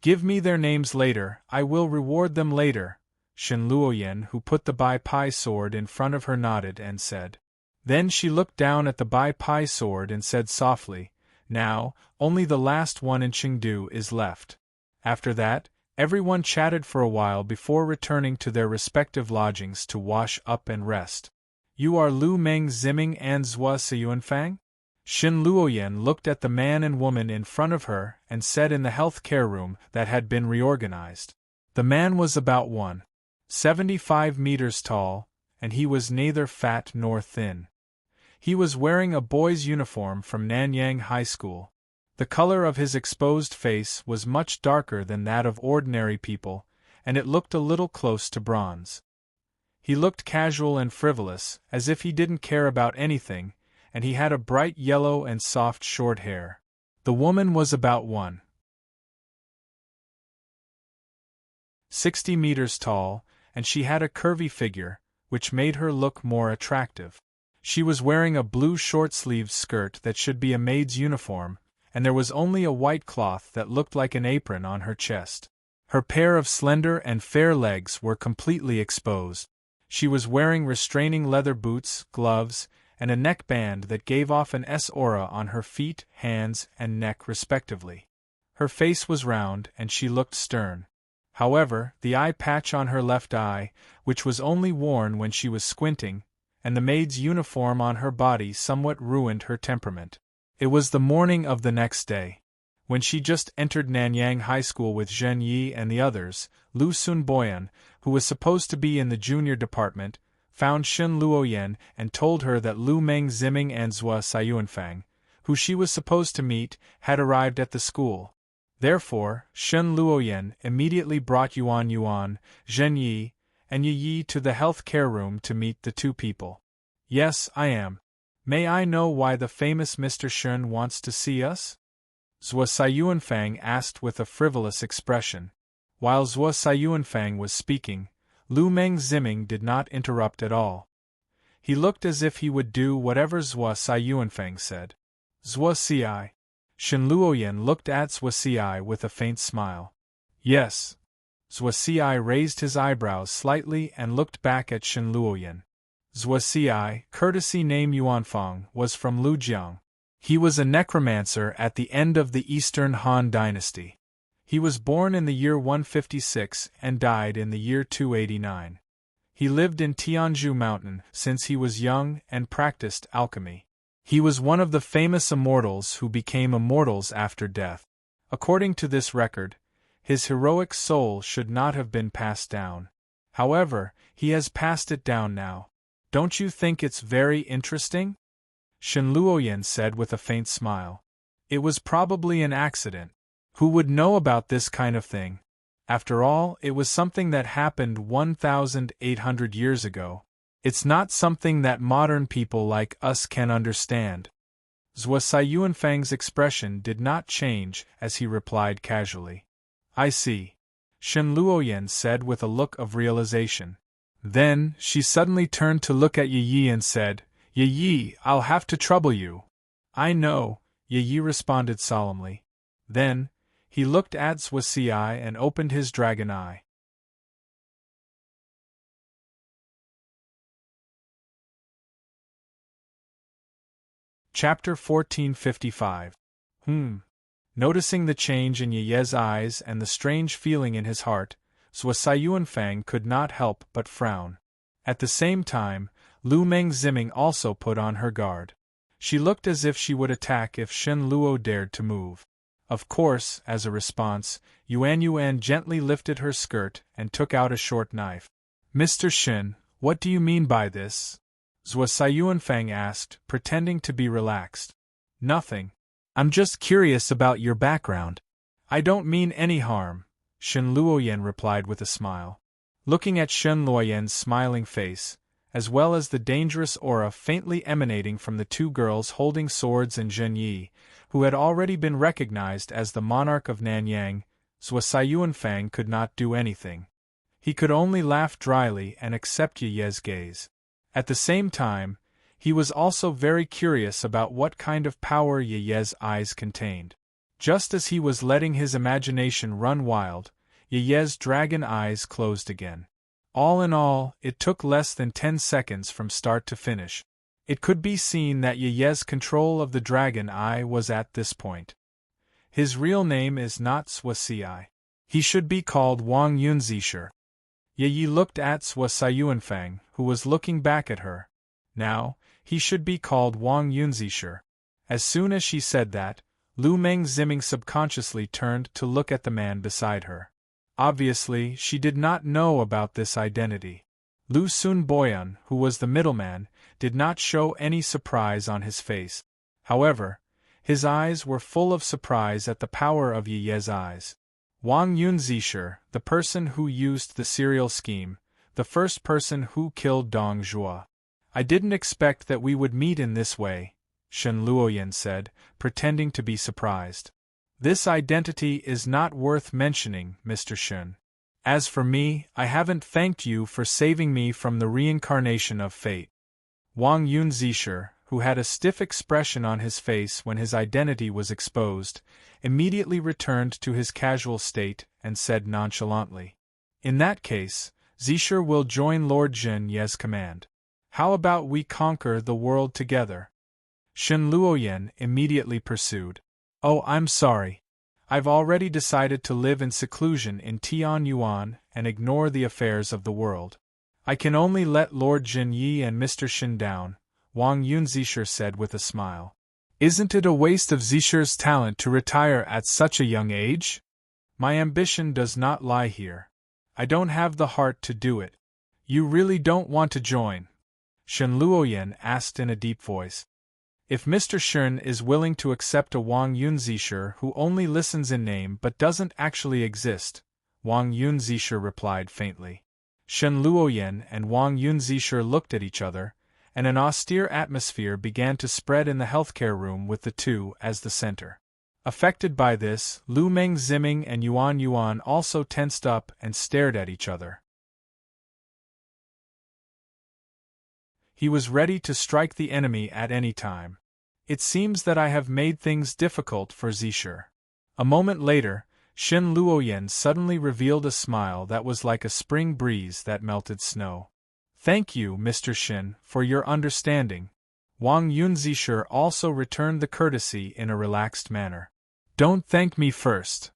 Give me their names later, I will reward them later. Shin Luoyen, who put the Bai Pai sword in front of her, nodded and said. Then she looked down at the Bai Pai sword and said softly, Now, only the last one in Chengdu is left. After that, everyone chatted for a while before returning to their respective lodgings to wash up and rest. You are Lu Meng Ziming and Zhua Siyuanfang? Shin Luoyen looked at the man and woman in front of her and said in the health care room that had been reorganized. The man was about 1.75 meters tall, and he was neither fat nor thin. He was wearing a boy's uniform from Nanyang High School. The color of his exposed face was much darker than that of ordinary people, and it looked a little close to bronze. He looked casual and frivolous, as if he didn't care about anything, and he had a bright yellow and soft short hair. The woman was about 1.60 meters tall, and she had a curvy figure, which made her look more attractive. She was wearing a blue short-sleeved skirt that should be a maid's uniform, and there was only a white cloth that looked like an apron on her chest. Her pair of slender and fair legs were completely exposed. She was wearing restraining leather boots, gloves, and a neckband that gave off an aura on her feet, hands, and neck respectively. Her face was round and she looked stern. However, the eye patch on her left eye, which was only worn when she was squinting, and the maid's uniform on her body somewhat ruined her temperament. It was the morning of the next day. When she just entered Nanyang High School with Zhen Yi and the others, Lu Sun Boyan, who was supposed to be in the junior department, found Shin Luoyen and told her that Lu Meng Ziming and Zhua Siyuanfang, who she was supposed to meet, had arrived at the school. Therefore, Shin Luoyen immediately brought Yuan, Zhen Yi, and Ye Yi to the health care room to meet the two people. Yes, I am. May I know why the famous Mr. Shen wants to see us? Zhua Siyuanfang asked with a frivolous expression. While Zhua Siyuanfang was speaking, Lu Meng Ziming did not interrupt at all. He looked as if he would do whatever Zhua Siyuanfang said. Zhua Si. Shin Luoyen looked at Zhua Si with a faint smile. Yes. Zhua Si raised his eyebrows slightly and looked back at Shin Luoyen. Zhua Si, courtesy name Yuanfang, was from Lujiang. He was a necromancer at the end of the Eastern Han dynasty. He was born in the year 156 and died in the year 289. He lived in Tianzhu Mountain since he was young and practiced alchemy. He was one of the famous immortals who became immortals after death. According to this record, his heroic soul should not have been passed down. However, he has passed it down now. Don't you think it's very interesting? Shin Luoyen said with a faint smile. It was probably an accident. Who would know about this kind of thing? After all, it was something that happened 1,800 years ago. It's not something that modern people like us can understand. Zhua Siyuanfang's expression did not change as he replied casually. I see. Shin Luoyen said with a look of realization. Then, she suddenly turned to look at Ye Yi and said, Ye Yi, I'll have to trouble you. I know, Ye Yi responded solemnly. Then, he looked at Zhua Si and opened his dragon eye. Chapter 1455. Noticing the change in Ye Ye's eyes and the strange feeling in his heart, Zhuo Sayuanfang could not help but frown. At the same time, Lu Mengziming also put on her guard. She looked as if she would attack if Shen Luo dared to move. Of course, as a response, Yuan gently lifted her skirt and took out a short knife. "Mr. Shen, what do you mean by this?" Zhuo Sayuanfang asked, pretending to be relaxed. "Nothing. I'm just curious about your background." "I don't mean any harm," Shen Luoyan replied with a smile. Looking at Shen Luoyan's smiling face, as well as the dangerous aura faintly emanating from the two girls holding swords and Zhen Yi, who had already been recognized as the monarch of Nanyang, Zhuo Sayuanfang could not do anything. He could only laugh dryly and accept Ye Ye's gaze. At the same time, he was also very curious about what kind of power Ye Ye's eyes contained. Just as he was letting his imagination run wild, Ye Ye's dragon eyes closed again. All in all, it took less than 10 seconds from start to finish. It could be seen that Ye Ye's control of the dragon eye was at this point. His real name is not Zhuo Xi. He should be called Wang Yunzisher. Ye Yi looked at Zhuo Sayuanfang, who was looking back at her. Now, he should be called Wang Yunzisher. As soon as she said that, Lu Mengziming subconsciously turned to look at the man beside her. Obviously, she did not know about this identity. Lu Sun Boyan, who was the middleman, did not show any surprise on his face. However, his eyes were full of surprise at the power of Ye Ye's eyes. Wang Yunzisher, the person who used the serial scheme, the first person who killed Dong Zhuo. "I didn't expect that we would meet in this way," Shen Luoyan said, pretending to be surprised. "This identity is not worth mentioning, Mr. Shen. As for me, I haven't thanked you for saving me from the reincarnation of fate." Wang Yunzisher, who had a stiff expression on his face when his identity was exposed, immediately returned to his casual state and said nonchalantly, "In that case, Zisher will join Lord Zhen Ye's command. How about we conquer the world together?" Shen Luoyan immediately pursued. "Oh, I'm sorry. I've already decided to live in seclusion in Tianyuan and ignore the affairs of the world. I can only let Lord Zhen Yi and Mr. Shen down," Wang Yunzisher said with a smile. "Isn't it a waste of Zisher's talent to retire at such a young age? My ambition does not lie here. I don't have the heart to do it." "You really don't want to join?" Shen Luoyan asked in a deep voice. "If Mr. Shen is willing to accept a Wang Yunzisher who only listens in name but doesn't actually exist," Wang Yunzisher replied faintly. Shen Luoyan and Wang Yunzisher looked at each other, and an austere atmosphere began to spread in the healthcare room with the two as the center. Affected by this, Lu Mengziming and Yuan also tensed up and stared at each other. He was ready to strike the enemy at any time. "It seems that I have made things difficult for Zisher." A moment later, Shen Luoyan suddenly revealed a smile that was like a spring breeze that melted snow. "Thank you, Mr. Shen, for your understanding." Wang Yunzisher also returned the courtesy in a relaxed manner. "Don't thank me first."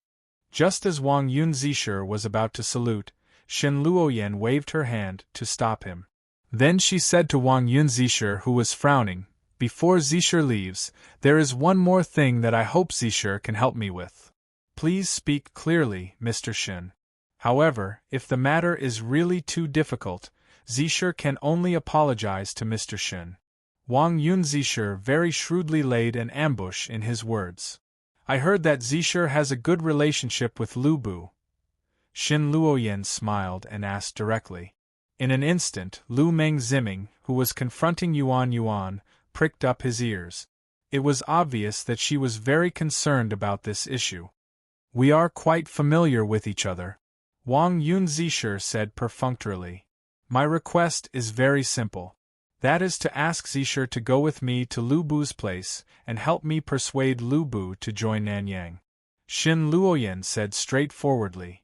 Just as Wang Yunzisher was about to salute, Shen Luoyan waved her hand to stop him. Then she said to Wang Yunzisher, who was frowning, "Before Zisher leaves, there is one more thing that I hope Zisher can help me with. Please speak clearly, Mr. Shen. However, if the matter is really too difficult, Zisher can only apologize to Mr. Shen." Wang Yunzisher very shrewdly laid an ambush in his words. "I heard that Zisher has a good relationship with Lu Bu." Shen Luoyan smiled and asked directly. In an instant, Lu Mengziming, who was confronting Yuan, pricked up his ears. It was obvious that she was very concerned about this issue. "We are quite familiar with each other," Wang Yunzisher said perfunctorily. "My request is very simple. That is to ask Zisher to go with me to Lu Bu's place and help me persuade Lu Bu to join Nanyang." Shen Luoyan said straightforwardly.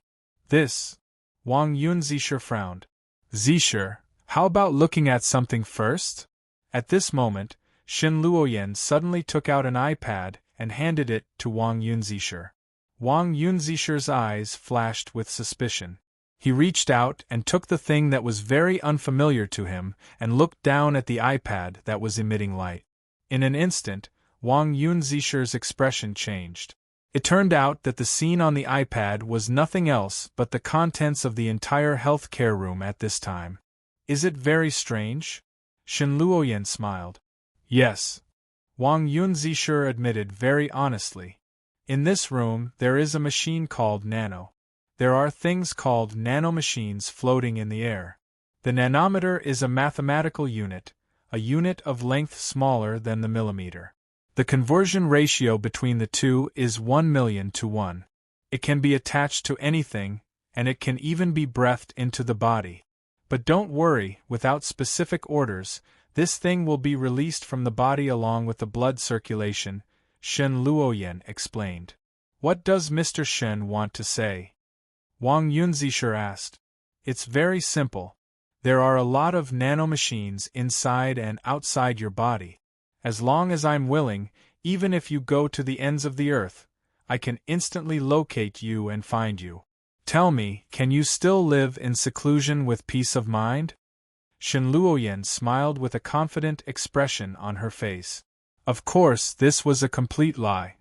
"This?" Wang Yunzisher frowned. "Zisher, how about looking at something first?" At this moment, Shen Luoyan suddenly took out an iPad and handed it to Wang Yunzisher. Wang Yunzisher's eyes flashed with suspicion. He reached out and took the thing that was very unfamiliar to him and looked down at the iPad that was emitting light. In an instant, Wang Yunzisher's expression changed. It turned out that the scene on the iPad was nothing else but the contents of the entire healthcare room at this time. Is it very strange? Shen Luoyan smiled. Yes. Wang Yunzisher admitted very honestly. In this room there is a machine called Nano. There are things called nanomachines floating in the air. The nanometer is a mathematical unit, a unit of length smaller than the millimeter. The conversion ratio between the two is 1,000,000 to 1. It can be attached to anything, and it can even be breathed into the body. But don't worry, without specific orders, this thing will be released from the body along with the blood circulation, Shen Luoyan explained. What does Mr. Shen want to say? Wang Yunzisher asked. It's very simple. There are a lot of nanomachines inside and outside your body. As long as I'm willing, even if you go to the ends of the earth, I can instantly locate you and find you. Tell me, can you still live in seclusion with peace of mind? Shen Luoyan smiled with a confident expression on her face. Of course, this was a complete lie.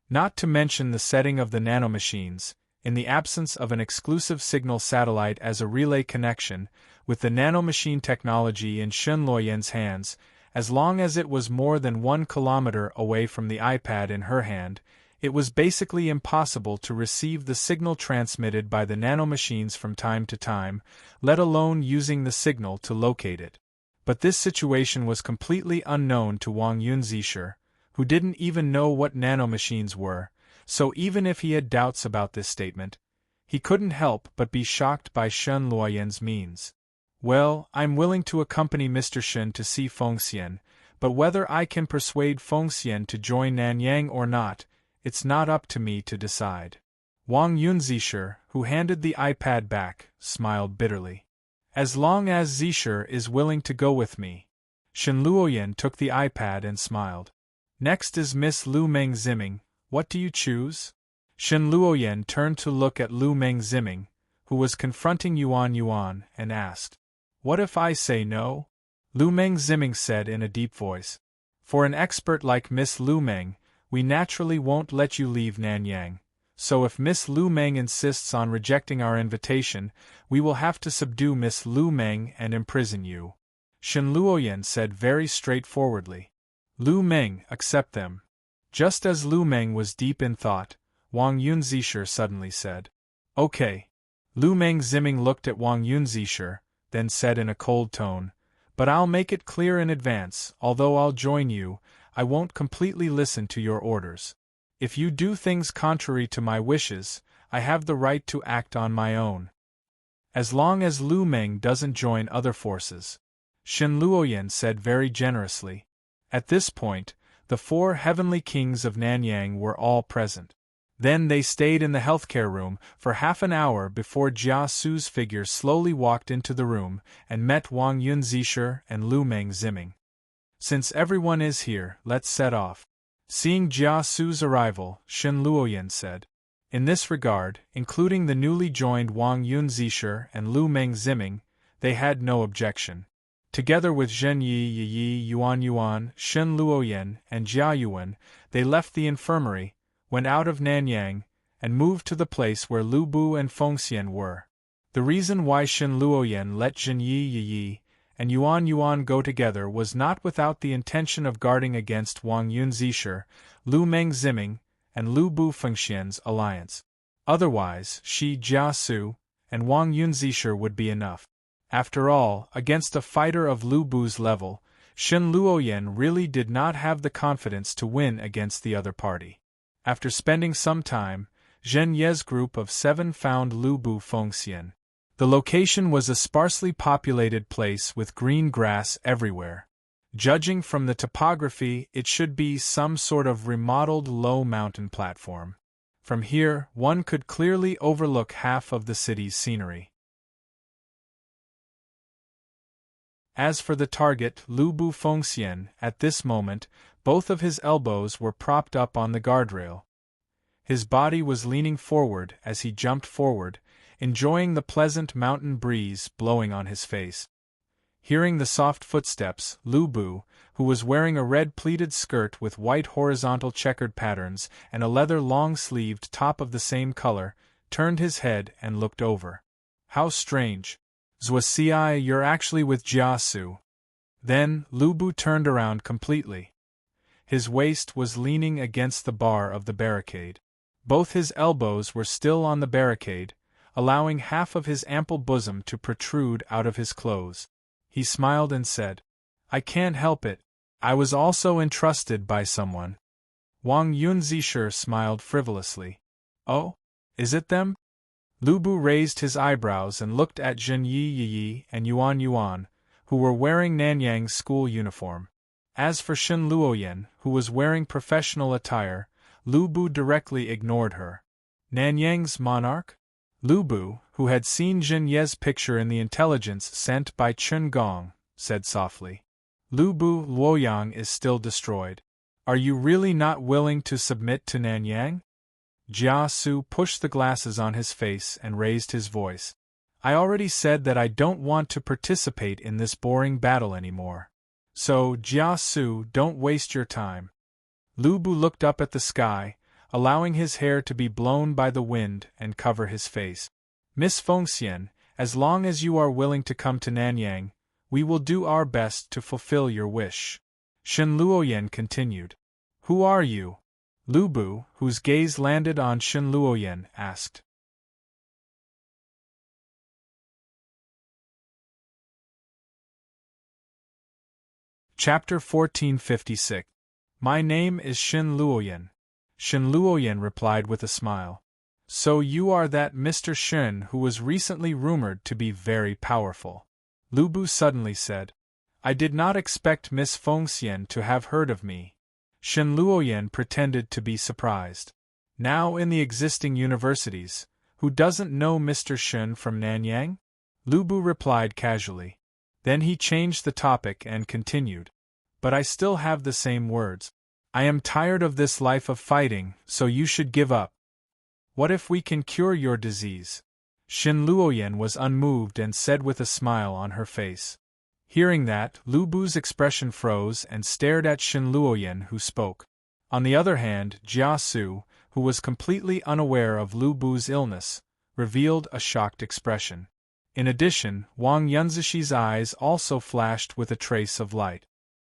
Not to mention the setting of the nanomachines, in the absence of an exclusive signal satellite as a relay connection, with the nanomachine technology in Shen Luoyan's hands, as long as it was more than 1 kilometer away from the iPad in her hand, it was basically impossible to receive the signal transmitted by the nanomachines from time to time, let alone using the signal to locate it. But this situation was completely unknown to Wang Yunzisher, who didn't even know what nanomachines were, so even if he had doubts about this statement, he couldn't help but be shocked by Shen Luoyan's means. Well, I'm willing to accompany Mr. Shen to see Fengxian, but whether I can persuade Fengxian to join Nanyang or not, it's not up to me to decide. Wang Yunzisher, who handed the iPad back, smiled bitterly. As long as Zisher is willing to go with me. Shen Luoyan took the iPad and smiled. Next is Miss Lu Meng Ziming. What do you choose? Shen Luoyan turned to look at Lu Meng Ziming, who was confronting Yuan, and asked, What if I say no? Lu Meng Ziming said in a deep voice. For an expert like Miss Lu Meng, we naturally won't let you leave Nanyang, so if Miss Lu Meng insists on rejecting our invitation, we will have to subdue Miss Lu Meng and imprison you. Shen Luoyan said very straightforwardly. Lu Meng, accept them. Just as Lu Meng was deep in thought, Wang Yunzisher suddenly said, Okay. Lu Meng Ziming looked at Wang Yunzisher, then said in a cold tone, But I'll make it clear in advance, although I'll join you, I won't completely listen to your orders. If you do things contrary to my wishes, I have the right to act on my own. As long as Lu Meng doesn't join other forces. Shen Luoyan said very generously. At this point, the 4 heavenly kings of Nanyang were all present. Then they stayed in the healthcare room for half an hour before Jia Su's figure slowly walked into the room and met Wang Yunzisher and Lu Meng Ziming. Since everyone is here, let's set off. Seeing Jia Su's arrival, Shen Luoyan said. In this regard, including the newly joined Wang Yunzisher and Lu Meng Ziming, they had no objection. Together with Zhen Yi, Yuan, Shen Luoyan, and Jia Yuan, they left the infirmary, went out of Nanyang, and moved to the place where Lu Bu and Fengxian were. The reason why Shen Luoyan let Zhen Yi and Yuan go together was not without the intention of guarding against Wang Yunzisher, Lu Meng Ziming, and Lu Bu Fengxian's alliance. Otherwise, Jia Su, and Wang Yunzisher would be enough. After all, against a fighter of Lu Bu's level, Shen Luoyan really did not have the confidence to win against the other party. After spending some time, Zhen Ye's group of 7 found Lu Bu Fengxian. The location was a sparsely populated place with green grass everywhere. Judging from the topography, it should be some sort of remodeled low mountain platform. From here, one could clearly overlook half of the city's scenery. As for the target, Lu Bu Fengxian, at this moment, both of his elbows were propped up on the guardrail. His body was leaning forward as he jumped forward, enjoying the pleasant mountain breeze blowing on his face. Hearing the soft footsteps, Lu Bu, who was wearing a red pleated skirt with white horizontal checkered patterns and a leather long-sleeved top of the same color, turned his head and looked over. How strange. Zhuxiai, you're actually with Jiasu. Then, Lu Bu turned around completely. His waist was leaning against the bar of the barricade. Both his elbows were still on the barricade, allowing half of his ample bosom to protrude out of his clothes. He smiled and said, I can't help it. I was also entrusted by someone. Wang Yunzisher smiled frivolously. Oh? Is it them? Lu Bu raised his eyebrows and looked at Zhen Yi and Yuan Yuan, who were wearing Nanyang's school uniform. As for Shen Luoyan, who was wearing professional attire, Lu Bu directly ignored her. Nanyang's monarch? Lu Bu, who had seen Zhen Ye's picture in the intelligence sent by Chen Gong, said softly. Lu Bu Luoyang is still destroyed. Are you really not willing to submit to Nanyang? Jia Su pushed the glasses on his face and raised his voice. I already said that I don't want to participate in this boring battle anymore. So, Jia Su, don't waste your time. Lu Bu looked up at the sky, allowing his hair to be blown by the wind and cover his face. Miss Fengxian, as long as you are willing to come to Nanyang, we will do our best to fulfill your wish. Shen Luoyan continued. Who are you? Lu Bu, whose gaze landed on Shen Luoyan, asked. Chapter 1456. My name is Shen Luoyan. Shen Luoyan replied with a smile. So you are that Mr. Shen who was recently rumored to be very powerful. Lu Bu suddenly said. I did not expect Miss Fengxian to have heard of me. Shen Luoyan pretended to be surprised. Now in the existing universities, who doesn't know Mr. Shen from Nanyang? Lu Bu replied casually. Then he changed the topic and continued. But I still have the same words. I am tired of this life of fighting, so you should give up. What if we can cure your disease? Shen Luoyan was unmoved and said with a smile on her face. Hearing that, Lu Bu's expression froze and stared at Shen Luoyan, who spoke. On the other hand, Jia Su, who was completely unaware of Lu Bu's illness, revealed a shocked expression. In addition, Wang Yunzishi's eyes also flashed with a trace of light.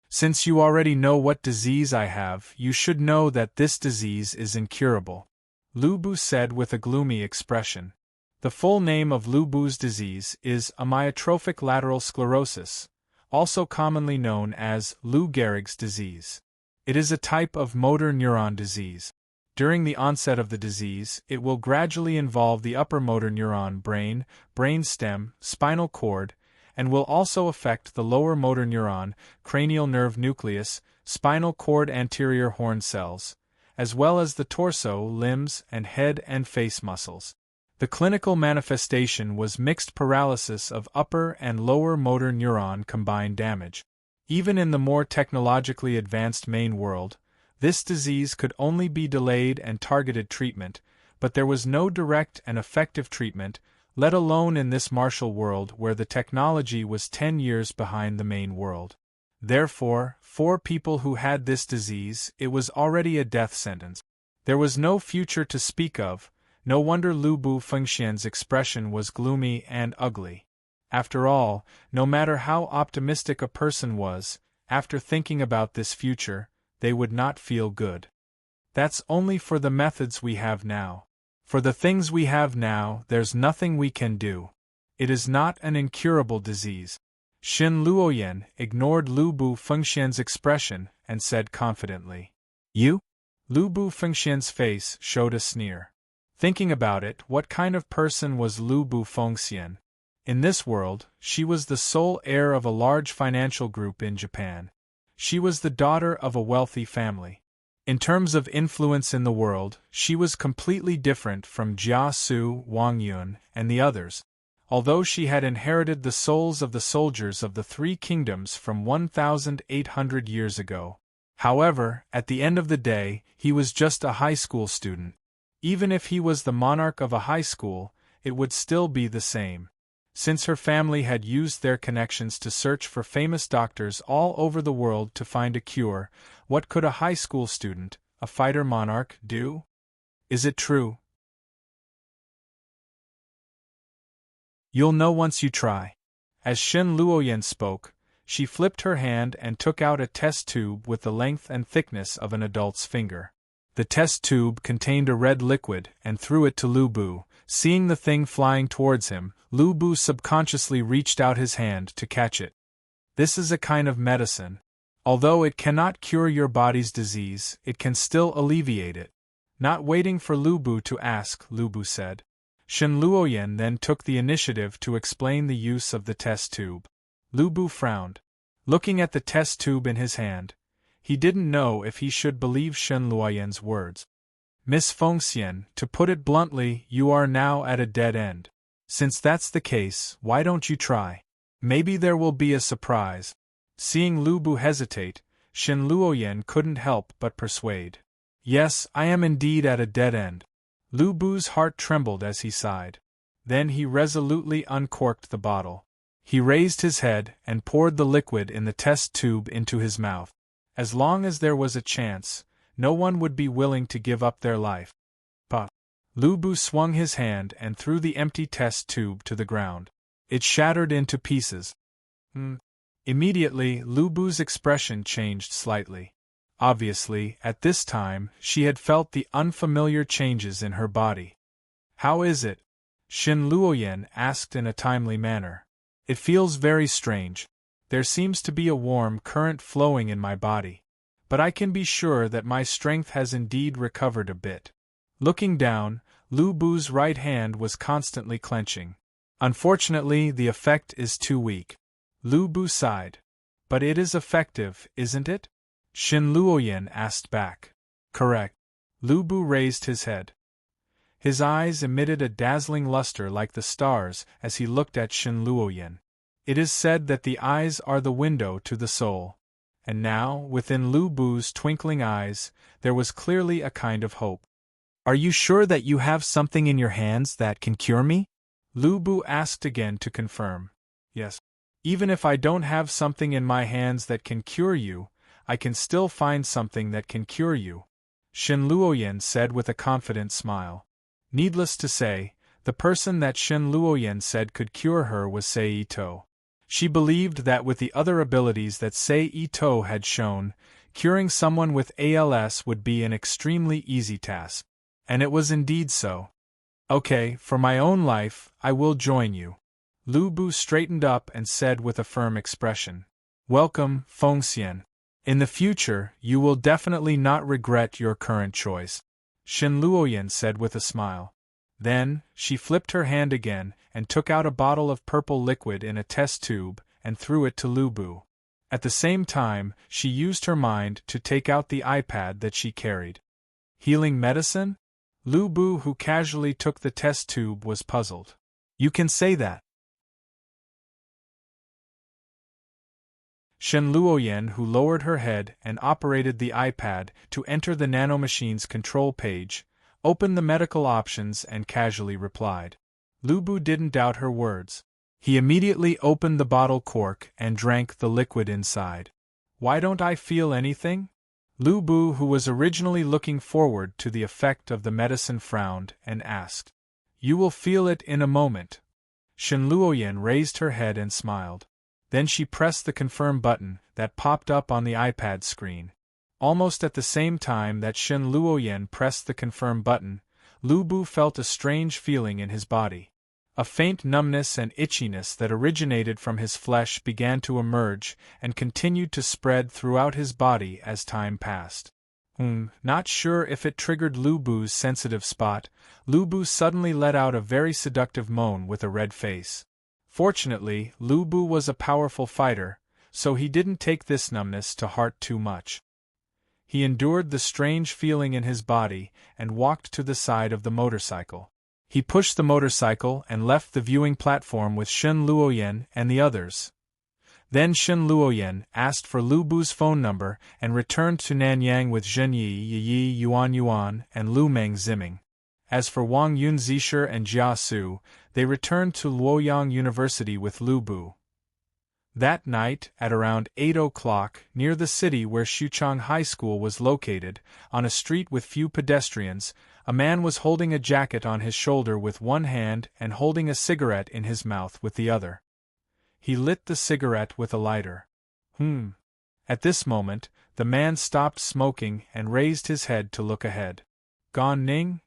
Since you already know what disease I have, you should know that this disease is incurable. Lu Bu said with a gloomy expression. The full name of Lu Bu's disease is amyotrophic lateral sclerosis, also commonly known as Lou Gehrig's disease. It is a type of motor neuron disease. During the onset of the disease, it will gradually involve the upper motor neuron brain, brainstem, spinal cord, and will also affect the lower motor neuron, cranial nerve nucleus, spinal cord anterior horn cells, as well as the torso, limbs, and head and face muscles. The clinical manifestation was mixed paralysis of upper and lower motor neuron combined damage. Even in the more technologically advanced main world, this disease could only be delayed and targeted treatment, but there was no direct and effective treatment, let alone in this martial world where the technology was 10 years behind the main world. Therefore, for people who had this disease, it was already a death sentence. There was no future to speak of. No wonder Lu Bu Fengxian's expression was gloomy and ugly. After all, no matter how optimistic a person was, after thinking about this future, they would not feel good. That's only for the methods we have now. For the things we have now, there's nothing we can do. It is not an incurable disease. Shen Luoyan ignored Lu Bu Fengxian's expression and said confidently. You? Lu Bu Fengxian's face showed a sneer. Thinking about it, what kind of person was Lu Bu Fengxian? In this world, she was the sole heir of a large financial group in Japan. She was the daughter of a wealthy family. In terms of influence in the world, she was completely different from Jia Su, Wang Yun, and the others. although she had inherited the souls of the soldiers of the three kingdoms from 1,800 years ago. However, at the end of the day, he was just a high school student. Even if he was the monarch of a high school, it would still be the same. Since her family had used their connections to search for famous doctors all over the world to find a cure, what could a high school student, a fighter monarch, do? Is it true? You'll know once you try. As Shen Luoyan spoke, she flipped her hand and took out a test tube with the length and thickness of an adult's finger. The test tube contained a red liquid and threw it to Lu Bu. Seeing the thing flying towards him, Lu Bu subconsciously reached out his hand to catch it. This is a kind of medicine. Although it cannot cure your body's disease, it can still alleviate it. Not waiting for Lu Bu to ask, Lu Bu said. Shen Luoyan then took the initiative to explain the use of the test tube. Lu Bu frowned. Looking at the test tube in his hand, he didn't know if he should believe Shen Luoyan's words. Miss Fengxian, to put it bluntly, you are now at a dead end. Since that's the case, why don't you try? Maybe there will be a surprise. Seeing Lu Bu hesitate, Shen Luoyan couldn't help but persuade. Yes, I am indeed at a dead end. Lu Bu's heart trembled as he sighed. Then he resolutely uncorked the bottle. He raised his head and poured the liquid in the test tube into his mouth. As long as there was a chance, no one would be willing to give up their life. But Lu Bu swung his hand and threw the empty test tube to the ground. It shattered into pieces. Immediately, Lu Bu's expression changed slightly. Obviously, at this time, she had felt the unfamiliar changes in her body. How is it? Shen Luoyan asked in a timely manner. It feels very strange. There seems to be a warm current flowing in my body. But I can be sure that my strength has indeed recovered a bit. Looking down, Lu Bu's right hand was constantly clenching. Unfortunately, the effect is too weak. Lu Bu sighed. But it is effective, isn't it? Shen Luoyan asked back. Correct. Lu Bu raised his head. His eyes emitted a dazzling luster like the stars as he looked at Shen Luoyan. It is said that the eyes are the window to the soul. And now, within Lu Bu's twinkling eyes, there was clearly a kind of hope. Are you sure that you have something in your hands that can cure me? Lu Bu asked again to confirm. Yes. Even if I don't have something in my hands that can cure you, I can still find something that can cure you, Shen Luoyan said with a confident smile. Needless to say, the person that Shen Luoyan said could cure her was Sei Ito. She believed that with the other abilities that Sei Ito had shown, curing someone with ALS would be an extremely easy task. And it was indeed so. Okay, for my own life, I will join you. Lu Bu straightened up and said with a firm expression. Welcome, Fengxian. In the future, you will definitely not regret your current choice, Shen Luoyan said with a smile. Then, she flipped her hand again and took out a bottle of purple liquid in a test tube and threw it to Lu Bu. At the same time, she used her mind to take out the iPad that she carried. Healing medicine? Lu Bu, who casually took the test tube, was puzzled. You can say that. Shen Luoyan, who lowered her head and operated the iPad to enter the nanomachine's control page, opened the medical options and casually replied. Lu Bu didn't doubt her words. He immediately opened the bottle cork and drank the liquid inside. Why don't I feel anything? Lu Bu, who was originally looking forward to the effect of the medicine, frowned and asked. You will feel it in a moment. Shen Luoyan raised her head and smiled. Then she pressed the confirm button that popped up on the iPad screen. Almost at the same time that Shen Luoyan pressed the confirm button, Lu Bu felt a strange feeling in his body. A faint numbness and itchiness that originated from his flesh began to emerge and continued to spread throughout his body as time passed. Not sure if it triggered Lu Bu's sensitive spot, Lu Bu suddenly let out a very seductive moan with a red face. Fortunately, Lu Bu was a powerful fighter, so he didn't take this numbness to heart too much. He endured the strange feeling in his body and walked to the side of the motorcycle. He pushed the motorcycle and left the viewing platform with Shen Luoyan and the others. Then Shen Luoyan asked for Lu Bu's phone number and returned to Nanyang with Zhen Yi, Yuan, and Lu Meng Ziming. As for Wang Yun Zisher and Jia Su, they returned to Luoyang University with Lu Bu. That night, at around 8 o'clock, near the city where Xuchang High School was located, on a street with few pedestrians, a man was holding a jacket on his shoulder with one hand and holding a cigarette in his mouth with the other. He lit the cigarette with a lighter. At this moment, the man stopped smoking and raised his head to look ahead. Gan Ning?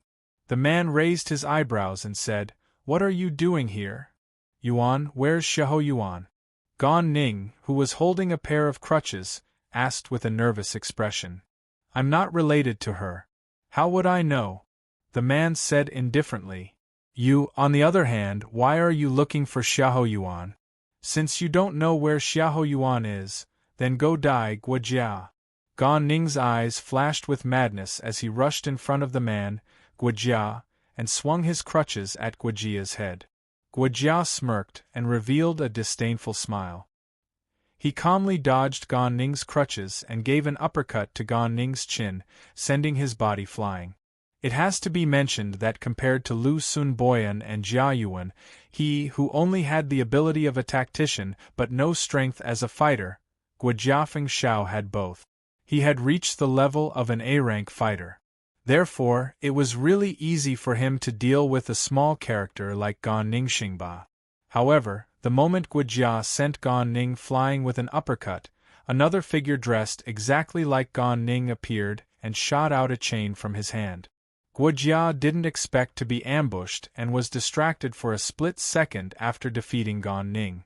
The man raised his eyebrows and said, "What are you doing here?" "Yuan, where's Xiahou Yuan?" Gan Ning, who was holding a pair of crutches, asked with a nervous expression. "I'm not related to her." "How would I know?" The man said indifferently. "You, on the other hand, why are you looking for Xiahou Yuan? Since you don't know where Xiahou Yuan is, then go die, Guojia." Gan Ning's eyes flashed with madness as he rushed in front of the man, Guojia, and swung his crutches at Guojia's head. Guojia smirked and revealed a disdainful smile. He calmly dodged Gan Ning's crutches and gave an uppercut to Gan Ning's chin, sending his body flying. It has to be mentioned that compared to Lu Sun Boyan and Jia Yuan, he who only had the ability of a tactician but no strength as a fighter, Guojia Feng Shao had both. He had reached the level of an A-rank fighter. Therefore, it was really easy for him to deal with a small character like Gan Ning Xingba. However, the moment Guojia sent Gan Ning flying with an uppercut, another figure dressed exactly like Gan Ning appeared and shot out a chain from his hand. Guojia didn't expect to be ambushed and was distracted for a split second after defeating Gan Ning.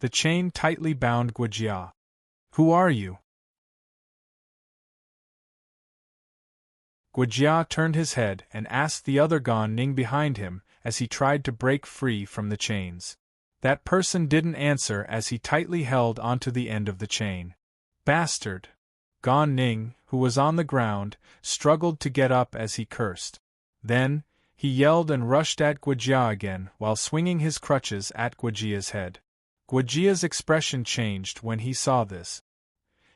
The chain tightly bound Guojia. "Who are you?" Guojia turned his head and asked the other Gan Ning behind him as he tried to break free from the chains. That person didn't answer as he tightly held onto the end of the chain. "Bastard!" Gan Ning, who was on the ground, struggled to get up as he cursed. Then, he yelled and rushed at Guojia again while swinging his crutches at Guojia's head. Guojia's expression changed when he saw this.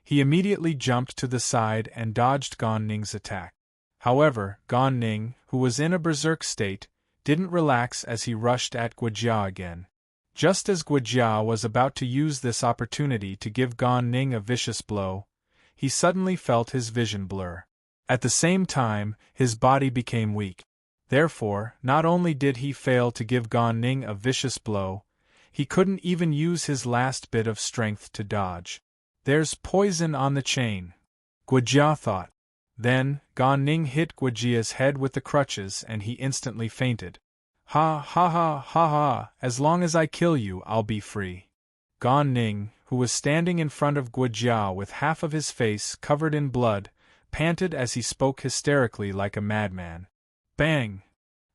He immediately jumped to the side and dodged Gan Ning's attack. However, Gan Ning, who was in a berserk state, didn't relax as he rushed at Guojia again. Just as Guojia was about to use this opportunity to give Gan Ning a vicious blow, he suddenly felt his vision blur. At the same time, his body became weak. Therefore, not only did he fail to give Gan Ning a vicious blow, he couldn't even use his last bit of strength to dodge. "There's poison on the chain," Guojia thought. Then, Gan Ning hit Guojia's head with the crutches and he instantly fainted. "Ha ha ha ha ha, as long as I kill you, I'll be free." Gan Ning, who was standing in front of Guojia with half of his face covered in blood, panted as he spoke hysterically like a madman. Bang!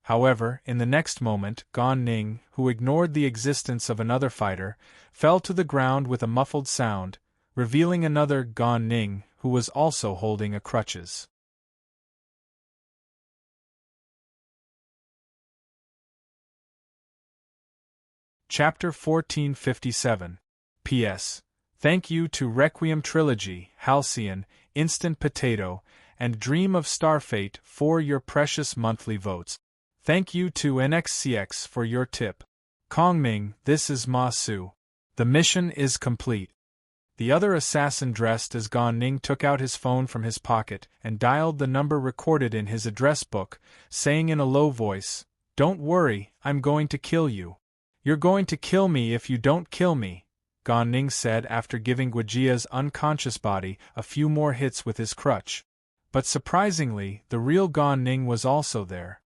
However, in the next moment, Gan Ning, who ignored the existence of another fighter, fell to the ground with a muffled sound, revealing another Gan Ning, who was also holding a crutches. Chapter 1457. P.S. Thank you to Requiem Trilogy, Halcyon, Instant Potato, and Dream of Starfate for your precious monthly votes. Thank you to NXCX for your tip. Kongming, this is Ma Su. The mission is complete. The other assassin dressed as Gan Ning took out his phone from his pocket and dialed the number recorded in his address book, saying in a low voice, "Don't worry, I'm going to kill you." "You're going to kill me if you don't kill me," Gan Ning said after giving Guojia's unconscious body a few more hits with his crutch. But surprisingly, the real Gan Ning was also there.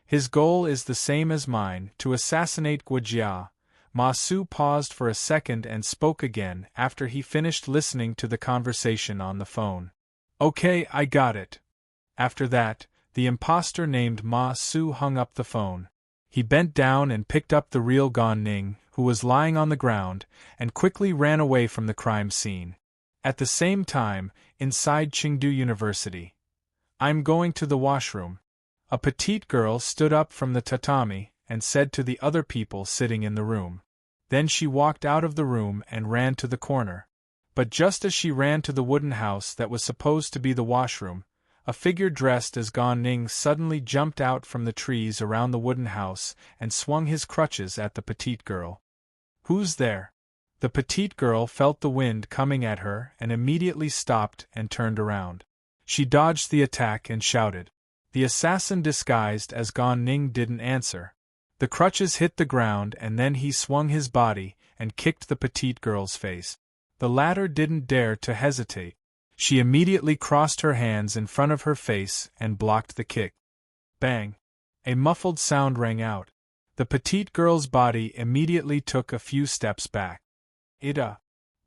"His goal is the same as mine, to assassinate Guojia." Ma Su paused for a second and spoke again after he finished listening to the conversation on the phone. "Okay, I got it." After that, the imposter named Ma Su hung up the phone. He bent down and picked up the real Gan Ning, who was lying on the ground, and quickly ran away from the crime scene. At the same time, inside Chengdu University. "I'm going to the washroom." A petite girl stood up from the tatami and said to the other people sitting in the room. Then she walked out of the room and ran to the corner. But just as she ran to the wooden house that was supposed to be the washroom, a figure dressed as Gan Ning suddenly jumped out from the trees around the wooden house and swung his crutches at the petite girl. "Who's there?" The petite girl felt the wind coming at her and immediately stopped and turned around. She dodged the attack and shouted. The assassin disguised as Gan Ning didn't answer. The crutches hit the ground and then he swung his body and kicked the petite girl's face. The latter didn't dare to hesitate. She immediately crossed her hands in front of her face and blocked the kick. Bang! A muffled sound rang out. The petite girl's body immediately took a few steps back. Ida!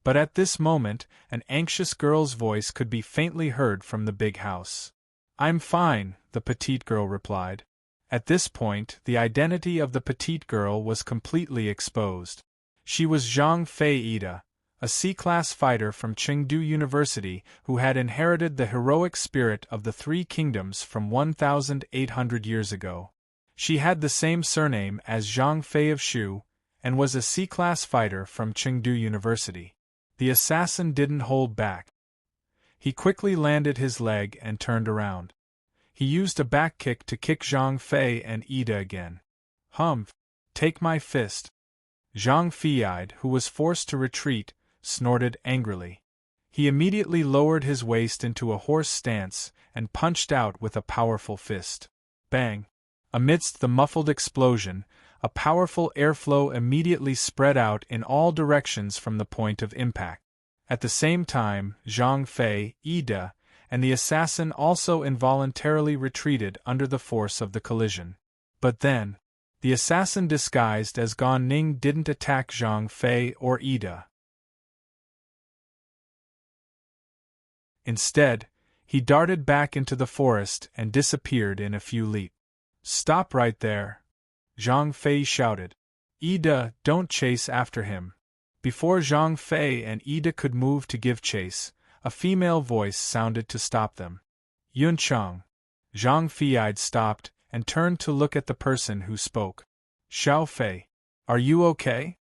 But at this moment, an anxious girl's voice could be faintly heard from the big house. "I'm fine," the petite girl replied. At this point, the identity of the petite girl was completely exposed. She was Zhang Fei Ida, a C-class fighter from Chengdu University who had inherited the heroic spirit of the Three Kingdoms from 1,800 years ago. She had the same surname as Zhang Fei of Shu, and was a C-class fighter from Chengdu University. The assassin didn't hold back. He quickly landed his leg and turned around. He used a back kick to kick Zhang Fei and Ida again. "Humph! Take my fist!" Zhang Fei, who was forced to retreat, snorted angrily. He immediately lowered his waist into a horse stance and punched out with a powerful fist. Bang! Amidst the muffled explosion, a powerful airflow immediately spread out in all directions from the point of impact. At the same time, Zhang Fei, Ida, and the assassin also involuntarily retreated under the force of the collision. But then, the assassin disguised as Gan Ning didn't attack Zhang Fei or Ida. Instead, he darted back into the forest and disappeared in a few leaps. "Stop right there!" Zhang Fei shouted. "Ida, don't chase after him." Before Zhang Fei and Ida could move to give chase, a female voice sounded to stop them. "Yun Cheng." Zhang Fei stopped and turned to look at the person who spoke. "Xiao Fei, are you okay?"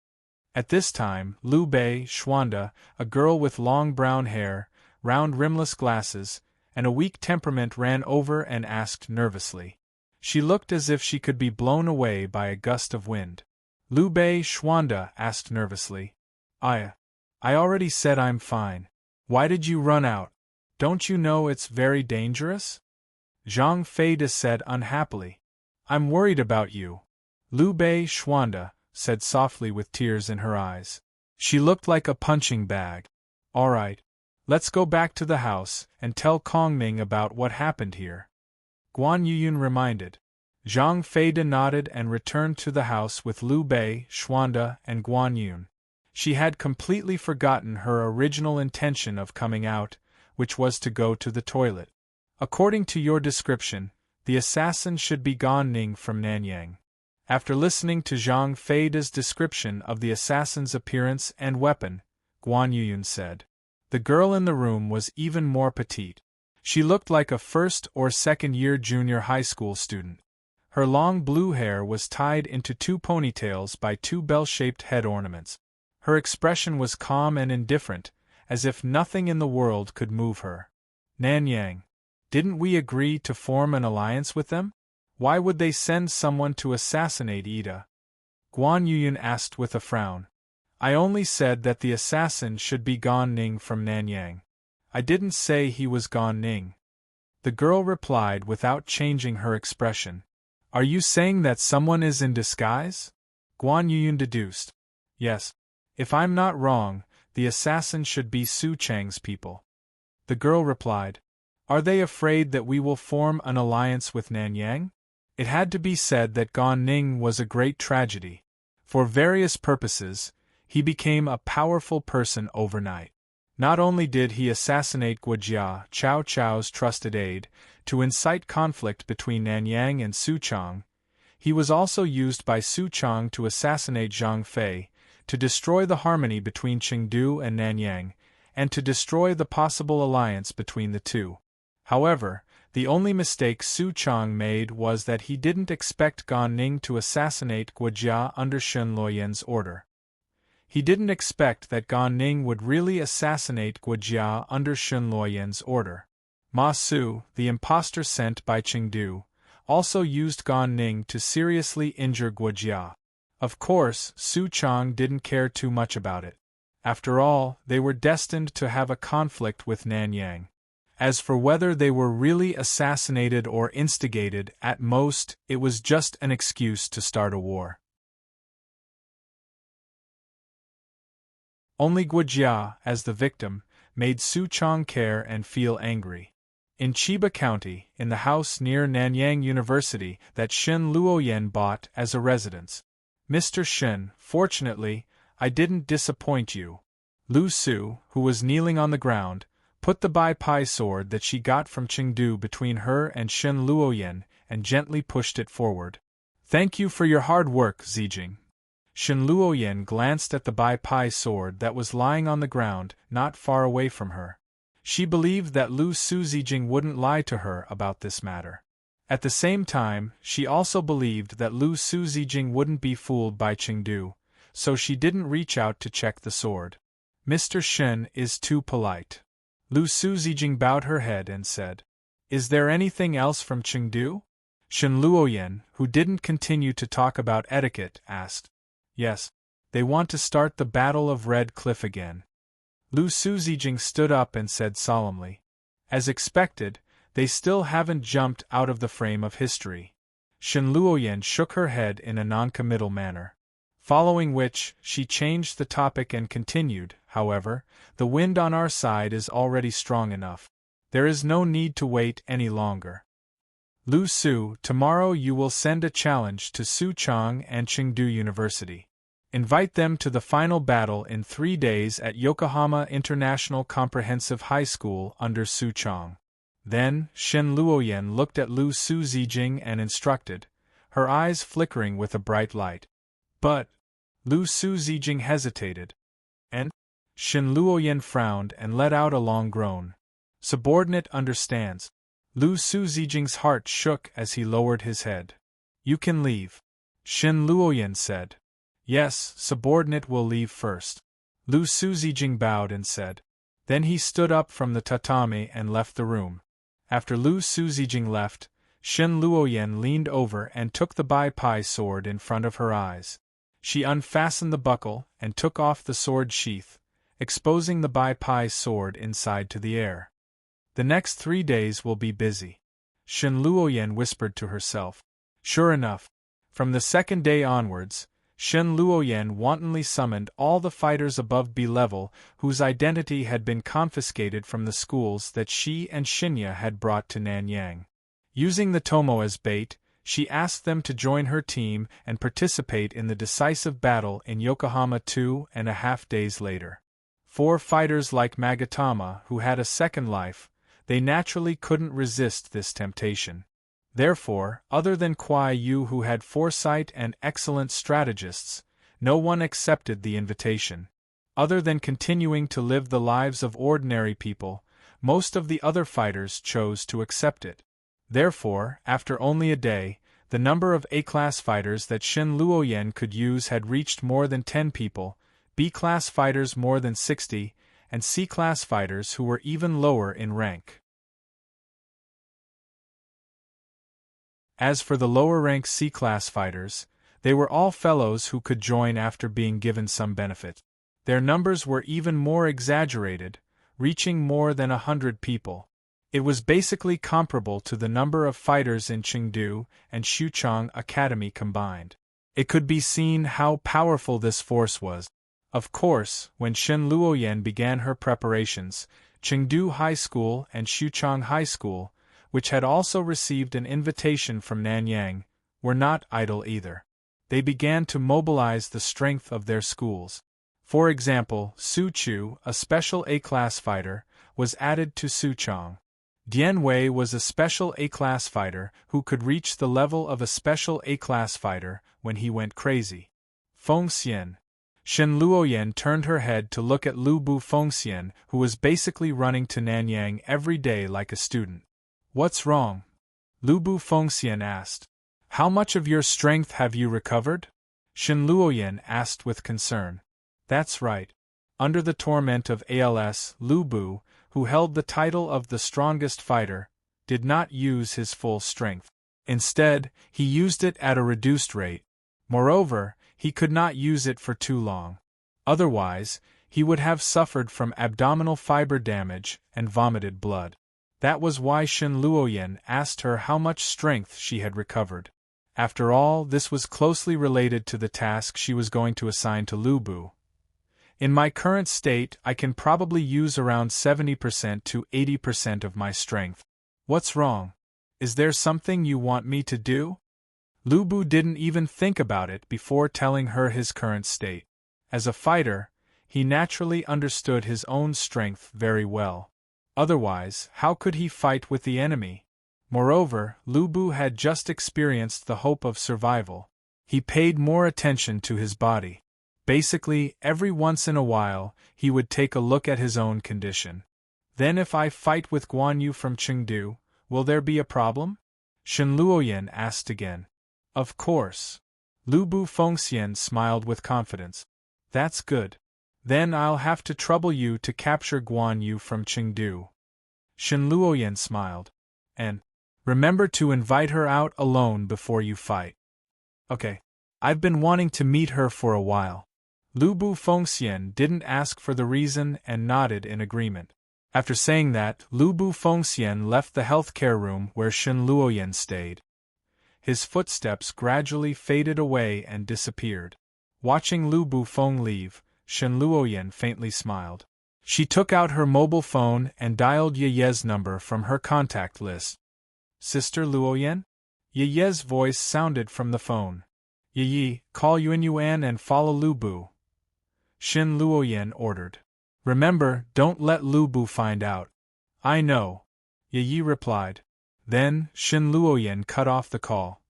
At this time, Liu Bei Xuanda, a girl with long brown hair, round rimless glasses, and a weak temperament ran over and asked nervously. She looked as if she could be blown away by a gust of wind. Liu Bei Xuanda asked nervously. I already said I'm fine. Why did you run out? Don't you know it's very dangerous?" Zhang Fei said unhappily. "I'm worried about you." Liu Bei Xuanda said softly with tears in her eyes. She looked like a punching bag. "All right. Let's go back to the house and tell Kong Ning about what happened here," Guan Yuyun reminded. Zhang Fei nodded and returned to the house with Liu Bei Xuanda and Guan Yun. She had completely forgotten her original intention of coming out, which was to go to the toilet. "According to your description, the assassin should be Gan Ning from Nanyang." After listening to Zhang Fei's description of the assassin's appearance and weapon, Guan Yuyun said. The girl in the room was even more petite. She looked like a first- or second-year junior high school student. Her long blue hair was tied into two ponytails by two bell-shaped head ornaments. Her expression was calm and indifferent, as if nothing in the world could move her. "Nanyang. Didn't we agree to form an alliance with them? Why would they send someone to assassinate Ida?" Guan Yuyun asked with a frown. "I only said that the assassin should be Gan Ning from Nanyang. I didn't say he was Gan Ning." The girl replied without changing her expression. "Are you saying that someone is in disguise?" Guan Yuyun deduced. "Yes. If I'm not wrong, the assassin should be Su Chang's people." The girl replied. "Are they afraid that we will form an alliance with Nanyang?" It had to be said that Gan Ning was a great tragedy. For various purposes, he became a powerful person overnight. Not only did he assassinate Guojia, Cao Cao's trusted aide, to incite conflict between Nanyang and Su Chang, he was also used by Su Chang to assassinate Zhang Fei, to destroy the harmony between Chengdu and Nanyang, and to destroy the possible alliance between the two. However, The only mistake Su Chang made was that he didn't expect Gan Ning to assassinate Guojia under Shen Luoyan's order. He didn't expect that Gan Ning would really assassinate Guojia under Shen Luoyan's order. Ma Su, the impostor sent by Chengdu, also used Gan Ning to seriously injure Guojia. Of course, Su Chang didn't care too much about it. After all, they were destined to have a conflict with Nanyang. As for whether they were really assassinated or instigated, at most, it was just an excuse to start a war. Only Guojia, as the victim, made Su Chang care and feel angry. In Chiba County, in the house near Nanyang University that Shen Luoyan bought as a residence. Mr. Shen, fortunately, I didn't disappoint you. Lu Su, who was kneeling on the ground, put the Bai Pai sword that she got from Chengdu between her and Shen Luoyan and gently pushed it forward. Thank you for your hard work, Zijing. Shen Luoyan glanced at the Bai Pai sword that was lying on the ground not far away from her. She believed that Lu Su Zijing wouldn't lie to her about this matter. At the same time, she also believed that Lu Su Zijing wouldn't be fooled by Chengdu, so she didn't reach out to check the sword. Mr. Shen is too polite. Lu Su Zijing bowed her head and said, Is there anything else from Chengdu? Shen Luoyan, who didn't continue to talk about etiquette, asked. Yes. They want to start the Battle of Red Cliff again. Lu Su Zijing stood up and said solemnly. As expected, they still haven't jumped out of the frame of history. Shen Luoyan shook her head in a non-committal manner. Following which, she changed the topic and continued, however, the wind on our side is already strong enough. There is no need to wait any longer. Lu Su, tomorrow you will send a challenge to Su Chang and Chengdu University. Invite them to the final battle in 3 days at Yokohama International Comprehensive High School under Su Chang. Then, Shen Luoyan looked at Lu Su Zijing and instructed, her eyes flickering with a bright light. But, Lu Su Zijing hesitated. And? Shen Luoyan frowned and let out a long groan. Subordinate understands. Lu Su Zijing's heart shook as he lowered his head. You can leave. Shen Luoyan said. Yes, subordinate will leave first. Lu Su Zijing bowed and said. Then he stood up from the tatami and left the room. After Lu Su Zijing left, Shen Luoyan leaned over and took the Bai Pai sword in front of her eyes. She unfastened the buckle and took off the sword sheath, exposing the Bai Pai sword inside to the air. The next 3 days will be busy. Shen Luoyan whispered to herself. Sure enough, from the second day onwards, Shen Luoyan wantonly summoned all the fighters above B level whose identity had been confiscated from the schools that she and Shinya had brought to Nanyang. Using the Tomo as bait, she asked them to join her team and participate in the decisive battle in Yokohama 2.5 days later. 4 fighters like Magatama who had a second life, they naturally couldn't resist this temptation. Therefore, other than Kuai Yu who had foresight and excellent strategists, no one accepted the invitation. Other than continuing to live the lives of ordinary people, most of the other fighters chose to accept it. Therefore, after only a day, the number of A-class fighters that Shen Luoyan could use had reached more than 10 people, B-class fighters more than 60, and C-class fighters who were even lower in rank. As for the lower-rank C-class fighters, they were all fellows who could join after being given some benefit. Their numbers were even more exaggerated, reaching more than 100 people. It was basically comparable to the number of fighters in Chengdu and Xuchang Academy combined. It could be seen how powerful this force was. Of course, when Shen Luoyan began her preparations, Chengdu High School and Xuchang High School, which had also received an invitation from Nanyang, were not idle either. They began to mobilize the strength of their schools. For example, Su Chu, a special A-class fighter, was added to Xuchang. Dian Wei was a special A-class fighter who could reach the level of a special A-class fighter when he went crazy. Fengxian. Shen Luoyan turned her head to look at Lu Bu Fengxian, who was basically running to Nanyang every day like a student. What's wrong? Lu Bu Fengxian asked. How much of your strength have you recovered? Shen Luoyan asked with concern. That's right. Under the torment of ALS, Lu Bu, who held the title of the strongest fighter, did not use his full strength. Instead, he used it at a reduced rate. Moreover, he could not use it for too long. Otherwise, he would have suffered from abdominal fiber damage and vomited blood. That was why Shen Luoyan asked her how much strength she had recovered. After all, this was closely related to the task she was going to assign to Lu Bu. In my current state, I can probably use around 70% to 80% of my strength. What's wrong? Is there something you want me to do? Lu Bu didn't even think about it before telling her his current state. As a fighter, he naturally understood his own strength very well. Otherwise, how could he fight with the enemy? Moreover, Lu Bu had just experienced the hope of survival. He paid more attention to his body. Basically, every once in a while, he would take a look at his own condition. Then if I fight with Guan Yu from Chengdu, will there be a problem? Shen Luoyan asked again. Of course. Lu Bu Fengxian smiled with confidence. That's good. Then I'll have to trouble you to capture Guan Yu from Chengdu. Shen Luoyan smiled. And remember to invite her out alone before you fight. Okay. I've been wanting to meet her for a while. Lu Bu Fengxian didn't ask for the reason and nodded in agreement. After saying that, Lu Bu Fengxian left the healthcare room where Shen Luoyan stayed. His footsteps gradually faded away and disappeared. Watching Lu Bu Feng leave, Shen Luoyan faintly smiled. She took out her mobile phone and dialed Ye's number from her contact list. Sister Luoyan? Ye's voice sounded from the phone. Yi, call Yuan and follow Lu Bu. Shen Luoyan ordered. Remember, don't let Lu Bu find out. I know. Yi replied. Then, Shen Luoyan cut off the call.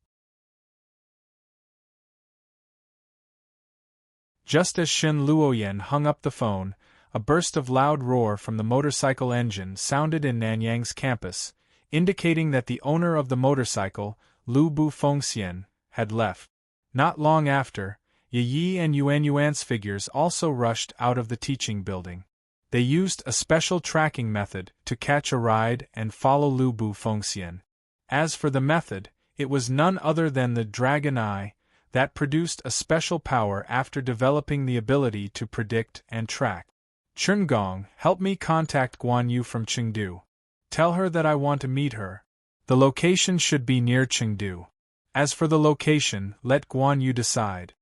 Just as Shen Luoyan hung up the phone, a burst of loud roar from the motorcycle engine sounded in Nanyang's campus, indicating that the owner of the motorcycle, Lu Bu Fengxian, had left. Not long after, Yi and Yuan's figures also rushed out of the teaching building. They used a special tracking method to catch a ride and follow Lu Bu Fengxian. As for the method, it was none other than the Dragon Eye, that produced a special power after developing the ability to predict and track. Chengong, help me contact Guan Yu from Chengdu. Tell her that I want to meet her. The location should be near Chengdu. As for the location, let Guan Yu decide.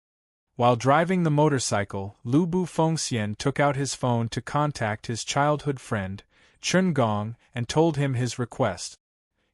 While driving the motorcycle, Lu Bu Fengxian took out his phone to contact his childhood friend, Chengong, and told him his request.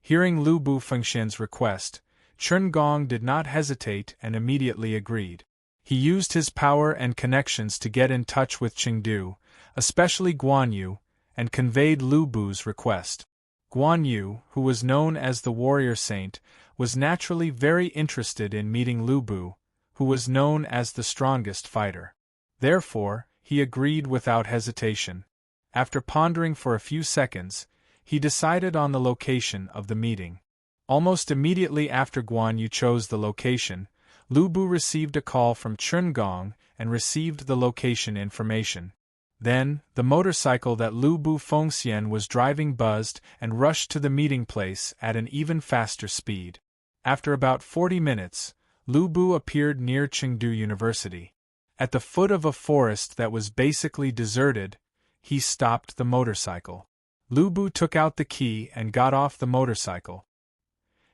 Hearing Lu Bu Fengxian's request, Chengong did not hesitate and immediately agreed. He used his power and connections to get in touch with Chengdu, especially Guan Yu, and conveyed Lu Bu's request. Guan Yu, who was known as the warrior saint, was naturally very interested in meeting Lu Bu, who was known as the strongest fighter. Therefore, he agreed without hesitation. After pondering for a few seconds, he decided on the location of the meeting. Almost immediately after Guan Yu chose the location, Lu Bu received a call from Chengong and received the location information. Then, the motorcycle that Lu Bu Fengxian was driving buzzed and rushed to the meeting place at an even faster speed. After about 40 minutes, Lu Bu appeared near Chengdu University. At the foot of a forest that was basically deserted, he stopped the motorcycle. Lu Bu took out the key and got off the motorcycle.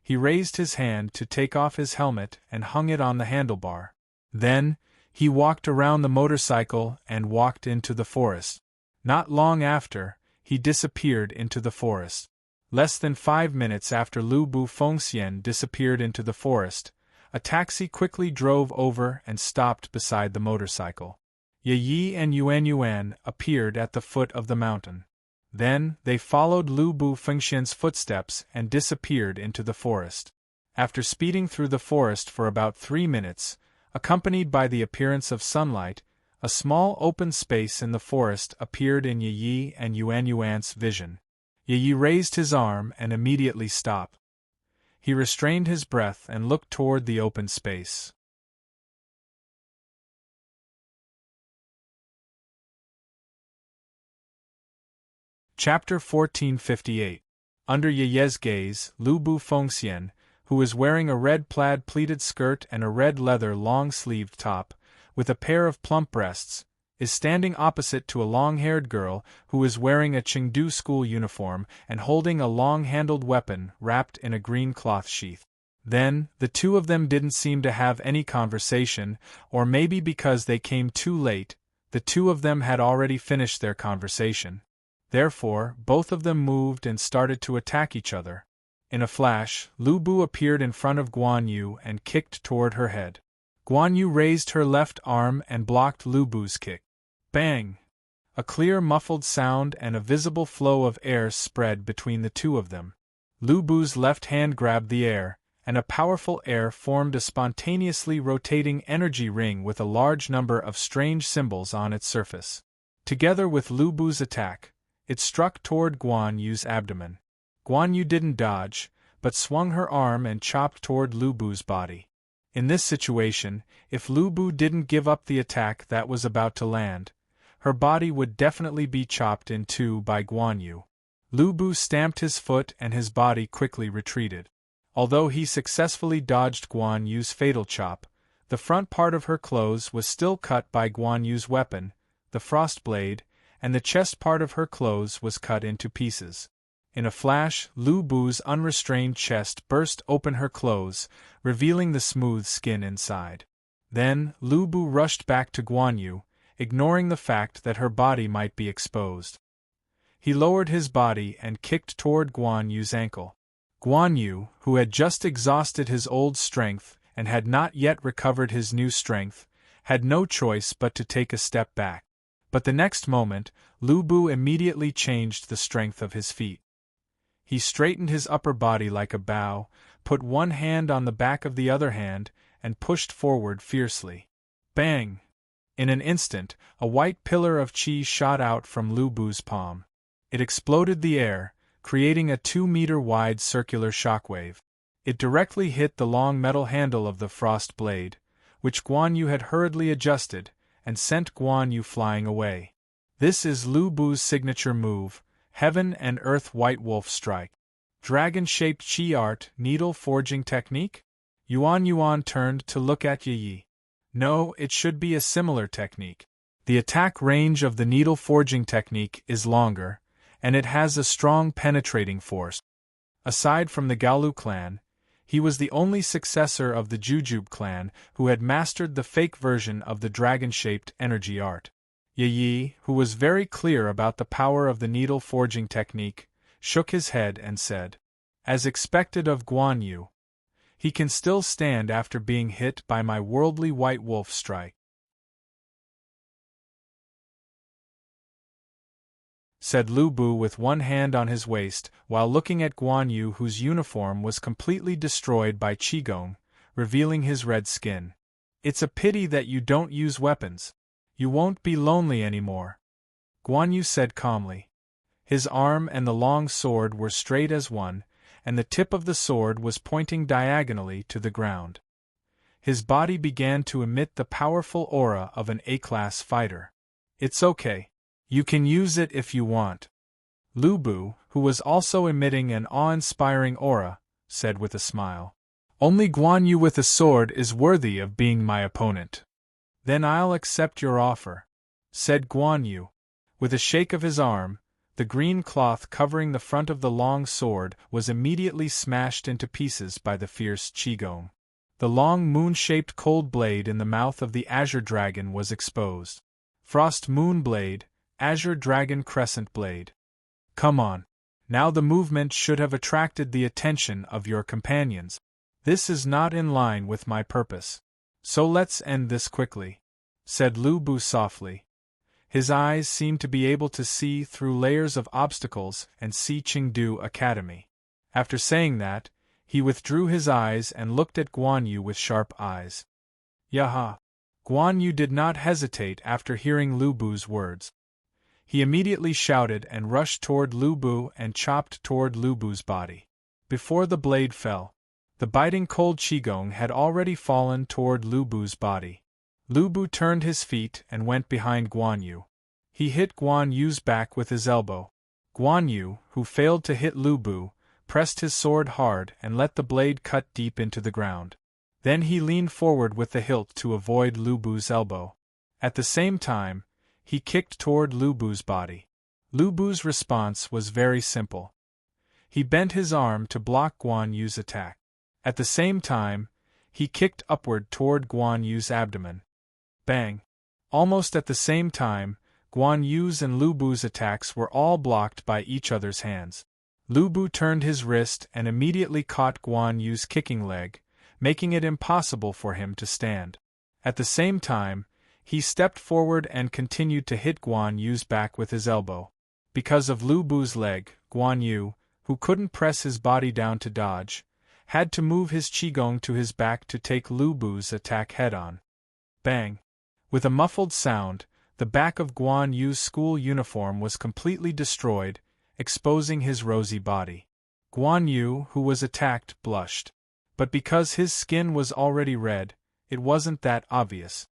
He raised his hand to take off his helmet and hung it on the handlebar. Then, he walked around the motorcycle and walked into the forest. Not long after, he disappeared into the forest. Less than 5 minutes after Lu Bu Fengxian disappeared into the forest, a taxi quickly drove over and stopped beside the motorcycle. Yi and Yuan appeared at the foot of the mountain. Then, they followed Lu Bu Fengxian's footsteps and disappeared into the forest. After speeding through the forest for about 3 minutes, accompanied by the appearance of sunlight, a small open space in the forest appeared in Yi and Yuan's vision. Yi raised his arm and immediately stopped. He restrained his breath and looked toward the open space. Chapter 1458. Under Ye's gaze, Lu Bu Fengxian, who is wearing a red plaid pleated skirt and a red leather long-sleeved top, with a pair of plump breasts, is standing opposite to a long-haired girl who is wearing a Chengdu school uniform and holding a long-handled weapon wrapped in a green cloth sheath. Then, the two of them didn't seem to have any conversation, or maybe because they came too late, the two of them had already finished their conversation. Therefore, both of them moved and started to attack each other. In a flash, Lu Bu appeared in front of Guan Yu and kicked toward her head. Guan Yu raised her left arm and blocked Lu Bu's kick. Bang! A clear muffled sound and a visible flow of air spread between the two of them. Lu Bu's left hand grabbed the air, and a powerful air formed a spontaneously rotating energy ring with a large number of strange symbols on its surface. Together with Lu Bu's attack, it struck toward Guan Yu's abdomen. Guan Yu didn't dodge, but swung her arm and chopped toward Lu Bu's body. In this situation, if Lu Bu didn't give up the attack that was about to land, her body would definitely be chopped in two by Guan Yu. Lu Bu stamped his foot and his body quickly retreated. Although he successfully dodged Guan Yu's fatal chop, the front part of her clothes was still cut by Guan Yu's weapon, the frost blade, and the chest part of her clothes was cut into pieces. In a flash, Lu Bu's unrestrained chest burst open her clothes, revealing the smooth skin inside. Then, Lu Bu rushed back to Guan Yu, ignoring the fact that her body might be exposed. He lowered his body and kicked toward Guan Yu's ankle. Guan Yu, who had just exhausted his old strength and had not yet recovered his new strength, had no choice but to take a step back. But the next moment, Lu Bu immediately changed the strength of his feet. He straightened his upper body like a bow, put one hand on the back of the other hand, and pushed forward fiercely. Bang! In an instant, a white pillar of qi shot out from Lu Bu's palm. It exploded the air, creating a 2-meter-wide circular shockwave. It directly hit the long metal handle of the frost blade, which Guan Yu had hurriedly adjusted, and sent Guan Yu flying away. This is Lu Bu's signature move, Heaven and Earth White Wolf Strike. Dragon-shaped qi art, needle forging technique? Yuan turned to look at Yi. No, it should be a similar technique. The attack range of the needle forging technique is longer, and it has a strong penetrating force. Aside from the Gaolu clan, he was the only successor of the Jujube clan who had mastered the fake version of the dragon-shaped energy art. Yi, who was very clear about the power of the needle forging technique, shook his head and said, "As expected of Guan Yu. He can still stand after being hit by my worldly white wolf strike," said Lu Bu with one hand on his waist while looking at Guan Yu, whose uniform was completely destroyed by qigong, revealing his red skin. "It's a pity that you don't use weapons. You won't be lonely anymore," Guan Yu said calmly. His arm and the long sword were straight as one, and the tip of the sword was pointing diagonally to the ground. His body began to emit the powerful aura of an A-class fighter. "It's okay. You can use it if you want," Lu Bu, who was also emitting an awe-inspiring aura, said with a smile. "Only Guan Yu with a sword is worthy of being my opponent." "Then I'll accept your offer," said Guan Yu. With a shake of his arm, the green cloth covering the front of the long sword was immediately smashed into pieces by the fierce qigong. The long moon-shaped cold blade in the mouth of the azure dragon was exposed. Frost moon blade, azure dragon crescent blade. "Come on. Now the movement should have attracted the attention of your companions. This is not in line with my purpose. So let's end this quickly," said Lu Bu softly. His eyes seemed to be able to see through layers of obstacles and see Chengdu Academy. After saying that, he withdrew his eyes and looked at Guan Yu with sharp eyes. "Yaha!" Guan Yu did not hesitate after hearing Lu Bu's words. He immediately shouted and rushed toward Lu Bu and chopped toward Lu Bu's body. Before the blade fell, the biting cold qigong had already fallen toward Lu Bu's body. Lu Bu turned his feet and went behind Guan Yu. He hit Guan Yu's back with his elbow. Guan Yu, who failed to hit Lu Bu, pressed his sword hard and let the blade cut deep into the ground. Then he leaned forward with the hilt to avoid Lu Bu's elbow. At the same time, he kicked toward Lu Bu's body. Lu Bu's response was very simple. He bent his arm to block Guan Yu's attack. At the same time, he kicked upward toward Guan Yu's abdomen. Bang! Almost at the same time, Guan Yu's and Lu Bu's attacks were all blocked by each other's hands. Lu Bu turned his wrist and immediately caught Guan Yu's kicking leg, making it impossible for him to stand. At the same time, he stepped forward and continued to hit Guan Yu's back with his elbow. Because of Lu Bu's leg, Guan Yu, who couldn't press his body down to dodge, had to move his qigong to his back to take Lu Bu's attack head-on. Bang! With a muffled sound, the back of Guan Yu's school uniform was completely destroyed, exposing his rosy body. Guan Yu, who was attacked, blushed. But because his skin was already red, it wasn't that obvious.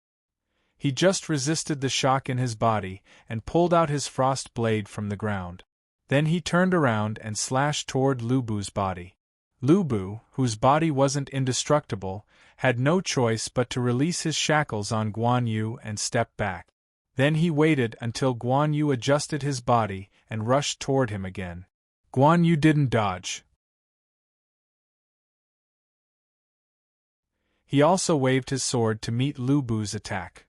He just resisted the shock in his body and pulled out his frost blade from the ground. Then he turned around and slashed toward Lu Bu's body. Lu Bu, whose body wasn't indestructible, had no choice but to release his shackles on Guan Yu and step back. Then he waited until Guan Yu adjusted his body and rushed toward him again. Guan Yu didn't dodge. He also waved his sword to meet Lu Bu's attack.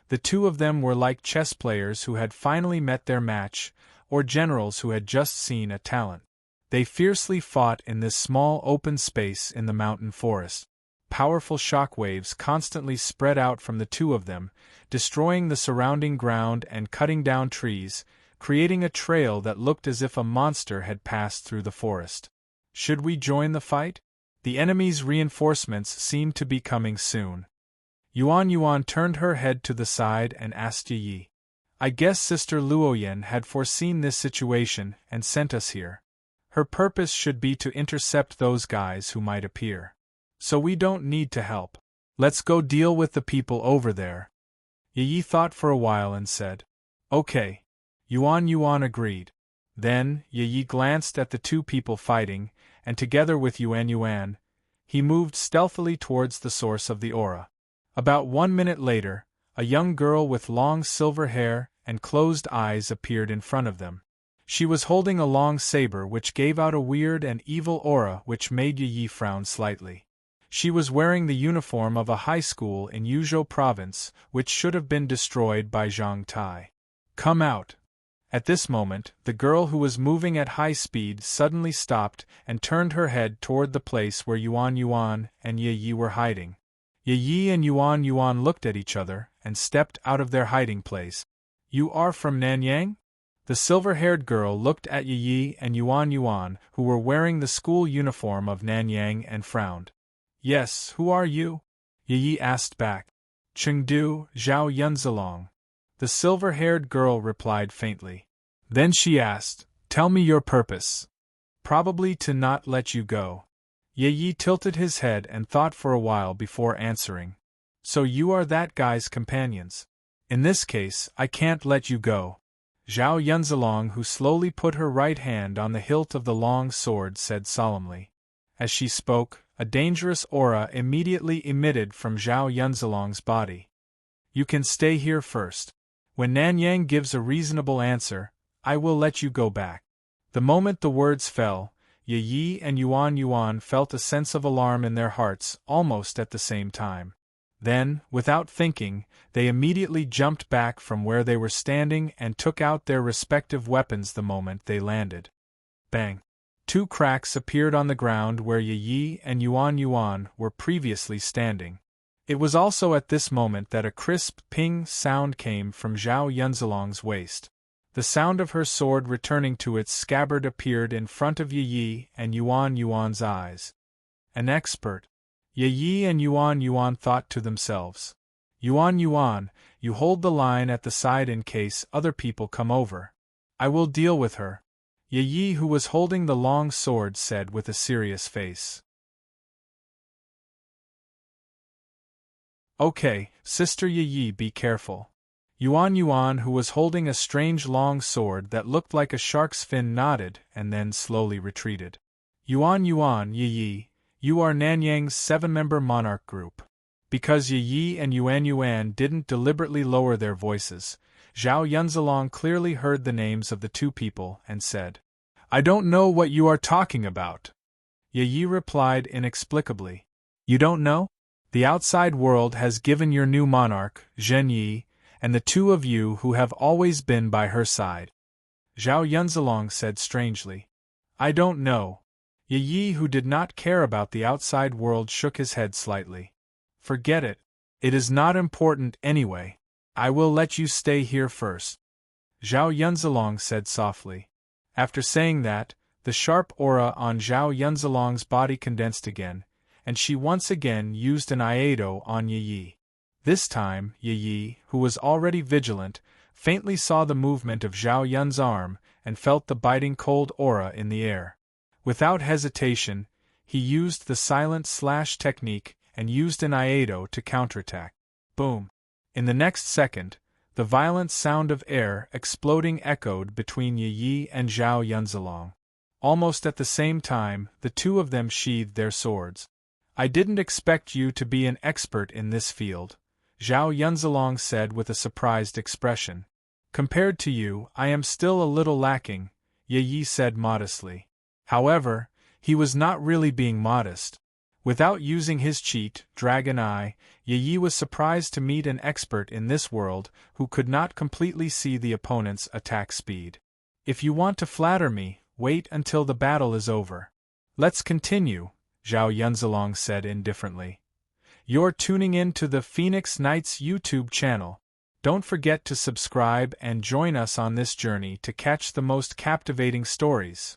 The two of them were like chess players who had finally met their match, or generals who had just seen a talent. They fiercely fought in this small open space in the mountain forest. Powerful shock waves constantly spread out from the two of them, destroying the surrounding ground and cutting down trees, creating a trail that looked as if a monster had passed through the forest. Should we join the fight? The enemy's reinforcements seemed to be coming soon. Yuan turned her head to the side and asked Yi. I guess Sister Luoyan had foreseen this situation and sent us here. Her purpose should be to intercept those guys who might appear. So we don't need to help. Let's go deal with the people over there. Yi thought for a while and said, Okay. Yuan agreed. Then, Yi glanced at the two people fighting, and together with Yuan, he moved stealthily towards the source of the aura. About 1 minute later, a young girl with long silver hair and closed eyes appeared in front of them. She was holding a long saber which gave out a weird and evil aura which made Yi frown slightly. She was wearing the uniform of a high school in Yuzhou province, which should have been destroyed by Zhang Tai. Come out. At this moment, the girl who was moving at high speed suddenly stopped and turned her head toward the place where Yuan and Yi were hiding. Yi and Yuan looked at each other and stepped out of their hiding place. You are from Nanyang? The silver-haired girl looked at Yi and Yuan, who were wearing the school uniform of Nanyang, and frowned. Yes, who are you? Yi asked back. Chengdu, Zhao Yunzilong. The silver-haired girl replied faintly. Then she asked, Tell me your purpose. Probably to not let you go. Yi tilted his head and thought for a while before answering. So you are that guy's companions. In this case, I can't let you go. Zhao Yunzilong, who slowly put her right hand on the hilt of the long sword, said solemnly. As she spoke, a dangerous aura immediately emitted from Zhao Yunzilong's body. You can stay here first. When Nanyang gives a reasonable answer, I will let you go back. The moment the words fell, Yi and Yuan felt a sense of alarm in their hearts almost at the same time. Then, without thinking, they immediately jumped back from where they were standing and took out their respective weapons the moment they landed. Bang! 2 cracks appeared on the ground where Yi and Yuan were previously standing. It was also at this moment that a crisp ping sound came from Zhao Yunzilong's waist. The sound of her sword returning to its scabbard appeared in front of Yi and Yuan's eyes. An expert. Yi and Yuan thought to themselves. Yuan, You hold the line at the side in case other people come over. I will deal with her, Yi, who was holding the long sword, said with a serious face. Okay, Sister Yi, be careful. Yuan, who was holding a strange long sword that looked like a shark's fin, nodded and then slowly retreated. Yuan, Yi, you are Nanyang's 7-member monarch group. Because Yi and Yuan didn't deliberately lower their voices, Zhao Yunzilong clearly heard the names of the two people and said, I don't know what you are talking about. Yi replied inexplicably. You don't know? The outside world has given your new monarch, Zhen Yi, and the two of you who have always been by her side. Zhao Yunzilong said strangely. I don't know. Yi, who did not care about the outside world, shook his head slightly. Forget it. It is not important anyway. I will let you stay here first. Zhao Yunzilong said softly. After saying that, the sharp aura on Zhao Yunzilong's body condensed again, and she once again used an Iaido on Yi. This time, Yi, who was already vigilant, faintly saw the movement of Zhao Yun's arm and felt the biting cold aura in the air. Without hesitation, he used the silent slash technique and used an Iaido to counterattack. Boom! In the next second, the violent sound of air exploding echoed between Yi and Zhao Yunzilong. Almost at the same time, the two of them sheathed their swords. I didn't expect you to be an expert in this field, Zhao Yunzilong said with a surprised expression. Compared to you, I am still a little lacking, Yi said modestly. However, he was not really being modest. Without using his cheat, Dragon Eye, Yi was surprised to meet an expert in this world who could not completely see the opponent's attack speed. If you want to flatter me, wait until the battle is over. Let's continue, Zhao Yunzilong said indifferently. You're tuning in to the Phoenix Knights YouTube channel. Don't forget to subscribe and join us on this journey to catch the most captivating stories.